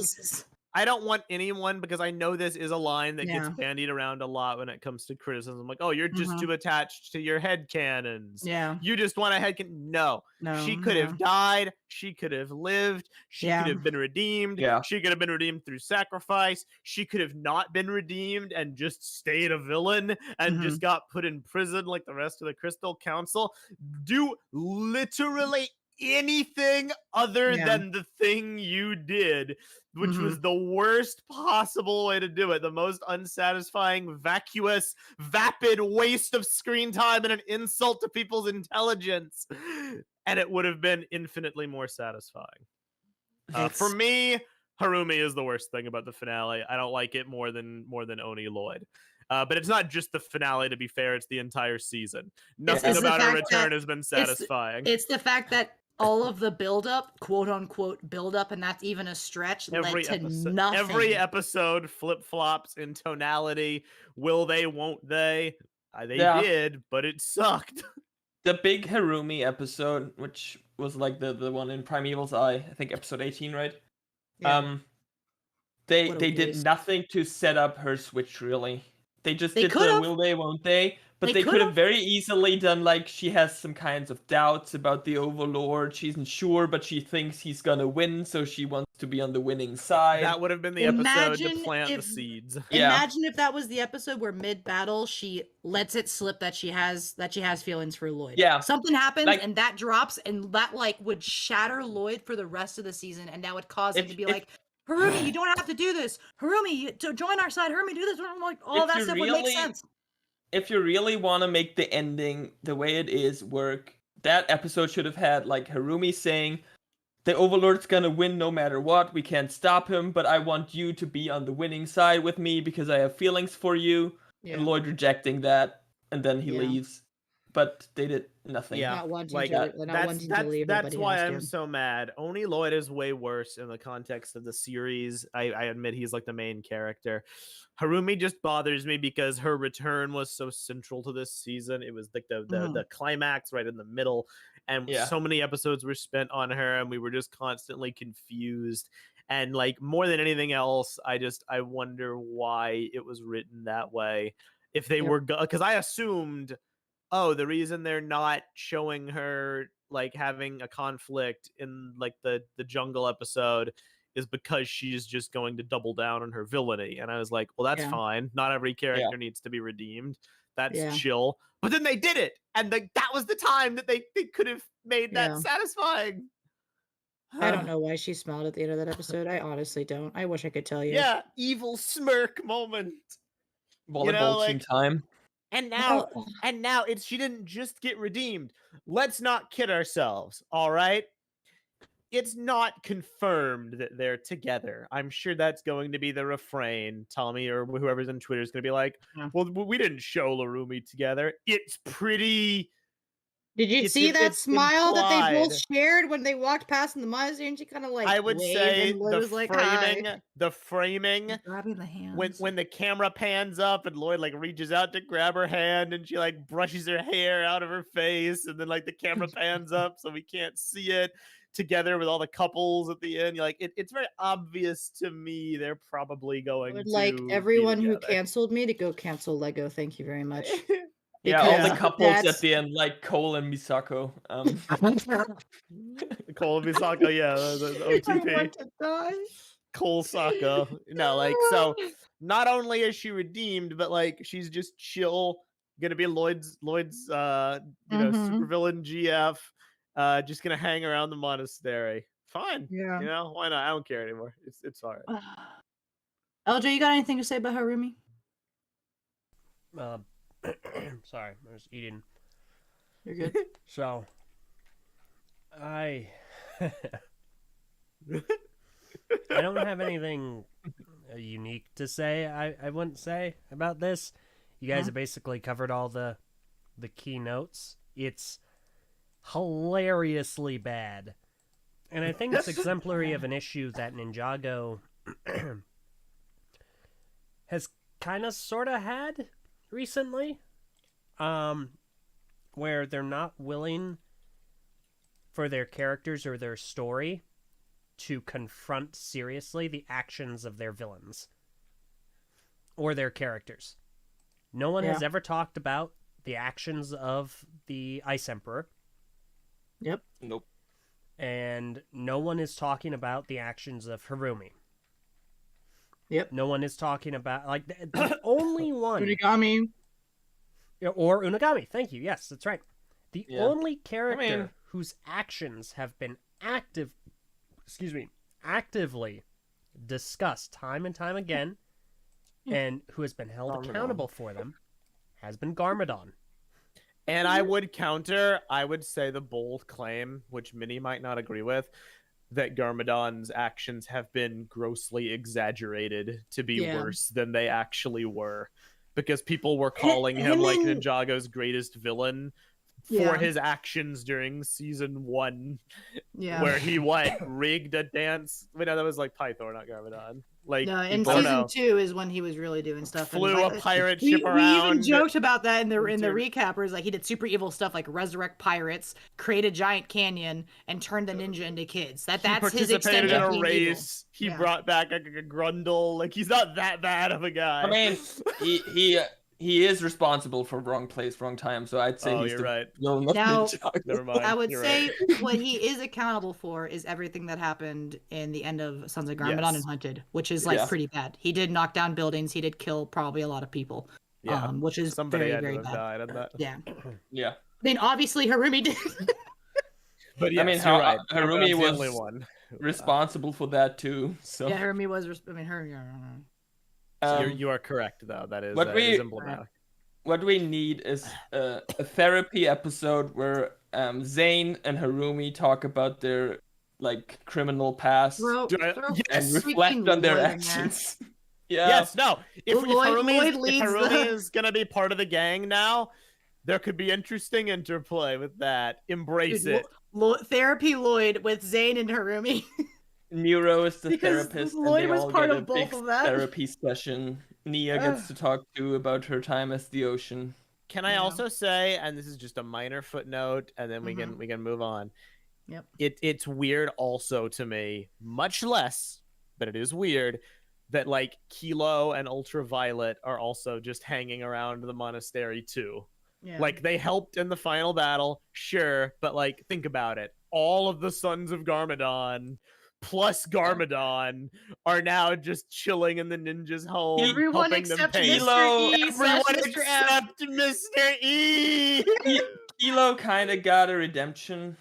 I don't want anyone, because I know this is a line that gets bandied around a lot when it comes to criticism. Like, oh, you're just too attached to your headcanons. Yeah. You just want a headcanon. No. She could have died. She could have lived. She could have been redeemed. Yeah. She could have been redeemed through sacrifice. She could have not been redeemed and just stayed a villain and just got put in prison like the rest of the Crystal Council. Do literally anything other than the thing you did, which was the worst possible way to do it, the most unsatisfying, vacuous, vapid waste of screen time and an insult to people's intelligence, and it would have been infinitely more satisfying. For me, Harumi is the worst thing about the finale. I don't like it more than Oni Lloyd. But it's not just the finale, to be fair. It's the entire season. Nothing about her return has been satisfying. It's the fact that all of the build-up, quote-unquote build-up, and that's even a stretch, led to nothing. Every episode flip-flops in tonality. Will they, won't they? They did, but it sucked. The big Harumi episode, which was like the one in Primeval's Eye, I think episode 18, right? Yeah. They did nothing to set up her switch, really. They just did the will they, won't they? But they could have very easily done, like, she has some kinds of doubts about the Overlord. She isn't sure, but she thinks he's gonna win, so she wants to be on the winning side. That would have been the episode to plant the seeds. Imagine if that was the episode where mid-battle she lets it slip that she has feelings for Lloyd. Yeah. Something happens and that drops, and that like would shatter Lloyd for the rest of the season, and that would cause him to be like, Harumi, you don't have to do this. Harumi, to join our side. Harumi, do this. I'm like, all that stuff would make sense. If you really want to make the ending the way it is work, that episode should have had like Harumi saying, the Overlord's gonna win no matter what. We can't stop him, but I want you to be on the winning side with me because I have feelings for you. Yeah. And Lloyd rejecting that, and then he leaves. But they did nothing. Yeah, not wanting to leave. That's why I'm so mad. Oni Lloyd is way worse in the context of the series. I admit he's like the main character. Harumi just bothers me because her return was so central to this season. It was like the climax right in the middle, and so many episodes were spent on her, and we were just constantly confused. And like more than anything else, I wonder why it was written that way. If they were, because I assumed, oh, the reason they're not showing her like having a conflict in like the jungle episode is because she's just going to double down on her villainy. And I was like, well, that's fine. Not every character needs to be redeemed. That's chill. But then they did it. And that was the time that they could have made that satisfying. I don't know why she smiled at the end of that episode. I honestly don't. I wish I could tell you. Yeah, evil smirk moment. Volleyball team time. And now she didn't just get redeemed. Let's not kid ourselves, all right? It's not confirmed that they're together. I'm sure that's going to be the refrain. Tommy or whoever's on Twitter is going to be like, well, we didn't show Larumi together. It's pretty... Did you see that smile implied that they both shared when they walked past in the monastery? And she kind of like, I would say the framing, grabbing the hands. When the camera pans up and Lloyd like reaches out to grab her hand and she like brushes her hair out of her face, and then like the camera pans up so we can't see it, together with all the couples at the end. You're like, it's very obvious to me they're probably going to like everyone who canceled me to go cancel Lego. Thank you very much. Yeah, all the couples at the end, like Cole and Misako. Cole Misako, yeah, the OTP. I want to die. Cole Saka. No, like, so not only is she redeemed, but like she's just chill, gonna be Lloyd's supervillain GF, just gonna hang around the monastery. Fine. Yeah. You know, why not? I don't care anymore. It's all right. LJ, you got anything to say about Harumi? Sorry, I was eating. You're good. So, I don't have anything unique to say. I wouldn't say about this. You guys have basically covered all the key notes. It's hilariously bad, and I think it's exemplary of an issue that Ninjago has kind of sort of had recently, where they're not willing for their characters or their story to confront seriously the actions of their villains or their characters. No one has ever talked about the actions of the Ice Emperor. Yep. Nope. And no one is talking about the actions of Harumi. Yep. No one is talking about, like, the only one... Unigami. Or Unagami, thank you. Yes, that's right. The only character whose actions have been actively discussed time and time again, and who has been held accountable for them, has been Garmadon. And I would counter, I would say the bold claim, which many might not agree with, that Garmadon's actions have been grossly exaggerated to be worse than they actually were. Because people were calling him like Ninjago's greatest villain for his actions during season 1. Yeah. Where he rigged a dance. Wait, no, that was like Pythor, not Garmadon. Like, no, in season 2 is when he was really doing stuff. Flew a pirate ship around. We even joked about that in the recappers. Like, he did super evil stuff like resurrect pirates, create a giant canyon, and turn the ninja into kids. That's his extent of being race. Evil. He brought back a Grundle. Like, he's not that bad of a guy. I mean, he is responsible for wrong place, wrong time. So I'd say he's right. Now, never mind. I would say what he is accountable for is everything that happened in the end of Sons of Garmadon and Hunted, which is like pretty bad. He did knock down buildings. He did kill probably a lot of people. Yeah, which is somebody very, very bad. Died on that. Yeah. Yeah. I mean, obviously Harumi did. But yes, I mean, right. Harumi was the only one responsible for that too. So yeah, Harumi was. Harumi. You are correct, though. That is emblematic. What we need is a therapy episode where Zane and Harumi talk about their like criminal past and reflect on their actions. Yeah. Yes. No. If Harumi is gonna be part of the gang now, there could be interesting interplay with that. Embrace it. Therapy Lloyd with Zane and Harumi. Nero is the therapist. Lloyd and they was all part get of a both big of that. therapy session. Nia gets to talk to about her time as the ocean. Can I also say, and this is just a minor footnote, and then we can move on. Yep. It's weird also to me, much less, but it is weird that like Kilo and Ultraviolet are also just hanging around the monastery too. Yeah. Like they helped in the final battle, sure, but like think about it. All of the Sons of Garmadon plus Garmadon are now just chilling in the ninja's home. Everyone except Mr. E. Everyone except Mr. E. Kilo kind of got a redemption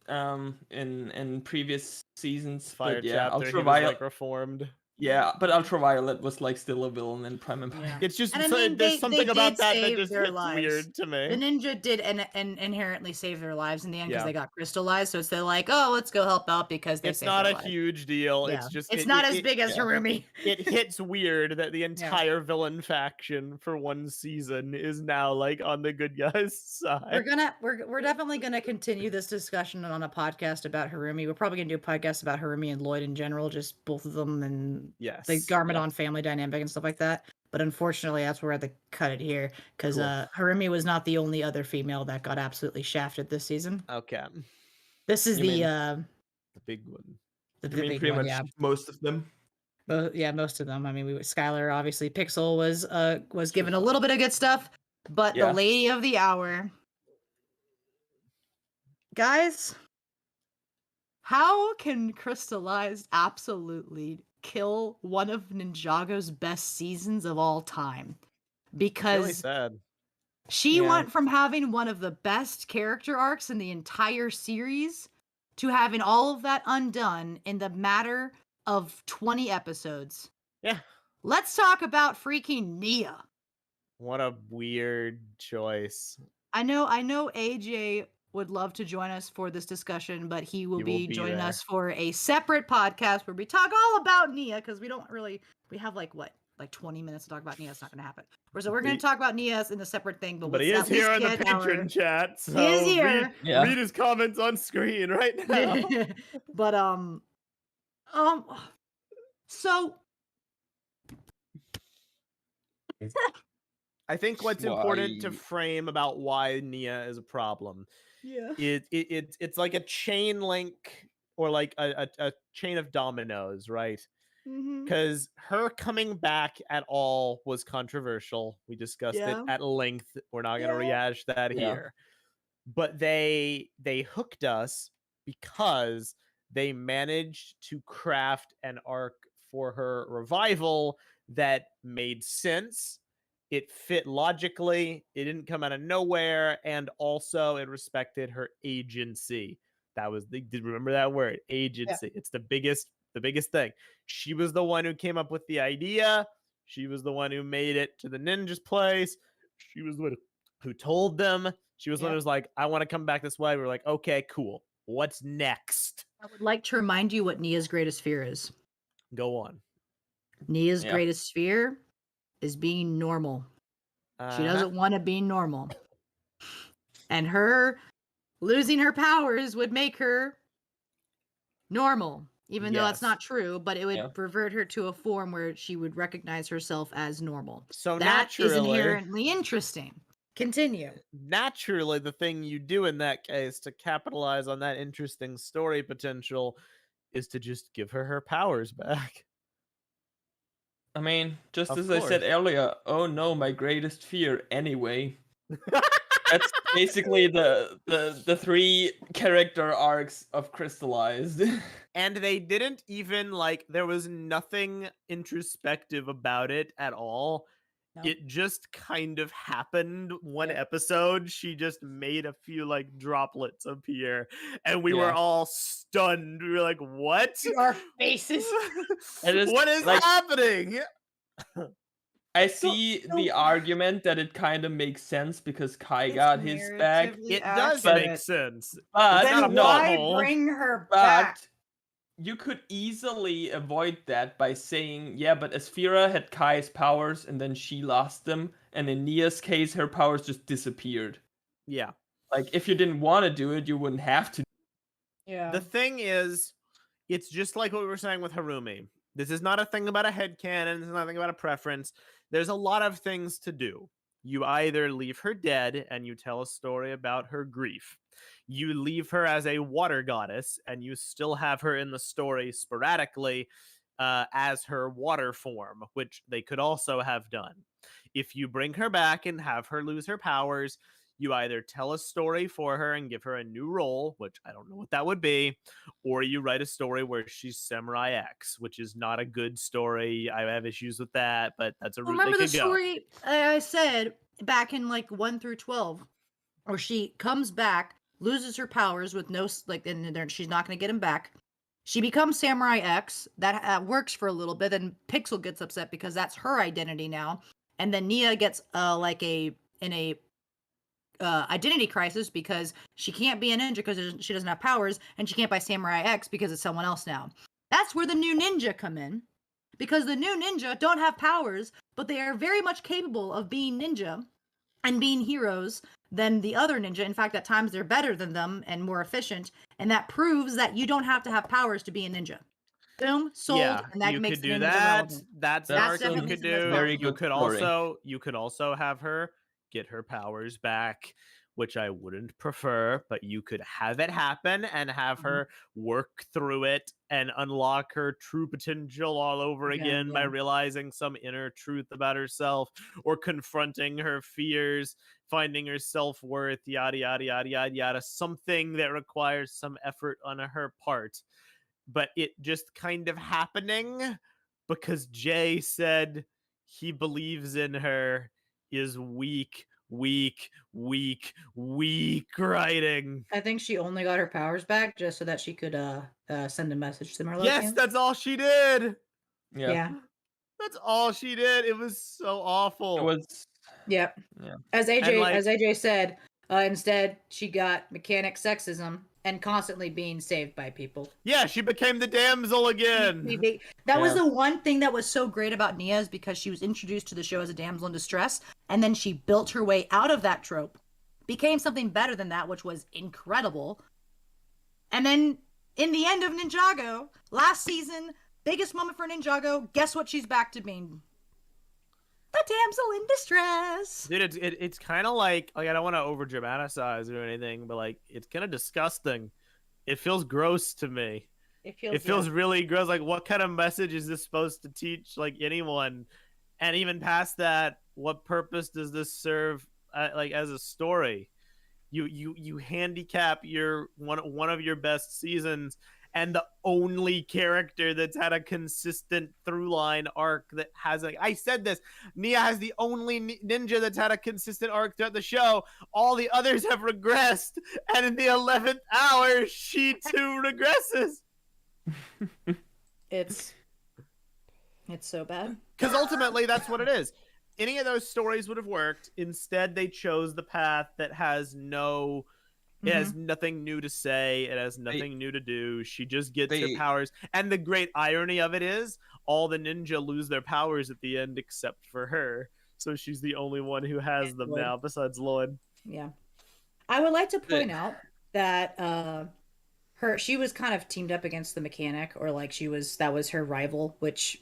in previous seasons. Fire chapter, Ultraviolet he was, like, reformed. Yeah, but Ultraviolet was like still a villain in Prime Empire. Yeah. It's just there's something about that just hits weird to me. The ninja did inherently save their lives in the end because they got crystallized. So it's they're like, oh, let's go help out because they. It's not a huge deal. Yeah. It's just it's not as big as Harumi. It hits weird that the entire villain faction for one season is now like on the good guys' side. We're definitely gonna continue this discussion on a podcast about Harumi. We're probably gonna do a podcast about Harumi and Lloyd in general, just both of them and. Yes, the Garmadon family dynamic and stuff like that. But unfortunately, that's where I had to cut it here because Harumi was not the only other female that got absolutely shafted this season. Okay, this is the big one. The big pretty one, much most of them. Most of them. I mean, Skylar obviously. Pixel was given a little bit of good stuff, but the lady of the hour, guys. How can Crystalized absolutely kill one of Ninjago's best seasons of all time? Really Because sad. she Yeah. went from having one of the best character arcs in the entire series to having all of that undone in the matter of 20 episodes. Yeah. Let's talk about freaking Nia. What a weird choice. I know AJ would love to join us for this discussion, but he will be joining there. us for a separate podcast where we talk all about Nia, because we have like 20 minutes to talk about Nia. It's not going to happen. So we're going to talk about Nia in a separate thing, But let's he is at least here in the get patron our... chat, so He is here. read his comments on screen right now. But so I think what's important to frame about why Nia is a problem, it's like a chain link or like a chain of dominoes, right? Because her coming back at all was controversial. We discussed it at length. We're not going to rehash that here. But they hooked us because they managed to craft an arc for her revival that made sense. It fit logically. It didn't come out of nowhere, and also it respected her agency. That was remember that word, agency. It's the biggest thing. She was the one who came up with the idea. She was the one who made it to the ninja's place. She was the one who told them. She was the one who was like, I want to come back this way. We were like, okay, cool. What's next? I would like to remind you what Nia's greatest fear is. Go on. Nia's greatest fear is being normal. She doesn't want to be normal. And her losing her powers would make her normal, even though that's not true, but it would revert her to a form where she would recognize herself as normal. So that is inherently interesting. Continue. Naturally, the thing you do in that case to capitalize on that interesting story potential is to just give her powers back. I mean, just as I said earlier, oh no, my greatest fear anyway. That's basically the three character arcs of Crystalized. And they didn't even, like, there was nothing introspective about it at all. No. It just kind of happened one episode. She just made a few, like, droplets appear, and we were all stunned. We were like, what? Our faces. What is happening? I see the argument that it kind of makes sense because Kai got his back. It does make sense. But then why bring her back? You could easily avoid that by saying, yeah, but Asphira had Kai's powers and then she lost them. And in Nia's case, her powers just disappeared. Yeah. Like, if you didn't want to do it, you wouldn't have to. Yeah. The thing is, it's just like what we were saying with Harumi. This is not a thing about a headcanon. This is not a thing about a preference. There's a lot of things to do. You either leave her dead and you tell a story about her grief. You leave her as a water goddess and you still have her in the story sporadically as her water form, which they could also have done. If you bring her back and have her lose her powers, you either tell a story for her and give her a new role, which I don't know what that would be, or you write a story where she's Samurai X, which is not a good story. I have issues with that, but that's a route they could go. Remember the story I said back in like 1 through 12, where she comes back, loses her powers with no, like, and she's not going to get them back. She becomes Samurai X. That works for a little bit. Then Pixel gets upset because that's her identity now. And then Nia gets identity crisis because she can't be a ninja because she doesn't have powers, and she can't buy Samurai X because it's someone else now. That's where the new ninja come in, because the new ninja don't have powers, but they are very much capable of being ninja and being heroes than the other ninja. In fact, at times they're better than them and more efficient, and that proves that you don't have to have powers to be a ninja. Boom, sold, and that makes the ninja relevant. That's an arc you could do. Very good You could also have her get her powers back which I wouldn't prefer, but you could have it happen and have her work through it and unlock her true potential all over again by realizing some inner truth about herself or confronting her fears, finding her self-worth, yada, yada, yada, yada, yada. Something that requires some effort on her part. But it just kind of happening because Jay said he believes in her is weak writing. I think she only got her powers back just so that she could send a message to Merlotian. Yes, that's all she did. Yeah. That's all she did. It was so awful. It was. Yeah. As AJ said, instead she got mechanic sexism and constantly being saved by people. Yeah, she became the damsel again. That was the one thing that was so great about Nia, is because she was introduced to the show as a damsel in distress, and then she built her way out of that trope, became something better than that, which was incredible. And then in the end of Ninjago, last season, biggest moment for Ninjago, guess what she's back to being? The damsel in distress. Dude, it's kind of like I don't want to over dramatize or anything, but like it's kind of disgusting. It feels gross to me. It feels really gross. Like, what kind of message is this supposed to teach like anyone? And even past that, what purpose does this serve like as a story? You handicap your one of your best seasons, and the only character that's had a consistent through line arc that has I said this, Nia has the only ninja that's had a consistent arc throughout the show. All the others have regressed, and in the 11th hour, she too regresses. It's so bad. Because ultimately, that's what it is. Any of those stories would have worked. Instead, they chose the path that has no... It has nothing new to say. It has nothing new to do. She just gets her powers. And the great irony of it is, all the ninja lose their powers at the end except for her. So she's the only one who has them now, besides Lloyd. Yeah. I would like to point out that she was kind of teamed up against the mechanic, or like that was her rival, which...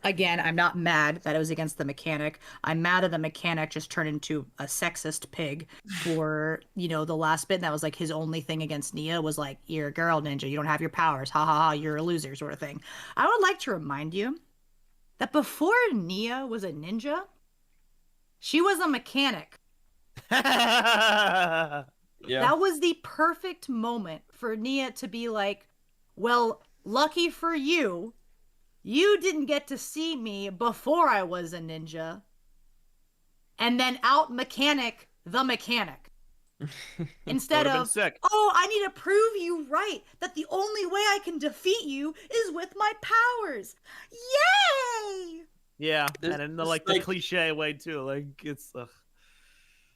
Again, I'm not mad that it was against the mechanic. I'm mad that the mechanic just turned into a sexist pig for, the last bit. And that was like his only thing against Nia was like, you're a girl ninja. You don't have your powers. Ha ha ha. You're a loser sort of thing. I would like to remind you that before Nia was a ninja, she was a mechanic. That was the perfect moment for Nia to be like, well, lucky for you, you didn't get to see me before I was a ninja, and then out mechanic the mechanic. Instead of, oh, I need to prove you right, that the only way I can defeat you is with my powers. Yay! Yeah, and in the the cliche way too, like it's.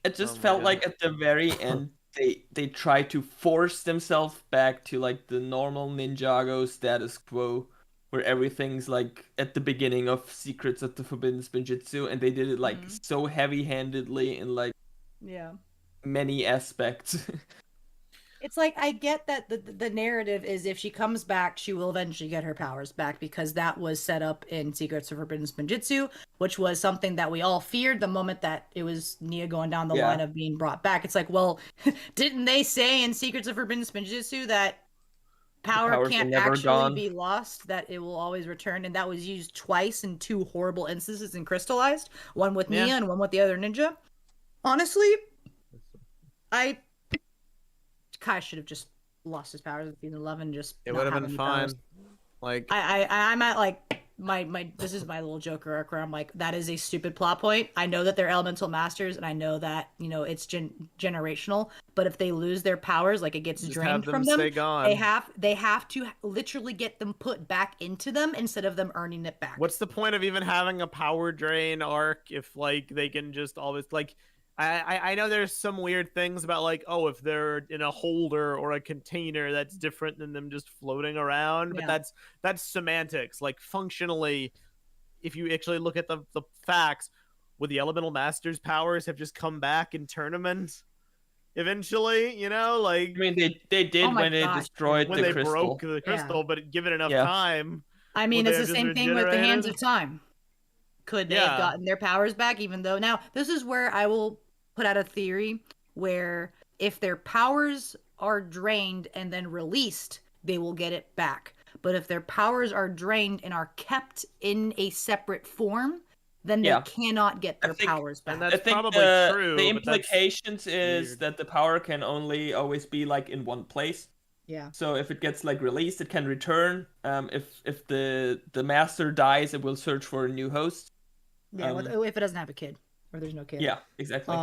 It just felt like at the very end they tried to force themselves back to like the normal Ninjago status quo, where everything's like at the beginning of Secrets of the Forbidden Spinjitzu, and they did it like so heavy-handedly in like many aspects. It's like, I get that the narrative is if she comes back, she will eventually get her powers back, because that was set up in Secrets of Forbidden Spinjitzu, which was something that we all feared the moment that it was Nia going down the line of being brought back. It's like, well, didn't they say in Secrets of Forbidden Spinjitzu that power can't actually be lost, that it will always return? And that was used twice in two horrible instances in Crystalized, one with Nia and one with the other ninja. Honestly, Kai should have just lost his powers at season 11. It would have been fine. Powers. Like I'm at like my this is my little Joker arc where I'm like, that is a stupid plot point. I know that they're elemental masters, and I know that it's generational. But if they lose their powers, like it gets just drained from them, they have to literally get them put back into them instead of them earning it back. What's the point of even having a power drain arc if like they can just always like? I know there's some weird things about like, oh, if they're in a holder or a container, that's different than them just floating around. But that's semantics. Like functionally, if you actually look at the facts, would the elemental masters' powers have just come back in tournaments eventually? Like I mean, they did when they destroyed when the they crystal. broke the crystal, but given enough time. I mean, it's the same thing with the Hands of Time. Could they have gotten their powers back? Even though now this is where I will put out a theory where if their powers are drained and then released, they will get it back. But if their powers are drained and are kept in a separate form, then they cannot get their powers back. And that's probably true. The but that's implications is weird. that the power can only always be like in one place. Yeah. So if it gets like released, it can return. If the master dies, it will search for a new host. Yeah, if it doesn't have a kid or there's no kid. Yeah, exactly.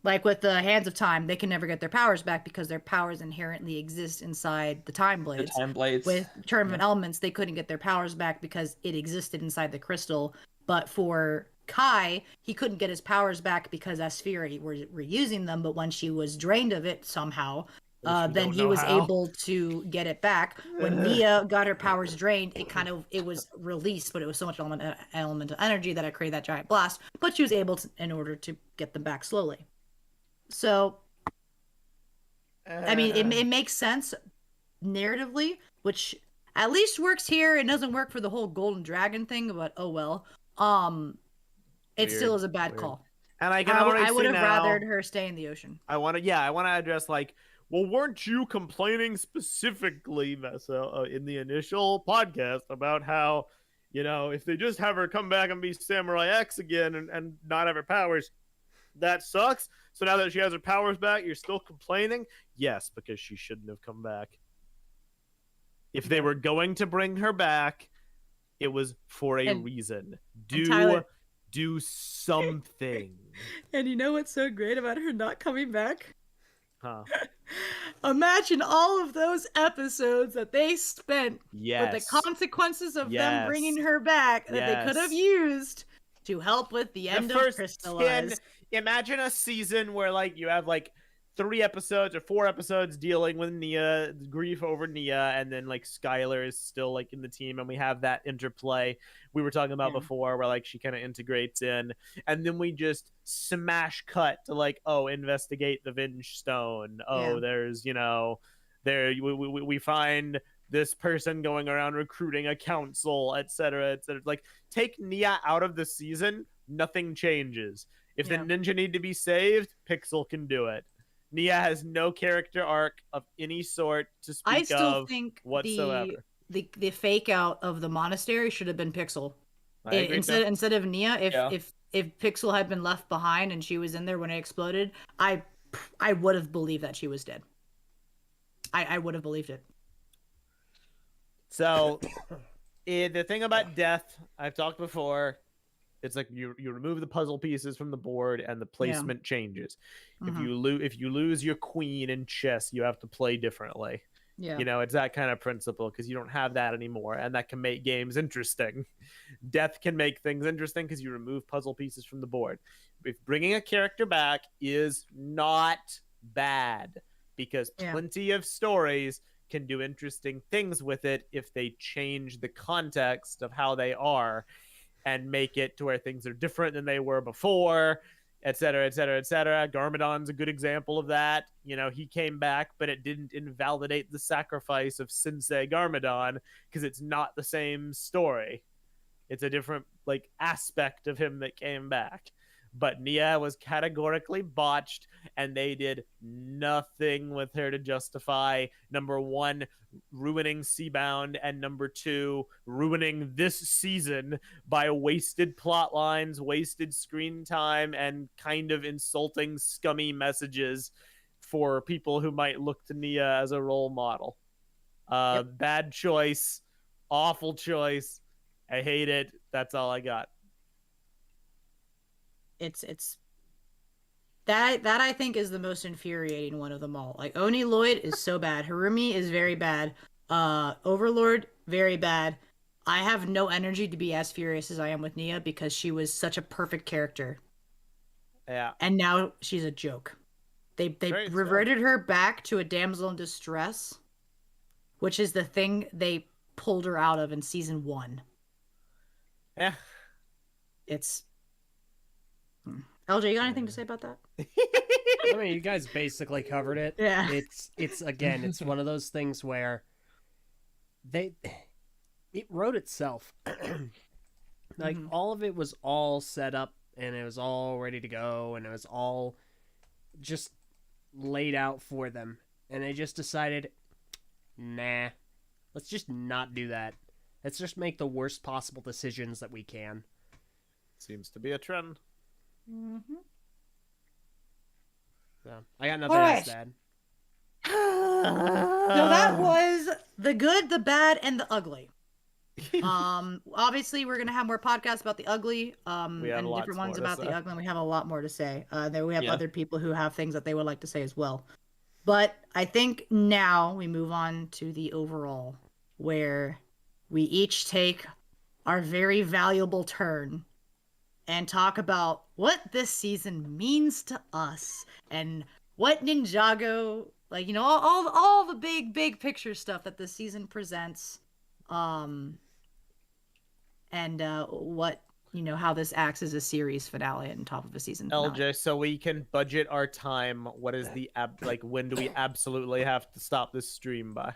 Like with the Hands of Time, they can never get their powers back because their powers inherently exist inside the Time Blades. The Time Blades. With Tournament Elements, they couldn't get their powers back because it existed inside the crystal. But for Kai, he couldn't get his powers back because Asphira were using them. But when she was drained of it somehow, then he was able to get it back. When Nia got her powers drained, it was released, but it was so much elemental energy that it created that giant blast. But she was able to, in order to get them back slowly. So, I mean, it makes sense narratively, which at least works here. It doesn't work for the whole Golden Dragon thing, but oh well. It still is a bad call. And I would have rathered her stay in the ocean. I want to address like, well, weren't you complaining specifically, Vessa, in the initial podcast about how, if they just have her come back and be Samurai X again and not have her powers, that sucks. So now that she has her powers back, you're still complaining? Yes, because she shouldn't have come back. If they were going to bring her back, it was for a reason. Do something. And you know what's so great about her not coming back? Huh. Imagine all of those episodes that they spent with the consequences of them bringing her back that they could have used to help with the end of Crystalized. Imagine a season where like you have like 3 episodes or 4 episodes dealing with Nia, grief over Nia, and then like Skylar is still like in the team, and we have that interplay we were talking about before, where like she kind of integrates in, and then we just smash cut to like, investigate the Vinge Stone. There's we find this person going around recruiting a council, etc., etc. Like, take Nia out of the season, nothing changes. If the ninja need to be saved, Pixel can do it. Nia has no character arc of any sort to speak of. I still think whatsoever. The fake out of the monastery should have been Pixel. Instead of Nia, if Pixel had been left behind and she was in there when it exploded, I would have believed that she was dead. I would have believed it. So, the thing about death, I've talked before, it's like you remove the puzzle pieces from the board and the placement changes. Mm-hmm. If you lose your queen in chess, you have to play differently. Yeah. It's that kind of principle, because you don't have that anymore, and that can make games interesting. Death can make things interesting because you remove puzzle pieces from the board. If bringing a character back is not bad, because plenty of stories can do interesting things with it if they change the context of how they are and make it to where things are different than they were before, et cetera, et cetera, et cetera. Garmadon's a good example of that. He came back, but it didn't invalidate the sacrifice of Sensei Garmadon, because it's not the same story. It's a different aspect of him that came back. But Nia was categorically botched, and they did nothing with her to justify, number 1, ruining Seabound, and number 2, ruining this season by wasted plot lines, wasted screen time, and kind of insulting, scummy messages for people who might look to Nia as a role model. Bad choice. Awful choice. I hate it. That's all I got. It's that I think is the most infuriating one of them all. Like, Oni Lloyd is so bad. Harumi is very bad. Overlord, very bad. I have no energy to be as furious as I am with Nia, because she was such a perfect character. Yeah. And now she's a joke. They reverted her back to a damsel in distress, which is the thing they pulled her out of in season 1. Yeah. It's LJ, you got anything to say about that? I mean, you guys basically covered it. Yeah. It's again, it's one of those things where it wrote itself. All of it was all set up, and it was all ready to go, and it was all just laid out for them, and they just decided, nah, let's just not do that. Let's just make the worst possible decisions that we can. Seems to be a trend. Mm-hmm. So, I got nothing else to add. So that was the good, the bad, and the ugly. Obviously we're gonna have more podcasts about the ugly, and different ones about the ugly, and we have a lot more to say. Then we have other people who have things that they would like to say as well. But I think now we move on to the overall, where we each take our very valuable turn and talk about what this season means to us and what Ninjago, like, you know, all the big picture stuff that this season presents, and what, you know, how this acts as a series finale on top of a season finale. LJ, so we can budget our time. What is the when do we absolutely have to stop this stream by?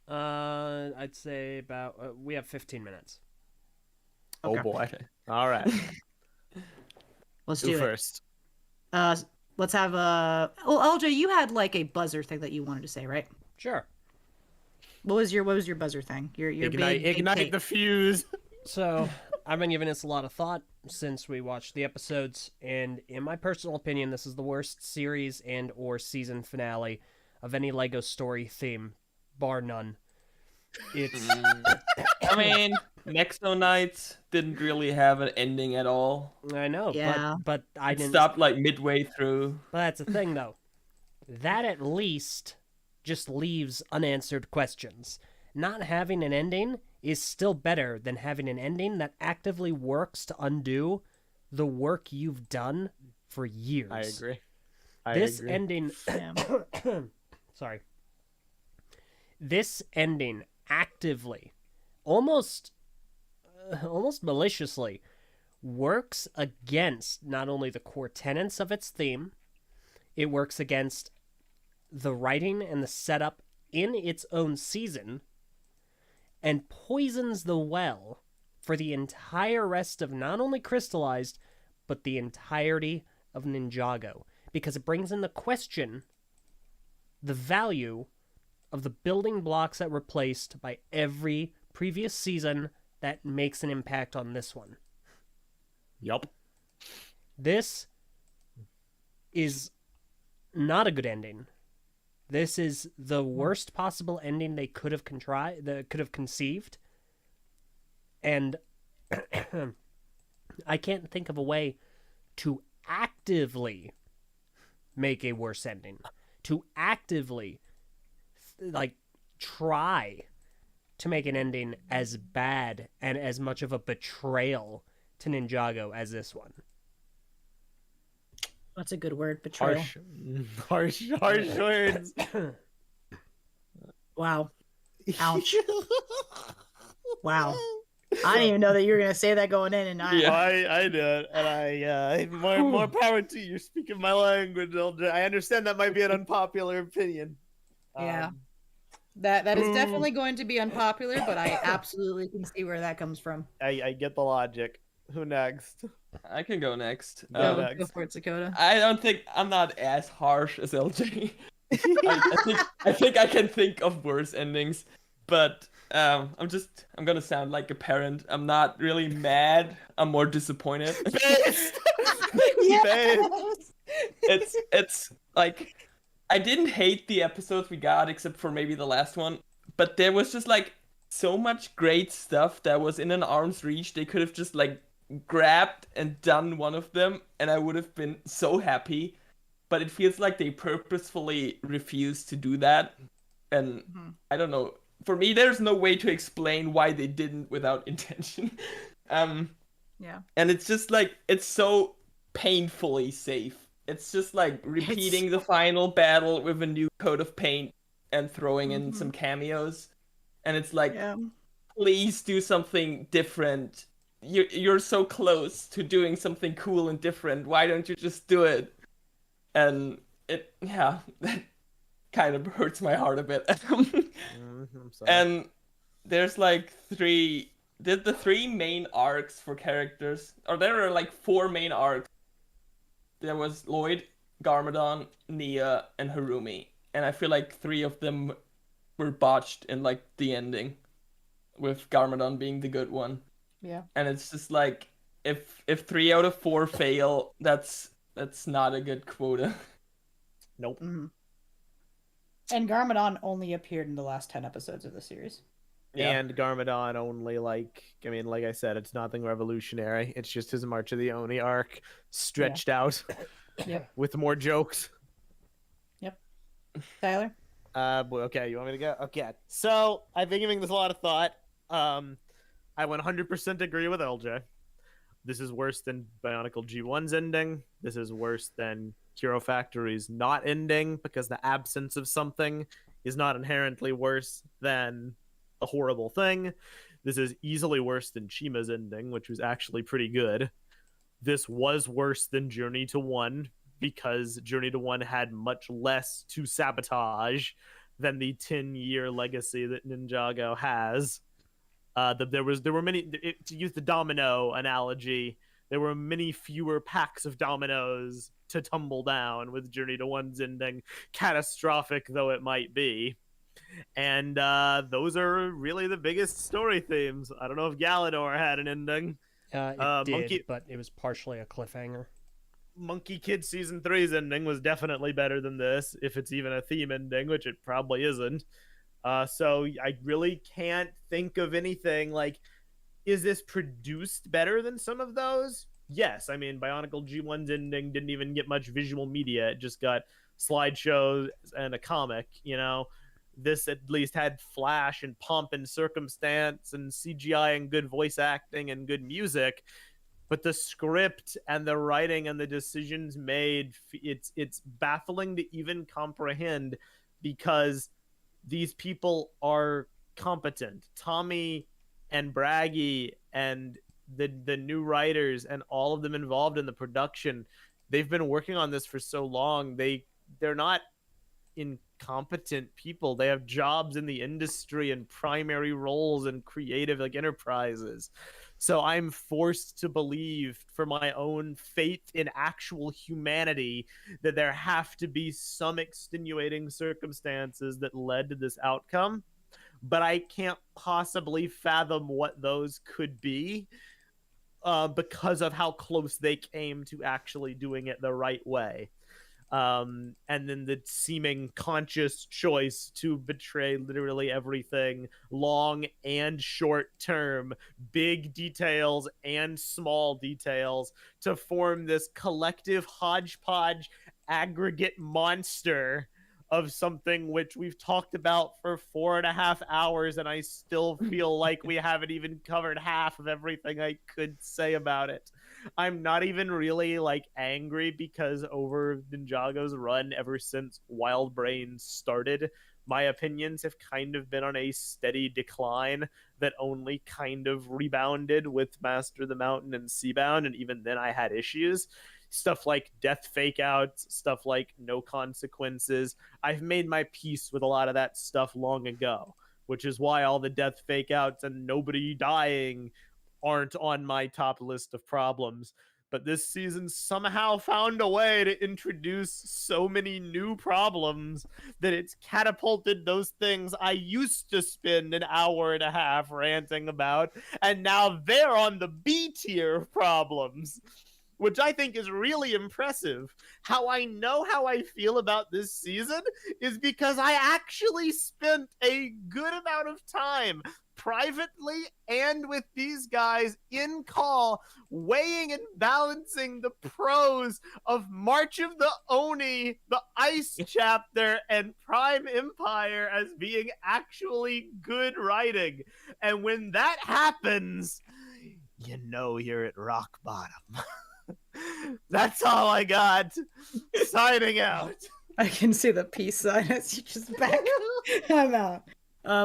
I'd say about we have 15 minutes. Okay. Oh boy! All right, let's do it first. Let's have a. Well, LJ, you had like a buzzer thing that you wanted to say, right? Sure. What was your buzzer thing? Your ignite the fuse. So I've been giving this a lot of thought since we watched the episodes, and in my personal opinion, this is the worst series and or season finale of any LEGO story theme, bar none. It's. I mean, Nexo Knights didn't really have an ending at all. I know, yeah. but I didn't stop like midway through. But that's the thing, though. That at least just leaves unanswered questions. Not having an ending is still better than having an ending that actively works to undo the work you've done for years. I agree. This ending... Sorry. This ending actively, almost maliciously, works against not only the core tenets of its theme, it works against the writing and the setup in its own season, and poisons the well for the entire rest of not only Crystalized, but the entirety of Ninjago, because it brings into question the value of the building blocks that were placed by every previous season that makes an impact on this one. Yup. This is not a good ending. This is the worst possible ending they could have conceived. And I can't think of a way to actively make a worse ending. To actively try to make an ending as bad and as much of a betrayal to Ninjago as this one. That's a good word, betrayal. Harsh words. Wow. Ouch. Wow. I didn't even know that you were gonna say that going in, and I did, and I more power to you. Speaking my language, LJ. I understand that might be an unpopular opinion. Yeah. That is definitely going to be unpopular, but I absolutely can see where that comes from. I get the logic. Who next? I can go next. Go for it, Dakota. I'm not as harsh as LJ. I think I can think of worse endings, but I'm gonna sound like a parent. I'm not really mad. I'm more disappointed. Yes! It's like, I didn't hate the episodes we got, except for maybe the last one, but there was just like so much great stuff that was in an arm's reach. They could have just like grabbed and done one of them, and I would have been so happy. But it feels like they purposefully refused to do that, and I don't know. For me, there's no way to explain why they didn't without intention. Yeah. And it's just like, it's so painfully safe. It's just like repeating the final battle with a new coat of paint and throwing in some cameos. And it's like, please do something different. You're so close to doing something cool and different. Why don't you just do it? And that kind of hurts my heart a bit. I'm sorry. And there's like the three main arcs for characters, or there are like four main arcs. There was Lloyd, Garmadon, Nia, and Harumi, and I feel like 3 of them were botched in like the ending, with Garmadon being the good one. Yeah. And it's just like if 3 out of 4 fail, that's not a good quota. Nope. Mm-hmm. And Garmadon only appeared in the last 10 episodes of the series. Yeah. And Garmadon only, like I said, it's nothing revolutionary. It's just his March of the Oni arc stretched out. Yep. With more jokes. Yep. Tyler? Okay, you want me to go? Okay. So, I've been giving this a lot of thought. I 100% agree with LJ. This is worse than Bionicle G1's ending. This is worse than Hero Factory's not ending, because the absence of something is not inherently worse than a horrible thing. This is easily worse than Chima's ending, which was actually pretty good. This was worse than Journey to One, because Journey to One had much less to sabotage than the 10-year legacy that Ninjago has. There were many, to use the domino analogy, there were many fewer packs of dominoes to tumble down with Journey to One's ending, catastrophic though it might be. And those are really the biggest story themes. I don't know if Galador had an ending. It did, but it was partially a cliffhanger. Monkey Kid Season 3's ending was definitely better than this, if it's even a theme ending, which it probably isn't. So I really can't think of anything like, is this produced better than some of those? Yes. I mean, Bionicle G1's ending didn't even get much visual media. It just got slideshows and a comic, you know? This at least had flash and pomp and circumstance and CGI and good voice acting and good music. But the script and the writing and the decisions made, it's baffling to even comprehend, because these people are competent. Tommy and Braggy and the new writers and all of them involved in the production, they've been working on this for so long. They're not incompetent people. They have jobs in the industry and primary roles and creative like enterprises. So I'm forced to believe, for my own faith in actual humanity, that there have to be some extenuating circumstances that led to this outcome. But I can't possibly fathom what those could be, because of how close they came to actually doing it the right way. And then the seeming conscious choice to betray literally everything, long and short term, big details and small details, to form this collective hodgepodge aggregate monster of something which we've talked about for 4.5 hours, and I still feel like we haven't even covered half of everything I could say about it. I'm not even really like angry, because over Ninjago's run ever since Wild Brains started, my opinions have kind of been on a steady decline that only kind of rebounded with Master of the Mountain and Seabound, and even then I had issues. Stuff like death fake outs, stuff like no consequences. I've made my peace with a lot of that stuff long ago, which is why all the death fake outs and nobody dying aren't on my top list of problems. But this season somehow found a way to introduce so many new problems that it's catapulted those things I used to spend an hour and a half ranting about, and now they're on the B tier of problems, which I think is really impressive. How I know how I feel about this season is because I actually spent a good amount of time privately and with these guys in call, weighing and balancing the pros of March of the Oni, the Ice Chapter, and Prime Empire as being actually good writing. And when that happens, you know you're at rock bottom. That's all I got. Signing out. I can see the peace sign as you just back. I'm out.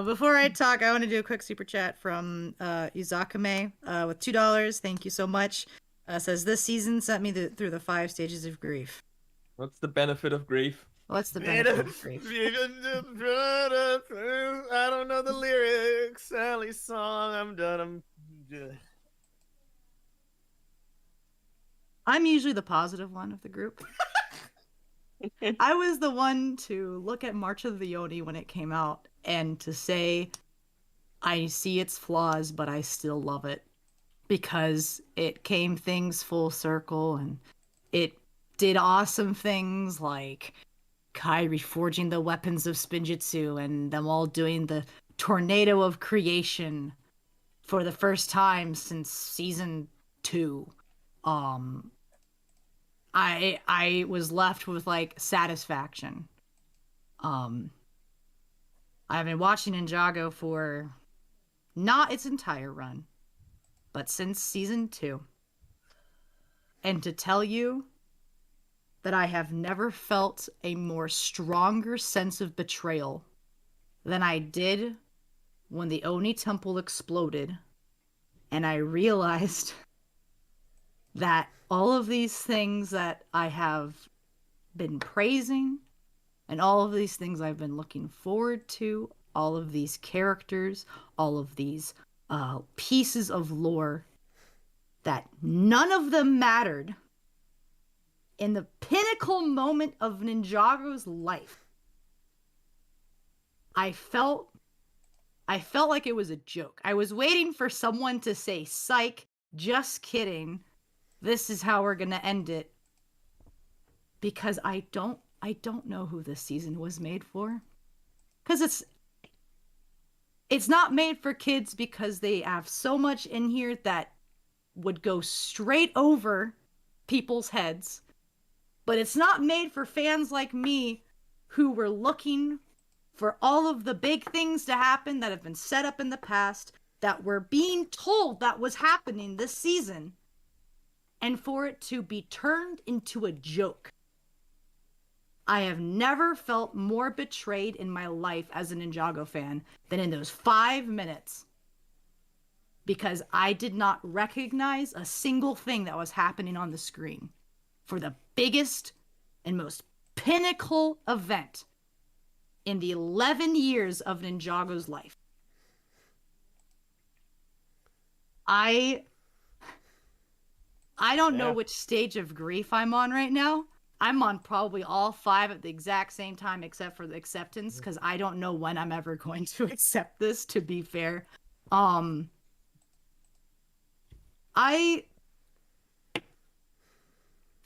Before I talk, I want to do a quick super chat from Izakame with $2. Thank you so much. Says, this season sent me through the 5 stages of grief. What's the benefit of grief? What's the benefit of grief? I don't know the lyrics. Sally's song. I'm done. I'm usually the positive one of the group. I was the one to look at March of the Oni when it came out and to say, I see its flaws, but I still love it because it came things full circle and it did awesome things like Kai reforging the weapons of Spinjitzu and them all doing the tornado of creation for the first time since season 2. I was left with like satisfaction. I've been watching Ninjago for not its entire run, but since season 2. And to tell you that I have never felt a more stronger sense of betrayal than I did when the Oni temple exploded and I realized that all of these things that I have been praising and all of these things I've been looking forward to, all of these characters, all of these pieces of lore, that none of them mattered in the pinnacle moment of Ninjago's life. I felt like it was a joke. I was waiting for someone to say, "Psych, just kidding. This is how we're gonna end it." Because I don't know who this season was made for. Because it's not made for kids because they have so much in here that would go straight over people's heads. But it's not made for fans like me who were looking for all of the big things to happen that have been set up in the past, that we're being told that was happening this season, and for it to be turned into a joke. I have never felt more betrayed in my life as a Ninjago fan than in those 5 minutes, because I did not recognize a single thing that was happening on the screen for the biggest and most pinnacle event in the 11 years of Ninjago's life. I don't know which stage of grief I'm on right now. I'm on probably all 5 at the exact same time except for the acceptance, because I don't know when I'm ever going to accept this, to be fair.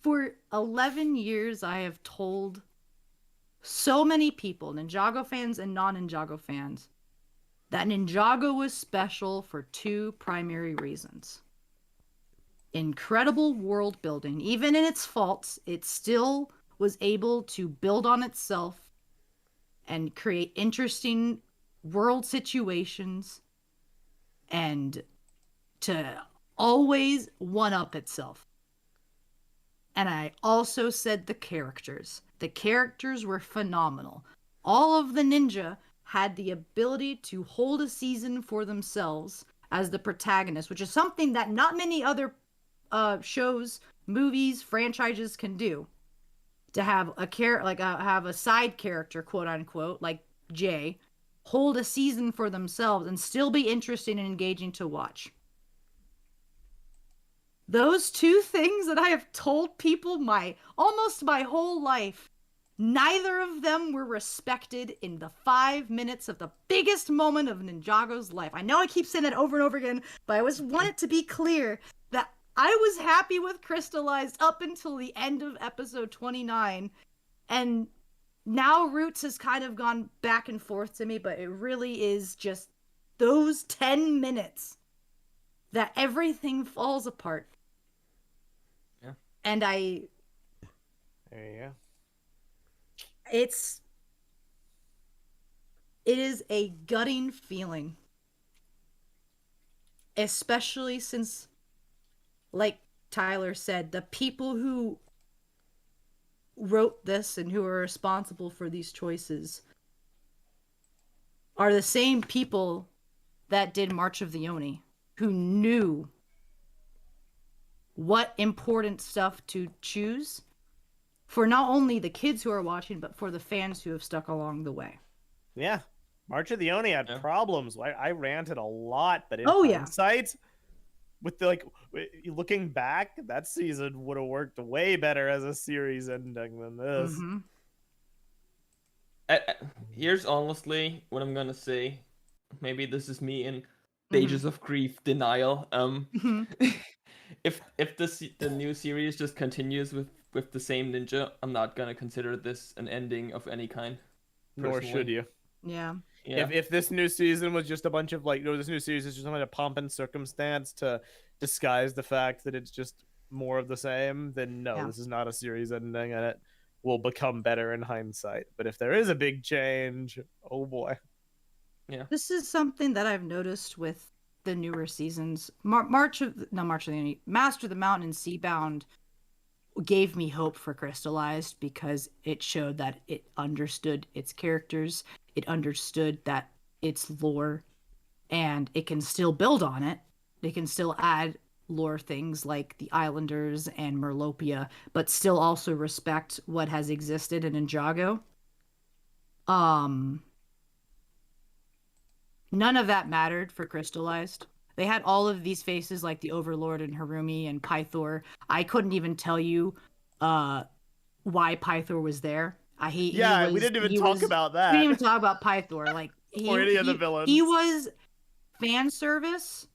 For 11 years, I have told so many people, Ninjago fans and non-Ninjago fans, that Ninjago was special for 2 primary reasons. Incredible world building. Even in its faults, it still was able to build on itself and create interesting world situations and to always one-up itself. And I also said the characters. The characters were phenomenal. All of the ninja had the ability to hold a season for themselves as the protagonist, which is something that not many other shows, movies, franchises can do. To have a have a side character, quote unquote, like Jay, hold a season for themselves and still be interesting and engaging to watch. Those 2 things that I have told people almost my whole life, neither of them were respected in the 5 minutes of the biggest moment of Ninjago's life. I know I keep saying that over and over again, but I just want it to be clear that I was happy with Crystalized up until the end of episode 29, and now Roots has kind of gone back and forth to me, but it really is just those 10 minutes that everything falls apart. Yeah. And there you go. It is a gutting feeling. Especially since, like Tyler said, the people who wrote this and who are responsible for these choices are the same people that did March of the Oni, who knew what important stuff to choose for not only the kids who are watching, but for the fans who have stuck along the way. Yeah. March of the Oni had problems. I ranted a lot, but in Oh, yeah. hindsight, with the looking back, that season would have worked way better as a series ending than this. Mm-hmm. Here's honestly what I'm gonna say. Maybe this is me in stages of grief denial. If the new series just continues with the same ninja, I'm not gonna consider this an ending of any kind. Nor should you. Yeah. Yeah. If this new season was just a bunch of this new series is just a pomp and circumstance to disguise the fact that it's just more of the same, then no, this is not a series ending, and it will become better in hindsight. But if there is a big change, oh boy. Yeah. This is something that I've noticed with the newer seasons. Master of the Mountain and Seabound gave me hope for Crystalized because it showed that it understood its characters, it understood that its lore, and it can still build on it. They can still add lore things like the Islanders and Merlopia, but still also respect what has existed in Ninjago. None of that mattered for Crystalized. They had all of these faces like the Overlord and Harumi and Pythor. I couldn't even tell you why Pythor was there. We didn't even talk about that. We didn't even talk about Pythor. Like or any of the villains. He was fan service,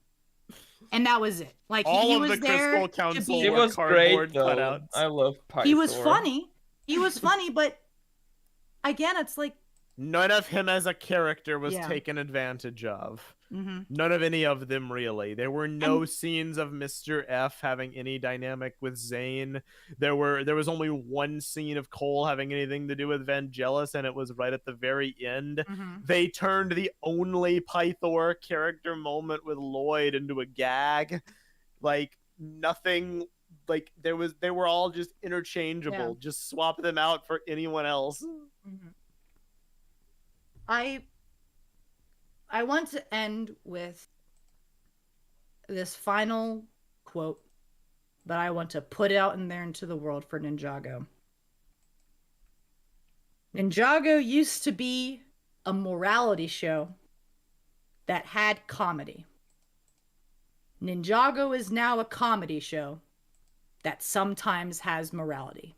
and that was it. Like all he of was the there Crystal Council He was great, though. cutouts. I love Pythor. He was funny. He was funny, but again, it's like none of him as a character was taken advantage of. None of any of them, really. There were no scenes of Mr. F having any dynamic with Zane. There was only one scene of Cole having anything to do with Vangelis, and it was right at the very end. They turned the only Pythor character moment with Lloyd into a gag. Like, nothing... Like, they were all just interchangeable. Yeah. Just swap them out for anyone else. I want to end with this final quote, but I want to put it out in there into the world for Ninjago. Ninjago used to be a morality show that had comedy. Ninjago is now a comedy show that sometimes has morality.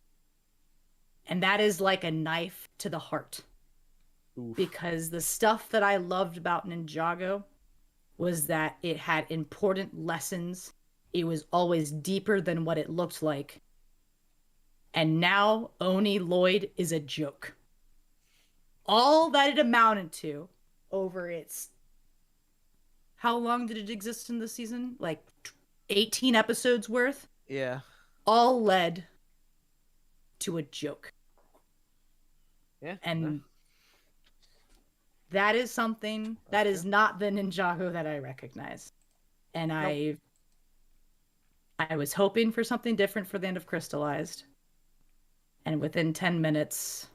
And that is like a knife to the heart. Oof. Because the stuff that I loved about Ninjago was that it had important lessons. It was always deeper than what it looked like. And now Oni Lloyd is a joke. All that it amounted to over its... How long did it exist in the season? Like 18 episodes worth? Yeah. All led to a joke. Yeah. And... that is something that is not the Ninjago that I recognize. And nope. I was hoping for something different for the end of Crystalized. And within 10 minutes,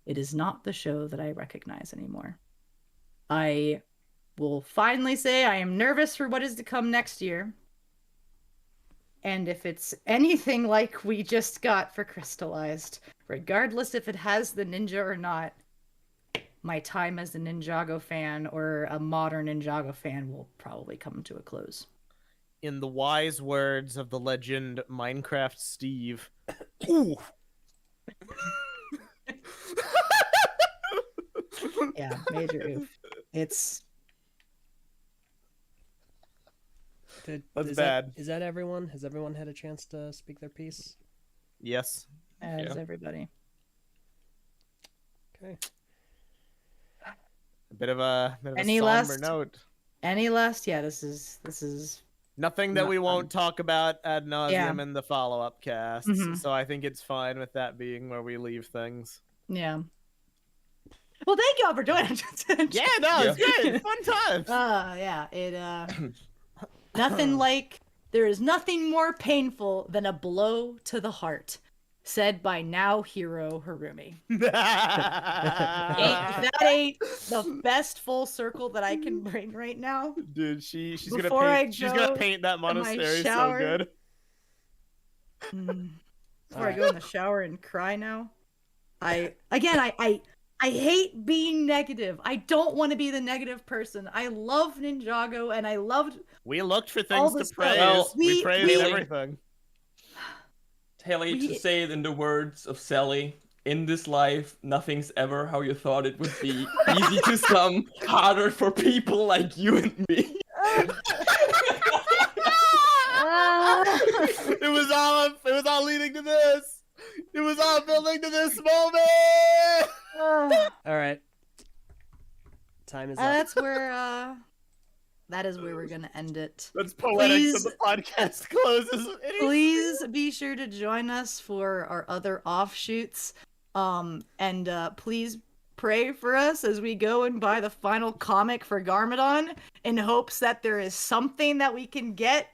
it is not the show that I recognize anymore. I will finally say I am nervous for what is to come next year. And if it's anything like we just got for Crystalized, regardless if it has the ninja or not, my time as a Ninjago fan or a modern Ninjago fan will probably come to a close. In the wise words of the legend Minecraft Steve. Ooh. Yeah, major oof. It's... That's bad. Is that everyone? Has everyone had a chance to speak their piece? Yes. As everybody. Okay. A bit of a somber note. Any last? Yeah, this is nothing that we won't talk about ad nauseum in the follow-up cast. So I think it's fine with that being where we leave things. Yeah. Well, thank y'all for doing it. It's good. Fun times. Nothing like there is nothing more painful than a blow to the heart. Said by now hero Harumi. That ain't the best full circle that I can bring right now. Dude, she's gonna paint that monastery so good. Before I go in the shower and cry now. I I hate being negative. I don't want to be the negative person. I love Ninjago, and I loved. We looked for all things the to stuff. praise. Well, we praised we- everything. Haley, to say it in the words of Sally, in this life, nothing's ever how you thought it would be. Easy to some, harder for people like you and me. It was all leading to this. It was all building to this moment. All right. Time is up. That is where we're gonna end it. That's poetic. Please- So the podcast closes. Please be sure to join us for our other offshoots. And please pray for us as we go and buy the final comic for Garmadon in hopes that there is something that we can get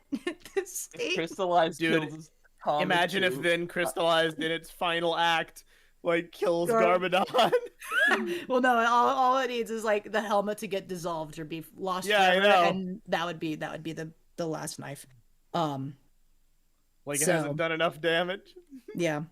to see. Crystalized Dude, kills comic Imagine if too. then Crystalized in its final act like kills Gar- Garmadon. Well, no, all it needs is like the helmet to get dissolved or be lost Yeah, I forever, know. and that would be the last knife. Like it So- hasn't done enough damage. Yeah.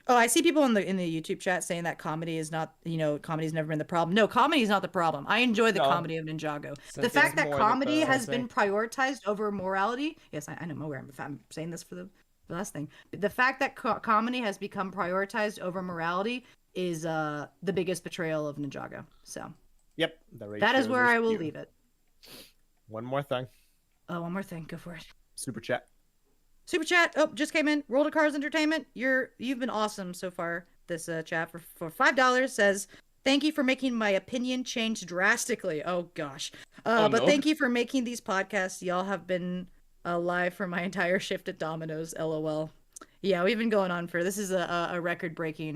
Oh, I see people in the YouTube chat saying that comedy is not, comedy's never been the problem. No, comedy is not the problem. I enjoy the No. comedy of Ninjago. So The it's fact that more comedy the- has say. been prioritized over morality. Yes, I know where I'm saying this for the last thing. The fact that comedy has become prioritized over morality is the biggest betrayal of Ninjago. So Yep. that is where I will leave it. One more thing. Oh, one more thing. Go for it. Super chat. Super chat. Oh, just came in. World of Cars Entertainment. You've been awesome so far. This chat for $5 says, "Thank you for making my opinion change drastically." Oh gosh. But no. thank you for making these podcasts. Y'all have been alive for my entire shift at Domino's. LOL. Yeah, we've been going on for this is a record breaking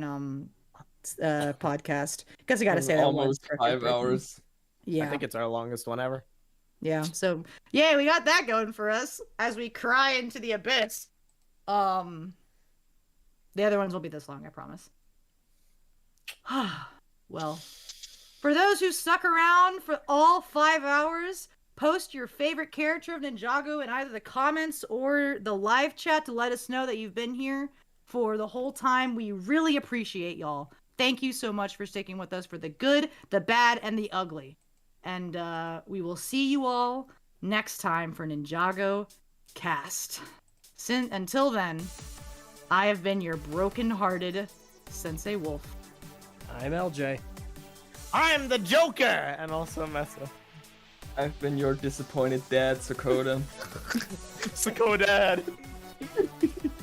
podcast. Guess I gotta say that almost once. 5 Record-breaking. hours. Yeah. I think it's our longest one ever. Yeah, so yay, we got that going for us as we cry into the abyss. The other ones will be this long, I promise. Well, for those who stuck around for all 5 hours, post your favorite character of Ninjago in either the comments or the live chat to let us know that you've been here for the whole time. We really appreciate y'all. Thank you so much for sticking with us for the good, the bad, and the ugly. And we will see you all next time for Ninjago Cast. Until then, I have been your broken-hearted Sensei Wolf. I'm LJ. I'm the Joker, and also Mesa. I've been your disappointed dad, Sakota. Sakodad.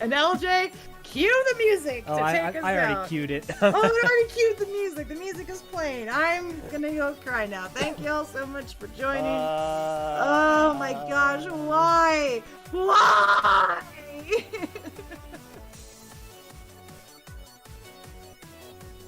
And LJ, cue the music to Oh, take I us already out. queued it. Oh, it already cued the music. The music is playing. I'm gonna go cry now. Thank y'all so much for joining. Oh my gosh, why? Why?